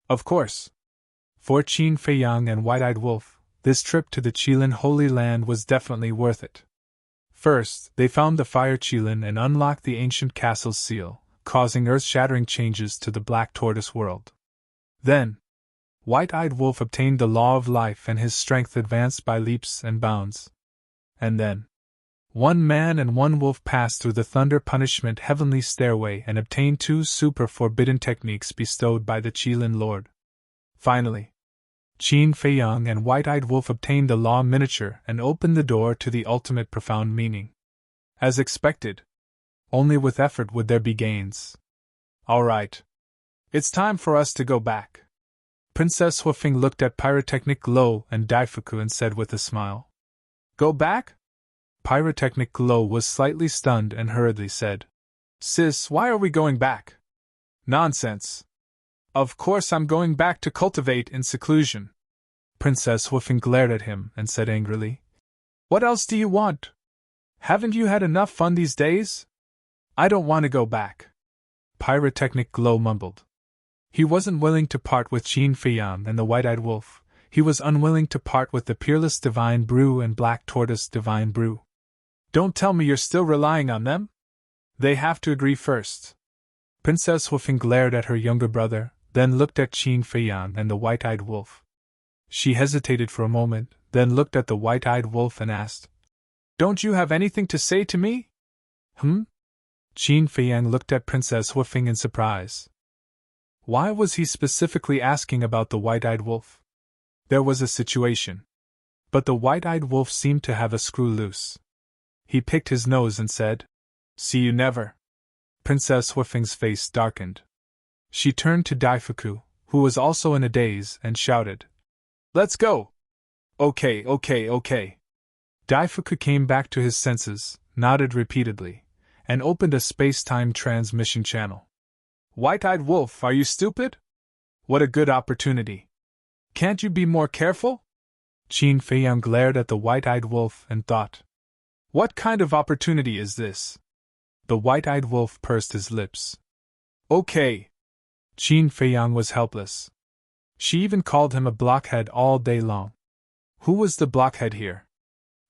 Of course. For Qin Feiyang and White-Eyed Wolf, this trip to the Qilin Holy Land was definitely worth it. First, they found the Fire Qilin and unlocked the ancient castle's seal, causing earth-shattering changes to the Black Tortoise world. Then, White-Eyed Wolf obtained the Law of Life and his strength advanced by leaps and bounds. And then, one man and one wolf passed through the Thunder Punishment Heavenly Stairway and obtained 2 super forbidden techniques bestowed by the Qilin Lord. Finally, Qin Feiyang and White-Eyed Wolf obtained the Law Miniature and opened the door to the ultimate profound meaning. As expected, only with effort would there be gains. All right. It's time for us to go back. Princess Hoofing looked at Pyrotechnic Glow and Daifuku and said with a smile. Go back? Pyrotechnic Glow was slightly stunned and hurriedly said, Sis, why are we going back? Nonsense. Of course I'm going back to cultivate in seclusion. Princess Hoofing glared at him and said angrily, What else do you want? Haven't you had enough fun these days? I don't want to go back. Pyrotechnic Glow mumbled. He wasn't willing to part with Qin Feiyang and the White-Eyed Wolf. He was unwilling to part with the Peerless Divine Brew and Black Tortoise Divine Brew. Don't tell me you're still relying on them? They have to agree first. Princess Hoofing glared at her younger brother, then looked at Qin Feiyang and the White-Eyed Wolf. She hesitated for a moment, then looked at the White-Eyed Wolf and asked, Don't you have anything to say to me? Qin Feiyang looked at Princess Hoofing in surprise. Why was he specifically asking about the White-Eyed Wolf? There was a situation. But the White-Eyed Wolf seemed to have a screw loose. He picked his nose and said, See you never. Princess Hoofing's face darkened. She turned to Daifuku, who was also in a daze, and shouted, Let's go! Okay. Daifuku came back to his senses, nodded repeatedly, and opened a space-time transmission channel. White-Eyed Wolf, are you stupid? What a good opportunity. Can't you be more careful? Qin Feiyang glared at the White-Eyed Wolf and thought, What kind of opportunity is this? The White-Eyed Wolf pursed his lips. Okay. Qin Feiyang was helpless. She even called him a blockhead all day long. Who was the blockhead here?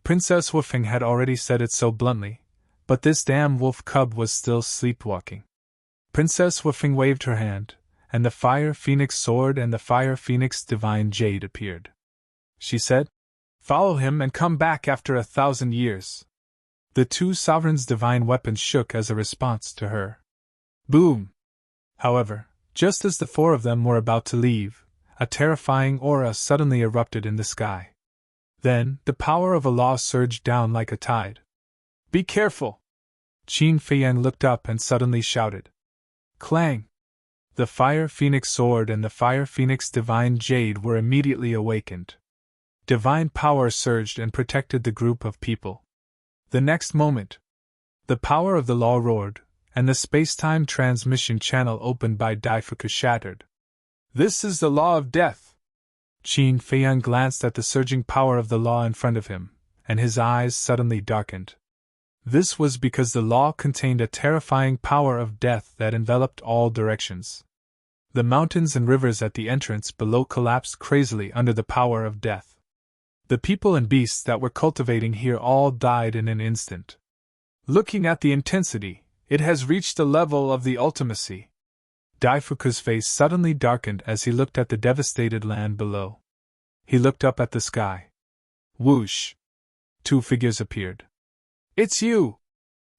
Princess Woofing had already said it so bluntly, but this damn wolf cub was still sleepwalking. Princess Woofing waved her hand, and the Fire Phoenix sword and the Fire Phoenix divine jade appeared. She said, "Follow him and come back after 1,000 years." The two sovereigns' divine weapons shook as a response to her. Boom! However, just as the four of them were about to leave, a terrifying aura suddenly erupted in the sky. Then, the power of Allah surged down like a tide. "Be careful!" Qin Feiyang looked up and suddenly shouted. Clang! The Fire Phoenix sword and the Fire Phoenix divine jade were immediately awakened. Divine power surged and protected the group of people. The next moment, the power of the law roared, and the space-time transmission channel opened by Daifuku shattered. "This is the law of death!" Qin Feiyang glanced at the surging power of the law in front of him, and his eyes suddenly darkened. This was because the law contained a terrifying power of death that enveloped all directions. The mountains and rivers at the entrance below collapsed crazily under the power of death. The people and beasts that were cultivating here all died in an instant. Looking at the intensity, it has reached the level of the ultimacy. Daifuku's face suddenly darkened as he looked at the devastated land below. He looked up at the sky. Whoosh! Two figures appeared. "It's you!"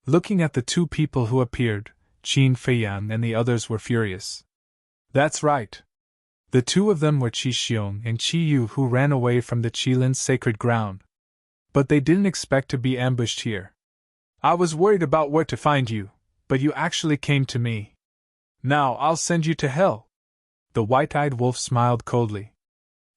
Looking at the two people who appeared, Qin Feiyang and the others were furious. That's right. The two of them were Qi Xiong and Qi Yu, who ran away from the Qilin sacred ground. But they didn't expect to be ambushed here. "I was worried about where to find you, but you actually came to me. Now I'll send you to hell." The white-eyed wolf smiled coldly.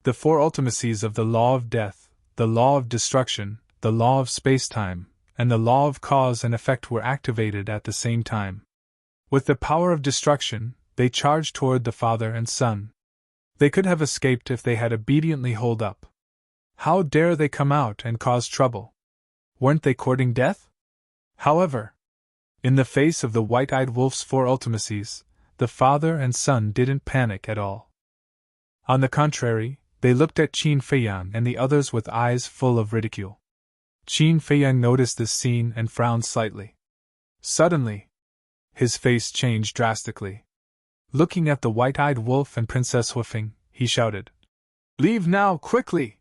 The four ultimacies of the law of death, the law of destruction, the law of space-time, and the law of cause and effect were activated at the same time. With the power of destruction, they charged toward the father and son. They could have escaped if they had obediently holed up. How dare they come out and cause trouble? Weren't they courting death? However, in the face of the white-eyed wolf's four ultimacies, the father and son didn't panic at all. On the contrary, they looked at Qin Feiyang and the others with eyes full of ridicule. Qin Feiyang noticed this scene and frowned slightly. Suddenly, his face changed drastically. Looking at the white-eyed wolf and Princess Woofing, he shouted, "Leave now, quickly!"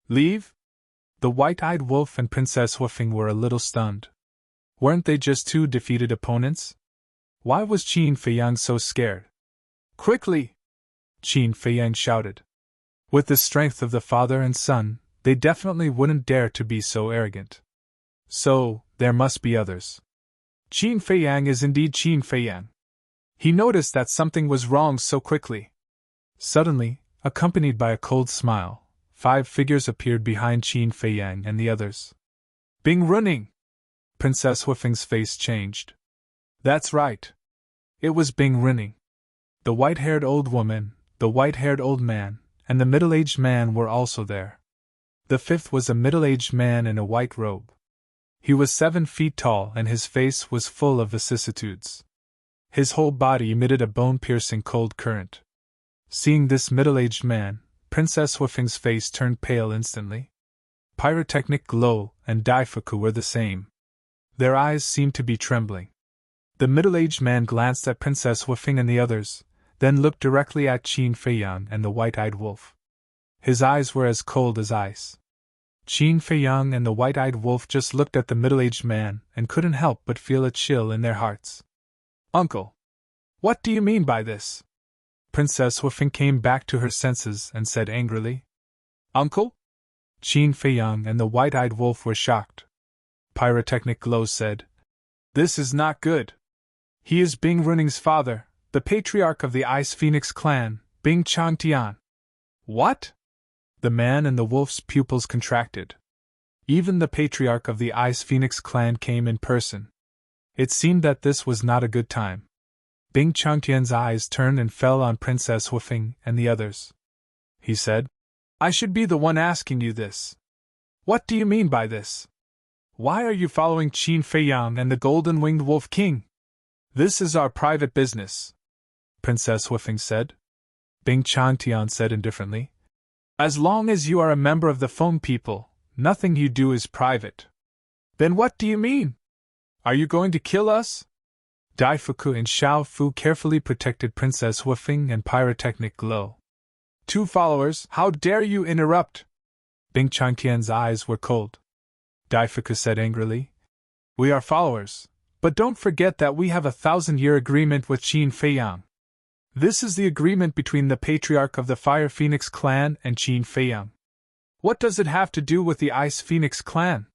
"Leave?" The white-eyed wolf and Princess Woofing were a little stunned. Weren't they just two defeated opponents? Why was Qin Feiyang so scared? "Quickly!" Qin Feiyang shouted. With the strength of the father and son, they definitely wouldn't dare to be so arrogant. So, there must be others. Qin Feiyang is indeed Qin Feiyang. He noticed that something was wrong so quickly. Suddenly, accompanied by a cold smile, 5 figures appeared behind Qin Feiyang and the others. "Bing running!" Princess Woofing's face changed. That's right. It was Bing running. The white-haired old woman, the white-haired old man, and the middle-aged man were also there. The fifth was a middle-aged man in a white robe. He was 7 feet tall and his face was full of vicissitudes. His whole body emitted a bone-piercing cold current. Seeing this middle-aged man, Princess Woofing's face turned pale instantly. Pyrotechnic Glow and Daifuku were the same. Their eyes seemed to be trembling. The middle-aged man glanced at Princess Woofing and the others, then looked directly at Qin Feiyang and the white-eyed wolf. His eyes were as cold as ice. Qin Feiyang and the white-eyed wolf just looked at the middle-aged man and couldn't help but feel a chill in their hearts. "Uncle! What do you mean by this?" Princess Woofing came back to her senses and said angrily. "Uncle?" Qin Feiyang and the white-eyed wolf were shocked. Pyrotechnic Glow said, "This is not good. He is Bing Running's father, the patriarch of the Ice Phoenix clan, Bing Changtian." "What?" The man and the wolf's pupils contracted. Even the patriarch of the Ice Phoenix clan came in person. It seemed that this was not a good time. Bing Changtian's eyes turned and fell on Princess Woofing and the others. He said, "I should be the one asking you this. What do you mean by this? Why are you following Qin Feiyang and the Golden-Winged Wolf King? This is our private business," Princess Woofing said. Bing Changtian said indifferently, As long as you are a member of the phone people, nothing you do is private. Then what do you mean? Are you going to kill us? Daifuku and Xiao Fu carefully protected Princess Huafeng and Pyrotechnic Glow. Two followers, how dare you interrupt? Bing Changtian's eyes were cold. Daifuku said angrily. We are followers, but don't forget that we have a 1,000-year agreement with Qin Feiyang. This is the agreement between the Patriarch of the Fire Phoenix clan and Qin Feiyang. What does it have to do with the Ice Phoenix clan?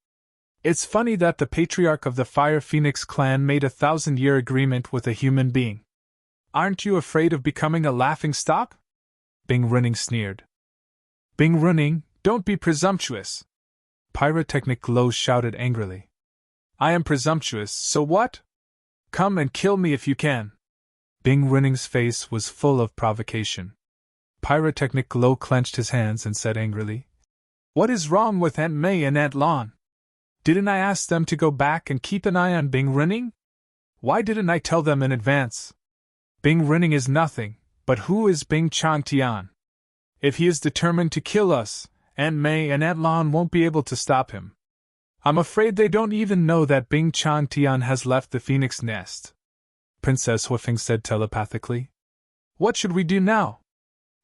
It's funny that the Patriarch of the Fire Phoenix clan made a 1,000-year agreement with a human being. Aren't you afraid of becoming a laughingstock? Bing Running sneered. Bing Running, don't be presumptuous. Pyrotechnic Glow shouted angrily. I am presumptuous, so what? Come and kill me if you can. Bing Running's face was full of provocation. Pyrotechnic Glow clenched his hands and said angrily, What is wrong with Aunt May and Aunt Lon? Didn't I ask them to go back and keep an eye on Bing Running? Why didn't I tell them in advance? Bing Running is nothing, but who is Bing Changtian? If he is determined to kill us, Aunt May and Aunt Lon won't be able to stop him. I'm afraid they don't even know that Bing Changtian has left the phoenix nest. Princess Huafeng said telepathically. What should we do now?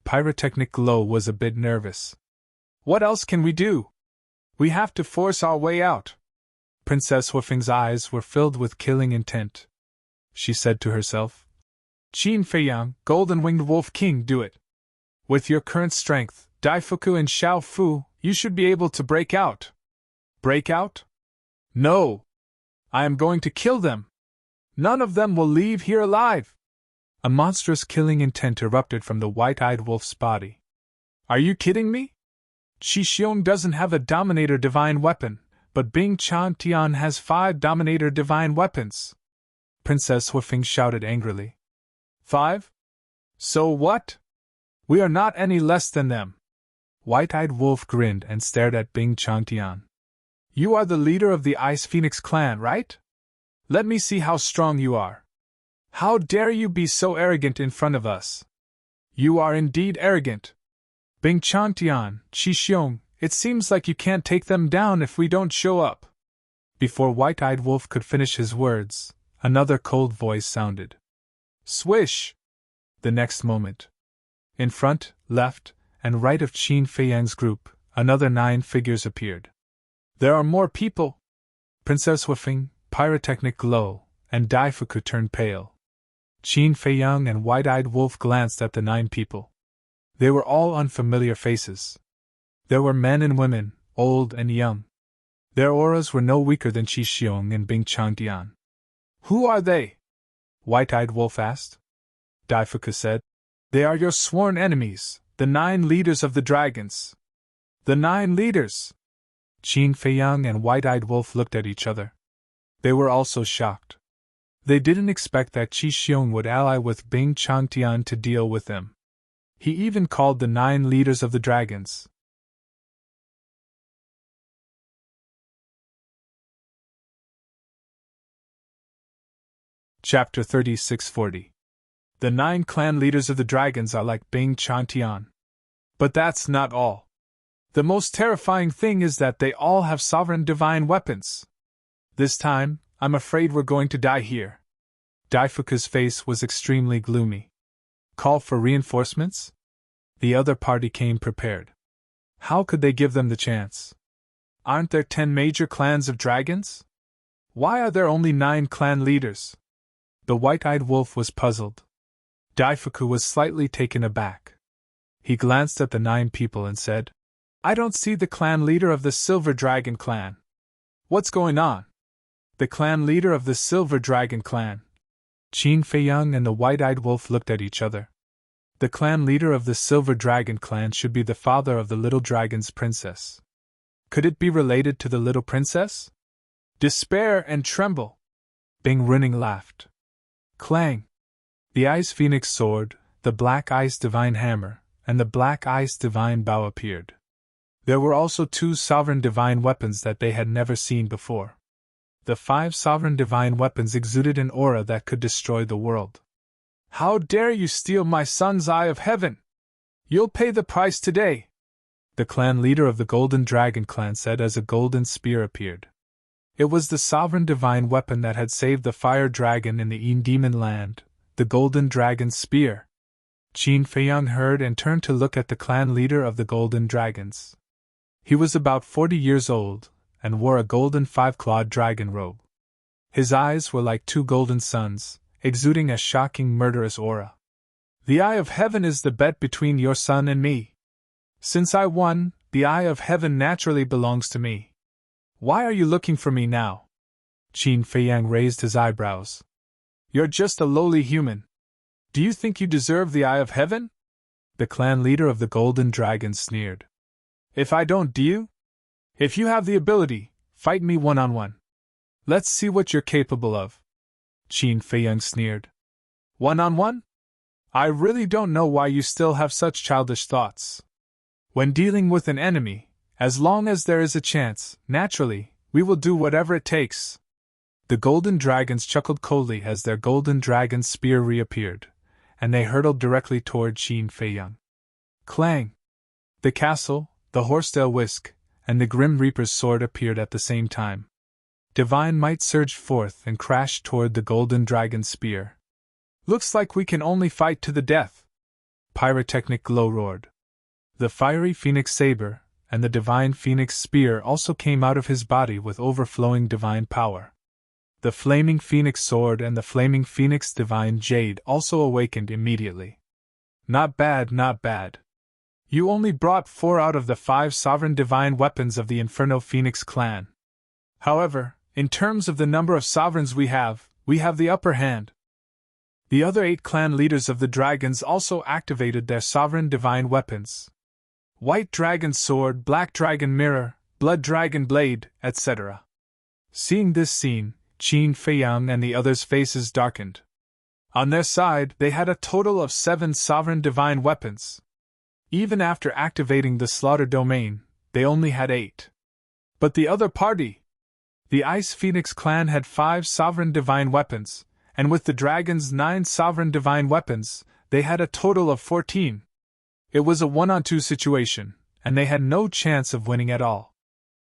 Pyrotechnic Glow was a bit nervous. What else can we do? We have to force our way out. Princess Huafeng's eyes were filled with killing intent. She said to herself, Qin Feiyang, Golden Winged Wolf King, do it. With your current strength, Daifuku and Xiao Fu, you should be able to break out. Break out? No! I am going to kill them. None of them will leave here alive. A monstrous killing intent erupted from the white-eyed wolf's body. Are you kidding me? Qi Xiong doesn't have a Dominator Divine Weapon, but Bing Changtian has 5 Dominator Divine Weapons. Princess Huafeng shouted angrily. 5? So what? We are not any less than them. White-eyed Wolf grinned and stared at Bing Changtian. You are the leader of the Ice Phoenix clan, right? Let me see how strong you are. How dare you be so arrogant in front of us? You are indeed arrogant. Bing Changtian, Qi Xiong, it seems like you can't take them down if we don't show up. Before White-eyed Wolf could finish his words, another cold voice sounded. Swish! The next moment. In front, left, and right of Qin Feiyang's group, another 9 figures appeared. There are more people! Princess Huafeng, Pyrotechnic Glow, and Daifuku turned pale. Qin Feiyang and White-eyed Wolf glanced at the 9 people. They were all unfamiliar faces. There were men and women, old and young. Their auras were no weaker than Qi Xiong and Bing Changtian. Who are they? White-eyed Wolf asked. Daifuku said, They are your sworn enemies, the 9 leaders of the dragons. The 9 leaders! Qin Feiyang and White-eyed Wolf looked at each other. They were also shocked. They didn't expect that Qi Xiong would ally with Bing Changtian to deal with them. He even called the 9 leaders of the dragons. Chapter 3640. The 9 clan leaders of the dragons are like Bing Changtian. But that's not all. The most terrifying thing is that they all have sovereign divine weapons. This time, I'm afraid we're going to die here. Daifuku's face was extremely gloomy. Call for reinforcements? The other party came prepared. How could they give them the chance? Aren't there 10 major clans of dragons? Why are there only 9 clan leaders? The white-eyed wolf was puzzled. Daifuku was slightly taken aback. He glanced at the 9 people and said, I don't see the clan leader of the Silver Dragon clan. What's going on? The clan leader of the Silver Dragon clan. Qin Feiyang and the white-eyed wolf looked at each other. The clan leader of the Silver Dragon clan should be the father of the little dragon's princess. Could it be related to the little princess? Despair and tremble! Bing Running laughed. Clang! The Ice Phoenix sword, the Black Ice Divine Hammer, and the Black Ice Divine Bow appeared. There were also 2 sovereign divine weapons that they had never seen before. The 5 sovereign divine weapons exuded an aura that could destroy the world. How dare you steal my son's eye of heaven? You'll pay the price today! the clan leader of the Golden Dragon clan said as a golden spear appeared. It was the sovereign divine weapon that had saved the fire dragon in the Demon land, the Golden Dragon's spear. Qin Feiyang heard and turned to look at the clan leader of the Golden Dragons. He was about 40 years old, and wore a golden five-clawed dragon robe. His eyes were like two golden suns, exuding a shocking murderous aura. The Eye of Heaven is the bet between your son and me. Since I won, the Eye of Heaven naturally belongs to me. Why are you looking for me now? Qin Feiyang raised his eyebrows. You're just a lowly human. Do you think you deserve the Eye of Heaven? The clan leader of the Golden Dragon sneered. If I don't, do you? If you have the ability, fight me one-on-one. Let's see what you're capable of. Qin Feiyang sneered. One-on-one? I really don't know why you still have such childish thoughts. When dealing with an enemy, as long as there is a chance, naturally, we will do whatever it takes. The Golden Dragons chuckled coldly as their Golden Dragon spear reappeared, and they hurtled directly toward Qin Feiyang. Clang! The castle, the horsetail whisk, and the Grim Reaper's sword appeared at the same time. Divine might surged forth and crashed toward the Golden Dragon's spear. Looks like we can only fight to the death. Pyrotechnic glow roared. The fiery phoenix saber and the divine phoenix spear also came out of his body with overflowing divine power. The flaming phoenix sword and the flaming phoenix divine jade also awakened immediately. Not bad, not bad. You only brought 4 out of the 5 sovereign divine weapons of the Inferno Phoenix clan. However, in terms of the number of sovereigns we have the upper hand. The other 8 clan leaders of the dragons also activated their sovereign divine weapons. White Dragon Sword, Black Dragon Mirror, Blood Dragon Blade, etc. Seeing this scene, Qin Feiyang and the others' faces darkened. On their side, they had a total of 7 sovereign divine weapons. Even after activating the Slaughter Domain, they only had 8. But the other party! The Ice Phoenix clan had 5 sovereign divine weapons, and with the dragons' 9 sovereign divine weapons, they had a total of 14. It was a 1-on-2 situation, and they had no chance of winning at all.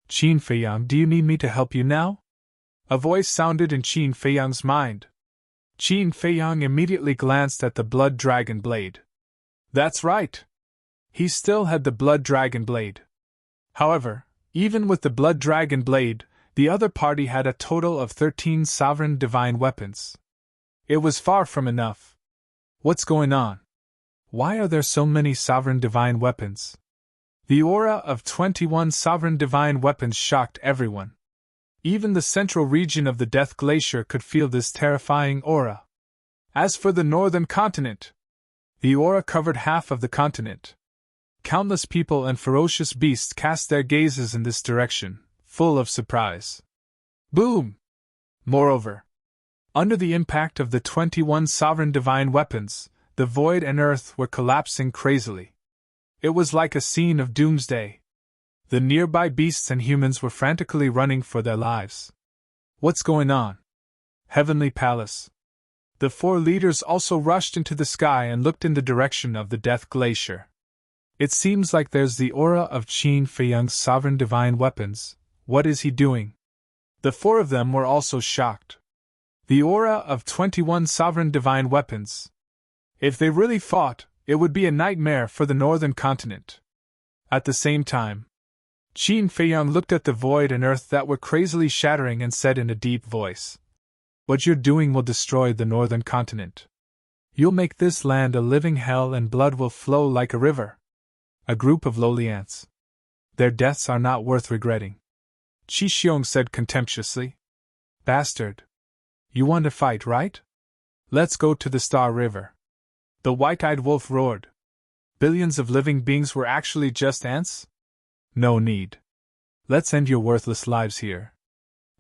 Qin Feiyang, do you need me to help you now? A voice sounded in Qin Feiyang's mind. Qin Feiyang immediately glanced at the Blood Dragon Blade. That's right! He still had the Blood Dragon Blade. However, even with the Blood Dragon Blade, the other party had a total of 13 sovereign divine weapons. It was far from enough. What's going on? Why are there so many sovereign divine weapons? The aura of 21 sovereign divine weapons shocked everyone. Even the central region of the Death Glacier could feel this terrifying aura. As for the northern continent, the aura covered half of the continent. Countless people and ferocious beasts cast their gazes in this direction, full of surprise. Boom! Moreover, under the impact of the 21 sovereign divine weapons, the void and earth were collapsing crazily. It was like a scene of doomsday. The nearby beasts and humans were frantically running for their lives. What's going on? Heavenly Palace. The 4 leaders also rushed into the sky and looked in the direction of the Death Glacier. It seems like there's the aura of Qin Feiyang's sovereign divine weapons. What is he doing? The 4 of them were also shocked. The aura of 21 sovereign divine weapons. If they really fought, it would be a nightmare for the northern continent. At the same time, Qin Feiyang looked at the void and earth that were crazily shattering and said in a deep voice, "What you're doing will destroy the northern continent. You'll make this land a living hell and blood will flow like a river." A group of lowly ants. Their deaths are not worth regretting. Qi Xiong said contemptuously. Bastard. You want to fight, right? Let's go to the Star River. The white-eyed wolf roared. Billions of living beings were actually just ants? No need. Let's end your worthless lives here.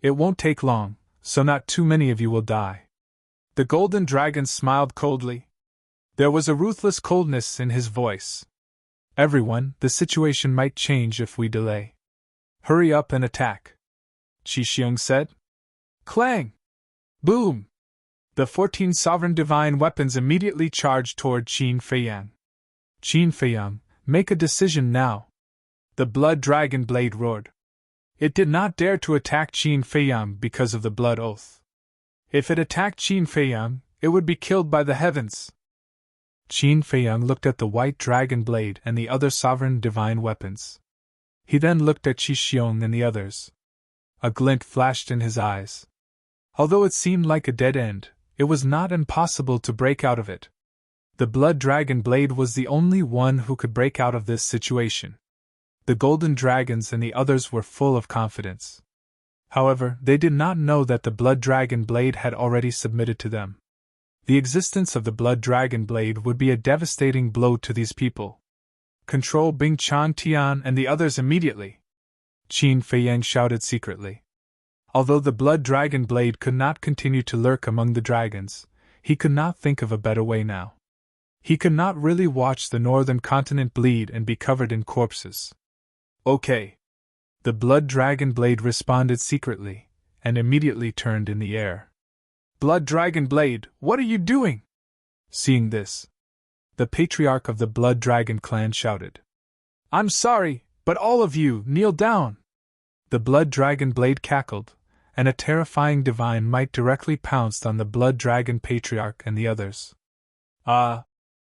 It won't take long, so not too many of you will die. The Golden Dragon smiled coldly. There was a ruthless coldness in his voice. Everyone, the situation might change if we delay. Hurry up and attack. Qi Xiong said. Clang! Boom! The 14 sovereign divine weapons immediately charged toward Qin Feiyang. Qin Feiyang, make a decision now. The blood dragon blade roared. It did not dare to attack Qin Feiyang because of the blood oath. If it attacked Qin Feiyang, it would be killed by the heavens. Qin Feiyang looked at the white dragon blade and the other sovereign divine weapons. He then looked at Qi Xiong and the others. A glint flashed in his eyes. Although it seemed like a dead end, it was not impossible to break out of it. The blood dragon blade was the only one who could break out of this situation. The golden dragons and the others were full of confidence. However, they did not know that the blood dragon blade had already submitted to them. The existence of the blood dragon blade would be a devastating blow to these people. Control Bing Chan Tian and the others immediately! Qin Feiyang shouted secretly. Although the blood dragon blade could not continue to lurk among the dragons, he could not think of a better way now. He could not really watch the northern continent bleed and be covered in corpses. Okay. The blood dragon blade responded secretly, and immediately turned in the air. Blood dragon blade, what are you doing? Seeing this, the patriarch of the blood dragon clan shouted. I'm sorry, but all of you, kneel down! The blood dragon blade cackled, and a terrifying divine might directly pounced on the blood dragon patriarch and the others.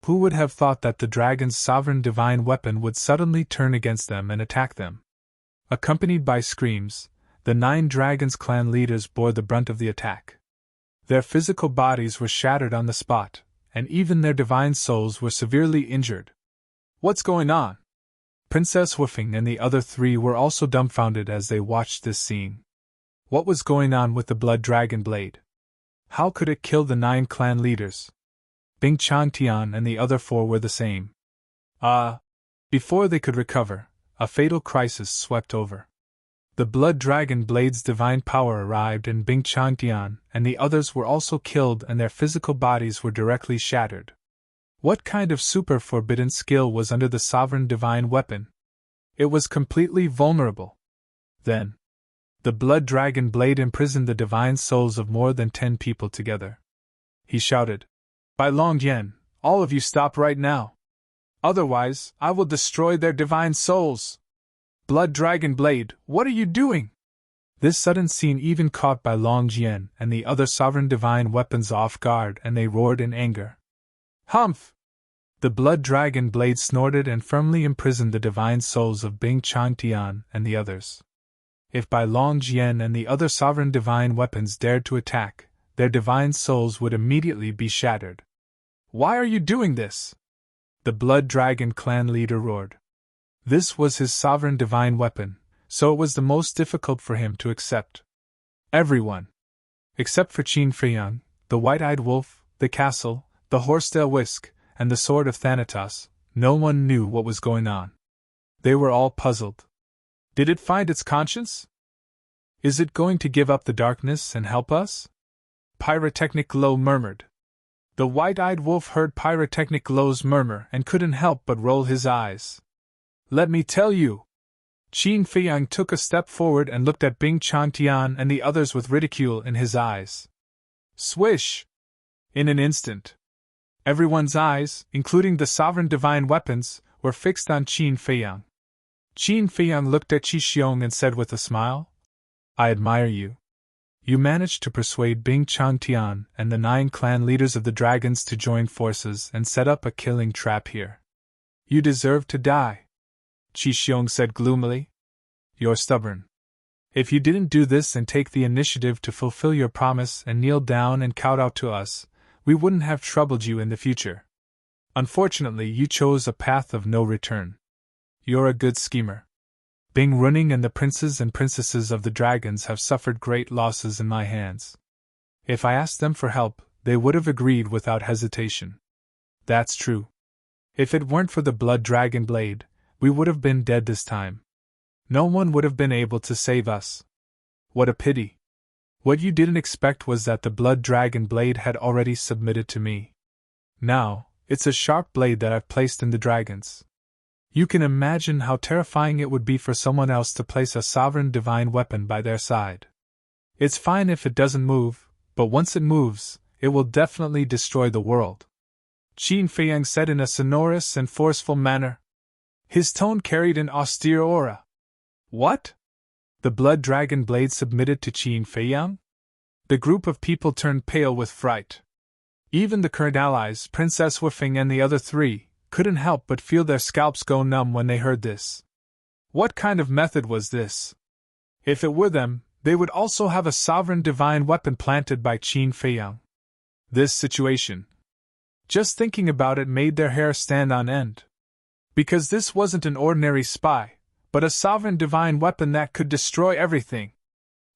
Who would have thought that the dragon's sovereign divine weapon would suddenly turn against them and attack them? Accompanied by screams, the 9 dragons clan leaders bore the brunt of the attack. Their physical bodies were shattered on the spot, and even their divine souls were severely injured. What's going on? Princess Woofing and the other 3 were also dumbfounded as they watched this scene. What was going on with the blood dragon blade? How could it kill the 9 clan leaders? Bing Chan Tian and the other 4 were the same. Before they could recover, a fatal crisis swept over. The blood dragon blade's divine power arrived and Bing Chan Tian and the others were also killed and their physical bodies were directly shattered. What kind of super forbidden skill was under the sovereign divine weapon? It was completely vulnerable. Then, the blood dragon blade imprisoned the divine souls of more than 10 people together. He shouted, By Long Yen, all of you stop right now. Otherwise, I will destroy their divine souls. Blood dragon blade, what are you doing? This sudden scene even caught Bai Long Jian and the other sovereign divine weapons off guard and they roared in anger. Humph! The blood dragon blade snorted and firmly imprisoned the divine souls of Bing Chan Tian and the others. If Bai Long Jian and the other sovereign divine weapons dared to attack, their divine souls would immediately be shattered. Why are you doing this? The blood dragon clan leader roared. This was his sovereign divine weapon, so it was the most difficult for him to accept. Everyone, except for Qin Feiyang, the white-eyed wolf, the castle, the horsetail whisk, and the sword of Thanatos, no one knew what was going on. They were all puzzled. Did it find its conscience? Is it going to give up the darkness and help us? Pyrotechnic Lo murmured. The white-eyed wolf heard Pyrotechnic Lo's murmur and couldn't help but roll his eyes. Let me tell you. Qin Feiyang took a step forward and looked at Bing Chan Tian and the others with ridicule in his eyes. Swish! In an instant, everyone's eyes, including the sovereign divine weapons, were fixed on Qin Feiyang. Qin Feiyang looked at Qi Xiong and said with a smile, I admire you. You managed to persuade Bing Chan Tian and the 9 clan leaders of the dragons to join forces and set up a killing trap here. You deserve to die. Qi Xiong said gloomily. You're stubborn. If you didn't do this and take the initiative to fulfill your promise and kneel down and kowtow to us, we wouldn't have troubled you in the future. Unfortunately, you chose a path of no return. You're a good schemer. Bing Running and the princes and princesses of the dragons have suffered great losses in my hands. If I asked them for help, they would have agreed without hesitation. That's true. If it weren't for the blood dragon blade, we would have been dead this time. No one would have been able to save us. What a pity. What you didn't expect was that the blood dragon blade had already submitted to me. Now, it's a sharp blade that I've placed in the dragons. You can imagine how terrifying it would be for someone else to place a sovereign divine weapon by their side. It's fine if it doesn't move, but once it moves, it will definitely destroy the world. Qin Feiyang said in a sonorous and forceful manner. His tone carried an austere aura. What? The blood dragon blade submitted to Qin Feiyang? The group of people turned pale with fright. Even the current allies, Princess Wufeng and the other three, couldn't help but feel their scalps go numb when they heard this. What kind of method was this? If it were them, they would also have a sovereign divine weapon planted by Qin Feiyang. This situation. Just thinking about it made their hair stand on end. Because this wasn't an ordinary spy, but a sovereign divine weapon that could destroy everything.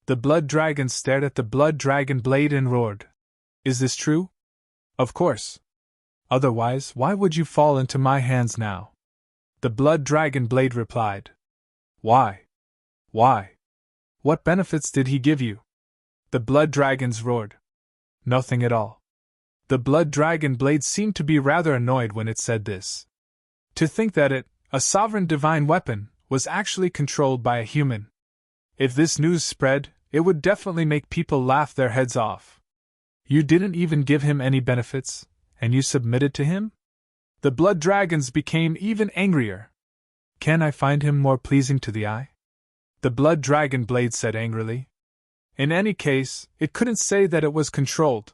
The blood dragon stared at the blood dragon blade and roared. Is this true? Of course. Otherwise, why would you fall into my hands now? The blood dragon blade replied. Why? Why? What benefits did he give you? The blood dragons roared. Nothing at all. The blood dragon blade seemed to be rather annoyed when it said this. To think that it, a sovereign divine weapon, was actually controlled by a human. If this news spread, it would definitely make people laugh their heads off. You didn't even give him any benefits, and you submitted to him? The blood dragons became even angrier. Can I find him more pleasing to the eye? The blood dragon blade said angrily. In any case, it couldn't say that it was controlled.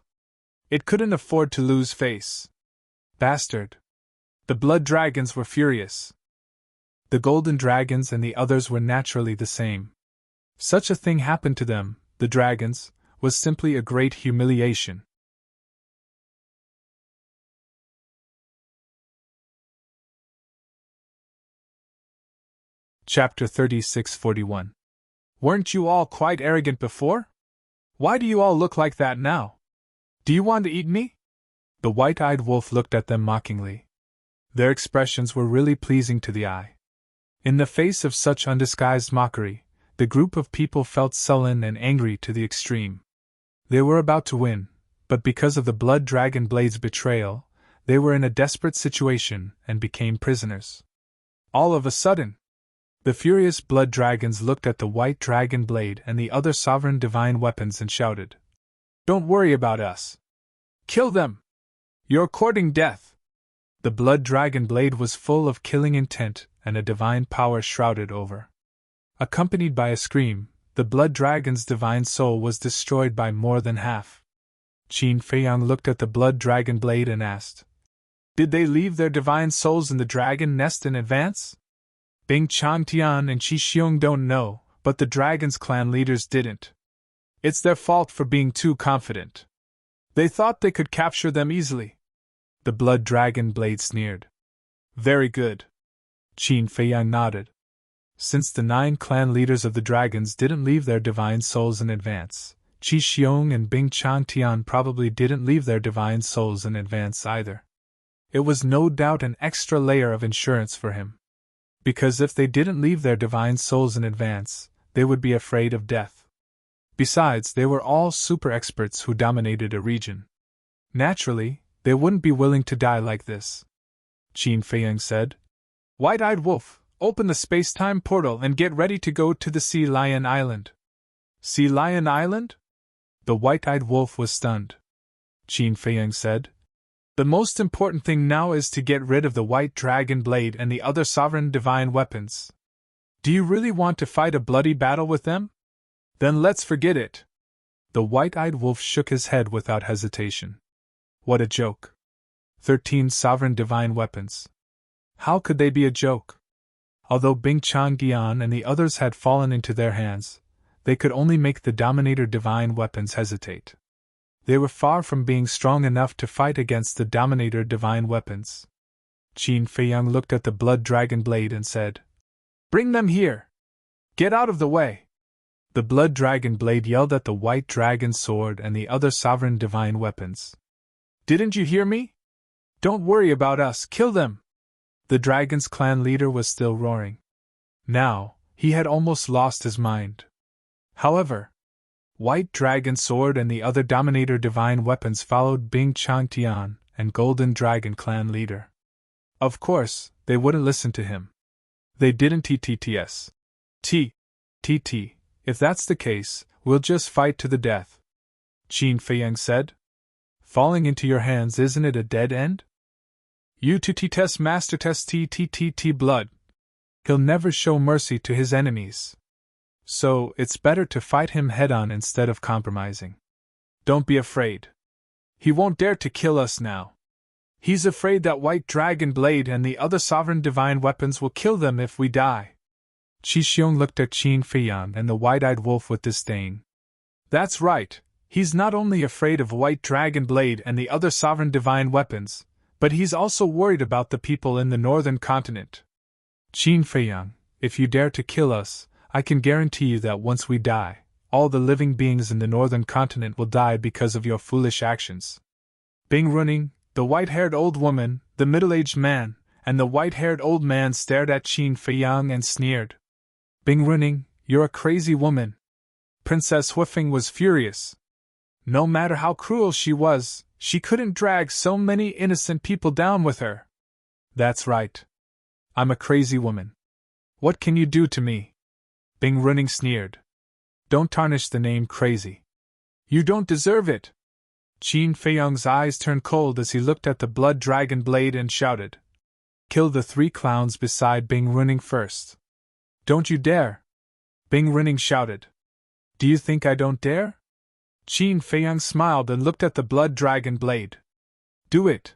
It couldn't afford to lose face. Bastard. The blood dragons were furious. The golden dragons and the others were naturally the same. Such a thing happened to them, the dragons, was simply a great humiliation. Chapter 36:41. Weren't you all quite arrogant before? Why do you all look like that now? Do you want to eat me? The white-eyed wolf looked at them mockingly. Their expressions were really pleasing to the eye. In the face of such undisguised mockery, the group of people felt sullen and angry to the extreme. They were about to win, but because of the blood dragon blade's betrayal, they were in a desperate situation and became prisoners. All of a sudden, the furious blood dragons looked at the white dragon blade and the other sovereign divine weapons and shouted, "Don't worry about us. Kill them! You're courting death!" The blood dragon blade was full of killing intent and a divine power shrouded over. Accompanied by a scream, the blood dragon's divine soul was destroyed by more than half. Qin Feiyang looked at the blood dragon blade and asked, "Did they leave their divine souls in the dragon nest in advance?" Bing Changtian and Qi Xiong don't know, but the dragon's clan leaders didn't. It's their fault for being too confident. They thought they could capture them easily. The blood dragon blade sneered. Very good. Qin Feiyang nodded. Since the 9 clan leaders of the dragons didn't leave their divine souls in advance, Qi Xiong and Bing Changtian probably didn't leave their divine souls in advance either. It was no doubt an extra layer of insurance for him. Because if they didn't leave their divine souls in advance, they would be afraid of death. Besides, they were all super experts who dominated a region. Naturally, they wouldn't be willing to die like this. Qin Feiyang said, "White-eyed wolf, open the space-time portal and get ready to go to the Sea Lion Island." Sea Lion Island? The white-eyed wolf was stunned. Qin Feiyang said, "The most important thing now is to get rid of the white dragon blade and the other sovereign divine weapons. Do you really want to fight a bloody battle with them? Then let's forget it." The white-eyed wolf shook his head without hesitation. What a joke. 13 sovereign divine weapons. How could they be a joke? Although Bing Changtian and the others had fallen into their hands, they could only make the Dominator divine weapons hesitate. They were far from being strong enough to fight against the Dominator divine weapons. Qin Feiyang looked at the blood dragon blade and said, "Bring them here! Get out of the way!" The blood dragon blade yelled at the white dragon sword and the other sovereign divine weapons. "Didn't you hear me? Don't worry about us, kill them!" The dragon's clan leader was still roaring. Now, he had almost lost his mind. However, White Dragon Sword and the other Dominator divine weapons followed Bing Changtian and Golden Dragon clan leader. Of course, they wouldn't listen to him. They didn't TTTS. TT. If that's the case, we'll just fight to the death. Qin Feiyang said. Falling into your hands, isn't it a dead end? U2T test master test TTTT blood, He'll never show mercy to his enemies. So, it's better to fight him head-on instead of compromising. Don't be afraid. He won't dare to kill us now. He's afraid that White Dragon Blade and the other sovereign divine weapons will kill them if we die. Qi Xiong looked at Qin Feiyang and the wide-eyed wolf with disdain. That's right, he's not only afraid of White Dragon Blade and the other sovereign divine weapons, but he's also worried about the people in the northern continent. Qin Feiyang, if you dare to kill us, I can guarantee you that once we die, all the living beings in the northern continent will die because of your foolish actions. Bing Runing, the white-haired old woman, the middle-aged man, and the white-haired old man stared at Qin Feiyang and sneered. Bing Runing, you're a crazy woman. Princess Huifeng was furious. No matter how cruel she was, she couldn't drag so many innocent people down with her. That's right. I'm a crazy woman. What can you do to me? Bing Runing sneered. Don't tarnish the name crazy. You don't deserve it. Qin Feiyang's eyes turned cold as he looked at the blood dragon blade and shouted. Kill the 3 clowns beside Bing Runing first. Don't you dare! Bing Runing shouted. Do you think I don't dare? Qin Feiyang smiled and looked at the blood dragon blade. Do it!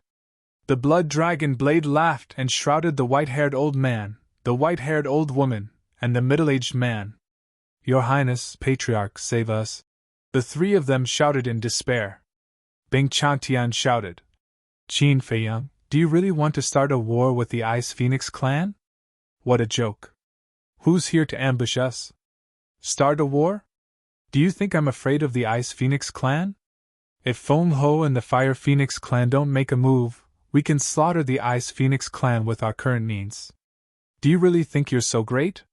The blood dragon blade laughed and shrouded the white-haired old man, the white-haired old woman, and the middle-aged man. Your Highness, Patriarch, save us! The 3 of them shouted in despair. Bing Chantian shouted. Qin Feiyang, do you really want to start a war with the Ice Phoenix clan? What a joke. Who's here to ambush us? Start a war? Do you think I'm afraid of the Ice Phoenix clan? If Feng Ho and the Fire Phoenix clan don't make a move, we can slaughter the Ice Phoenix clan with our current means. Do you really think you're so great?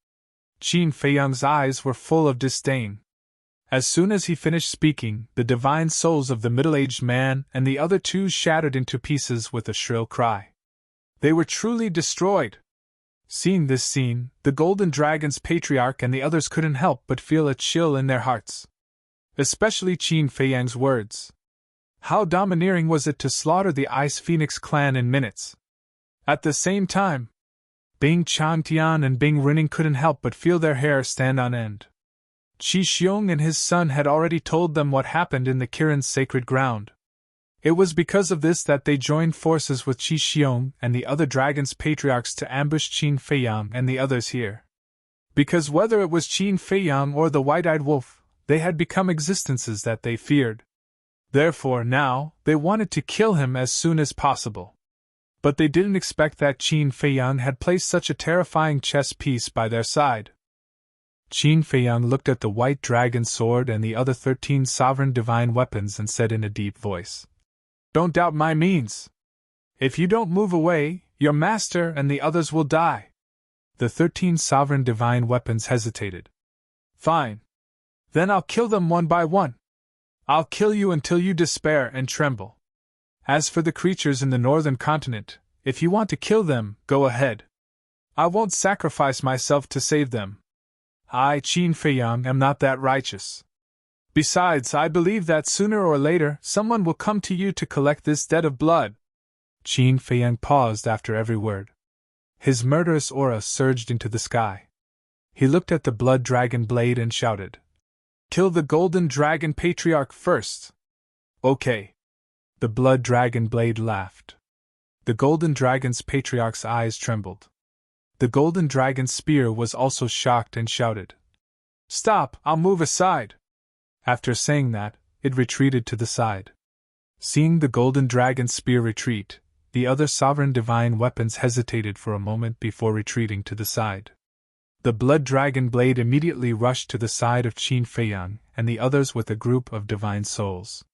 Qin Feiyang's eyes were full of disdain. As soon as he finished speaking, the divine souls of the middle-aged man and the other 2 shattered into pieces with a shrill cry. They were truly destroyed. Seeing this scene, the Golden Dragon's patriarch and the others couldn't help but feel a chill in their hearts. Especially Qin Feiyang's words. How domineering was it to slaughter the Ice Phoenix clan in minutes? At the same time, Bing Chantian and Bing Runing couldn't help but feel their hair stand on end. Qi Xiong and his son had already told them what happened in the Kirin's sacred ground. It was because of this that they joined forces with Qi Xiong and the other dragon's patriarchs to ambush Qin Feiyang and the others here. Because whether it was Qin Feiyang or the white-eyed wolf, they had become existences that they feared. Therefore now, they wanted to kill him as soon as possible. But they didn't expect that Qin Feiyang had placed such a terrifying chess piece by their side. Qin Feiyang looked at the white dragon sword and the other 13 sovereign divine weapons and said in a deep voice, Don't doubt my means. If you don't move away, your master and the others will die. The 13 sovereign divine weapons hesitated. Fine. Then I'll kill them one by one. I'll kill you until you despair and tremble. As for the creatures in the northern continent, if you want to kill them, go ahead. I won't sacrifice myself to save them. I, Qin Feiyang, am not that righteous. Besides, I believe that sooner or later someone will come to you to collect this debt of blood. Qin Feiyang paused after every word. His murderous aura surged into the sky. He looked at the blood dragon blade and shouted, Kill the golden dragon patriarch first. Okay. The blood dragon blade laughed. The golden dragon's patriarch's eyes trembled. The golden dragon's spear was also shocked and shouted, Stop, I'll move aside. After saying that, it retreated to the side. Seeing the golden dragon's spear retreat, the other sovereign divine weapons hesitated for a moment before retreating to the side. The blood dragon blade immediately rushed to the side of Qin Feiyang and the others with a group of divine souls.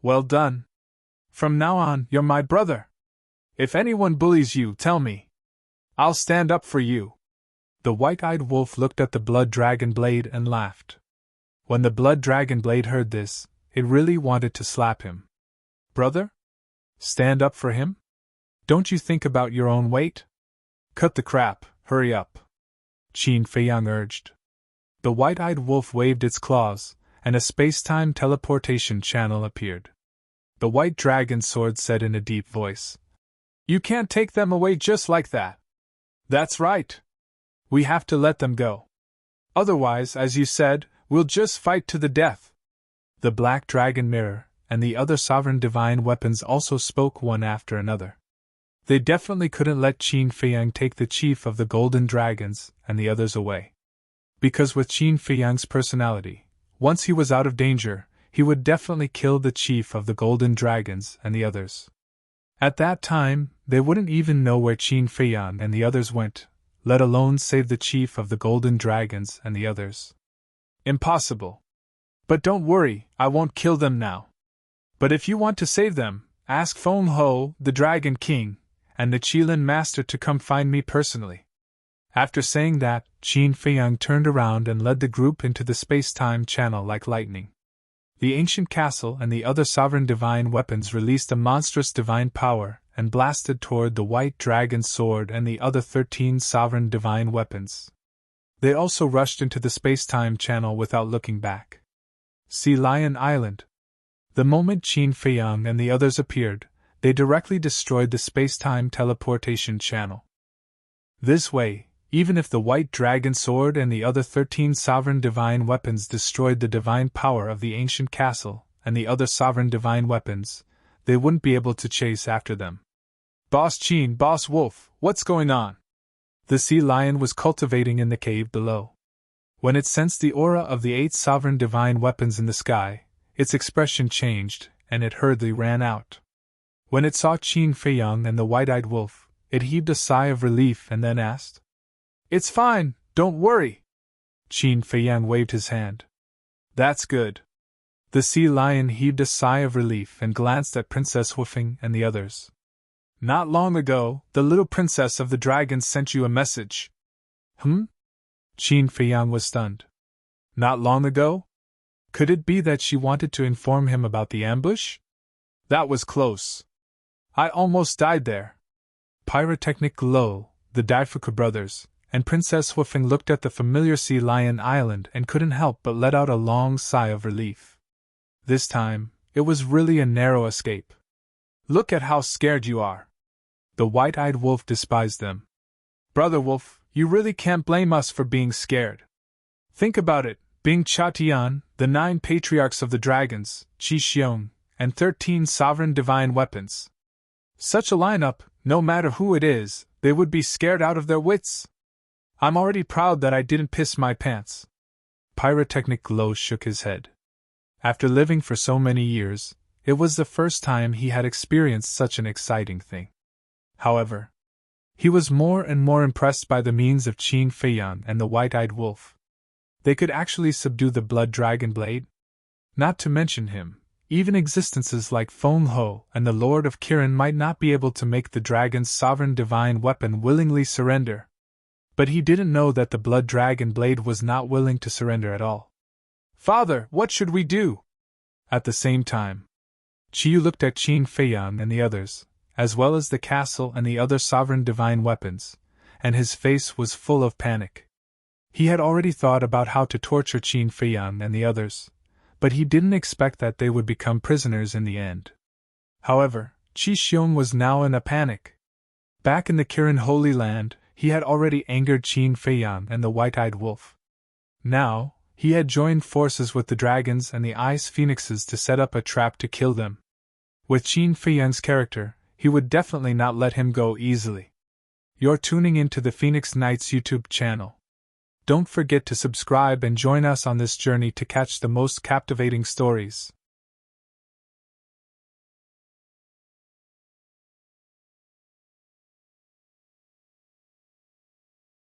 Well done. From now on, you're my brother. If anyone bullies you, tell me. I'll stand up for you. The white-eyed wolf looked at the blood dragon blade and laughed. When the blood dragon blade heard this, it really wanted to slap him. Brother? Stand up for him? Don't you think about your own weight? Cut the crap, hurry up. Qin Feiyang urged. The white-eyed wolf waved its claws, and a space-time teleportation channel appeared. The white dragon's sword said in a deep voice, You can't take them away just like that. That's right. We have to let them go. Otherwise, as you said, we'll just fight to the death. The Black Dragon Mirror and the other sovereign divine weapons also spoke one after another. They definitely couldn't let Qin Feiyang take the chief of the Golden Dragons and the others away. Because with Qin Feiyang's personality, once he was out of danger, he would definitely kill the chief of the Golden Dragons and the others. At that time, they wouldn't even know where Qin Feiyang and the others went, let alone save the chief of the Golden Dragons and the others. Impossible. But don't worry, I won't kill them now. But if you want to save them, ask Feng Ho, the Dragon King, and the Qilin Master to come find me personally. After saying that, Qin Feiyang turned around and led the group into the space-time channel like lightning. The ancient castle and the other sovereign divine weapons released a monstrous divine power and blasted toward the White Dragon Sword and the other 13 sovereign divine weapons. They also rushed into the space-time channel without looking back. Sea Lion Island. The moment Qin Feiyang and the others appeared, they directly destroyed the space-time teleportation channel. This way, even if the White Dragon Sword and the other 13 sovereign divine weapons destroyed the divine power of the ancient castle and the other sovereign divine weapons, they wouldn't be able to chase after them. Boss Qin, Boss Wolf, what's going on? The sea lion was cultivating in the cave below. When it sensed the aura of the 8 sovereign divine weapons in the sky, its expression changed, and it hurriedly ran out. When it saw Qin Feiyang and the white-eyed wolf, it heaved a sigh of relief and then asked, "It's fine, don't worry." Qin Feiyang waved his hand. "That's good." The sea lion heaved a sigh of relief and glanced at Princess Woofing and the others. "Not long ago, the little princess of the dragons sent you a message." Qin Feiyang was stunned. Not long ago? Could it be that she wanted to inform him about the ambush? That was close. I almost died there. Pyrotechnic Glow, the Daifuku brothers, and Princess Woofing looked at the familiar Sea Lion Island and couldn't help but let out a long sigh of relief. This time, it was really a narrow escape. "Look at how scared you are." The white-eyed wolf despised them. "Brother Wolf, you really can't blame us for being scared. Think about it, Bing Chatian, the 9 patriarchs of the dragons, Qi Xiong, and 13 sovereign divine weapons. Such a lineup, no matter who it is, they would be scared out of their wits. I'm already proud that I didn't piss my pants." Pyrotechnic Glow shook his head. After living for so many years, it was the first time he had experienced such an exciting thing. However, he was more and more impressed by the means of Qin Feiyang and the white-eyed wolf. They could actually subdue the blood dragon blade. Not to mention him, even existences like Feng Ho and the Lord of Kirin might not be able to make the dragon's sovereign divine weapon willingly surrender. But he didn't know that the blood dragon blade was not willing to surrender at all. "Father, what should we do?" At the same time, Qiyu looked at Qin Feiyang and the others, as well as the castle and the other sovereign divine weapons, and his face was full of panic. He had already thought about how to torture Qin Feiyang and the others, but he didn't expect that they would become prisoners in the end. However, Qi Xiong was now in a panic. Back in the Kirin Holy Land, he had already angered Qin Feiyang and the white-eyed wolf. Now, he had joined forces with the dragons and the ice phoenixes to set up a trap to kill them. With Qin Feiyang's character, he would definitely not let him go easily. You're tuning into the Phoenix Knights YouTube channel. Don't forget to subscribe and join us on this journey to catch the most captivating stories.